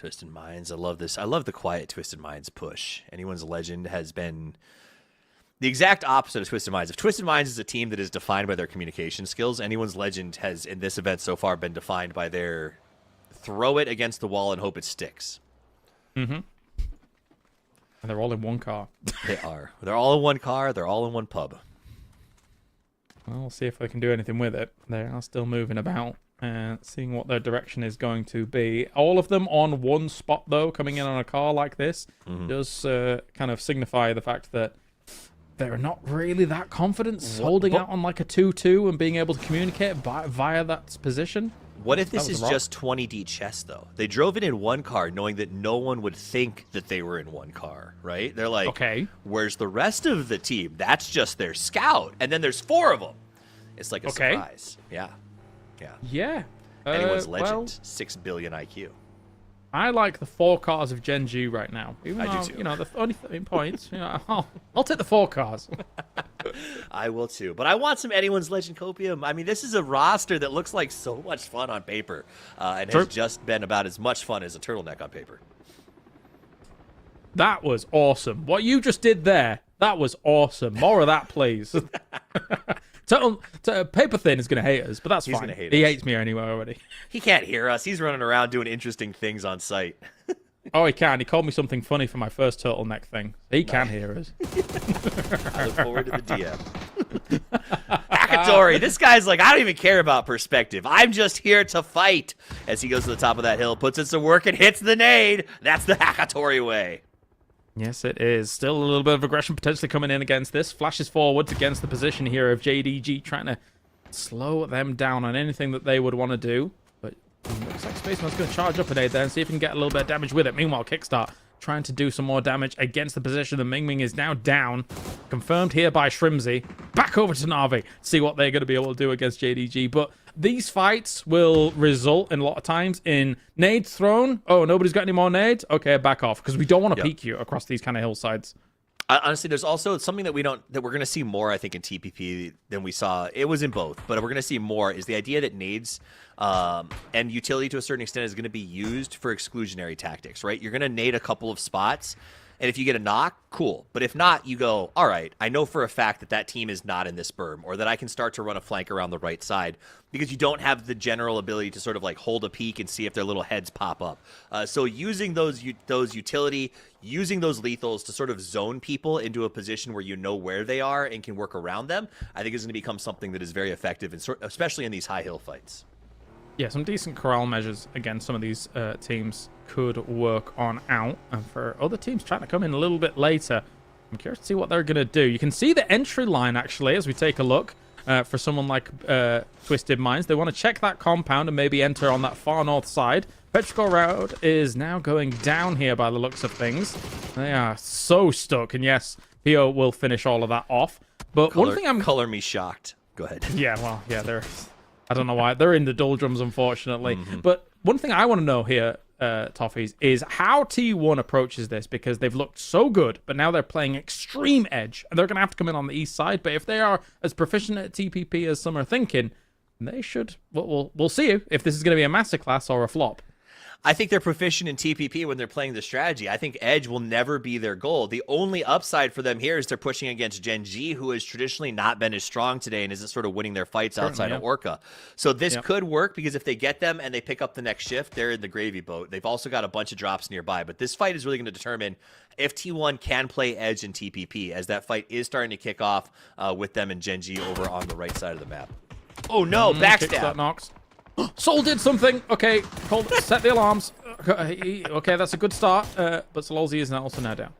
Speaker 5: Twisted Minds. I love this. I love the quiet Twisted Minds push. Anyone's Legend has been the exact opposite of Twisted Minds. If Twisted Minds is a team that is defined by their communication skills, Anyone's Legend has, in this event so far, been defined by their throw it against the wall and hope it sticks.
Speaker 7: Mm-hmm. And they're all in one car.
Speaker 5: They are. They're all in one car. They're all in one pub.
Speaker 7: Well, we'll see if they can do anything with it. They are still moving about and seeing what their direction is going to be. All of them on one spot, though, coming in on a car like this, does kind of signify the fact that they're not really that confident holding out on like a 2-2 and being able to communicate via that position.
Speaker 5: What if this is just 20D chess, though? They drove it in one car knowing that no one would think that they were in one car, right? They're like, okay, where's the rest of the team? That's just their scout. And then there's 4 of them. It's like a surprise. Yeah. Yeah.
Speaker 7: Yeah.
Speaker 5: Anyone's Legend, 6 billion IQ.
Speaker 7: I like the 4 cars of Gen G right now. Even
Speaker 5: I
Speaker 7: though,
Speaker 5: do too.
Speaker 7: You know, the only 13 points. You know, I'll take the 4 cars.
Speaker 5: I will too. But I want some Anyone's Legend copium. I mean, this is a roster that looks like so much fun on paper and has just been about as much fun as a turtleneck on paper.
Speaker 7: That was awesome. What you just did there, that was awesome. More of that, please. Paper Thin is going to hate us, but that's
Speaker 5: He's
Speaker 7: fine.
Speaker 5: gonna hate
Speaker 7: He
Speaker 5: us.
Speaker 7: hates me anyway already.
Speaker 5: He can't hear us. He's running around doing interesting things on site.
Speaker 7: Oh, he can. He called me something funny for my first turtleneck thing. He can hear us.
Speaker 5: I look forward to the DM. Hackatori. This guy's like, I don't even care about perspective. I'm just here to fight. As he goes to the top of that hill, puts it to work, and hits the nade. That's the Hackatori way.
Speaker 7: Yes, it is. Still a little bit of aggression potentially coming in against this. Flashes forwards against the position here of JDG, trying to slow them down on anything that they would want to do. But looks like Spaceman's going to charge up an aid there and see if he can get a little bit of damage with it. Meanwhile, Kickstart trying to do some more damage against the position. The Ming Ming is now down. Confirmed here by Shrimzy. Back over to Na'Vi. See what they're going to be able to do against JDG. But these fights will result in a lot of times in nades thrown. Oh, nobody's got any more nades? Okay, back off. Because we don't want to peek you across these kind of hillsides.
Speaker 5: Honestly, there's also something that we're going to see more, I think, in TPP than we saw. It was in both, but we're going to see more is the idea that nades and utility to a certain extent is going to be used for exclusionary tactics, right? You're going to nade a couple of spots, and if you get a knock, cool. But if not, you go, all right, I know for a fact that that team is not in this berm, or that I can start to run a flank around the right side, because you don't have the general ability to sort of like hold a peek and see if their little heads pop up. So using those utility, using those lethals to sort of zone people into a position where you know where they are and can work around them, I think is going to become something that is very effective, especially in these high hill fights.
Speaker 7: Yeah, some decent corral measures against some of these teams could work on out. And for other teams trying to come in a little bit later, I'm curious to see what they're going to do. You can see the entry line, actually, as we take a look. For someone like Twisted Minds, they want to check that compound and maybe enter on that far north side. Petrichor Road is now going down here by the looks of things. They are so stuck. And yes, Pio will finish all of that off. But one thing I'm...
Speaker 5: Color me shocked. Go ahead.
Speaker 7: Yeah, well, yeah, they're... I don't know why. They're in the doldrums, unfortunately. But one thing I want to know here, Toffees, is how T1 approaches this, because they've looked so good, but now they're playing extreme edge, and they're going to have to come in on the east side. But if they are as proficient at TPP as some are thinking, they should... We'll see if this is going to be a masterclass or a flop.
Speaker 5: I think they're proficient in TPP when they're playing the strategy. I think edge will never be their goal. The only upside for them here is they're pushing against Gen G, who has traditionally not been as strong today and isn't sort of winning their fights outside of Orca. So this could work, because if they get them and they pick up the next shift, they're in the gravy boat. They've also got a bunch of drops nearby. But this fight is really going to determine if T1 can play edge in TPP, as that fight is starting to kick off with them and Gen G over on the right side of the map. Oh no, backstab.
Speaker 7: Knocks. Soul did something. Okay, set the alarms. Okay, that's a good start. But Sololzi is now also now down.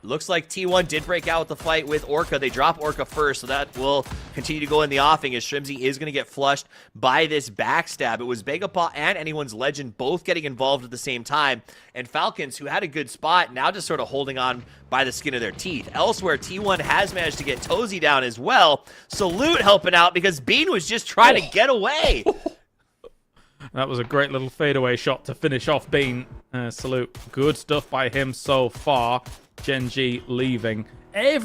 Speaker 5: Looks like T1 did break out with the fight with Orca. They drop Orca first, so that will continue to go in the offing as Shrimzy is going to get flushed by this backstab. It was Begapaw and Anyone's Legend both getting involved at the same time. And Falcons, who had a good spot, now just sort of holding on by the skin of their teeth. Elsewhere, T1 has managed to get Tozy down as well. Salute helping out because Bean was just trying to get away.
Speaker 7: That was a great little fadeaway shot to finish off Bean. Salute. Good stuff by him so far. Gen G leaving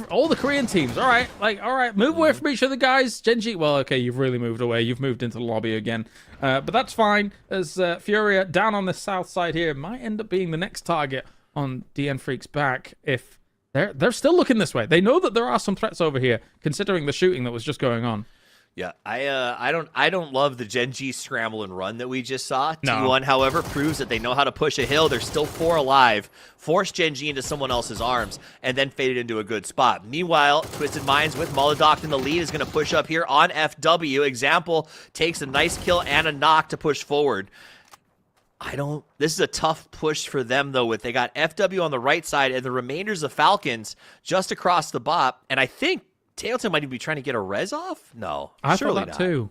Speaker 7: all the Korean teams. All right, move away from each other, guys. Genji, well, okay, you've really moved away. You've moved into the lobby again. But that's fine, as Furia down on the south side here might end up being the next target on DN Freak's back if they're still looking this way. They know that there are some threats over here, considering the shooting that was just going on.
Speaker 5: Yeah, I don't love the Genji scramble and run that we just saw.
Speaker 7: No.
Speaker 5: T1, however, proves that they know how to push a hill. There's still 4 alive. Force Genji into someone else's arms, and then faded into a good spot. Meanwhile, Twisted Minds with Molodok in the lead is going to push up here on FW. Example takes a nice kill and a knock to push forward. This is a tough push for them, though, with they got FW on the right side and the remainders of Falcons just across the bot, and I think Tailton might even be trying to get a res off? No,
Speaker 7: I
Speaker 5: surely
Speaker 7: thought that
Speaker 5: not.
Speaker 7: too.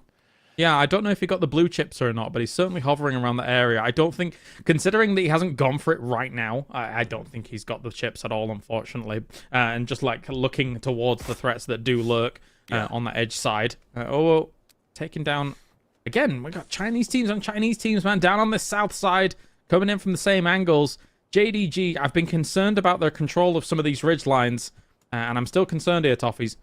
Speaker 7: Yeah, I don't know if he got the blue chips or not, but he's certainly hovering around the area. I don't think, considering that he hasn't gone for it right now, I don't think he's got the chips at all, unfortunately. And just like looking towards the threats that do lurk on the edge side. Taking down, again, we got Chinese teams on Chinese teams, man, down on the south side, coming in from the same angles. JDG, I've been concerned about their control of some of these ridge lines, and I'm still concerned here, Toffees.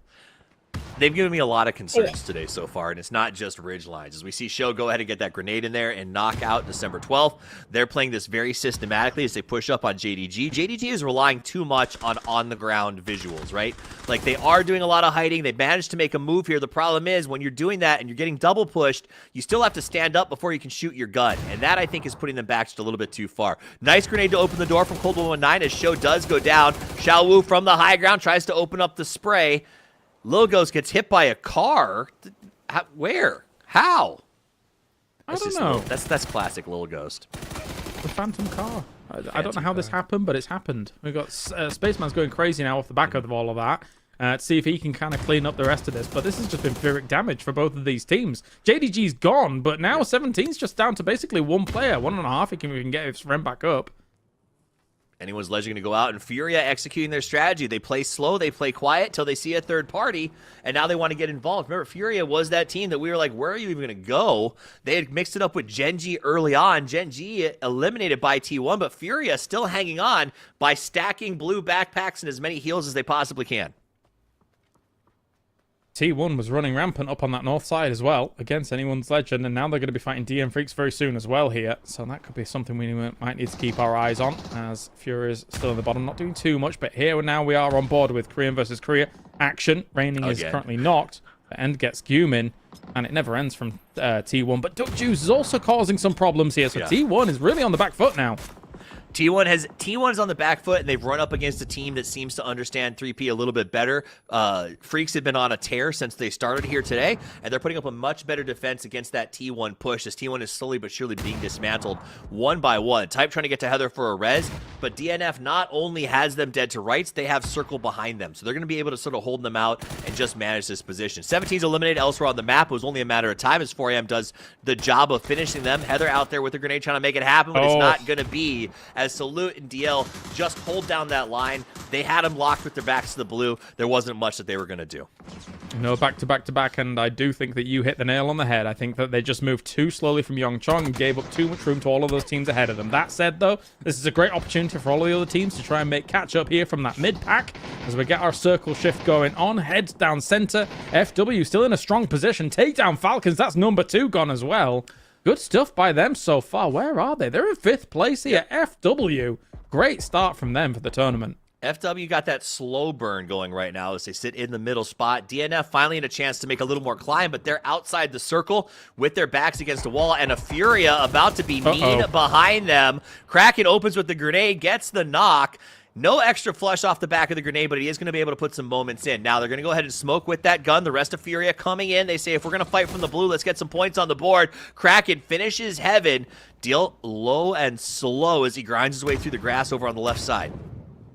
Speaker 5: They've given me a lot of concerns today so far, and it's not just ridge lines. As we see Show go ahead and get that grenade in there and knock out December 12th, they're playing this very systematically as they push up on JDG. JDG is relying too much on the ground visuals, right? Like, they are doing a lot of hiding. They managed to make a move here. The problem is when you're doing that and you're getting double pushed, you still have to stand up before you can shoot your gun, and that, I think, is putting them back just a little bit too far. Nice grenade to open the door from Cold 119 as Show does go down. Xiao Wu from the high ground tries to open up the spray. Lil Ghost gets hit by a car. Where? How?
Speaker 7: I don't know.
Speaker 5: That's classic Lil Ghost.
Speaker 7: The phantom car. I don't know how this happened, but it's happened. We've got Spaceman's going crazy now off the back of all of that to see if he can kind of clean up the rest of this. But this has just been pyrrhic damage for both of these teams. JDG's gone, but now 17's just down to basically one player. 1.5 if we can get his friend back up.
Speaker 5: Anyone's Legend going to go out, and Furia executing their strategy. They play slow, they play quiet till they see a third party, and now they want to get involved. Remember, Furia was that team that we were like, where are you even going to go? They had mixed it up with Genji early on. Genji eliminated by T1, but Furia still hanging on by stacking blue backpacks and as many heals as they possibly can.
Speaker 7: T1 was running rampant up on that north side as well against Anyone's Legend, and now they're going to be fighting DN Freaks very soon as well here. So that could be something we might need to keep our eyes on, as Fury is still in the bottom, not doing too much. But here now we are on board with Korean versus Korea action. Reigning is currently knocked. The end gets Gumin, and it never ends from T1. But Duck Juice is also causing some problems here, so T1 is really on the back foot now.
Speaker 5: T1 is on the back foot, and they've run up against a team that seems to understand 3P a little bit better. Freaks have been on a tear since they started here today, and they're putting up a much better defense against that T1 push, as T1 is slowly but surely being dismantled one by one. Type trying to get to Heather for a res, but DNF not only has them dead to rights, they have Circle behind them, so they're going to be able to sort of hold them out and just manage this position. 17's eliminated elsewhere on the map. It was only a matter of time as 4AM does the job of finishing them. Heather out there with a grenade trying to make it happen, but it's not going to be, as Salute and DL just hold down that line. They had them locked with their backs to the blue. There wasn't much that they were going to do.
Speaker 7: No, back to back to back, and I do think that you hit the nail on the head. I think that they just moved too slowly from Yongchong and gave up too much room to all of those teams ahead of them. That said, though, this is a great opportunity for all of the other teams to try and make catch up here from that mid pack as we get our circle shift going on. Heads down center. FW still in a strong position. Take down Falcons. That's number 2 gone as well. Good stuff by them so far. Where are they? They're in 5th place here. FW. Great start from them for the tournament.
Speaker 5: FW got that slow burn going right now as they sit in the middle spot. DNF finally had a chance to make a little more climb, but they're outside the circle with their backs against the wall, and a Furia about to be mean behind them. Kraken opens with the grenade, gets the knock. No extra flush off the back of the grenade, but he is going to be able to put some moments in. Now they're going to go ahead and smoke with that gun. The rest of Furia coming in. They say, if we're going to fight from the blue, let's get some points on the board. Kraken finishes heaven. Deal low and slow as he grinds his way through the grass over on the left side.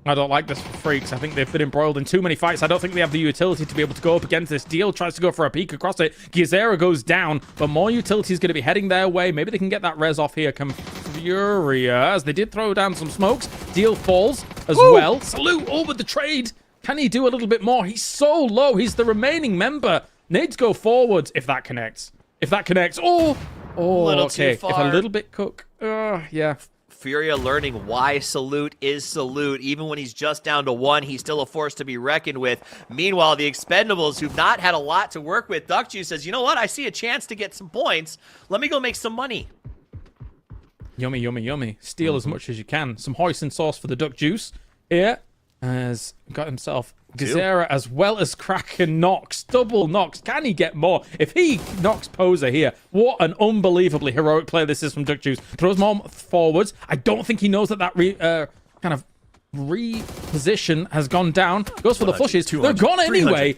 Speaker 7: I don't like this for Freaks. I think they've been embroiled in too many fights. I don't think they have the utility to be able to go up against this. Deal tries to go for a peek across it. Gizera goes down, but more utility is going to be heading their way. Maybe they can get that res off here. Come Furia, as they did throw down some smokes. Deal falls as well. Salute over the trade. Can he do a little bit more? He's so low. He's the remaining member. Needs go forward if that connects. If that connects. Oh,
Speaker 5: little
Speaker 7: okay.
Speaker 5: too far.
Speaker 7: If a little bit cook. Yeah.
Speaker 5: Furia learning why Salute is Salute. Even when he's just down to 1, he's still a force to be reckoned with. Meanwhile, the Expendables, who've not had a lot to work with, Duckjuice says, you know what? I see a chance to get some points. Let me go make some money.
Speaker 7: Yummy, yummy, yummy. Steal as much as you can. Some hoisin sauce for the Duckjuice here. Has got himself Gazera as well as Kraken Nox. Double Nox. Can he get more? If he knocks Poser here, what an unbelievably heroic play this is from Duckjuice. Throws more forwards. I don't think he knows that kind of reposition has gone down. Goes for the flushes. They're gone anyway.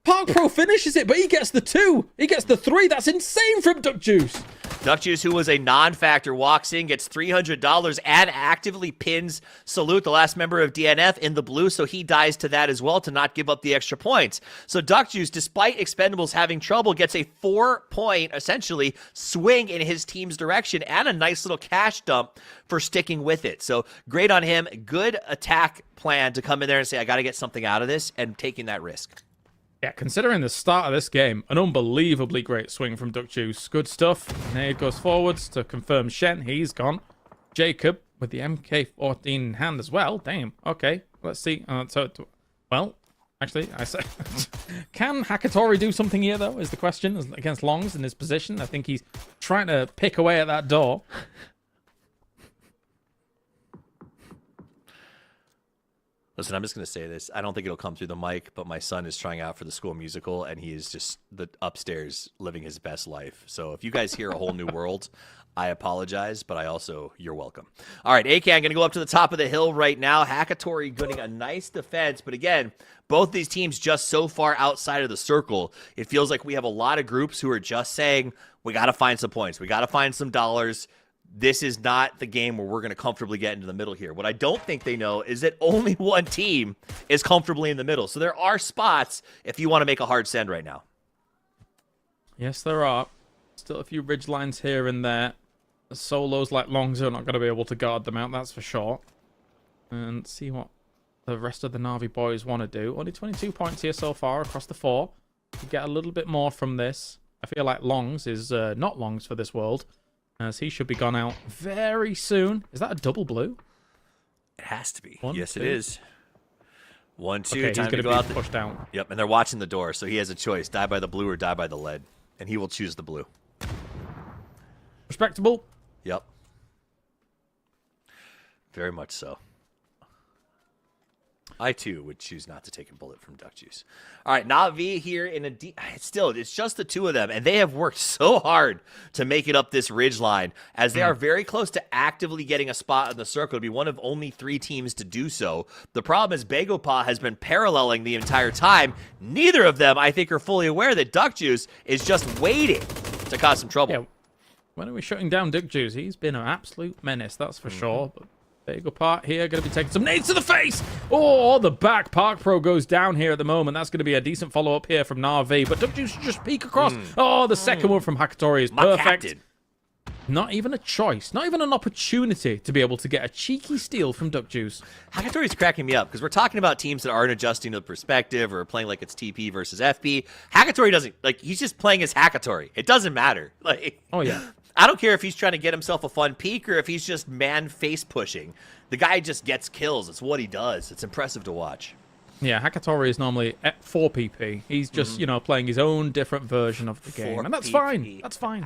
Speaker 7: Park Pro finishes it, but he gets the 2. He gets the 3. That's insane from Duckjuice.
Speaker 5: Duckjuice, who was a non-factor, walks in, gets $300, and actively pins Salute, the last member of DNF, in the blue, so he dies to that as well to not give up the extra points. So Duckjuice, despite Expendables having trouble, gets a 4-point, essentially, swing in his team's direction and a nice little cash dump for sticking with it. So great on him. Good attack plan to come in there and say, I got to get something out of this, and taking that risk.
Speaker 7: Yeah, considering the start of this game, an unbelievably great swing from Duckjuice. Good stuff. Nade goes forwards to confirm Shen. He's gone. Jacob with the MK14 in hand as well. Damn. Okay, let's see. Well, actually, I say, can Hakatori do something here, though, is the question, against Longs in his position. I think he's trying to pick away at that door.
Speaker 5: Listen, I'm just going to say this. I don't think it'll come through the mic, but my son is trying out for the school musical, and he is just upstairs living his best life. So if you guys hear A Whole New World, I apologize, but you're welcome. All right, Akan going to go up to the top of the hill right now. Hakatori getting a nice defense, but again, both these teams just so far outside of the circle. It feels like we have a lot of groups who are just saying, we got to find some points. We got to find some dollars. This is not the game where we're going to comfortably get into the middle here. What I don't think they know is that only one team is comfortably in the middle. So there are spots if you want to make a hard send right now.
Speaker 7: Yes, there are. Still a few ridge lines here and there. The solos like Longs are not going to be able to guard them out, that's for sure. And see what the rest of the Na'Vi boys want to do. Only 22 points here so far across the 4. You get a little bit more from this. I feel like Longs is not Longs for this world, as he should be gone out very soon. Is that a double blue?
Speaker 5: It has to be. Yes,
Speaker 7: 2.
Speaker 5: it is. 1, 2.
Speaker 7: Okay,
Speaker 5: time
Speaker 7: he's
Speaker 5: to
Speaker 7: going
Speaker 5: go
Speaker 7: to
Speaker 5: out
Speaker 7: be pushed down.
Speaker 5: Yep, and they're watching the door, so he has a choice: die by the blue or die by the lead, and he will choose the blue.
Speaker 7: Respectable.
Speaker 5: Yep. Very much so. I, too, would choose not to take a bullet from Duckjuice. All right, Na'Vi here in a it's just the 2 of them, and they have worked so hard to make it up this ridge line, as they are very close to actively getting a spot in the circle, to be one of only 3 teams to do so. The problem is Begopa has been paralleling the entire time. Neither of them, I think, are fully aware that Duckjuice is just waiting to cause some trouble.
Speaker 7: Yeah. When are we shutting down Duckjuice? He's been an absolute menace, that's for sure. But Begopa here, going to be taking some nades to the face. Oh, the back. Park Pro goes down here at the moment. That's going to be a decent follow-up here from Na'Vi. But Duckjuice should just peek across. Oh, the second one from Hakatori is perfect.
Speaker 5: Captain.
Speaker 7: Not even a choice. Not even an opportunity to be able to get a cheeky steal from Duckjuice.
Speaker 5: Hakatori's cracking me up, because we're talking about teams that aren't adjusting to the perspective or playing like it's TP versus FP. Hakatori doesn't, he's just playing as Hakatori. It doesn't matter.
Speaker 7: Oh, yeah.
Speaker 5: I don't care if he's trying to get himself a fun peek or if he's just man face pushing. The guy just gets kills. It's what he does. It's impressive to watch.
Speaker 7: Yeah, Hakatori is normally at 4 PP. He's just, playing his own different version of the game. And that's fine. That's fine.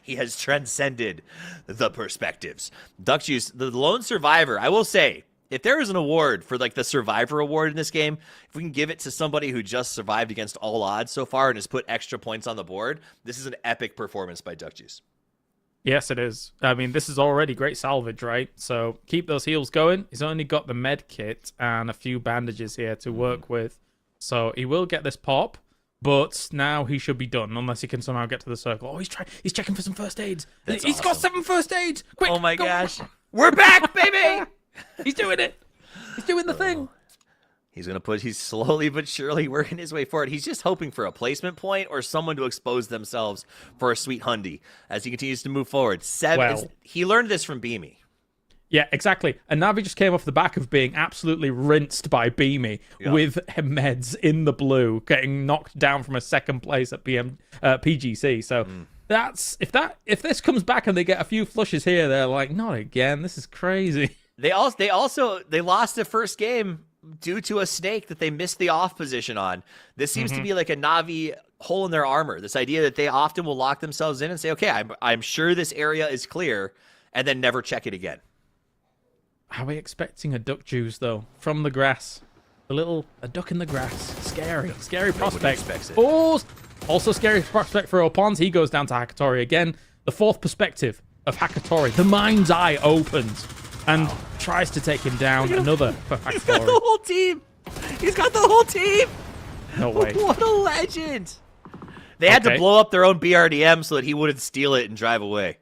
Speaker 5: He has transcended the perspectives. Duckjuice, the lone survivor, I will say, if there is an award for the survivor award in this game, if we can give it to somebody who just survived against all odds so far and has put extra points on the board, this is an epic performance by Duckjuice.
Speaker 7: Yes, it is. I mean, this is already great salvage, right? So keep those heals going. He's only got the med kit and a few bandages here to work with. So he will get this pop, but now he should be done unless he can somehow get to the circle. Oh, he's checking for some first aids. He's got 7 first aids. Quick!
Speaker 5: Oh my gosh. We're back, baby!
Speaker 7: He's doing it. He's doing the thing.
Speaker 5: He's slowly but surely working his way forward. He's just hoping for a placement point or someone to expose themselves for a sweet hundy as he continues to move forward. He learned this from Beamy.
Speaker 7: Yeah, exactly. And Na'Vi just came off the back of being absolutely rinsed by Beamy with meds in the blue, getting knocked down from a second place at PGC. So if this comes back and they get a few flushes here, they're like, not again. This is crazy.
Speaker 5: They lost the first game due to a snake that they missed the off position on. This seems to be like a Na'Vi hole in their armor. This idea that they often will lock themselves in and say, okay, I'm sure this area is clear, and then never check it again.
Speaker 7: Are we expecting a duck juice, though, from the grass? A duck in the grass. Scary prospect. Oh, also scary prospect for Opons. He goes down to Hakatori again. The fourth perspective of Hakatori. The mind's eye opens and tries to take him down. Another for Hakatori.
Speaker 5: He's got the whole team. He's got the whole team.
Speaker 7: No way.
Speaker 5: What a legend. They had to blow up their own BRDM so that he wouldn't steal it and drive away.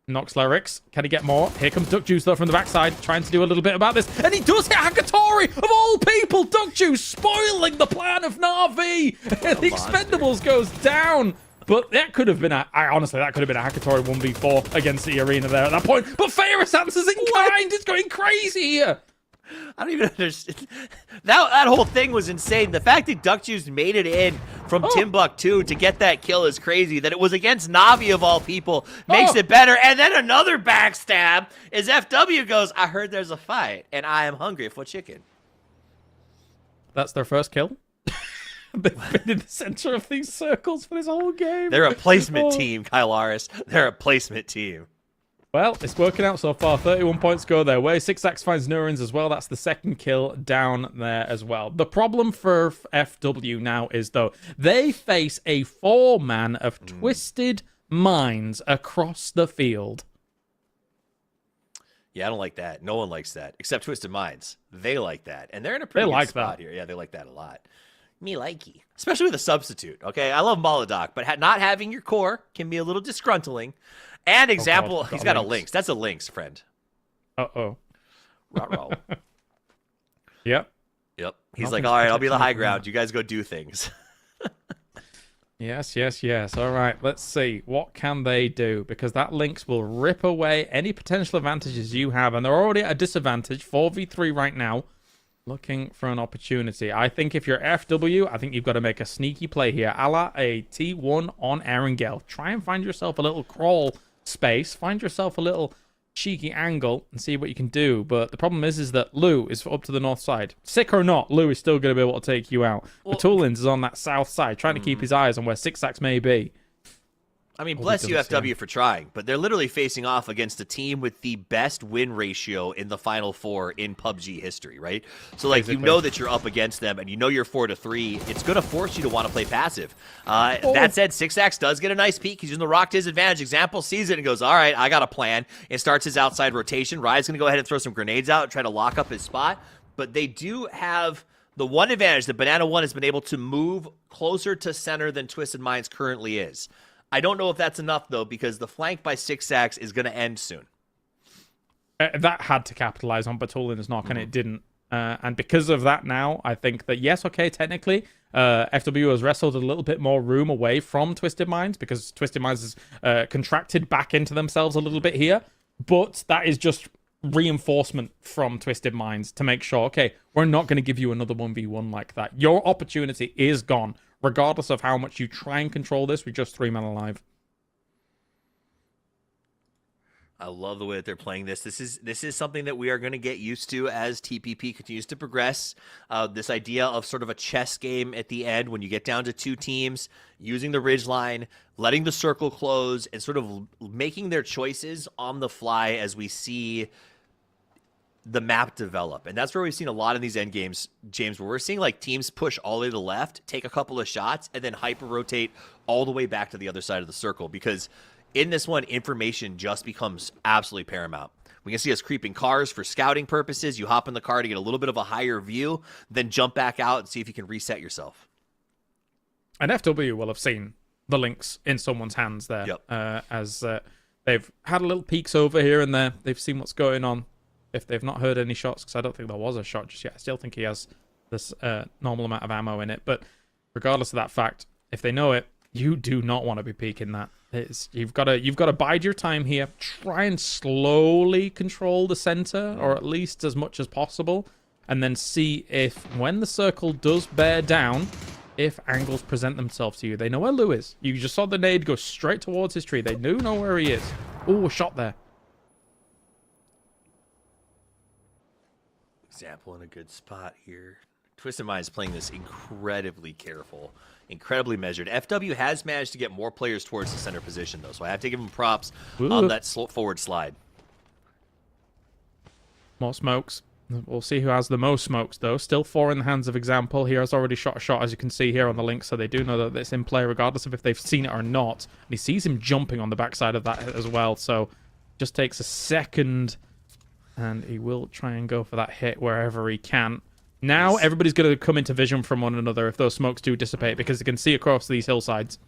Speaker 7: Nox Lyrics. Can he get more? Here comes Duck Juice, though, from the backside, trying to do a little bit about this. And he does hit Hakatori! Of all people, Duck Juice spoiling the plan of Na'Vi! The Expendables goes down! But that could have been honestly, that could have been a Hakatori 1v4 against the arena there at that point. But Ferris answers in kind! It's going crazy here!
Speaker 5: I don't even understand. That whole thing was insane. The fact that Duck Juice made it in from Timbuktu to get that kill is crazy. That it was against Na'Vi of all people makes it better. And then another backstab is FW goes, I heard there's a fight, and I am hungry for chicken.
Speaker 7: That's their first kill. They've been in the center of these circles for this whole game.
Speaker 5: They're a placement team, Kylaris. They're a placement team.
Speaker 7: Well, it's working out so far. 31 points go their way. 6X finds Neurons as well. That's the second kill down there as well. The problem for FW now is, though, they face a 4-man of Twisted Minds across the field.
Speaker 5: Yeah, I don't like that. No one likes that, except Twisted Minds. They like that, and they're in a pretty good spot here. Yeah, they like that a lot. Me likey. Especially with a substitute, okay? I love Molodoc, but not having your core can be a little disgruntling. And example, he's got a Lynx. That's a Lynx, friend.
Speaker 7: Uh-oh.
Speaker 5: Ruh-roh.
Speaker 7: Yep.
Speaker 5: He's like, all right, I'll be the high ground. You guys go do things.
Speaker 7: Yes. All right, let's see. What can they do? Because that Lynx will rip away any potential advantages you have. And they're already at a disadvantage. 4v3 right now. Looking for an opportunity. I think if you're FW, I think you've got to make a sneaky play here. A la a T1 on Erangel. Try and find yourself a little crawl space. Find yourself a little cheeky angle and see what you can do. But the problem is that Lou is up to the north side. Sick or not, Lou is still going to be able to take you out. Batulins is on that south side, trying to keep his eyes on where 6X may be.
Speaker 5: I mean, bless you, FW, for trying, but they're literally facing off against a team with the best win ratio in the Final Four in PUBG history, right? So, like, you know that you're up against them, and you know you're 4-3. It's going to force you to want to play passive. That said, 6X does get a nice peek. He's using the rock to his advantage. Example sees it and goes, all right, I got a plan, and starts his outside rotation. Ryan's going to go ahead and throw some grenades out and try to lock up his spot, but they do have the one advantage that Banana One has been able to move closer to center than Twisted Minds currently is. I don't know if that's enough, though, because the flank by 6X is going to end soon.
Speaker 7: That had to capitalize on Batulin's knock, and it didn't. And because of that now, I think that, yes, okay, technically, FW has wrestled a little bit more room away from Twisted Minds because Twisted Minds has contracted back into themselves a little bit here. But that is just reinforcement from Twisted Minds to make sure, okay, we're not going to give you another 1v1 like that. Your opportunity is gone. Regardless of how much you try and control this, we're just 3 men alive.
Speaker 5: I love the way that they're playing this. This is something that we are going to get used to as TPP continues to progress. This idea of sort of a chess game at the end when you get down to 2 teams, using the ridge line, letting the circle close, and sort of making their choices on the fly as we see the map develop. And that's where we've seen a lot of these end games, James, where we're seeing like teams push all the way to the left, take a couple of shots, and then hyper rotate all the way back to the other side of the circle. Because in this one, information just becomes absolutely paramount. We can see us creeping cars for scouting purposes. You hop in the car to get a little bit of a higher view, then jump back out and see if you can reset yourself.
Speaker 7: And FW will have seen the links in someone's hands there.
Speaker 5: Yep.
Speaker 7: As they've had a little peeks over here and there. They've seen what's going on. If they've not heard any shots, because I don't think there was a shot just yet. I still think he has this normal amount of ammo in it. But regardless of that fact, if they know it, you do not want to be peeking that. You've got to bide your time here. Try and slowly control the center, or at least as much as possible, and then see if when the circle does bear down, if angles present themselves to you. They know where Lou is. You just saw the nade go straight towards his tree. They do know where he is. Oh, a shot there.
Speaker 5: Example in a good spot here. Twisted Mind is playing this incredibly careful, incredibly measured. FW has managed to get more players towards the center position, though, so I have to give him props on that forward slide.
Speaker 7: More smokes. We'll see who has the most smokes, though. Still 4 in the hands of Example. He has already shot a shot, as you can see here on the link, so they do know that it's in play, regardless of if they've seen it or not. And he sees him jumping on the backside of that hit as well, so just takes a second, and he will try and go for that hit wherever he can. Now, everybody's going to come into vision from one another if those smokes do dissipate, because they can see across these hillsides.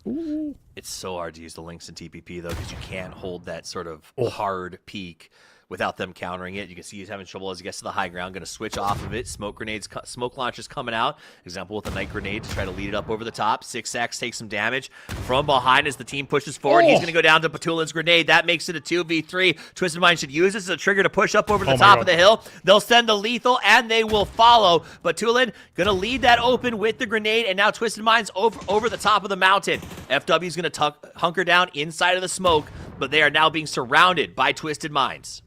Speaker 7: Ooh.
Speaker 5: It's so hard to use the links in TPP, though, because you can't hold that sort of hard peak without them countering it. You can see he's having trouble as he gets to the high ground. Going to switch off of it. Smoke grenades, smoke launchers coming out. Example with a night grenade to try to lead it up over the top. 6x takes some damage from behind as the team pushes forward. He's going to go down to Batulin's grenade. That makes it a 2v3. Twisted Mind should use this as a trigger to push up over the top of the hill. They'll send the lethal, and they will follow. Batulin going to lead that open with the grenade, and now Twisted Mind's over the top of the mountain. FW is going to hunker down inside of the smoke, but they are now being surrounded by Twisted Minds.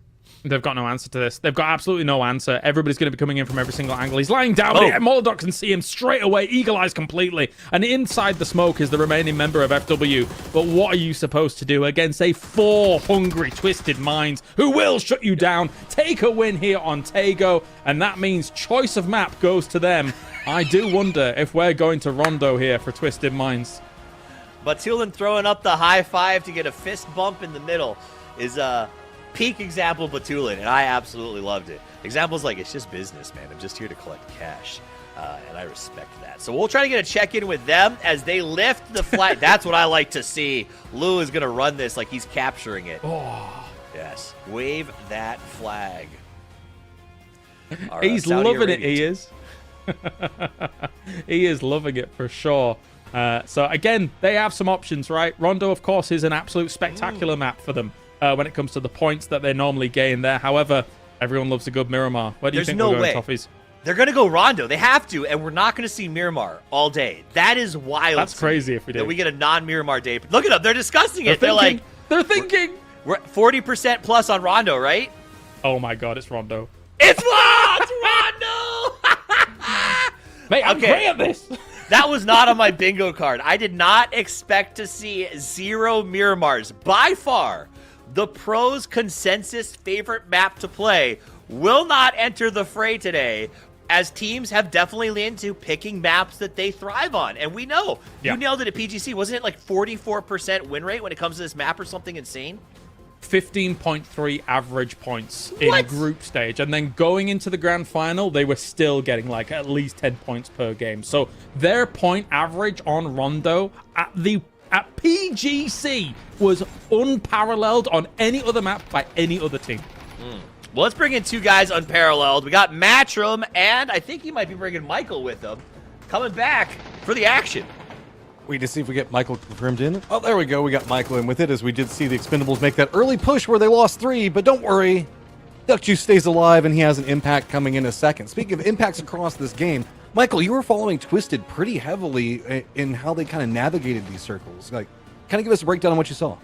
Speaker 7: They've got no answer to this. They've got absolutely no answer. Everybody's going to be coming in from every single angle. He's lying down. Molodok can see him straight away, eagle eyes completely. And inside the smoke is the remaining member of FW. But what are you supposed to do against a 4 hungry Twisted Minds who will shut you down? Take a win here on Tago, and that means choice of map goes to them. I do wonder if we're going to Rondo here for Twisted Minds.
Speaker 5: Batulin throwing up the high five to get a fist bump in the middle is peak Example Batulin, and I absolutely loved it. Example's like, it's just business, man. I'm just here to collect cash, and I respect that. So we'll try to get a check-in with them as they lift the flag. That's what I like to see. Lou is going to run this like he's capturing it.
Speaker 7: Oh.
Speaker 5: Yes. Wave that flag.
Speaker 7: He's loving it, he is. He is loving it for sure. So again, they have some options, right? Rondo, of course, is an absolute spectacular map for them when it comes to the points that they normally gain there. However, everyone loves a good Miramar. Where do you think we're going, Toffees?
Speaker 5: They're going to go Rondo. They have to, and we're not going to see Miramar all day. That is wild.
Speaker 7: That's crazy if we do.
Speaker 5: That we get a non-Miramar day. Look at them. They're discussing it. They're
Speaker 7: thinking.
Speaker 5: We're 40% plus on Rondo, right?
Speaker 7: Oh my God, it's Rondo.
Speaker 5: It's Rondo!
Speaker 7: Mate, I'm great at this.
Speaker 5: That was not on my bingo card. I did not expect to see 0 Miramars. By far, the pros' consensus favorite map to play will not enter the fray today, as teams have definitely leaned to picking maps that they thrive on. And we know. You nailed it at PGC. Wasn't it like 44% win rate when it comes to this map or something insane?
Speaker 7: 15.3 average points in group stage, and then going into the grand final they were still getting like at least 10 points per game. So their point average on Rondo at PGC was unparalleled on any other map by any other team.
Speaker 5: Well, let's bring in 2 guys unparalleled. We got Matchroom, and I think he might be bringing Michael with him, coming back for the action.
Speaker 6: Wait to see if we get Michael confirmed in. Oh, there we go. We got Michael in with it, as we did see the Expendables make that early push where they lost 3. But don't worry, Duck Juice stays alive, and he has an impact coming in a second. Speaking of impacts across this game, Michael, you were following Twisted pretty heavily in how they kind of navigated these circles. Like, kind of give us a breakdown on what you saw.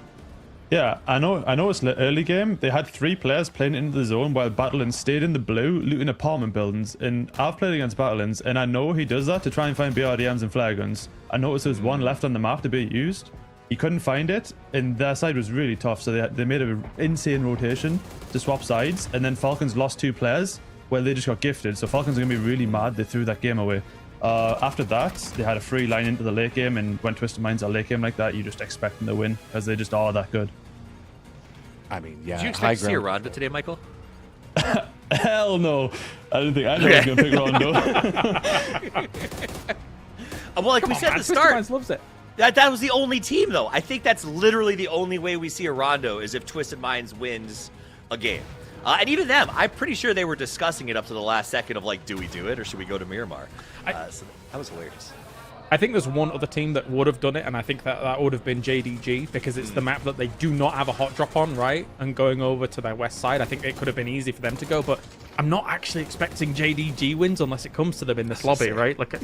Speaker 9: Yeah, I know it's the early game. They had 3 players playing into the zone while Battlin stayed in the blue, looting apartment buildings. And I've played against Battlins, and I know he does that to try and find BRDMs and flare guns. I noticed there's 1 left on the map to be used. He couldn't find it, and their side was really tough, so they made an insane rotation to swap sides, and then Falcons lost 2 players. Well, they just got gifted, so Falcons are going to be really mad they threw that game away. After that, they had a free line into the late game, and when Twisted Minds are late game like that, you just expect them to win, because they just are that good.
Speaker 6: I mean, yeah.
Speaker 5: Did you expect to see a Rondo today, Michael?
Speaker 9: Hell no. I didn't think I was going to pick Rondo.
Speaker 5: Well, like we said at the start,
Speaker 7: Minds loves it.
Speaker 5: That was the only team, though. I think that's literally the only way we see a Rondo is if Twisted Minds wins a game. And even them, I'm pretty sure they were discussing it up to the last second of like, do we do it or should we go to Miramar? So that was hilarious.
Speaker 7: I think there's one other team that would have done it, and I think that would have been JDG, because it's the map that they do not have a hot drop on, right? And going over to their west side, I think it could have been easy for them to go, but I'm not actually expecting JDG wins unless it comes to them in this lobby, right? Like,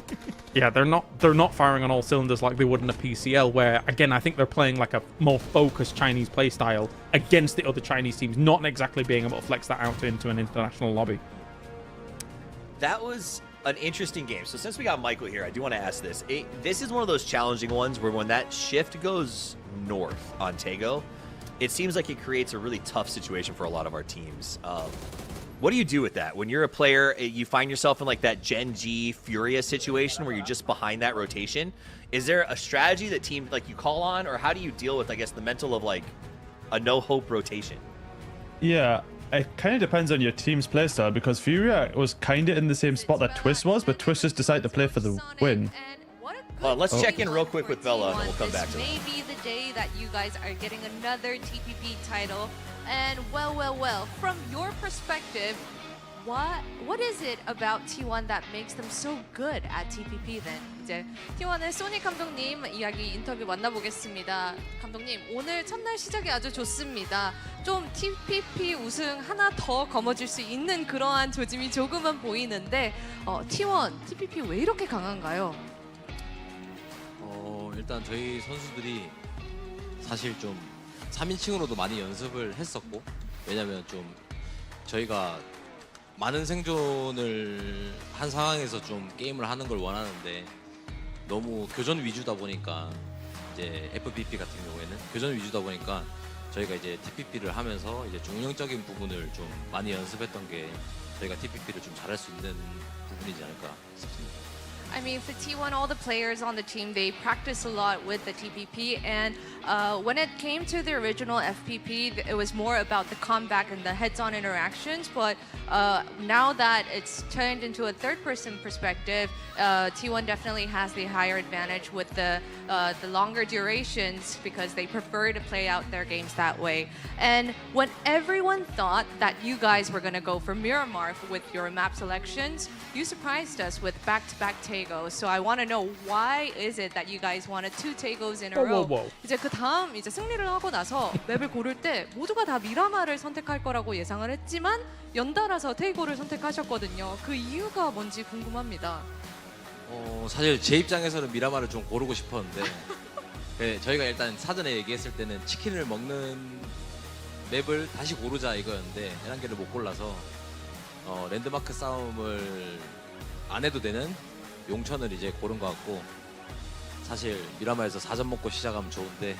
Speaker 7: yeah, they're not firing on all cylinders like they would in a PCL, where, again, I think they're playing like a more focused Chinese play style against the other Chinese teams, not exactly being able to flex that out into an international lobby.
Speaker 5: That was an interesting game. So since we got Michael here, I do want to ask this. This is one of those challenging ones where when that shift goes north on Tego, it seems like it creates a really tough situation for a lot of our teams. What do you do with that? When you're a player, you find yourself in like that Gen G Furia situation where you're just behind that rotation. Is there a strategy that team like you call on, or how do you deal with, I guess, the mental of like a no-hope rotation?
Speaker 9: Yeah, it kind of depends on your team's playstyle, because Furia was kind of in the same spot that Twist was, but Twist just decided to play for the win.
Speaker 5: Let's check in real quick with Bella, and we'll come back to
Speaker 3: This
Speaker 5: it.
Speaker 3: may be the day that you guys are getting another TPP title. And well, from your perspective, what is it about T1 that makes them so good at TPP then? 이제 T1의 소닉 감독님 이야기 인터뷰 만나보겠습니다. 감독님, 오늘 첫날 시작이 아주 좋습니다. 좀 TPP 우승 하나 더 거머쥘 수 있는 그러한 조짐이 조금은 보이는데 T1, TPP 왜 이렇게 강한가요?
Speaker 4: 일단 저희 선수들이 사실 좀 3인칭으로도 많이 연습을 했었고, 왜냐면 좀 저희가 많은 생존을 한 상황에서 좀 게임을 하는 걸 원하는데 너무 교전 위주다 보니까, 이제 FPP 같은 경우에는 교전 위주다 보니까 저희가 이제 TPP를 하면서 이제 중형적인 부분을 좀 많이 연습했던 게 저희가 TPP를 좀 잘할 수 있는 부분이지 않을까 싶습니다.
Speaker 3: I mean, for T1, all the players on the team, they practice a lot with the TPP, and when it came to the original FPP, it was more about the combat and the heads-on interactions, but now that it's turned into a third-person perspective, T1 definitely has the higher advantage with the longer durations because they prefer to play out their games that way. And when everyone thought that you guys were going to go for Miramar with your map selections, you surprised us with back-to-back Tegos. So I want to know, why is it that you guys wanted 2 Tegos in a row? 이제 그 다음 이제 승리를 하고 나서 맵을 고를 때 모두가 다 미라마를 선택할 거라고 예상을 했지만 연달아서 테이고를 선택하셨거든요. 그 이유가 뭔지 궁금합니다.
Speaker 4: 사실 제 입장에서는 미라마를 좀 고르고 싶었는데 네, 저희가 일단 사전에 얘기했을 때는 치킨을 먹는 맵을 다시 고르자 이거였는데 에란게를 못 골라서 랜드마크 싸움을 안 해도 되는 용천을 이제 고른 것 같고, 사실 미라마에서 4점 먹고 시작하면 좋은데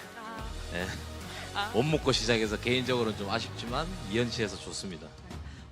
Speaker 4: 못 먹고 시작해서 개인적으로는 좀 아쉽지만 2연치에서 좋습니다.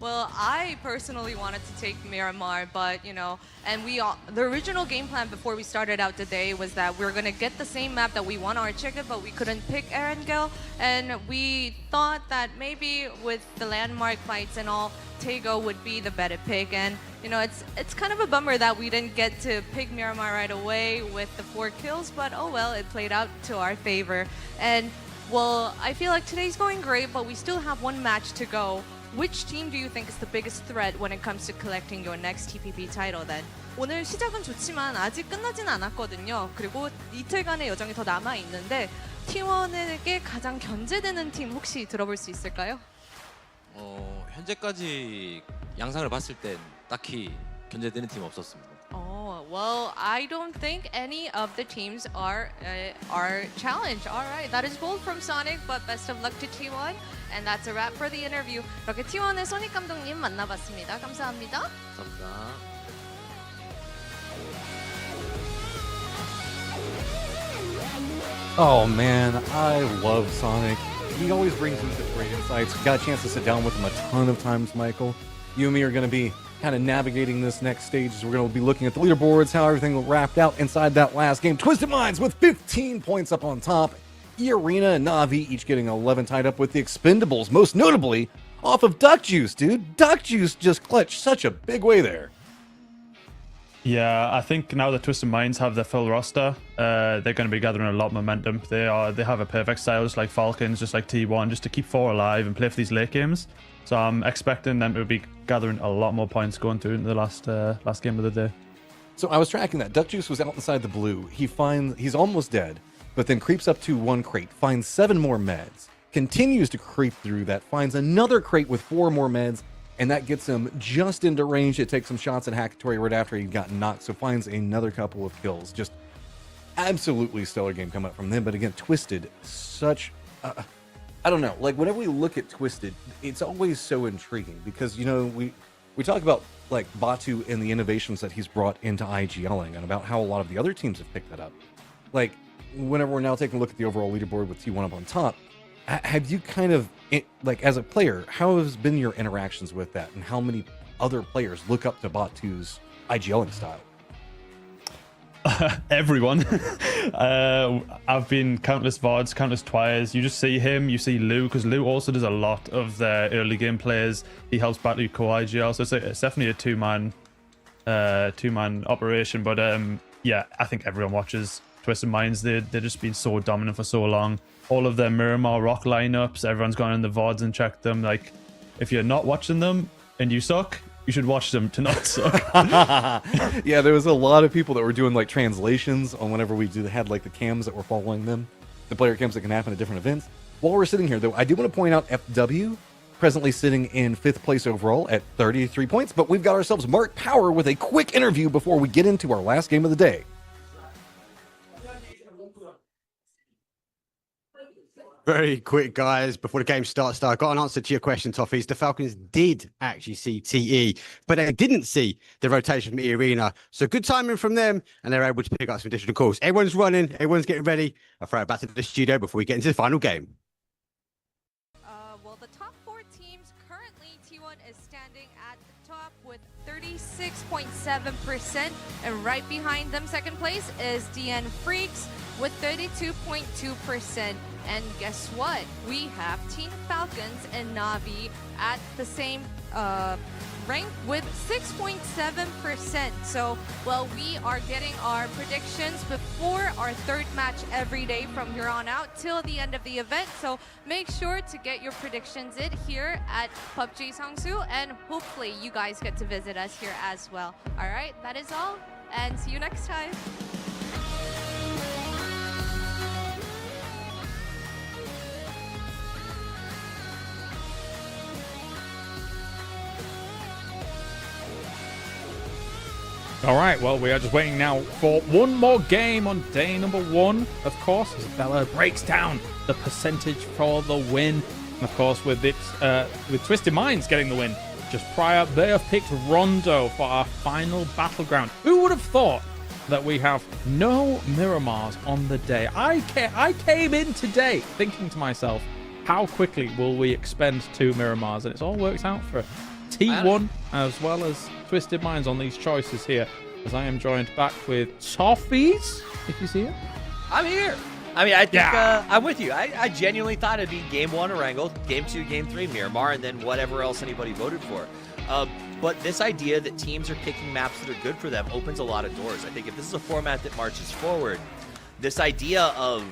Speaker 3: Well, I personally wanted to take Miramar, but and the original game plan before we started out today was that we were going to get the same map that we won our chicken, but we couldn't pick Erangel, and we thought that maybe with the landmark fights and all, Tego would be the better pick. And it's kind of a bummer that we didn't get to pick Miramar right away with the 4 kills, but oh well, it played out to our favor. And well, I feel like today's going great, but we still have one match to go. Which team do you think is the biggest threat when it comes to collecting your next TPP title then? 오늘 시작은 좋지만 아직 끝나진 않았거든요. 그리고 이틀간의 여정이 더 남아 있는데 T1에게 가장 견제되는 팀 혹시 들어볼 수 있을까요?
Speaker 4: 현재까지 양상을 봤을 땐 딱히 견제되는 팀 없었습니다.
Speaker 3: Oh, well, I don't think any of the teams are challenged. All right, that is bold from Sonic, but best of luck to T1. And that's a wrap for the interview. 이렇게 T1의 소닉 감독님 만나봤습니다. 감사합니다.
Speaker 4: 감사합니다.
Speaker 6: Oh man, I love Sonic. He always brings me such great insights. Got a chance to sit down with him a ton of times, Michael. You and me are going to be kind of navigating this next stage. We're going to be looking at the leaderboards, how everything wrapped out inside that last game. Twisted Minds with 15 points up on top. E-Arena and Na'Vi each getting 11 tied up with the Expendables, most notably off of Duck Juice, dude. Duck Juice just clutched such a big way there.
Speaker 9: Yeah, I think now that Twisted Minds have their full roster, they're going to be gathering a lot of momentum. They have a perfect style, just like Falcons, just like T1, just to keep 4 alive and play for these late games. So I'm expecting them to be gathering a lot more points going through into the last game of the day.
Speaker 6: So I was tracking that. Duck Juice was out inside the blue. He's almost dead, but then creeps up to one crate, finds 7 more meds, continues to creep through that, finds another crate with 4 more meds, and that gets him just into range to take some shots at Hackatory right after he got knocked, so finds another couple of kills. Just absolutely stellar game coming up from them. But again, Twisted, such... I don't know, like whenever we look at Twisted, it's always so intriguing because, you know, we talk about like Batu and the innovations that he's brought into IGLing and about how a lot of the other teams have picked that up. Like, whenever we're now taking a look at the overall leaderboard with T1 up on top, have you kind of, like as a player, how has been your interactions with that and how many other players look up to Batu's IGLing style?
Speaker 9: Everyone. I've been countless VODs, countless Twires. You just see him, you see Lou, because Lou also does a lot of their early game players. He helps Batu co-IGL, so it's definitely a two-man operation. But yeah, I think everyone watches Twisted Minds. They've just been so dominant for so long. All of their Miramar Rock lineups, everyone's gone in the VODs and checked them. Like, if you're not watching them and you suck, you should watch them to not suck.
Speaker 6: Yeah, there was a lot of people that were doing like translations on whenever we had like the cams that were following them, the player cams that can happen at different events. While we're sitting here, though, I do want to point out FW presently sitting in 5th place overall at 33 points, but we've got ourselves Mark Power with a quick interview before we get into our last game of the day.
Speaker 12: Very quick, guys, before the game starts. I got an answer to your question, Toffees. The Falcons did actually see TE, but they didn't see the rotation from E Arena. So good timing from them, and they're able to pick up some additional calls. Everyone's running, everyone's getting ready. I'll throw it back to the studio before we get into the final game.
Speaker 3: Well, the top 4 teams, currently T1 is standing at the top with 36.7%, and right behind them, second place, is DN Freaks with 32.2%. And guess what? We have Team Falcons and Navi at the same rank with 6.7%. So, well, we are getting our predictions before our 3rd match every day from here on out till the end of the event. So make sure to get your predictions in here at PUBG Sangsu, and hopefully you guys get to visit us here as well. All right, that is all, and see you next time.
Speaker 7: All right, well, we are just waiting now for one more game on day number 1, of course, as Bella breaks down the percentage for the win. And of course, with Twisted Minds getting the win just prior, they have picked Rondo for our final battleground. Who would have thought that we have no Miramars on the day? I came in today thinking to myself, how quickly will we expend 2 Miramars? And it's all worked out for T1 as well as Twisted Minds on these choices here, as I am joined back with Toffees, if you see it.
Speaker 5: I'm here. I mean, I think I'm with you. I genuinely thought it'd be game 1 Erangel, game 2, game 3 Miramar, and then whatever else anybody voted for. But this idea that teams are picking maps that are good for them opens a lot of doors. I think if this is a format that marches forward, this idea of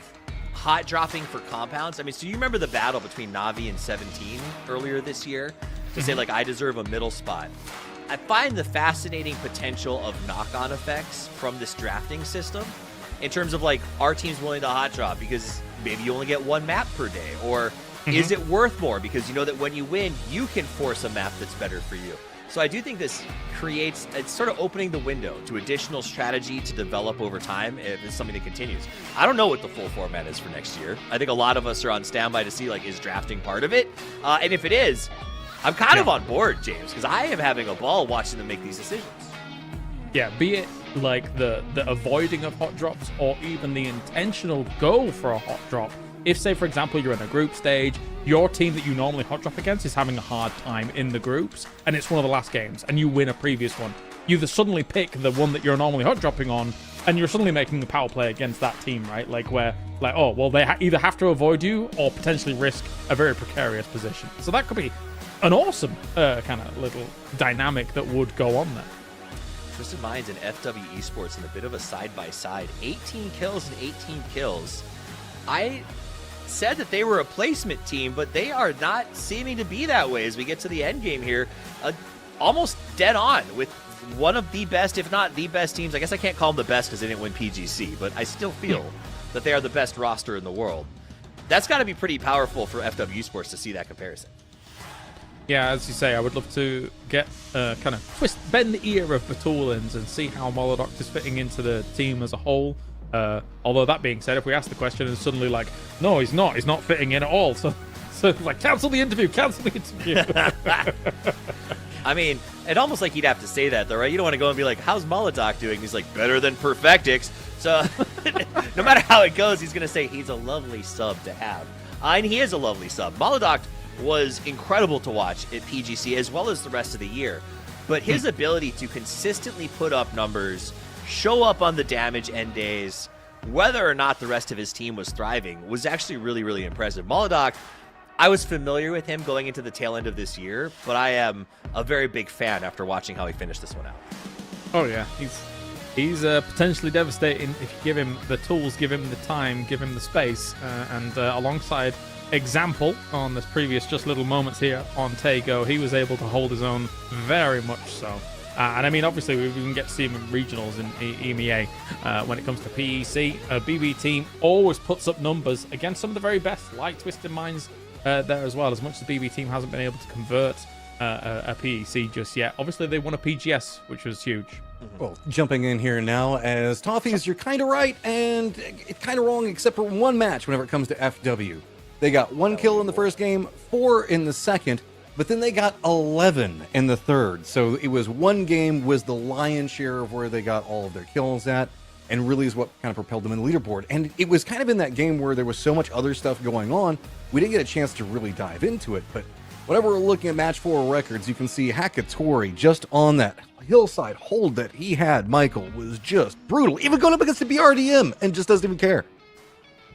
Speaker 5: hot dropping for compounds. I mean, so you remember the battle between Navi and 17 earlier this year to say, like, I deserve a middle spot. I find the fascinating potential of knock-on effects from this drafting system in terms of, like, are teams willing to hot drop because maybe you only get 1 map per day, or is it worth more because you know that when you win, you can force a map that's better for you. So I do think this creates, it's sort of opening the window to additional strategy to develop over time if it's something that continues. I don't know what the full format is for next year. I think a lot of us are on standby to see, like, is drafting part of it? And if it is, I'm kind of on board, James, because I am having a ball watching them make these decisions.
Speaker 7: Yeah, be it like the avoiding of hot drops or even the intentional go for a hot drop. If, say, for example, you're in a group stage, your team that you normally hot drop against is having a hard time in the groups, and it's one of the last games, and you win a previous one. You either suddenly pick the one that you're normally hot dropping on, and you're suddenly making a power play against that team, right? Like, where, like, oh, well, they either have to avoid you or potentially risk a very precarious position. So that could be an awesome kind of little dynamic that would go on there.
Speaker 5: Twisted Minds and FW Esports in a bit of a side-by-side. 18 kills and 18 kills. I said that they were a placement team, but they are not seeming to be that way as we get to the end game here. Almost dead on with one of the best, if not the best teams. I guess I can't call them the best because they didn't win PGC, but I still feel that they are the best roster in the world. That's got to be pretty powerful for FW Esports to see that comparison.
Speaker 7: Yeah, as you say, I would love to get kind of bend the ear of Batulins and see how Molodoct is fitting into the team as a whole. Although that being said, if we ask the question and suddenly like, no, he's not fitting in at all. So like, cancel the interview.
Speaker 5: I mean, it's almost like he'd have to say that, though, right? You don't want to go and be like, how's Molodoc doing? He's like, better than Perfectix. So no matter how it goes, he's going to say he's a lovely sub to have. And he is a lovely sub. Molodoc was incredible to watch at PGC as well as the rest of the year. But his ability to consistently put up numbers, show up on the damage end days, whether or not the rest of his team was thriving, was actually really, really impressive. Molodoc, I was familiar with him going into the tail end of this year, but I am a very big fan after watching how he finished this one out.
Speaker 7: Oh yeah, he's potentially devastating if you give him the tools, give him the time, give him the space, and alongside Example on this previous Just Little Moments here on Tago, he was able to hold his own very much so. And I mean, obviously, we can get to see him in regionals in EMEA. When it comes to PEC, a BB team always puts up numbers against some of the very best, like Twisted Minds there as well, as much as the BB team hasn't been able to convert a PEC just yet. Obviously, they won a PGS, which was huge.
Speaker 6: Well, jumping in here now, as Toffees, you're kind of right and kind of wrong, except for one match whenever it comes to FW. They got 1 kill in the first game, 4 in the second, but then they got 11 in the third. So it was one game was the lion's share of where they got all of their kills at, and really is what kind of propelled them in the leaderboard. And it was kind of in that game where there was so much other stuff going on, we didn't get a chance to really dive into it. But whenever we're looking at Match 4 records, you can see Hakatori just on that hillside hold that he had, Michael, was just brutal. Even going up against the BRDM and just doesn't even care.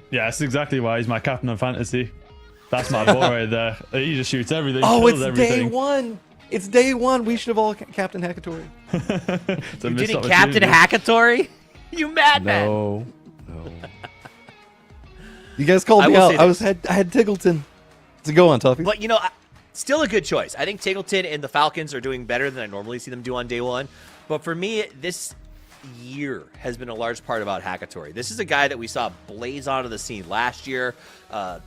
Speaker 9: Yeah, that's exactly why he's my captain of fantasy. That's my boy right there. He just shoots everything.
Speaker 6: Oh,
Speaker 9: kills
Speaker 6: it's
Speaker 9: everything.
Speaker 6: day one. It's day one. We should have all Captain Hakatori.
Speaker 5: You didn't Captain Hakatori? You madman.
Speaker 6: No. You guys called me out. I had Tiggleton. To go on, Tuffy.
Speaker 5: But, you know, still a good choice. I think Tiggleton and the Falcons are doing better than I normally see them do on day one. But for me, this year has been a large part about Hakatori. This is a guy that we saw blaze onto the scene last year.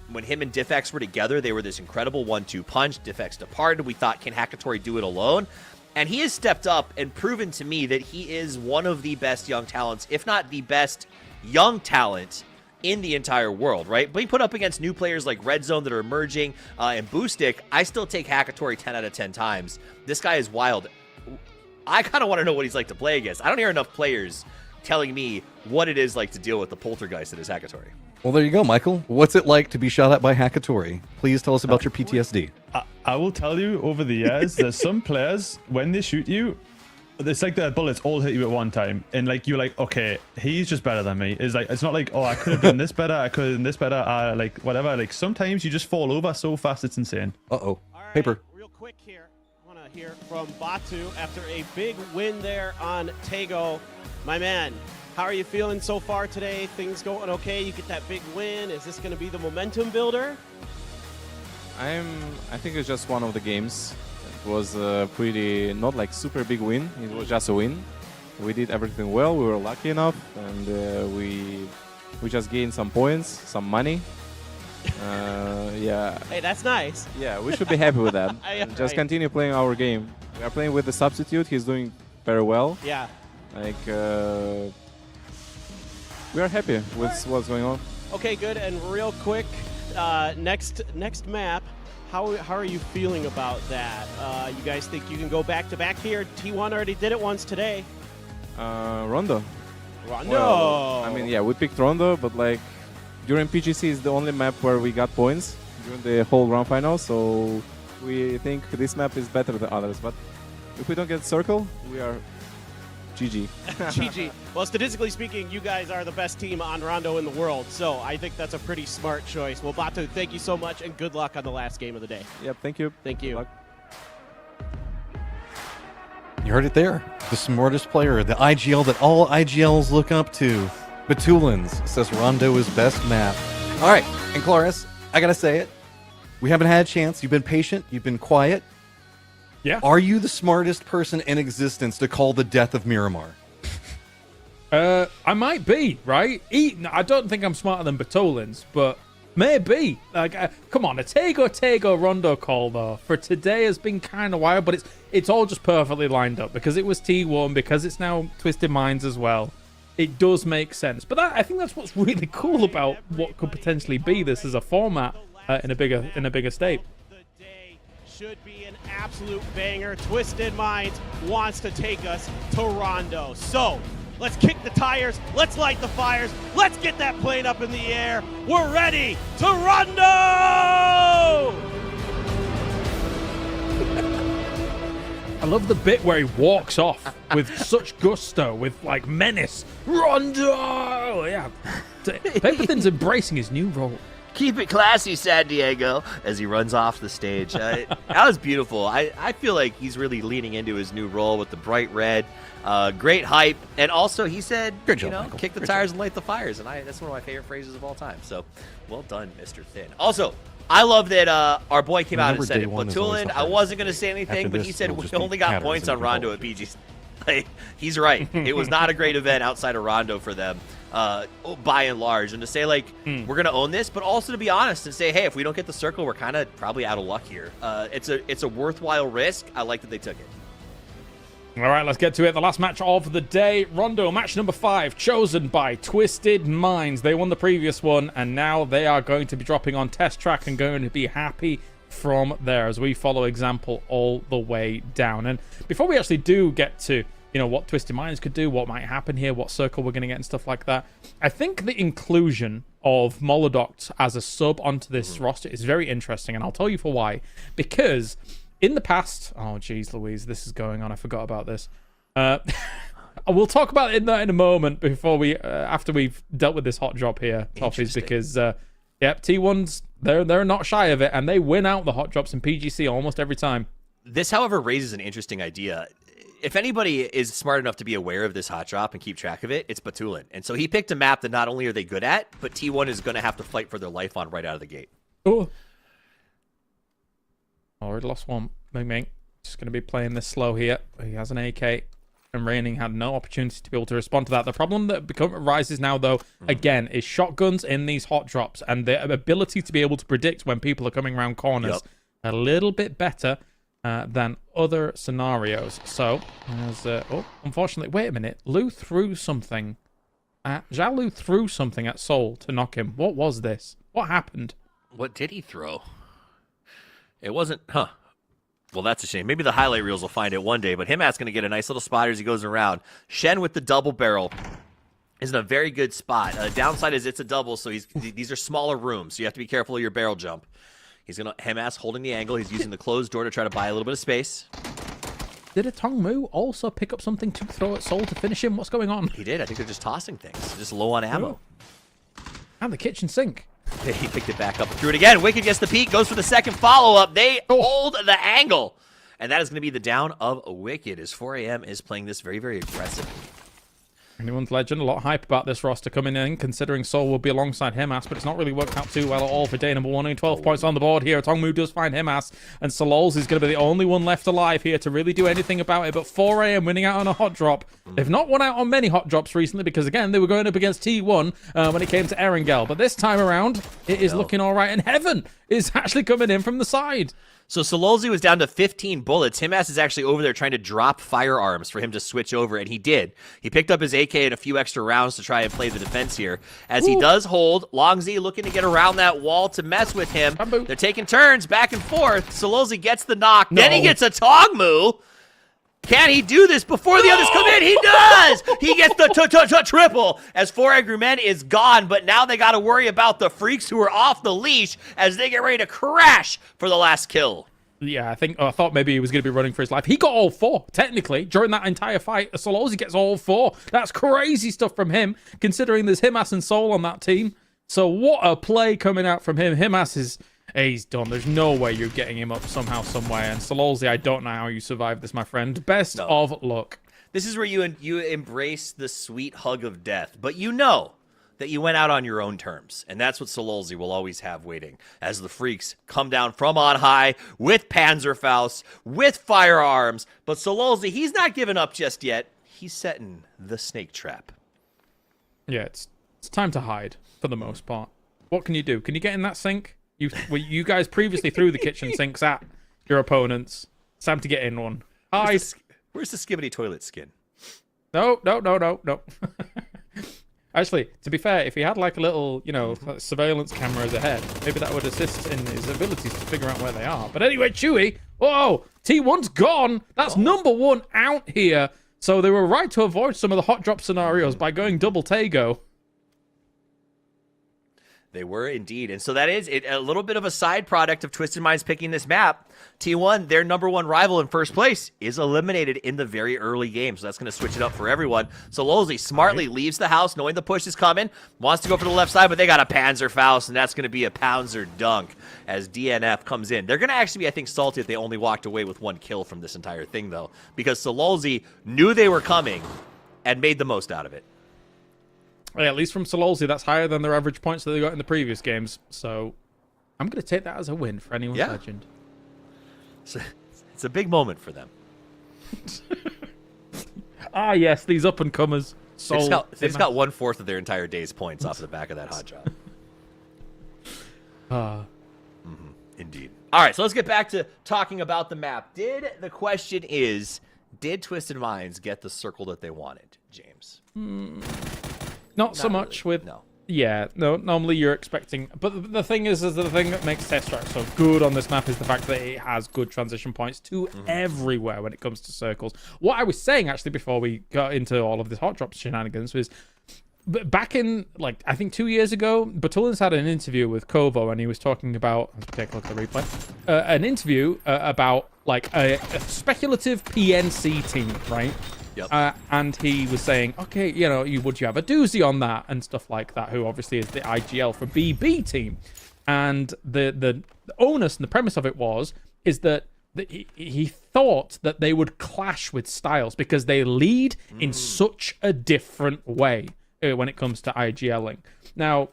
Speaker 5: When him and Diffx were together, they were this incredible 1-2 punch. Diffx departed. We thought, can Hakatori do it alone? And he has stepped up and proven to me that he is one of the best young talents, if not the best young talent in the entire world, right? But he put up against new players like Red Zone that are emerging and Boostic. I still take Hakatori 10 out of 10 times. This guy is wild. I kind of want to know what he's like to play against. I don't hear enough players telling me what it is like to deal with the poltergeist that is Hakatori.
Speaker 6: Well, there you go, Michael. What's it like to be shot at by Hakatori? Please tell us about your PTSD.
Speaker 9: I will tell you, over the years, there's some players, when they shoot you, it's like the bullets all hit you at one time. And like you're like, okay, he's just better than me. It's not like, oh, I could have done this better, I could have done this better, like whatever. Like sometimes you just fall over so fast, it's insane.
Speaker 6: Uh-oh. Paper.
Speaker 16: Real quick here. Here from Batu after a big win there on Tago. My man, how are you feeling so far today? Things going okay? You get that big win. Is this going to be the momentum builder?
Speaker 17: I think it's just one of the games. It was a pretty, not like super big win. It was just a win. We did everything well. We were lucky enough, and we just gained some points, some money. Yeah.
Speaker 16: Hey, that's nice.
Speaker 17: Yeah, we should be happy with that. Just continue playing our game. We are playing with the substitute. He's doing very well.
Speaker 16: Yeah.
Speaker 17: Like, we are happy with what's going on.
Speaker 16: Okay, good. And real quick, next map, how are you feeling about that? You guys think you can go back to back here? T1 already did it once today.
Speaker 17: Rondo.
Speaker 16: Well,
Speaker 17: I mean, yeah, we picked Rondo, but like, during PGC is the only map where we got points during the whole grand final, so we think this map is better than others. But if we don't get Circle, we are GG.
Speaker 16: GG. Well, statistically speaking, you guys are the best team on Rondo in the world, so I think that's a pretty smart choice. Well, Batu, thank you so much, and good luck on the last game of the day.
Speaker 17: Yep, thank you.
Speaker 16: Thank you.
Speaker 6: You heard it there. The smartest player, the IGL that all IGLs look up to. Batulins says Rondo is best map. All right, and Claris, I gotta say it. We haven't had a chance. You've been patient. You've been quiet.
Speaker 7: Yeah.
Speaker 6: Are you the smartest person in existence to call the death of Miramar?
Speaker 7: I might be, right? I don't think I'm smarter than Batolins, but maybe. Like, come on, a Tego Rondo call, though, for today has been kind of wild, but it's all just perfectly lined up because it was T1, because it's now Twisted Minds as well. It does make sense. But I think that's what's really cool about what could potentially be this as a format in a bigger state.
Speaker 16: Should be an absolute banger. Twisted Minds wants to take us to Rondo. So let's kick the tires. Let's light the fires. Let's get that plane up in the air. We're ready to Rondo!
Speaker 7: I love the bit where he walks off with such gusto, with like menace. Rondo! Yeah. Paperthin's embracing his new role.
Speaker 5: Keep it classy, San Diego, as he runs off the stage. That was beautiful. I feel like he's really leaning into his new role with the bright red. Great hype. And also, he said,
Speaker 6: Good job, Michael.
Speaker 5: kick the tires and light the fires. And that's one of my favorite phrases of all time. So, well done, Mr. Thin. Also, I love that our boy came out and said it. Batulin, I wasn't going to say anything, but he said we only got points on Rondo at PG. Like, he's right. It was not a great event outside of Rondo for them. By and large, and to say like we're gonna own this, but also to be honest and say, hey, if we don't get the circle, we're kind of probably out of luck here. It's a worthwhile risk. I like that they took it.
Speaker 7: All right, let's get to it. The last match of the day, Rondo, match number 5, chosen by Twisted Minds. They won the previous one, and now they are going to be dropping on test track and going to be happy from there as we follow example all the way down. And before we actually do get to what Twisted Minds could do, what might happen here, what circle we're going to get and stuff like that. I think the inclusion of Molodoct as a sub onto this roster is very interesting, and I'll tell you for why. Because in the past... Oh, geez, Louise, this is going on. I forgot about this. We'll talk about it in a moment before after we've dealt with this hot drop here, Toffees, because... T1s, they're not shy of it, and they win out the hot drops in PGC almost every time.
Speaker 5: This, however, raises an interesting idea. If anybody is smart enough to be aware of this hot drop and keep track of it, it's Batulin. And so he picked a map that not only are they good at, but T1 is going to have to fight for their life on right out of the gate.
Speaker 7: Oh, already lost one. Ming just going to be playing this slow here. He has an AK, and Raining had no opportunity to be able to respond to that. The problem that arises now, though, again, is shotguns in these hot drops and the ability to be able to predict when people are coming around corners a little bit better than other scenarios. So, unfortunately, wait a minute. Lou threw something. Zhao Lu threw something at Seoul to knock him. What was this? What happened?
Speaker 5: What did he throw? It wasn't, Well, that's a shame. Maybe the highlight reels will find it one day, but Himat's going to get a nice little spot as he goes around. Shen with the double barrel is in a very good spot. Downside is it's a double, so these are smaller rooms, so you have to be careful of your barrel jump. He's going to Himat's holding the angle. He's using the closed door to try to buy a little bit of space.
Speaker 7: Did a Tongmu also pick up something to throw at Seoul to finish him? What's going on?
Speaker 5: He did. I think they're just tossing things. Just low on ammo.
Speaker 7: And the kitchen sink.
Speaker 5: He picked it back up and threw it again. Wicked gets the peek, goes for the second follow-up. They hold the angle. And that is going to be the down of Wicked as 4AM is playing this very, very aggressively.
Speaker 7: Anyone's legend. A lot of hype about this roster coming in, considering Seoul will be alongside Himas, but it's not really worked out too well at all for day number 1. 12 points on the board here. Tongmu does find Himas, and Salols is going to be the only one left alive here to really do anything about it. But 4AM winning out on a hot drop. They've not won out on many hot drops recently because, again, they were going up against T1 when it came to Erangel. But this time around, it is looking all right, and Heaven is actually coming in from the side.
Speaker 5: So Sololzi was down to 15 bullets. Himas is actually over there trying to drop firearms for him to switch over, and he did. He picked up his AK and a few extra rounds to try and play the defense here. As he does hold, Longzi looking to get around that wall to mess with him. They're taking turns back and forth. Sololzi gets the knock. Then he gets a Tongmu. Can he do this before the others come in? He does! He gets the triple as 4 Angry Men is gone, but now they got to worry about the freaks who are off the leash as they get ready to crash for the last kill.
Speaker 7: Yeah, I thought maybe he was going to be running for his life. He got all 4, technically, during that entire fight. Sololzi gets all 4. That's crazy stuff from him, considering there's Himas and Seoul on that team. So what a play coming out from him. Himas is... he's done. There's no way you're getting him up somehow, somewhere. And Sololzi, I don't know how you survived this, my friend. Best of luck.
Speaker 5: This is where you embrace the sweet hug of death. But you know that you went out on your own terms. And that's what Sololzy will always have waiting as the Freaks come down from on high with Panzerfaust, with firearms. But Sololzy, he's not giving up just yet. He's setting the snake trap.
Speaker 7: Yeah, it's time to hide for the most part. What can you do? Can you get in that sink? You guys previously threw the kitchen sinks at your opponents. It's time to get in one.
Speaker 5: Where's the skibbity toilet skin?
Speaker 7: No. Actually, to be fair, if he had like a little, like surveillance cameras ahead, maybe that would assist in his abilities to figure out where they are. But anyway, Chewy, whoa, T1's gone. That's number one out here. So they were right to avoid some of the hot drop scenarios by going double Tago.
Speaker 5: They were indeed. And so that is a little bit of a side product of Twisted Minds picking this map. T1, their number one rival in first place, is eliminated in the very early game. So that's going to switch it up for everyone. So Sololzy smartly leaves the house knowing the push is coming. Wants to go for the left side, but they got a Panzerfaust, and that's going to be a Pouncer dunk as DNF comes in. They're going to actually be, I think, salty if they only walked away with one kill from this entire thing, though, because Sololzy knew they were coming and made the most out of it.
Speaker 7: Yeah, at least from Sololzy, that's higher than their average points that they got in the previous games. So I'm going to take that as a win for anyone's legend.
Speaker 5: It's a big moment for them.
Speaker 7: Yes, these up-and-comers.
Speaker 5: They just got 1/4 of their entire day's points off the back of that hot job. Indeed. All right, so let's get back to talking about the map. The question is, did Twisted Minds get the circle that they wanted, James?
Speaker 7: Not so much with... No. Yeah, no, normally you're expecting... But the thing is the thing that makes Test Track so good on this map is the fact that it has good transition points to everywhere when it comes to circles. What I was saying, actually, before we got into all of this hot drop shenanigans was... Back in, I think 2 years ago, Batulin's had an interview with Kovo, and he was talking about... Let's take a look at the replay. An interview about, a speculative PNC team, right? Yep. And he was saying, okay, would you have a doozy on that and stuff like that, who obviously is the IGL for BB team. And the onus and the premise of it is that he thought that they would clash with styles because they lead in such a different way when it comes to IGLing. Now,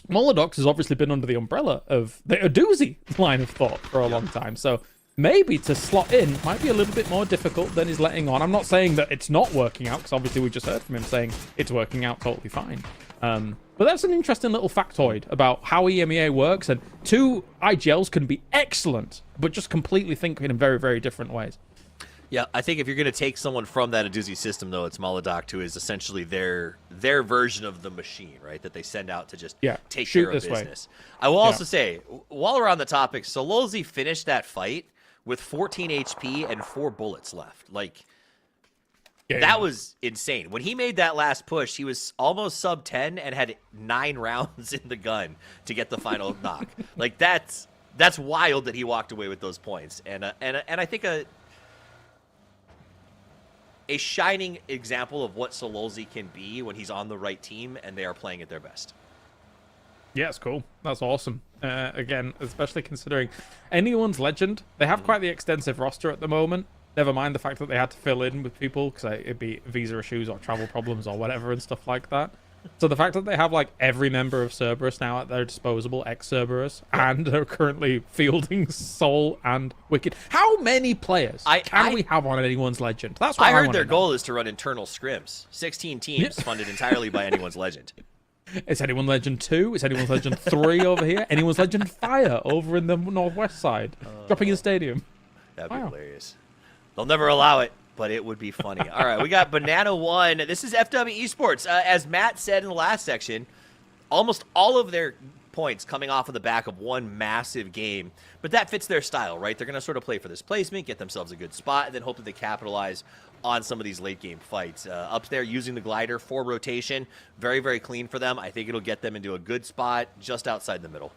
Speaker 7: Molodox has obviously been under the umbrella of the doozy line of thought for a long time. So maybe to slot in might be a little bit more difficult than he's letting on. I'm not saying that it's not working out, because obviously we just heard from him saying it's working out totally fine. But that's an interesting little factoid about how EMEA works, and two IGLs can be excellent, but just completely think in very, very different ways.
Speaker 5: Yeah, I think if you're going to take someone from that Aduzi system, though, it's Maladoc, who is essentially their version of the machine, right? That they send out to just take care of business. I will also say, while we're on the topic, Sololzy finished that fight with 14 HP and 4 bullets left. That was insane. When he made that last push, he was almost sub 10 and had 9 rounds in the gun to get the final knock. That's wild that he walked away with those points. And I think a shining example of what Sololzy can be when he's on the right team and they are playing at their best.
Speaker 7: Yeah, it's cool. That's awesome. Again, especially considering anyone's legend. They have quite the extensive roster at the moment. Never mind the fact that they had to fill in with people because it'd be visa issues or travel problems or whatever and stuff like that. So the fact that they have every member of Cerberus now at their disposal, ex-Cerberus, and are currently fielding Seoul and Wicked. How many players can we have on anyone's legend? That's what I
Speaker 5: heard their goal is to run internal scrims. 16 teams funded entirely by anyone's legend.
Speaker 7: Is anyone Legend 2? Is anyone's Legend 3 over here? Anyone's Legend Fire over in the northwest side? Dropping in stadium.
Speaker 5: That'd be hilarious. They'll never allow it, but it would be funny. All right, we got Banana 1. This is FW Esports. As Matt said in the last section, almost all of their points coming off of the back of one massive game. But that fits their style, right? They're going to sort of play for this placement, get themselves a good spot, and then hope that they capitalize on some of these late-game fights. Up there, using the glider for rotation. Very, very clean for them. I think it'll get them into a good spot just outside the middle.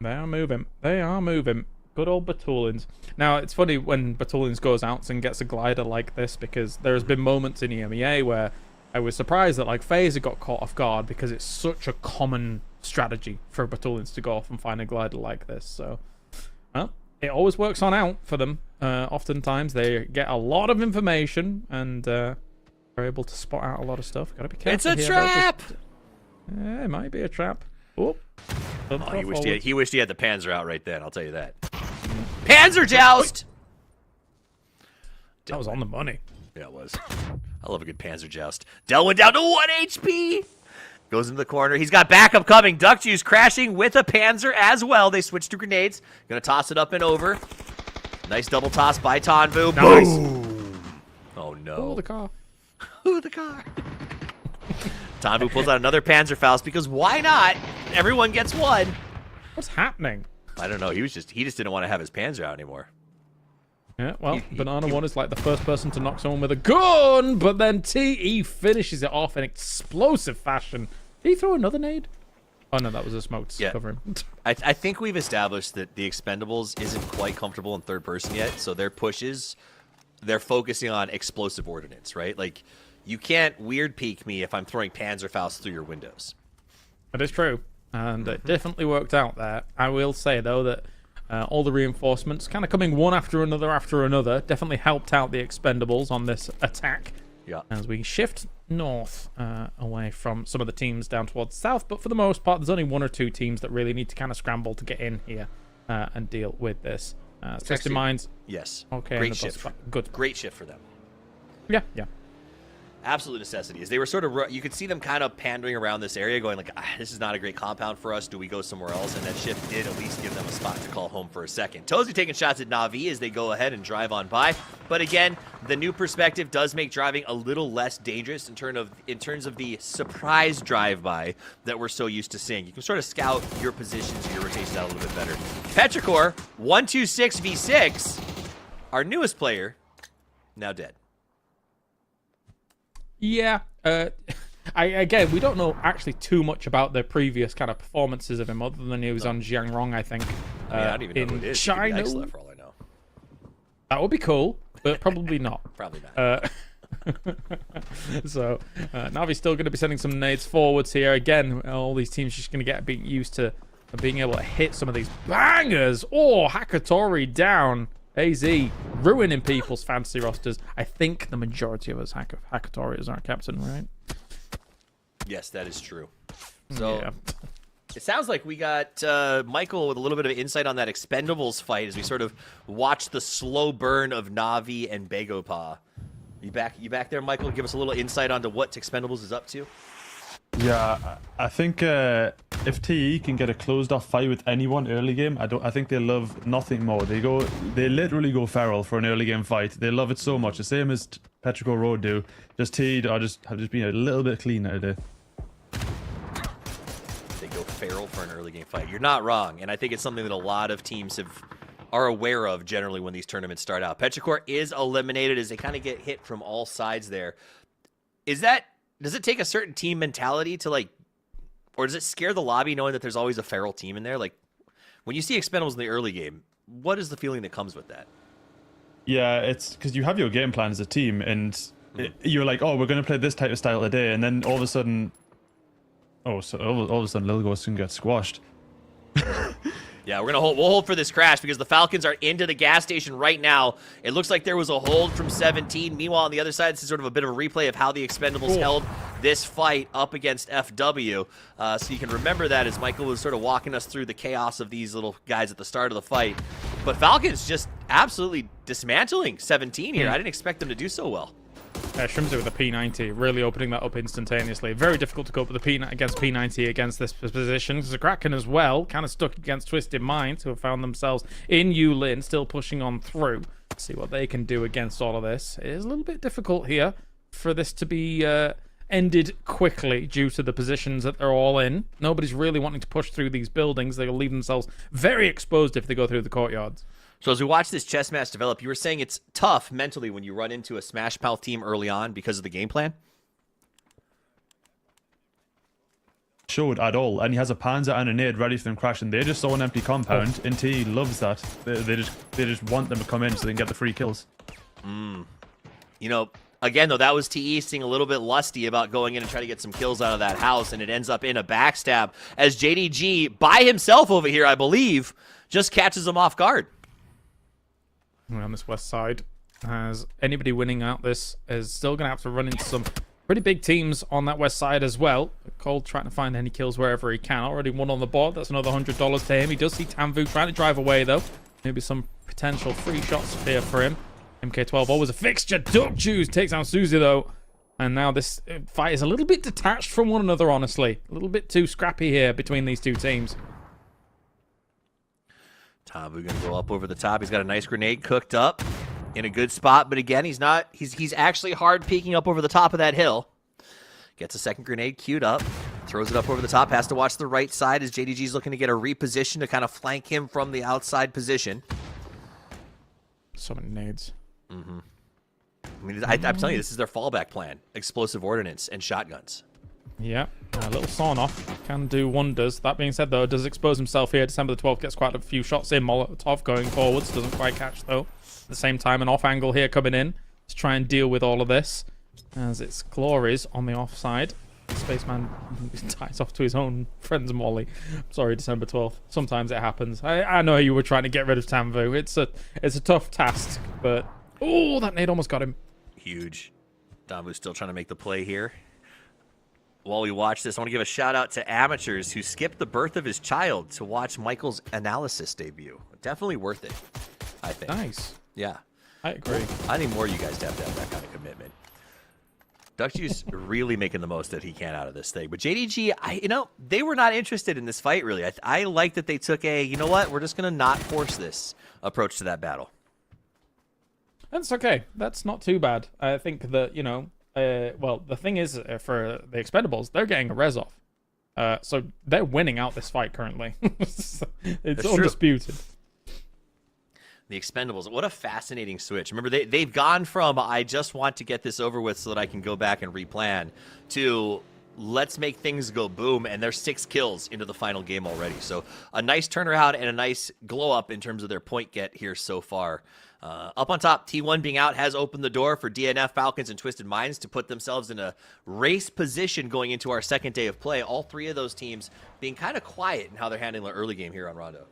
Speaker 7: They are moving. They are moving. Good old Batulins. Now, it's funny when Batulins goes out and gets a glider like this, because there's been moments in EMEA where I was surprised that FaZe got caught off guard because it's such a common strategy for Batulins to go off and find a glider like this. So, well, it always works on out for them. Oftentimes, they get a lot of information and very are able to spot out a lot of stuff. Gotta be careful.
Speaker 5: It's a
Speaker 7: here,
Speaker 5: trap!
Speaker 7: Yeah, it might be a trap. Oh,
Speaker 5: he wished he had the Panzer out right then, I'll tell you that. Panzer Joust!
Speaker 7: That was on the money.
Speaker 5: Yeah, it was. I love a good Panzer Joust. Delwyn down to 1 HP! Goes into the corner. He's got backup coming. Duck Juice crashing with a Panzer as well. They switch to grenades. Gonna toss it up and over. Nice double toss by Tanvu.
Speaker 7: Nice.
Speaker 5: Boom! Oh no.
Speaker 7: Oh, the car.
Speaker 5: Ooh, the car. Tanvu pulls out another Panzerfaust because why not? Everyone gets one.
Speaker 7: What's happening?
Speaker 5: I don't know. He just didn't want to have his Panzer out anymore.
Speaker 7: Yeah, well, Banana One is like the first person to knock someone with a gun, but then TE finishes it off in explosive fashion. Did he throw another nade? Oh no, that was a smoke to cover him.
Speaker 5: I think we've established that the Expendables isn't quite comfortable in third person yet, so their pushes, they're focusing on explosive ordnance, right? Like, you can't weird peek me if I'm throwing Panzerfaust through your windows.
Speaker 7: That is true, and it definitely worked out there. I will say, though, that all the reinforcements kind of coming one after another definitely helped out the Expendables on this attack.
Speaker 5: Yeah.
Speaker 7: As we shift north away from some of the teams down towards south, but for the most part, there's only one or two teams that really need to kind of scramble to get in here and deal with this. Twisted Minds.
Speaker 5: Yes.
Speaker 7: Okay.
Speaker 5: Great shift.
Speaker 7: Good.
Speaker 5: Great shift for them.
Speaker 7: Yeah. Yeah.
Speaker 5: Absolute necessity. As they were sort of, you could see them kind of pandering around this area, going like, this is not a great compound for us. Do we go somewhere else? And that shift did at least give them a spot to call home for a second. Tozy taking shots at Na'Vi as they go ahead and drive on by. But again, the new perspective does make driving a little less dangerous in terms of the surprise drive-by that we're so used to seeing. You can sort of scout your positions and your rotations out a little bit better. Petrichor, 126v6, our newest player, now dead.
Speaker 7: Yeah, again, we don't know actually too much about the previous kind of performances of him, other than he was on Jiangrong, I think.
Speaker 5: I don't even know who it is.
Speaker 7: China.
Speaker 5: It could be Ixla for all I know.
Speaker 7: That would be cool, but probably not.
Speaker 5: Probably not.
Speaker 7: So, Navi's still going to be sending some nades forwards here. Again, all these teams just going to get used to being able to hit some of these bangers. Oh, Hakatori down. AZ ruining people's fantasy rosters. I think the majority of us Hakatori is our captain, right?
Speaker 5: Yes, that is true. So
Speaker 7: yeah.
Speaker 5: It sounds like we got Michael with a little bit of insight on that Expendables fight as we sort of watch the slow burn of Na'Vi and Begopa. You back there, Michael? Give us a little insight onto what Expendables is up to.
Speaker 9: Yeah, I think if TE can get a closed-off fight with anyone early game, I think they love nothing more. They literally go feral for an early game fight. They love it so much, the same as Petrichor Road do. Just TE have just been a little bit cleaner today.
Speaker 5: They go feral for an early game fight. You're not wrong, and I think it's something that a lot of teams are aware of generally when these tournaments start out. Petrichor is eliminated as they kind of get hit from all sides there. Does it take a certain team mentality to or does it scare the lobby knowing that there's always a feral team in there? Like, when you see Expendables in the early game, what is the feeling that comes with that?
Speaker 9: Yeah, it's because you have your game plan as a team, and you're like, oh, we're going to play this type of style today, and then all of a sudden, all of a sudden, Lil Ghost can get squashed.
Speaker 5: Yeah, we'll hold for this crash because the Falcons are into the gas station right now. It looks like there was a hold from 17. Meanwhile, on the other side, this is sort of a bit of a replay of how the Expendables held this fight up against FW. So you can remember that as Michael was sort of walking us through the chaos of these little guys at the start of the fight. But Falcons just absolutely dismantling 17 here. I didn't expect them to do so well.
Speaker 7: Shrimsy with a P90, really opening that up instantaneously. Very difficult to go up with the against P90 against this position. There's a Kraken as well, kind of stuck against Twisted Minds, who have found themselves in Yulin, still pushing on through. Let's see what they can do against all of this. It is a little bit difficult here for this to be ended quickly due to the positions that they're all in. Nobody's really wanting to push through these buildings. They'll leave themselves very exposed if they go through the courtyards.
Speaker 5: So as we watch this chess match develop, you were saying it's tough mentally when you run into a Smash Mouth team early on because of the game plan?
Speaker 9: Showed at all, and he has a Panzer and a nade ready for them crashing. They just saw an empty compound, and TE loves that. They just want them to come in so they can get the free kills.
Speaker 5: You know, again, though, that was TE seeing a little bit lusty about going in and trying to get some kills out of that house, and it ends up in a backstab as JDG, by himself over here, I believe, just catches him off guard.
Speaker 7: On this west side. as anybody winning out this is still going to have to run into some pretty big teams on that west side as well. Cole trying to find any kills wherever he can. Already one on the board. That's another $100 to him. He does see Tanvu trying to drive away, though. Maybe some potential free shots here for him. MK12 always a fixture. Duck Juice takes down Susie, though. And now this fight is a little bit detached from one another, honestly. A little bit too scrappy here between these two teams.
Speaker 5: Tanvu gonna go up over the top. He's got a nice grenade cooked up in a good spot, but again, he's actually hard peeking up over the top of that hill. Gets a second grenade queued up, throws it up over the top, has to watch the right side as JDG's looking to get a reposition to kind of flank him from the outside position.
Speaker 7: So many nades.
Speaker 5: Mm-hmm. I mean, I'm telling you, this is their fallback plan. Explosive ordnance and shotguns.
Speaker 7: Yeah, a little sawn off can do wonders. That being said, though, does expose himself here. December the 12th gets quite a few shots in. Molotov going forwards, doesn't quite catch, though. At the same time, an off angle here coming in to try and deal with all of this. As it's Glories on the offside. Spaceman ties off to his own friend's molly. Sorry, December 12th. Sometimes it happens. I know you were trying to get rid of Tanvu. It's a tough task, but... Oh, that nade almost got him.
Speaker 5: Huge. Tanvu's still trying to make the play here. While we watch this, I want to give a shout out to amateurs who skipped the birth of his child to watch Michael's analysis debut. Definitely worth it, I think.
Speaker 7: Nice.
Speaker 5: Yeah.
Speaker 7: I agree.
Speaker 5: I think more of you guys have to have that kind of commitment. Duckjuice really making the most that he can out of this thing. But JDG, they were not interested in this fight, really. I like that they took you know what? We're just going to not force this approach to that battle.
Speaker 7: That's okay. That's not too bad. I think that, well, the thing is, for the Expendables, they're getting a res off. So they're winning out this fight currently. It's undisputed.
Speaker 5: The Expendables, what a fascinating switch. Remember, they've gone from, I just want to get this over with so that I can go back and replan, to let's make things go boom, and they're 6 kills into the final game already. So a nice turnaround and a nice glow up in terms of their point get here so far. Up on top, T1 being out has opened the door for DNF, Falcons, and Twisted Minds to put themselves in a race position going into our second day of play. All 3 of those teams being kind of quiet in how they're handling the early game here on Rondo.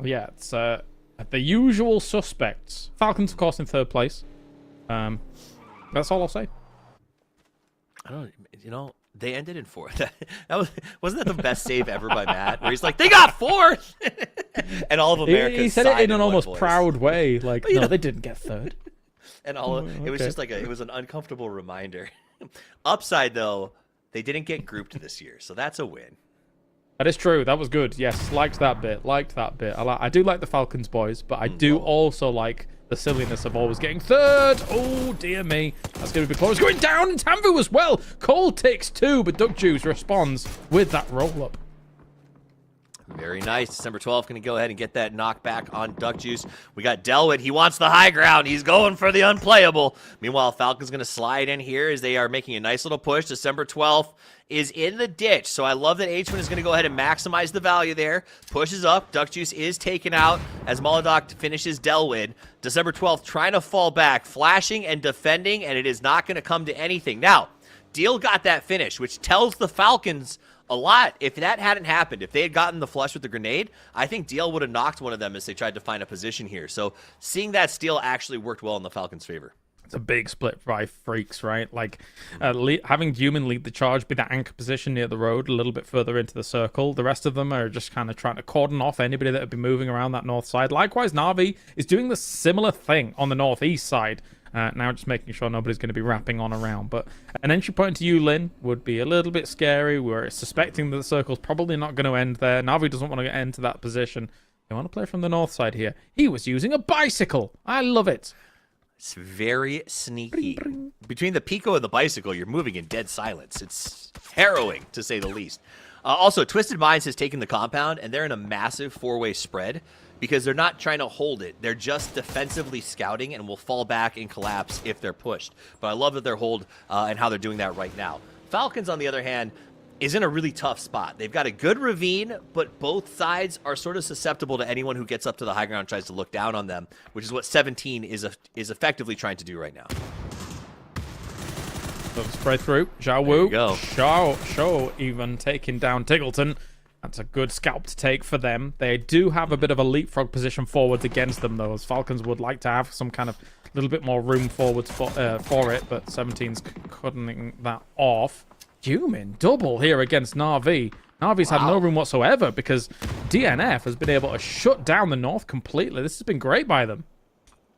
Speaker 7: Yeah, it's the usual suspects. Falcons, of course, in 3rd place. That's all I'll say.
Speaker 5: I don't know, they ended in 4th. Wasn't that the best save ever by Matt? Where he's like, they got 4th! And all of America
Speaker 7: He said it in an almost
Speaker 5: voice.
Speaker 7: Proud way. Like, no, they didn't get 3rd.
Speaker 5: And it was just like it was an uncomfortable reminder. Upside, though, they didn't get grouped this year, so that's a win.
Speaker 7: That is true. That was good. Yes, liked that bit. I do like the Falcons boys, but I do also like the silliness of always getting 3rd. Oh, dear me. That's going to be close. Going down, and Tanvu as well. Cole takes 2, but Duck Juice responds with that roll-up.
Speaker 5: Very nice. December 12th going to go ahead and get that knockback on Duck Juice. We got Delwood. He wants the high ground. He's going for the unplayable. Meanwhile, Falcons going to slide in here as they are making a nice little push. December 12th is in the ditch. So I love that H1 is going to go ahead and maximize the value there. Pushes up. Duck Juice is taken out as Molodok finishes Delwood. December 12th trying to fall back, flashing and defending, and it is not going to come to anything. Now, Deal got that finish, which tells the Falcons a lot. If that hadn't happened, if they had gotten the flush with the grenade, I think Deal would have knocked one of them as they tried to find a position here. So seeing that steal actually worked well in the Falcons' favor.
Speaker 7: It's a big split by freaks, right? Like having Human lead the charge, be that anchor position near the road, a little bit further into the circle. The rest of them are just kind of trying to cordon off anybody that would be moving around that north side. Likewise, Na'Vi is doing the similar thing on the northeast side. Now just making sure nobody's going to be wrapping on around. But an entry point to you, Lin, would be a little bit scary. We're suspecting that the circle's probably not going to end there. Na'Vi doesn't want to get into that position. They want to play from the north side here. He was using a bicycle. I love it.
Speaker 5: It's very sneaky. Between the Pico and the bicycle, you're moving in dead silence. It's harrowing, to say the least. Also, Twisted Minds has taken the compound, and they're in a massive 4-way spread because they're not trying to hold it. They're just defensively scouting and will fall back and collapse if they're pushed. But I love that they're hold and how they're doing that right now. Falcons, on the other hand, is in a really tough spot. They've got a good ravine, but both sides are sort of susceptible to anyone who gets up to the high ground and tries to look down on them, which is what 17 is effectively trying to do right now.
Speaker 7: So spray through. Zhao Wu. Shao even taking down Tiggleton. That's a good scalp to take for them. They do have a bit of a leapfrog position forwards against them, though, as Falcons would like to have some kind of little bit more room forwards for it, but 17's cutting that off. Human double here against Na'Vi. Na'Vi's had no room whatsoever because DNF has been able to shut down the North completely. This has been great by them.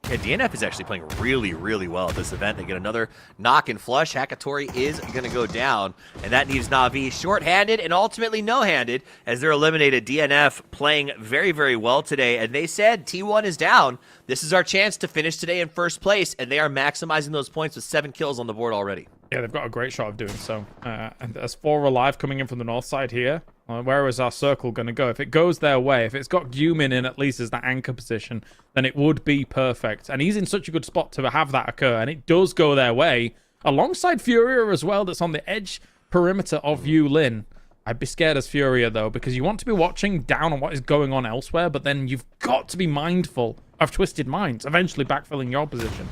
Speaker 5: Yeah, DNF is actually playing really, really well at this event. They get another knock and flush. Hakatori is going to go down, and that leaves Na'Vi short-handed and ultimately no-handed as they're eliminated. DNF playing very, very well today, and they said T1 is down. This is our chance to finish today in first place, and they are maximizing those points with 7 kills on the board already.
Speaker 7: Yeah, they've got a great shot of doing so. And there's 4 alive coming in from the north side here. Where is our circle going to go? If it goes their way, if it's got Gumin in at least as that anchor position, then it would be perfect. And he's in such a good spot to have that occur, and it does go their way. Alongside Furia as well, that's on the edge perimeter of Yulin. I'd be scared as Furia, though, because you want to be watching down on what is going on elsewhere, but then you've got to be mindful of Twisted Minds, eventually backfilling your position.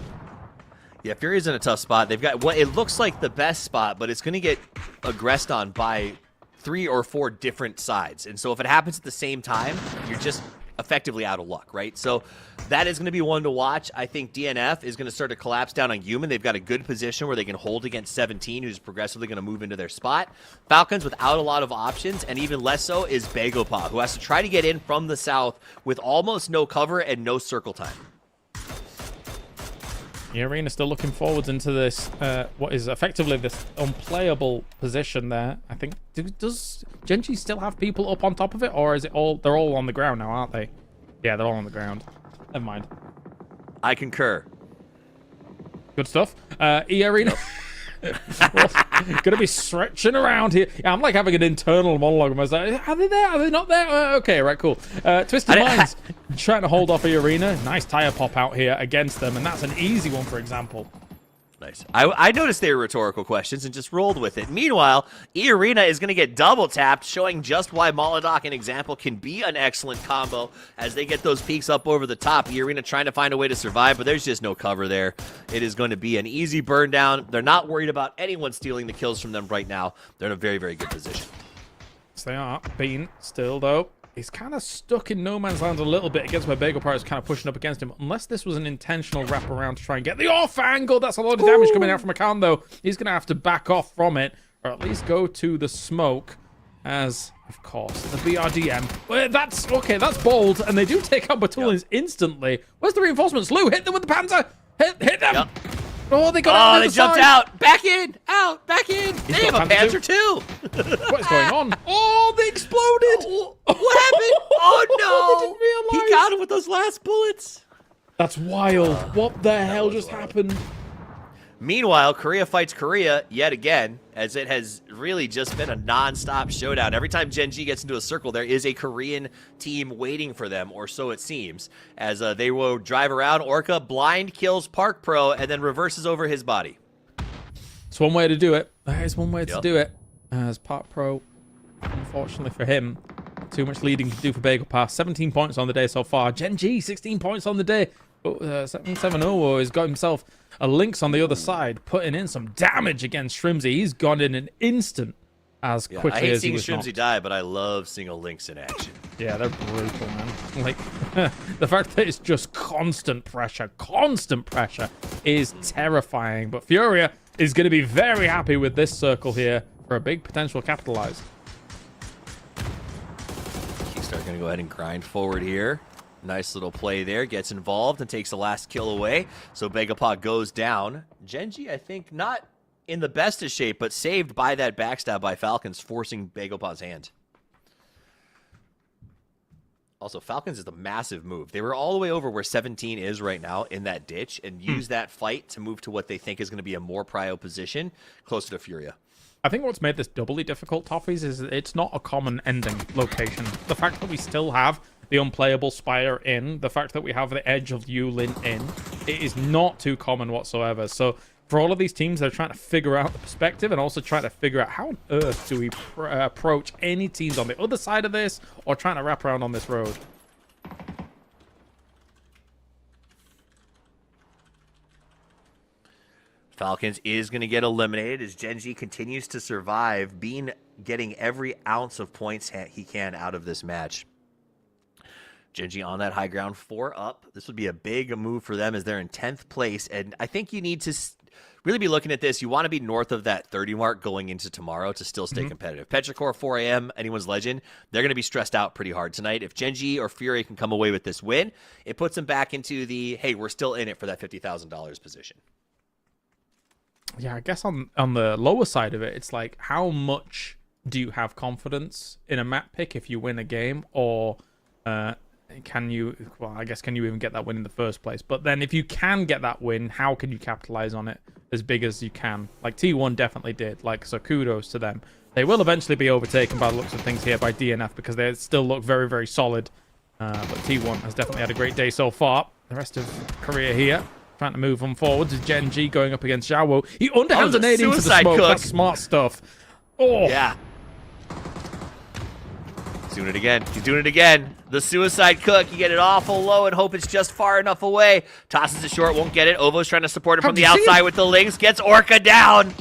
Speaker 5: Yeah, Furia's in a tough spot. They've got what it looks like the best spot, but it's going to get aggressed on by 3 or 4 different sides. And so if it happens at the same time, you're just effectively out of luck, right? So that is going to be one to watch. I think DNF is going to start to collapse down on Human. They've got a good position where they can hold against 17, who's progressively going to move into their spot. Falcons without a lot of options, and even less so is Begopa, who has to try to get in from the south with almost no cover and no circle time.
Speaker 7: The arena still looking forwards into this, what is effectively this unplayable position there. I think, does Genji still have people up on top of it, or is it all, they're all on the ground now, aren't they? Yeah, they're all on the ground. Never mind.
Speaker 5: I concur.
Speaker 7: Good stuff. E-Arena. Gonna be stretching around here. Yeah, I'm like having an internal monologue. I was like, are they there? Are they not there? Okay, right, cool. Twisted Minds trying to hold off E-Arena. Nice tire pop out here against them, and that's an easy one, for example.
Speaker 5: Nice. I noticed they were rhetorical questions and just rolled with it. Meanwhile, E-Arena is going to get double tapped, showing just why Molotov and Example can be an excellent combo as they get those peaks up over the top. E-Arena trying to find a way to survive, but there's just no cover there. It is going to be an easy burn down. They're not worried about anyone stealing the kills from them right now. They're in a very, very good position.
Speaker 7: Yes, they are. Bean still, though. He's kind of stuck in no man's land a little bit against where Begopa is kind of pushing up against him. Unless this was an intentional wraparound to try and get the off angle. That's a lot of damage coming out from Akan, though. He's going to have to back off from it, or at least go to the smoke. As, of course, the BRDM. Well, that's okay. That's bold, and they do take out Batulins instantly. Where's the reinforcements? Lou, hit them with the Panzer. Hit them. Yep. Oh, they got out.
Speaker 5: Oh, they jumped out. Back in. Out. Back in. They have a Panzer too.
Speaker 7: What is going on? Oh, they exploded.
Speaker 5: What happened? Oh, no. He got him with those last bullets.
Speaker 7: That's wild. What the hell just happened?
Speaker 5: Meanwhile, Korea fights Korea yet again, as it has really just been a non-stop showdown. Every time Genji gets into a circle, there is a Korean team waiting for them, or so it seems, as they will drive around. Orca blind kills Park Pro and then reverses over his body.
Speaker 7: It's one way to do it. That is one way to do it. As Park Pro, unfortunately for him, too much leading to do for Begopa. 17 points on the day so far. Genji, 16 points on the day. 770 has got himself a Lynx on the other side, putting in some damage against Shrimsy. He's gone in an instant as quickly
Speaker 5: I hate
Speaker 7: as he
Speaker 5: seeing
Speaker 7: was
Speaker 5: Shrimsy
Speaker 7: knocked.
Speaker 5: die, but I love seeing a Lynx in action.
Speaker 7: Yeah, they're brutal, man. Like, the fact that it's just constant pressure is terrifying. But Furia is going to be very happy with this circle here for a big potential capitalize.
Speaker 5: Keystar going to go ahead and grind forward here. Nice little play there. Gets involved and takes the last kill away. So Begopa goes down. Genji, I think, not in the best of shape, but saved by that backstab by Falcons, forcing Begopa's hand. Also, Falcons is a massive move. They were all the way over where 17 is right now in that ditch and use that fight to move to what they think is going to be a more prio position closer to Furia.
Speaker 7: I think what's made this doubly difficult, Toffees, is it's not a common ending location. The fact that we still have the unplayable Spire in, the fact that we have the edge of Yulin in, it is not too common whatsoever. So for all of these teams, they're trying to figure out the perspective and also trying to figure out how on earth do we approach any teams on the other side of this or trying to wrap around on this road.
Speaker 5: Falcons is going to get eliminated as Genji continues to survive, getting every ounce of points he can out of this match. Genji on that high ground, 4 up. This would be a big move for them as they're in 10th place. And I think you need to really be looking at this. You want to be north of that 30 mark going into tomorrow to still stay competitive. Petrichor, 4 a.m., anyone's legend. They're going to be stressed out pretty hard tonight. If Genji or Fury can come away with this win, it puts them back into the, hey, we're still in it for that $50,000 position.
Speaker 7: Yeah, I guess on the lower side of it, it's like, how much do you have confidence in a map pick if you win a game, or can you even get that win in the first place? But then if you can get that win, how can you capitalize on it as big as you can? Like T1 definitely did. Like, so kudos to them. They will eventually be overtaken by the looks of things here by DNF because they still look very, very solid. But T1 has definitely had a great day so far. The rest of Korea here trying to move them forwards. Genji going up against Xiaowu. He underhands an nade into the smoke.
Speaker 5: Cook.
Speaker 7: That's smart stuff. Oh
Speaker 5: yeah. He's doing it again. He's doing it again. The suicide cook. You get it awful low and hope it's just far enough away. Tosses it short. Won't get it. Ovo's trying to support him from the outside with the links. Gets Orca down.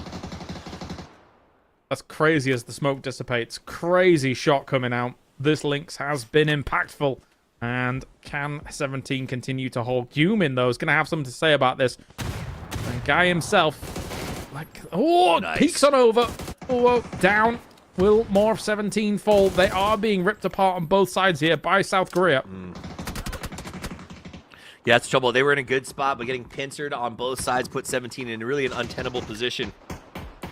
Speaker 7: That's crazy as the smoke dissipates. Crazy shot coming out. This Lynx has been impactful. And can 17 continue to hold? Human, though, is going to have something to say about this. And Guy himself, like, nice. Peeks on over. Oh, down. Will more of 17 fall? They are being ripped apart on both sides here by South Korea.
Speaker 5: Yeah, it's trouble. They were in a good spot, but getting pincered on both sides put 17 in really an untenable position,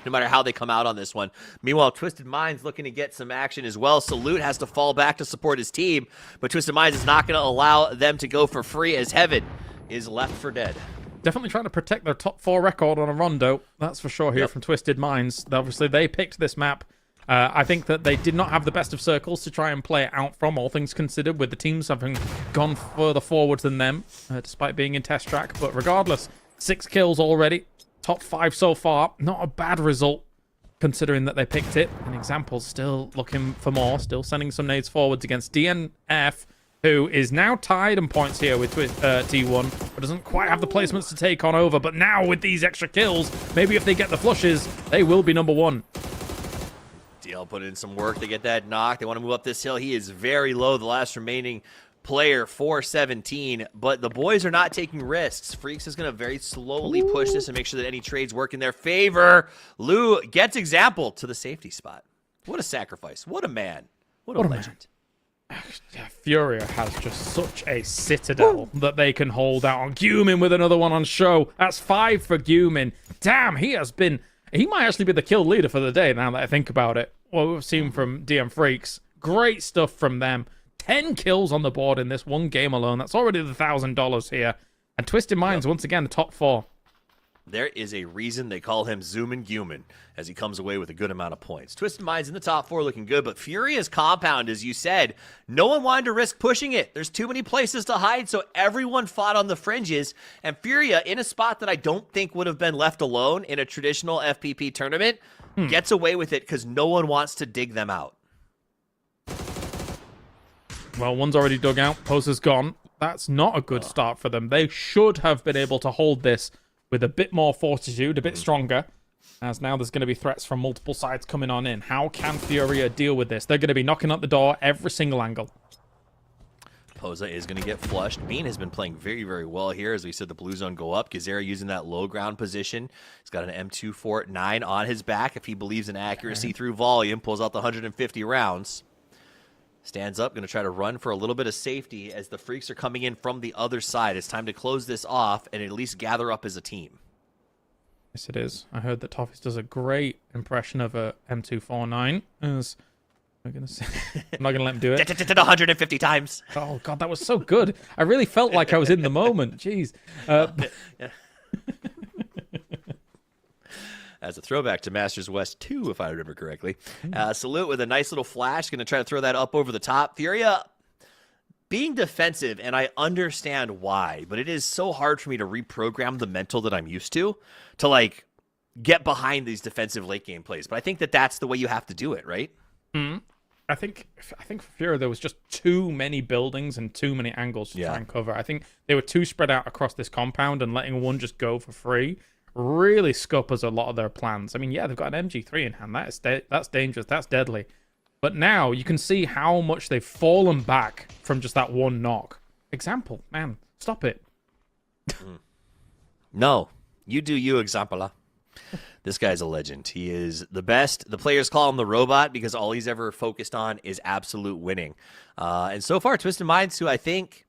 Speaker 5: no matter how they come out on this one. Meanwhile, Twisted Minds looking to get some action as well. Salute has to fall back to support his team, but Twisted Minds is not going to allow them to go for free as Heaven is left for dead.
Speaker 7: Definitely trying to protect their top 4 record on a rondo. That's for sure here from Twisted Minds. Obviously, they picked this map. I think that they did not have the best of circles to try and play it out from, all things considered, with the teams having gone further forward than them, despite being in test track. But regardless, 6 kills already. Top 5 so far. Not a bad result, considering that they picked it. An example, still looking for more, still sending some nades forwards against DNF, who is now tied in points here with T1, but doesn't quite have the placements to take on over. But now with these extra kills, maybe if they get the flushes, they will be number 1.
Speaker 5: DL put in some work to get that knock. They want to move up this hill. He is very low, the last remaining player for 17, but the boys are not taking risks. Freaks is going to very slowly push this and make sure that any trades work in their favor. Lou gets example to the safety spot. What a sacrifice. What a man. What a legend.
Speaker 7: Furia has just such a citadel that they can hold out on. Gumin with another one on show. That's 5 for Gumin. Damn, he might actually be the kill leader for the day now that I think about it. What we've seen from DM Freaks. Great stuff from them. 10 kills on the board in this one game alone. That's already the $1,000 here. And Twisted Minds, once again, the top 4.
Speaker 5: There is a reason they call him Zoomin' Gumin as he comes away with a good amount of points. Twisted Minds in the top 4 looking good, but Furia's compound, as you said, no one wanted to risk pushing it. There's too many places to hide, so everyone fought on the fringes. And Furia, in a spot that I don't think would have been left alone in a traditional FPP tournament, gets away with it because no one wants to dig them out.
Speaker 7: Well, one's already dug out. Poser's gone. That's not a good start for them. They should have been able to hold this with a bit more fortitude, a bit stronger, as now there's going to be threats from multiple sides coming on in. How can Furia deal with this? They're going to be knocking at the door every single angle.
Speaker 5: Posa is going to get flushed. Bean has been playing very, very well here. As we said, the blue zone go up. Gazera using that low ground position. He's got an M249 on his back. If he believes in accuracy through volume, pulls out the 150 rounds. Stands up, going to try to run for a little bit of safety as the Freaks are coming in from the other side. It's time to close this off and at least gather up as a team.
Speaker 7: Yes, it is. I heard that Toffees does a great impression of a M249. As I'm going to say, I'm not going to let him do it.
Speaker 5: 150 times.
Speaker 7: Oh, God, that was so good. I really felt like I was in the moment. Jeez.
Speaker 5: As a throwback to Masters West 2, if I remember correctly. Salute with a nice little flash. Going to try to throw that up over the top. Furia being defensive, and I understand why, but it is so hard for me to reprogram the mental that I'm used to like, get behind these defensive late game plays. But I think that that's the way you have to do it, right?
Speaker 7: I think for Furia, there was just too many buildings and too many angles to try and cover. I think they were too spread out across this compound, and letting one just go for free really scuppers a lot of their plans. I mean, yeah, they've got an MG3 in hand. That's dangerous. That's deadly. But now you can see how much they've fallen back from just that one knock. Example, man, stop it.
Speaker 5: No, you do you, Example. This guy's a legend. He is the best. The players call him the robot because all he's ever focused on is absolute winning. And so far, Twisted Minds, who I think,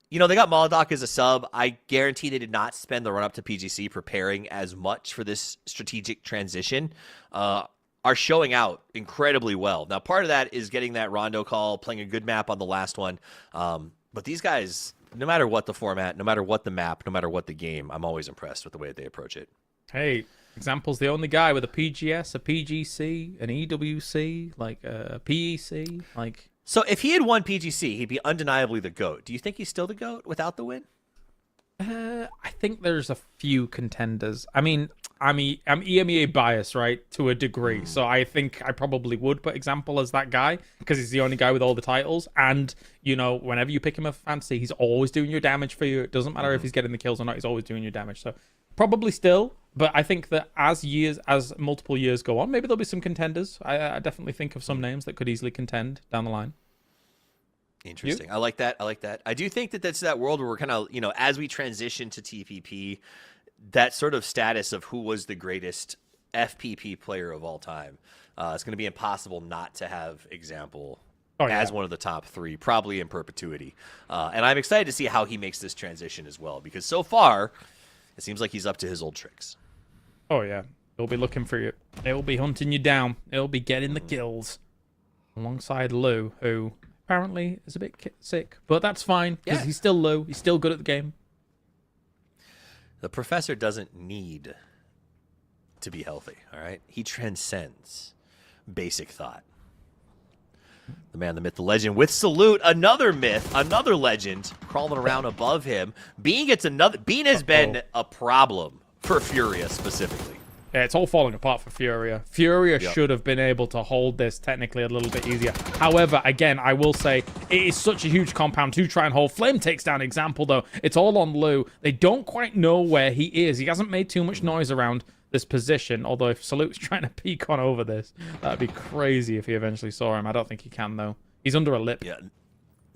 Speaker 5: you know, they got Molodok as a sub. I guarantee they did not spend the run-up to PGC preparing as much for this strategic transition. Are showing out incredibly well. Now, part of that is getting that Rondo call, playing a good map on the last one. But these guys, no matter what the format, no matter what the map, no matter what the game, I'm always impressed with the way that they approach it.
Speaker 7: Hey, Example's the only guy with a PGS, a PGC, an EWC, like a PEC, like.
Speaker 5: So if he had won PGC, he'd be undeniably the GOAT. Do you think he's still the GOAT without the win?
Speaker 7: I think there's a few contenders. I mean, I'm EMEA biased, right, to a degree. So I think I probably would put Example as that guy because he's the only guy with all the titles. And, you know, whenever you pick him up fantasy, he's always doing your damage for you. It doesn't matter if he's getting the kills or not. He's always doing your damage. So probably still. But I think that as multiple years go on, maybe there'll be some contenders. I definitely think of some names that could easily contend down the line.
Speaker 5: Interesting. I like that. I do think that that's that world where we're kind of, you know, as we transition to TPP, that sort of status of who was the greatest FPP player of all time, it's going to be impossible not to have Example as one of the top three, probably in perpetuity. And I'm excited to see how he makes this transition as well, because so far, it seems like he's up to his old tricks.
Speaker 7: Oh, yeah. They'll be looking for you. They'll be hunting you down. They'll be getting the kills alongside Lou, who apparently is a bit sick, but that's fine because he's still Lou. He's still good at the game.
Speaker 5: The professor doesn't need to be healthy, all right? He transcends basic thought. The man, the myth, the legend with Salute, another myth, another legend crawling around above him. Bean gets another. Bean has been a problem for Furia specifically.
Speaker 7: Yeah, it's all falling apart for Furia. Furia should have been able to hold this technically a little bit easier. However, again, I will say it is such a huge compound to try and hold. Flame takes down Example, though. It's all on Lou. They don't quite know where he is. He hasn't made too much noise around this position, although if Salute's trying to peek on over this, that'd be crazy if he eventually saw him. I don't think he can, though. He's under a lip.
Speaker 5: Yeah.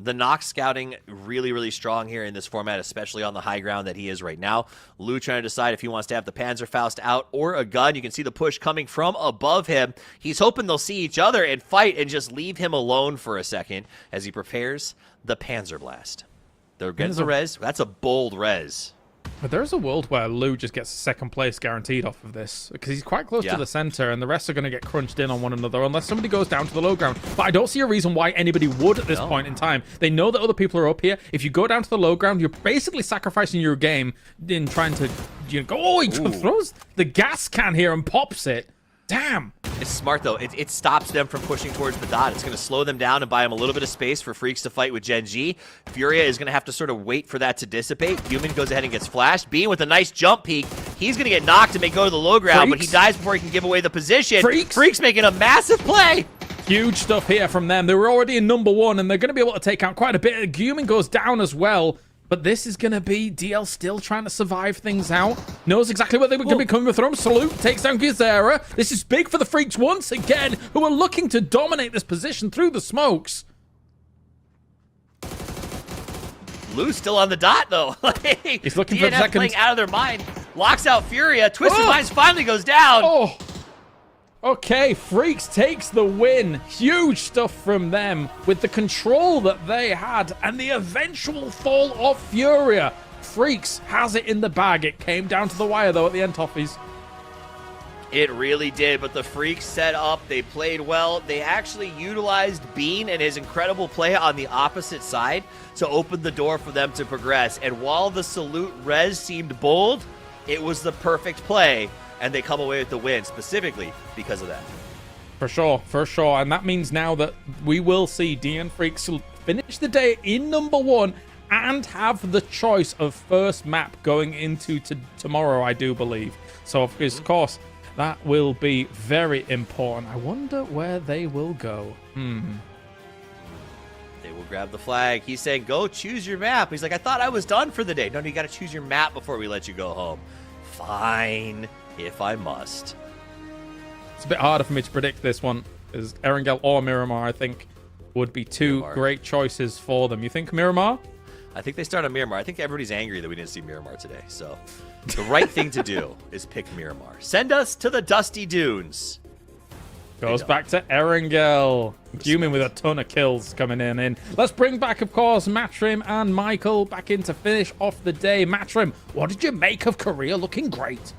Speaker 5: The Nox scouting really, really strong here in this format, especially on the high ground that he is right now. Lou trying to decide if he wants to have the Panzerfaust out or a gun. You can see the push coming from above him. He's hoping they'll see each other and fight and just leave him alone for a second as he prepares the Panzerblast. They're getting the res. That's a bold res.
Speaker 7: But there's a world where Lou just gets second place guaranteed off of this because he's quite close to the center and the rest are going to get crunched in on one another unless somebody goes down to the low ground. But I don't see a reason why anybody would at this point in time. They know that other people are up here. If you go down to the low ground, you're basically sacrificing your game in trying to go. Oh, he throws the gas can here and pops it. Damn.
Speaker 5: It's smart, though. It stops them from pushing towards the dot. It's going to slow them down and buy them a little bit of space for Freaks to fight with Gen G. Furia is going to have to sort of wait for that to dissipate. Human goes ahead and gets flashed. Bean with a nice jump peek. He's going to get knocked and may go to the low ground, but he dies before he can give away the position. Freaks making a massive play.
Speaker 7: Huge stuff here from them. They were already in number one, and they're going to be able to take out quite a bit. Human goes down as well. But this is going to be DL still trying to survive things out. Knows exactly what they were going to be coming from. Salute takes down Gizera. This is big for the Freaks once again, who are looking to dominate this position through the smokes.
Speaker 5: Lou's still on the dot, though.
Speaker 7: He's looking for a second.
Speaker 5: Playing out of their mind. Locks out Furia. Twisted Minds finally goes down.
Speaker 7: Oh. Okay, Freaks takes the win. Huge stuff from them with the control that they had and the eventual fall of Furia. Freaks has it in the bag. It came down to the wire, though, at the end, Toffees.
Speaker 5: It really did, but the Freaks set up. They played well. They actually utilized Bean and his incredible play on the opposite side to open the door for them to progress. And while the Salute res seemed bold, it was the perfect play. And they come away with the win, specifically because of that.
Speaker 7: For sure. And that means now that we will see DN Freaks finish the day in number one and have the choice of first map going into tomorrow, I do believe. So, of course, that will be very important. I wonder where they will go.
Speaker 5: They will grab the flag. He's saying, go choose your map. He's like, I thought I was done for the day. No, you got to choose your map before we let you go home. fine if I must.
Speaker 7: It's a bit harder for me to predict this one, as Erangel or Miramar, I think, would be two great choices for them. You think Miramar?
Speaker 5: I think they start on Miramar. I think everybody's angry that we didn't see Miramar today. So the right thing to do is pick Miramar. Send us to the Dusty Dunes.
Speaker 7: Goes back to Erangel. Fuming with a ton of kills coming in. Let's bring back, of course, Matrim and Michael back in to finish off the day. Matrim, what did you make of Korea looking great?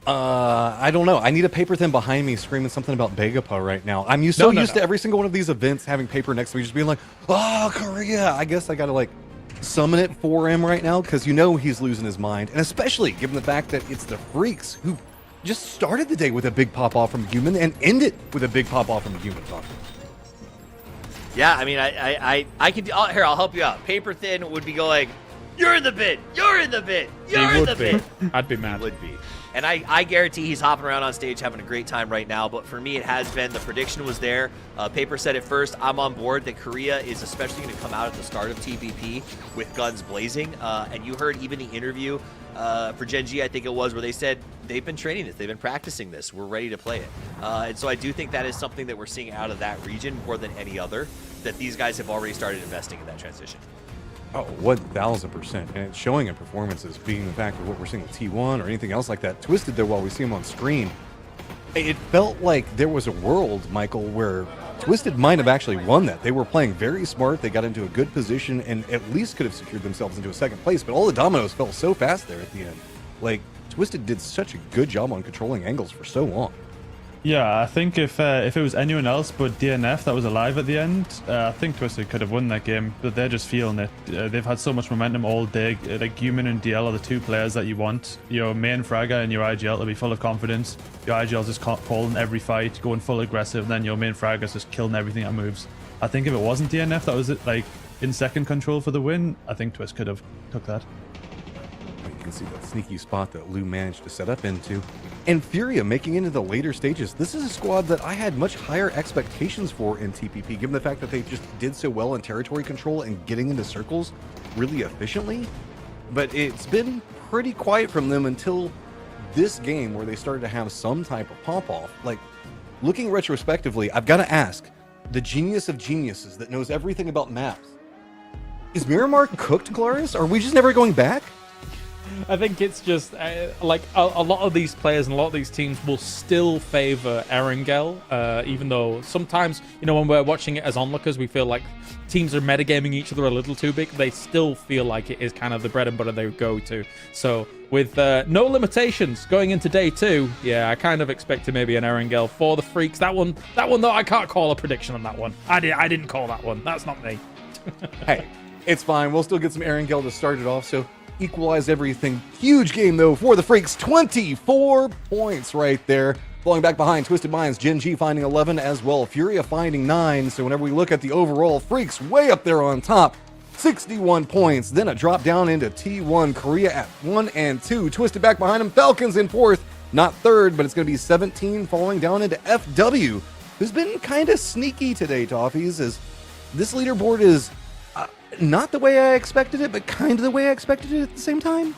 Speaker 6: I don't know. I need a paper thin behind me screaming something about Begapa right now. I'm used to every single one of these events having paper next to me just being like, oh, Korea. I guess I got to like summon it for him right now because you know he's losing his mind. And especially given the fact that it's the Freaks who just started the day with a big pop off from a human and end it with a big pop off from a human.
Speaker 5: Yeah, I mean, I could here. I'll help you out. Paper thin would be going, you're in the bit. You're in the bit. You're in the bit.
Speaker 7: I'd be mad.
Speaker 5: He would be. And I guarantee he's hopping around on stage having a great time right now. But for me, it has been, the prediction was there. Paper said it first. I'm on board that Korea is especially going to come out at the start of TPP with guns blazing. And you heard even the interview for Gen G, I think it was, where they said they've been training this. They've been practicing this. We're ready to play it. And so I do think that is something that we're seeing out of that region more than any other, that these guys have already started investing in that transition.
Speaker 6: Oh, 1000%. And it's showing in performances, being the fact of what we're seeing with T1 or anything else like that. Twisted, though, while we see him on screen, it felt like there was a world, Michael, where Twisted might have actually won that. They were playing very smart. They got into a good position and at least could have secured themselves into a second place. But all the dominoes fell so fast there at the end. Like, Twisted did such a good job on controlling angles for so long.
Speaker 9: Yeah, I think if it was anyone else but DNF that was alive at the end, I think Twisted could have won that game, but they're just feeling it. They've had so much momentum all day. Like, Human and DL are the two players that you want. Your main Fragger and your IGL to be full of confidence. Your IGL's just calling every fight, going full aggressive, and then your main Fragger's just killing everything that moves. I think if it wasn't DNF that was like in second control for the win, I think Twist could have took that.
Speaker 6: You can see that sneaky spot that Lou managed to set up into. And Furia making it into the later stages. This is a squad that I had much higher expectations for in TPP, given the fact that they just did so well in territory control and getting into circles really efficiently. But it's been pretty quiet from them until this game where they started to have some type of pop-off. Like, looking retrospectively, I've got to ask, the genius of geniuses that knows everything about maps, is Miramar cooked, Glorious? Are we just never going back?
Speaker 7: I think it's just like a lot of these players and a lot of these teams will still favor Erangel, even though sometimes, you know, when we're watching it as onlookers, we feel like teams are metagaming each other a little too big. They still feel like it is kind of the bread and butter they go to. So with no limitations going into day two, yeah, I kind of expected maybe an Erangel for the Freaks. That one though, I can't call a prediction on that one. I didn't call that one. That's not me.
Speaker 6: Hey, it's fine. We'll still get some Erangel to start it off. So equalize everything. Huge game, though, for the Freaks. 24 points right there. Falling back behind, Twisted Minds, Gen G finding 11 as well. Furia finding 9. So whenever we look at the overall, Freaks way up there on top. 61 points. Then a drop down into T1. Korea at 1 and 2. Twisted back behind them. Falcons in 4th. Not 3rd, but it's going to be 17 falling down into FW, who's been kind of sneaky today, Toffees, as this leaderboard is not the way I expected it, but kind of the way I expected it at the same time.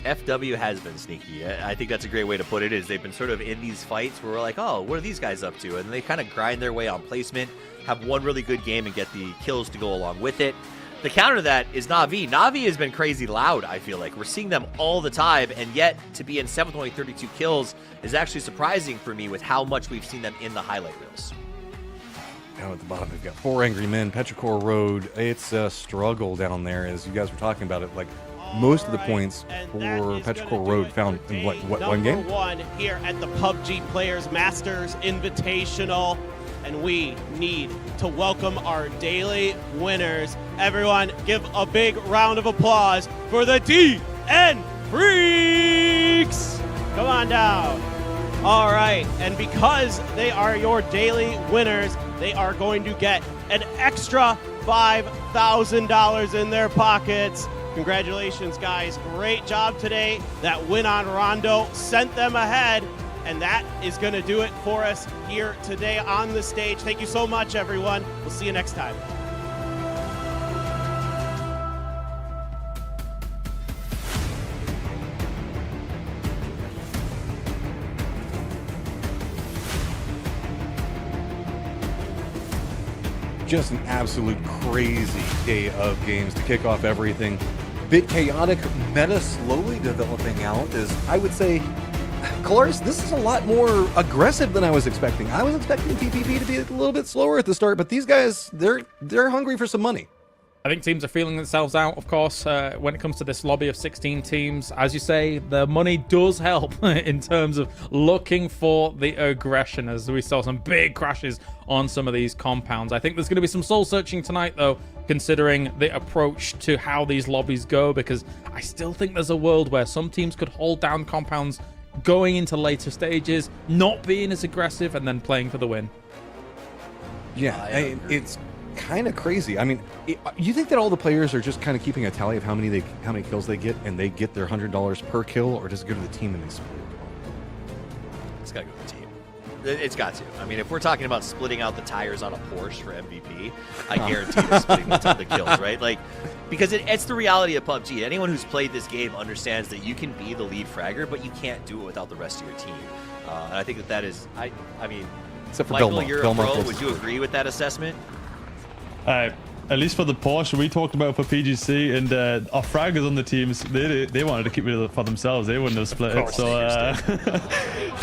Speaker 5: FW has been sneaky. I think that's a great way to put it, is they've been sort of in these fights where we're like, oh, what are these guys up to? And they kind of grind their way on placement, have one really good game and get the kills to go along with it. The counter to that is Na'Vi. Na'Vi has been crazy loud, I feel like. We're seeing them all the time, and yet to be in 7th, only 32 kills is actually surprising for me with how much we've seen them in the highlight reels.
Speaker 6: Down at the bottom, we've got 4 Angry Men, Petrichor Road. It's a struggle down there, as you guys were talking about it. Like, most of the points for Petrichor Road found in what one game?
Speaker 16: Number 1 here at the PUBG Players Masters Invitational. And we need to welcome our daily winners. Everyone, give a big round of applause for the DN Freaks! Come on down. All right, and because they are your daily winners, they are going to get an extra $5,000 in their pockets. Congratulations, guys. Great job today. That win on Rondo sent them ahead, and that is going to do it for us here today on the stage. Thank you so much, everyone. We'll see you next time.
Speaker 6: Just an absolute crazy day of games to kick off everything. Bit chaotic, meta slowly developing out is, I would say, Colaris, this is a lot more aggressive than I was expecting. I was expecting TPP to be a little bit slower at the start, but these guys, they're hungry for some money.
Speaker 7: I think teams are feeling themselves out, of course, when it comes to this lobby of 16 teams. As you say, the money does help in terms of looking for the aggression, as we saw some big crashes on some of these compounds. I think there's going to be some soul searching tonight, though, considering the approach to how these lobbies go, because I still think there's a world where some teams could hold down compounds going into later stages, not being as aggressive, and then playing for the win.
Speaker 6: Yeah, it's kind of crazy. I mean, you think that all the players are just kind of keeping a tally of how many kills they get, and they get their $100 per kill, or does it go to the team and they split it?
Speaker 5: It's got to go to the team. It's got to. I mean, if we're talking about splitting out the tires on a Porsche for MVP, I guarantee they're splitting the kills, right? Like, because it's the reality of PUBG. Anyone who's played this game understands that you can be the lead fragger, but you can't do it without the rest of your team. And I think that is, I mean,
Speaker 6: except for
Speaker 5: Michael,
Speaker 6: Belmont.
Speaker 5: you're a pro. Would you agree with that assessment?
Speaker 9: At least for the Porsche we talked about for PGC, and our fraggers on the teams, they wanted to keep it for themselves. They wouldn't have split it. So,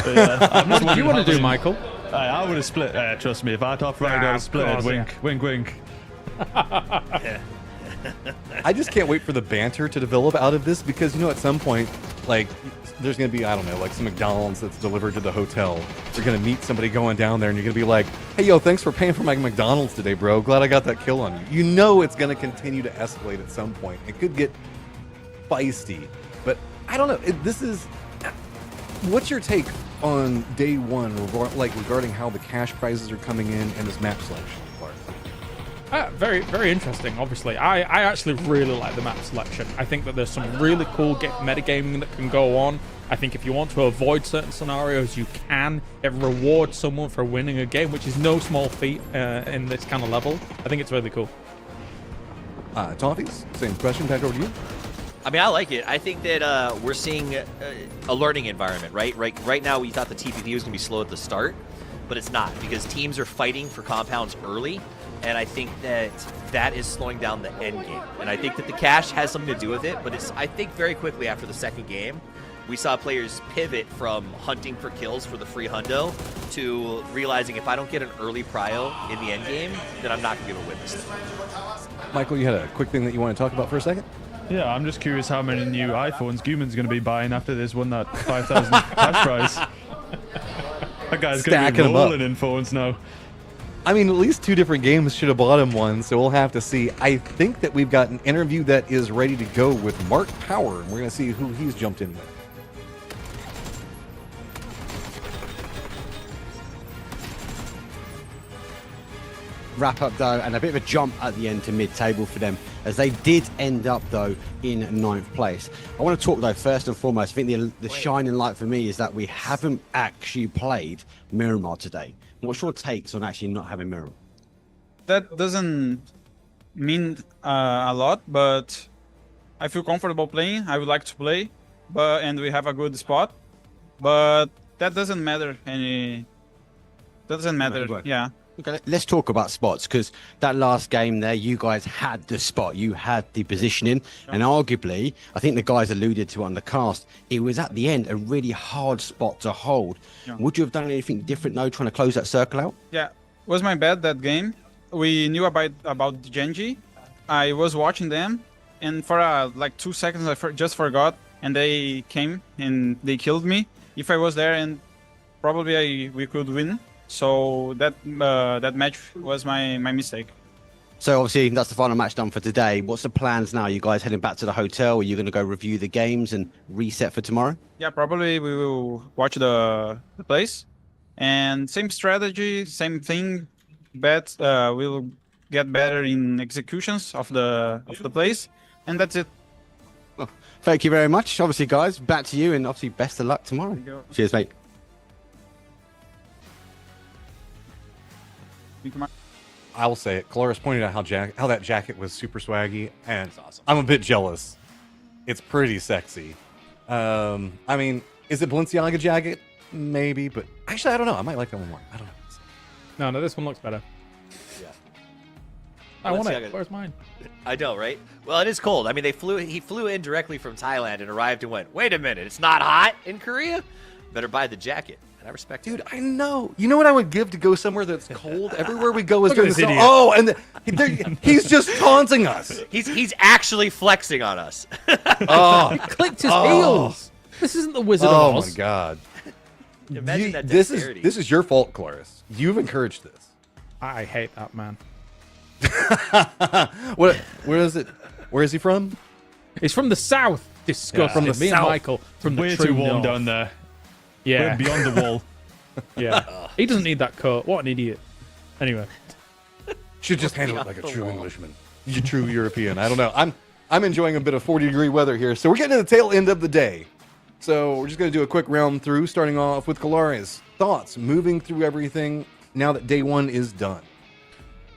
Speaker 7: What do you want to do, Michael?
Speaker 9: I would have split. Trust me, if I top fragger, I would split it. Wink, wink, wink.
Speaker 6: I just can't wait for the banter to develop out of this, because, you know, at some point, like, there's going to be, I don't know, like some McDonald's that's delivered to the hotel. You're going to meet somebody going down there, and you're going to be like, hey, yo, thanks for paying for my McDonald's today, bro. Glad I got that kill on you. You know it's going to continue to escalate at some point. It could get feisty, but I don't know. This is... What's your take on day one, regarding how the cash prizes are coming in and this map selection part?
Speaker 7: Very, very interesting, obviously. I actually really like the map selection. I think that there's some really cool metagaming that can go on. I think if you want to avoid certain scenarios, you can. It rewards someone for winning a game, which is no small feat in this kind of level. I think it's really cool.
Speaker 6: Toffees, same question, back over to you.
Speaker 5: I mean, I like it. I think that we're seeing a learning environment, right? Right now, we thought the TPP was going to be slow at the start, but it's not, because teams are fighting for compounds early, and I think that is slowing down the end game. And I think that the cash has something to do with it, but I think very quickly after the second game, we saw players pivot from hunting for kills for the free hundo to realizing if I don't get an early prio in the end game, then I'm not going to be able to win this thing.
Speaker 6: Michael, you had a quick thing that you want to talk about for a second?
Speaker 9: Yeah, I'm just curious how many new iPhones Guman's going to be buying after this won that 5,000 cash prize. That guy's going to be rolling in phones now.
Speaker 6: I mean, at least 2 different games should have bought him one, so we'll have to see. I think that we've got an interview that is ready to go with Mark Power, and we're going to see who he's jumped in with.
Speaker 12: Wrap up though, and a bit of a jump at the end to mid-table for them, as they did end up though in 9th place. I want to talk though first and foremost. I think the shining light for me is that we haven't actually played Miramar today. What's your takes on actually not having Miramar?
Speaker 18: That doesn't mean a lot, but I feel comfortable playing. I would like to play, and we have a good spot, but that doesn't matter. Yeah.
Speaker 12: Okay, let's talk about spots, because that last game there, you guys had the spot, you had the positioning, and arguably, I think the guys alluded to on the cast, it was at the end a really hard spot to hold.
Speaker 18: Yeah.
Speaker 12: Would you have done anything different though, trying to close that circle out?
Speaker 18: Yeah, was my bad that game. We knew about Genji. I was watching them, and for like 2 seconds I just forgot, and they came and they killed me. If I was there, and probably we could win. So that match was my mistake.
Speaker 12: So obviously that's the final match done for today. What's the plans now? You guys heading back to the hotel? Are you going to go review the games and reset for tomorrow?
Speaker 18: Yeah, probably we will watch the place, and same strategy, same thing. Bet we'll get better in executions of the plays, and that's it.
Speaker 12: Well, thank you very much. Obviously, guys, back to you, and obviously best of luck tomorrow. Cheers, mate.
Speaker 6: I will say it. Colaris pointed out how that jacket was super swaggy, and awesome. I'm a bit jealous. It's pretty sexy. I mean, is it Balenciaga jacket? Maybe, but actually, I don't know. I might like that one more. I don't know.
Speaker 7: No, this one looks better.
Speaker 6: Yeah.
Speaker 7: I want
Speaker 5: Balenciaga-
Speaker 7: it. Where's mine?
Speaker 5: I know, right? Well, it is cold. I mean, he flew in directly from Thailand and arrived and went, wait a minute, it's not hot in Korea? Better buy the jacket. And I respect
Speaker 6: Dude, I know. You know what I would give to go somewhere that's cold? Everywhere we go is
Speaker 7: Look at
Speaker 6: during
Speaker 7: this
Speaker 6: the summer.
Speaker 7: idiot.
Speaker 6: Oh, and he's just taunting us.
Speaker 5: He's actually flexing on us.
Speaker 6: Oh,
Speaker 7: He clicked his heels. This isn't the Wizard of
Speaker 6: oh
Speaker 7: Oz.
Speaker 6: my God.
Speaker 5: Imagine that
Speaker 6: this
Speaker 5: dexterity.
Speaker 6: is your fault, Cloris. You've encouraged this.
Speaker 7: I hate that man.
Speaker 6: Where is it? Where is he from?
Speaker 7: He's from the south. Disgusting.
Speaker 6: From the
Speaker 7: Me
Speaker 6: south.
Speaker 7: and Michael from
Speaker 9: Way
Speaker 7: the true
Speaker 9: too warm
Speaker 7: north.
Speaker 9: down there.
Speaker 7: Yeah.
Speaker 9: We're beyond the wall.
Speaker 7: Yeah. He doesn't need that coat. What an idiot. Anyway.
Speaker 6: Should just handle it like a true Englishman. You true European. I don't know. I'm enjoying a bit of 40-degree weather here, so we're getting to the tail end of the day. So we're just going to do a quick round through, starting off with Kalares. Thoughts moving through everything now that day one is done.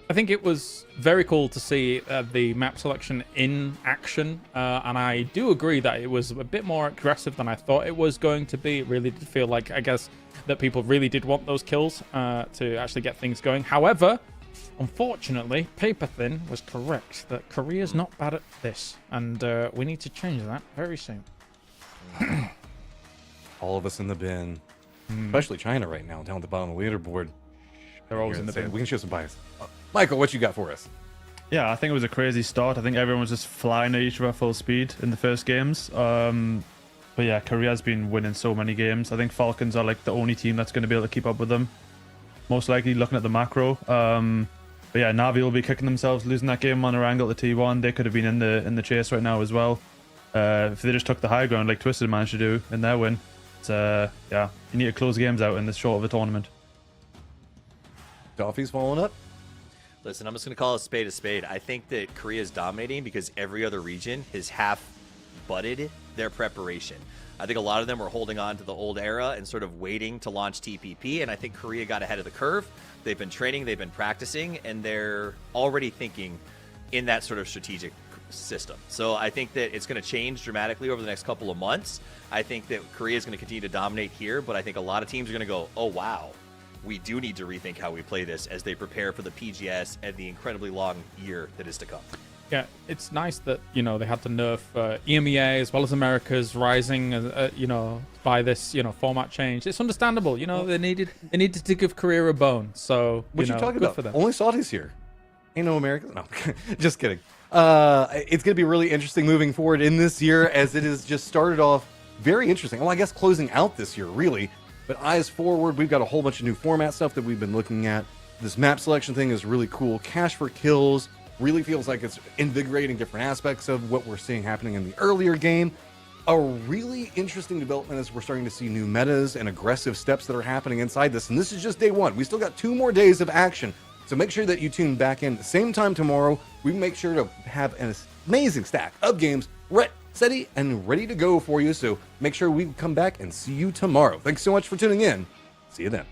Speaker 7: I think it was very cool to see the map selection in action, and I do agree that it was a bit more aggressive than I thought it was going to be. It really did feel like, I guess, that people really did want those kills to actually get things going. However, unfortunately, Paper Thin was correct that Korea's not bad at this, and we need to change that very soon.
Speaker 6: All of us in the bin, especially China right now, down at the bottom of the leaderboard.
Speaker 7: They're always in the bin.
Speaker 6: We can show some bias. Michael, what you got for us?
Speaker 9: Yeah, I think it was a crazy start. I think everyone was just flying at each other full speed in the first games. But yeah, Korea's been winning so many games. I think Falcons are like the only team that's going to be able to keep up with them. Most likely looking at the macro. But yeah, Na'Vi will be kicking themselves losing that game on their angle to T1. They could have been in the chase right now as well. If they just took the high ground like Twisted managed to do in their win. It's, yeah, you need to close games out in this short of a tournament.
Speaker 6: Doffy's following up.
Speaker 5: Listen, I'm just going to call a spade a spade. I think that Korea is dominating because every other region has half-butted their preparation. I think a lot of them were holding on to the old era and sort of waiting to launch TPP, and I think Korea got ahead of the curve. They've been training, they've been practicing, and they're already thinking in that sort of strategic system. So I think that it's going to change dramatically over the next couple of months. I think that Korea is going to continue to dominate here, but I think a lot of teams are going to go, oh, wow. We do need to rethink how we play this as they prepare for the PGS and the incredibly long year that is to come.
Speaker 7: Yeah, it's nice that, you know, they had to nerf EMEA as well as America's rising, you know, by this, you know, format change. It's understandable, you know, they needed to give Korea a bone. So,
Speaker 6: What you
Speaker 7: know,
Speaker 6: talking
Speaker 7: good
Speaker 6: about?
Speaker 7: for them.
Speaker 6: Only Saudis here. Ain't no Americans. No, just kidding. It's going to be really interesting moving forward in this year as it has just started off very interesting. Well, I guess closing out this year, really. But eyes forward, we've got a whole bunch of new format stuff that we've been looking at. This map selection thing is really cool. Cash for kills really feels like it's invigorating different aspects of what we're seeing happening in the earlier game. A really interesting development is we're starting to see new metas and aggressive steps that are happening inside this. And this is just day one. We still got 2 more days of action. So make sure that you tune back in at the same time tomorrow. We make sure to have an amazing stack of games steady and ready to go for you. So make sure we come back and see you tomorrow. Thanks so much for tuning in. See you then.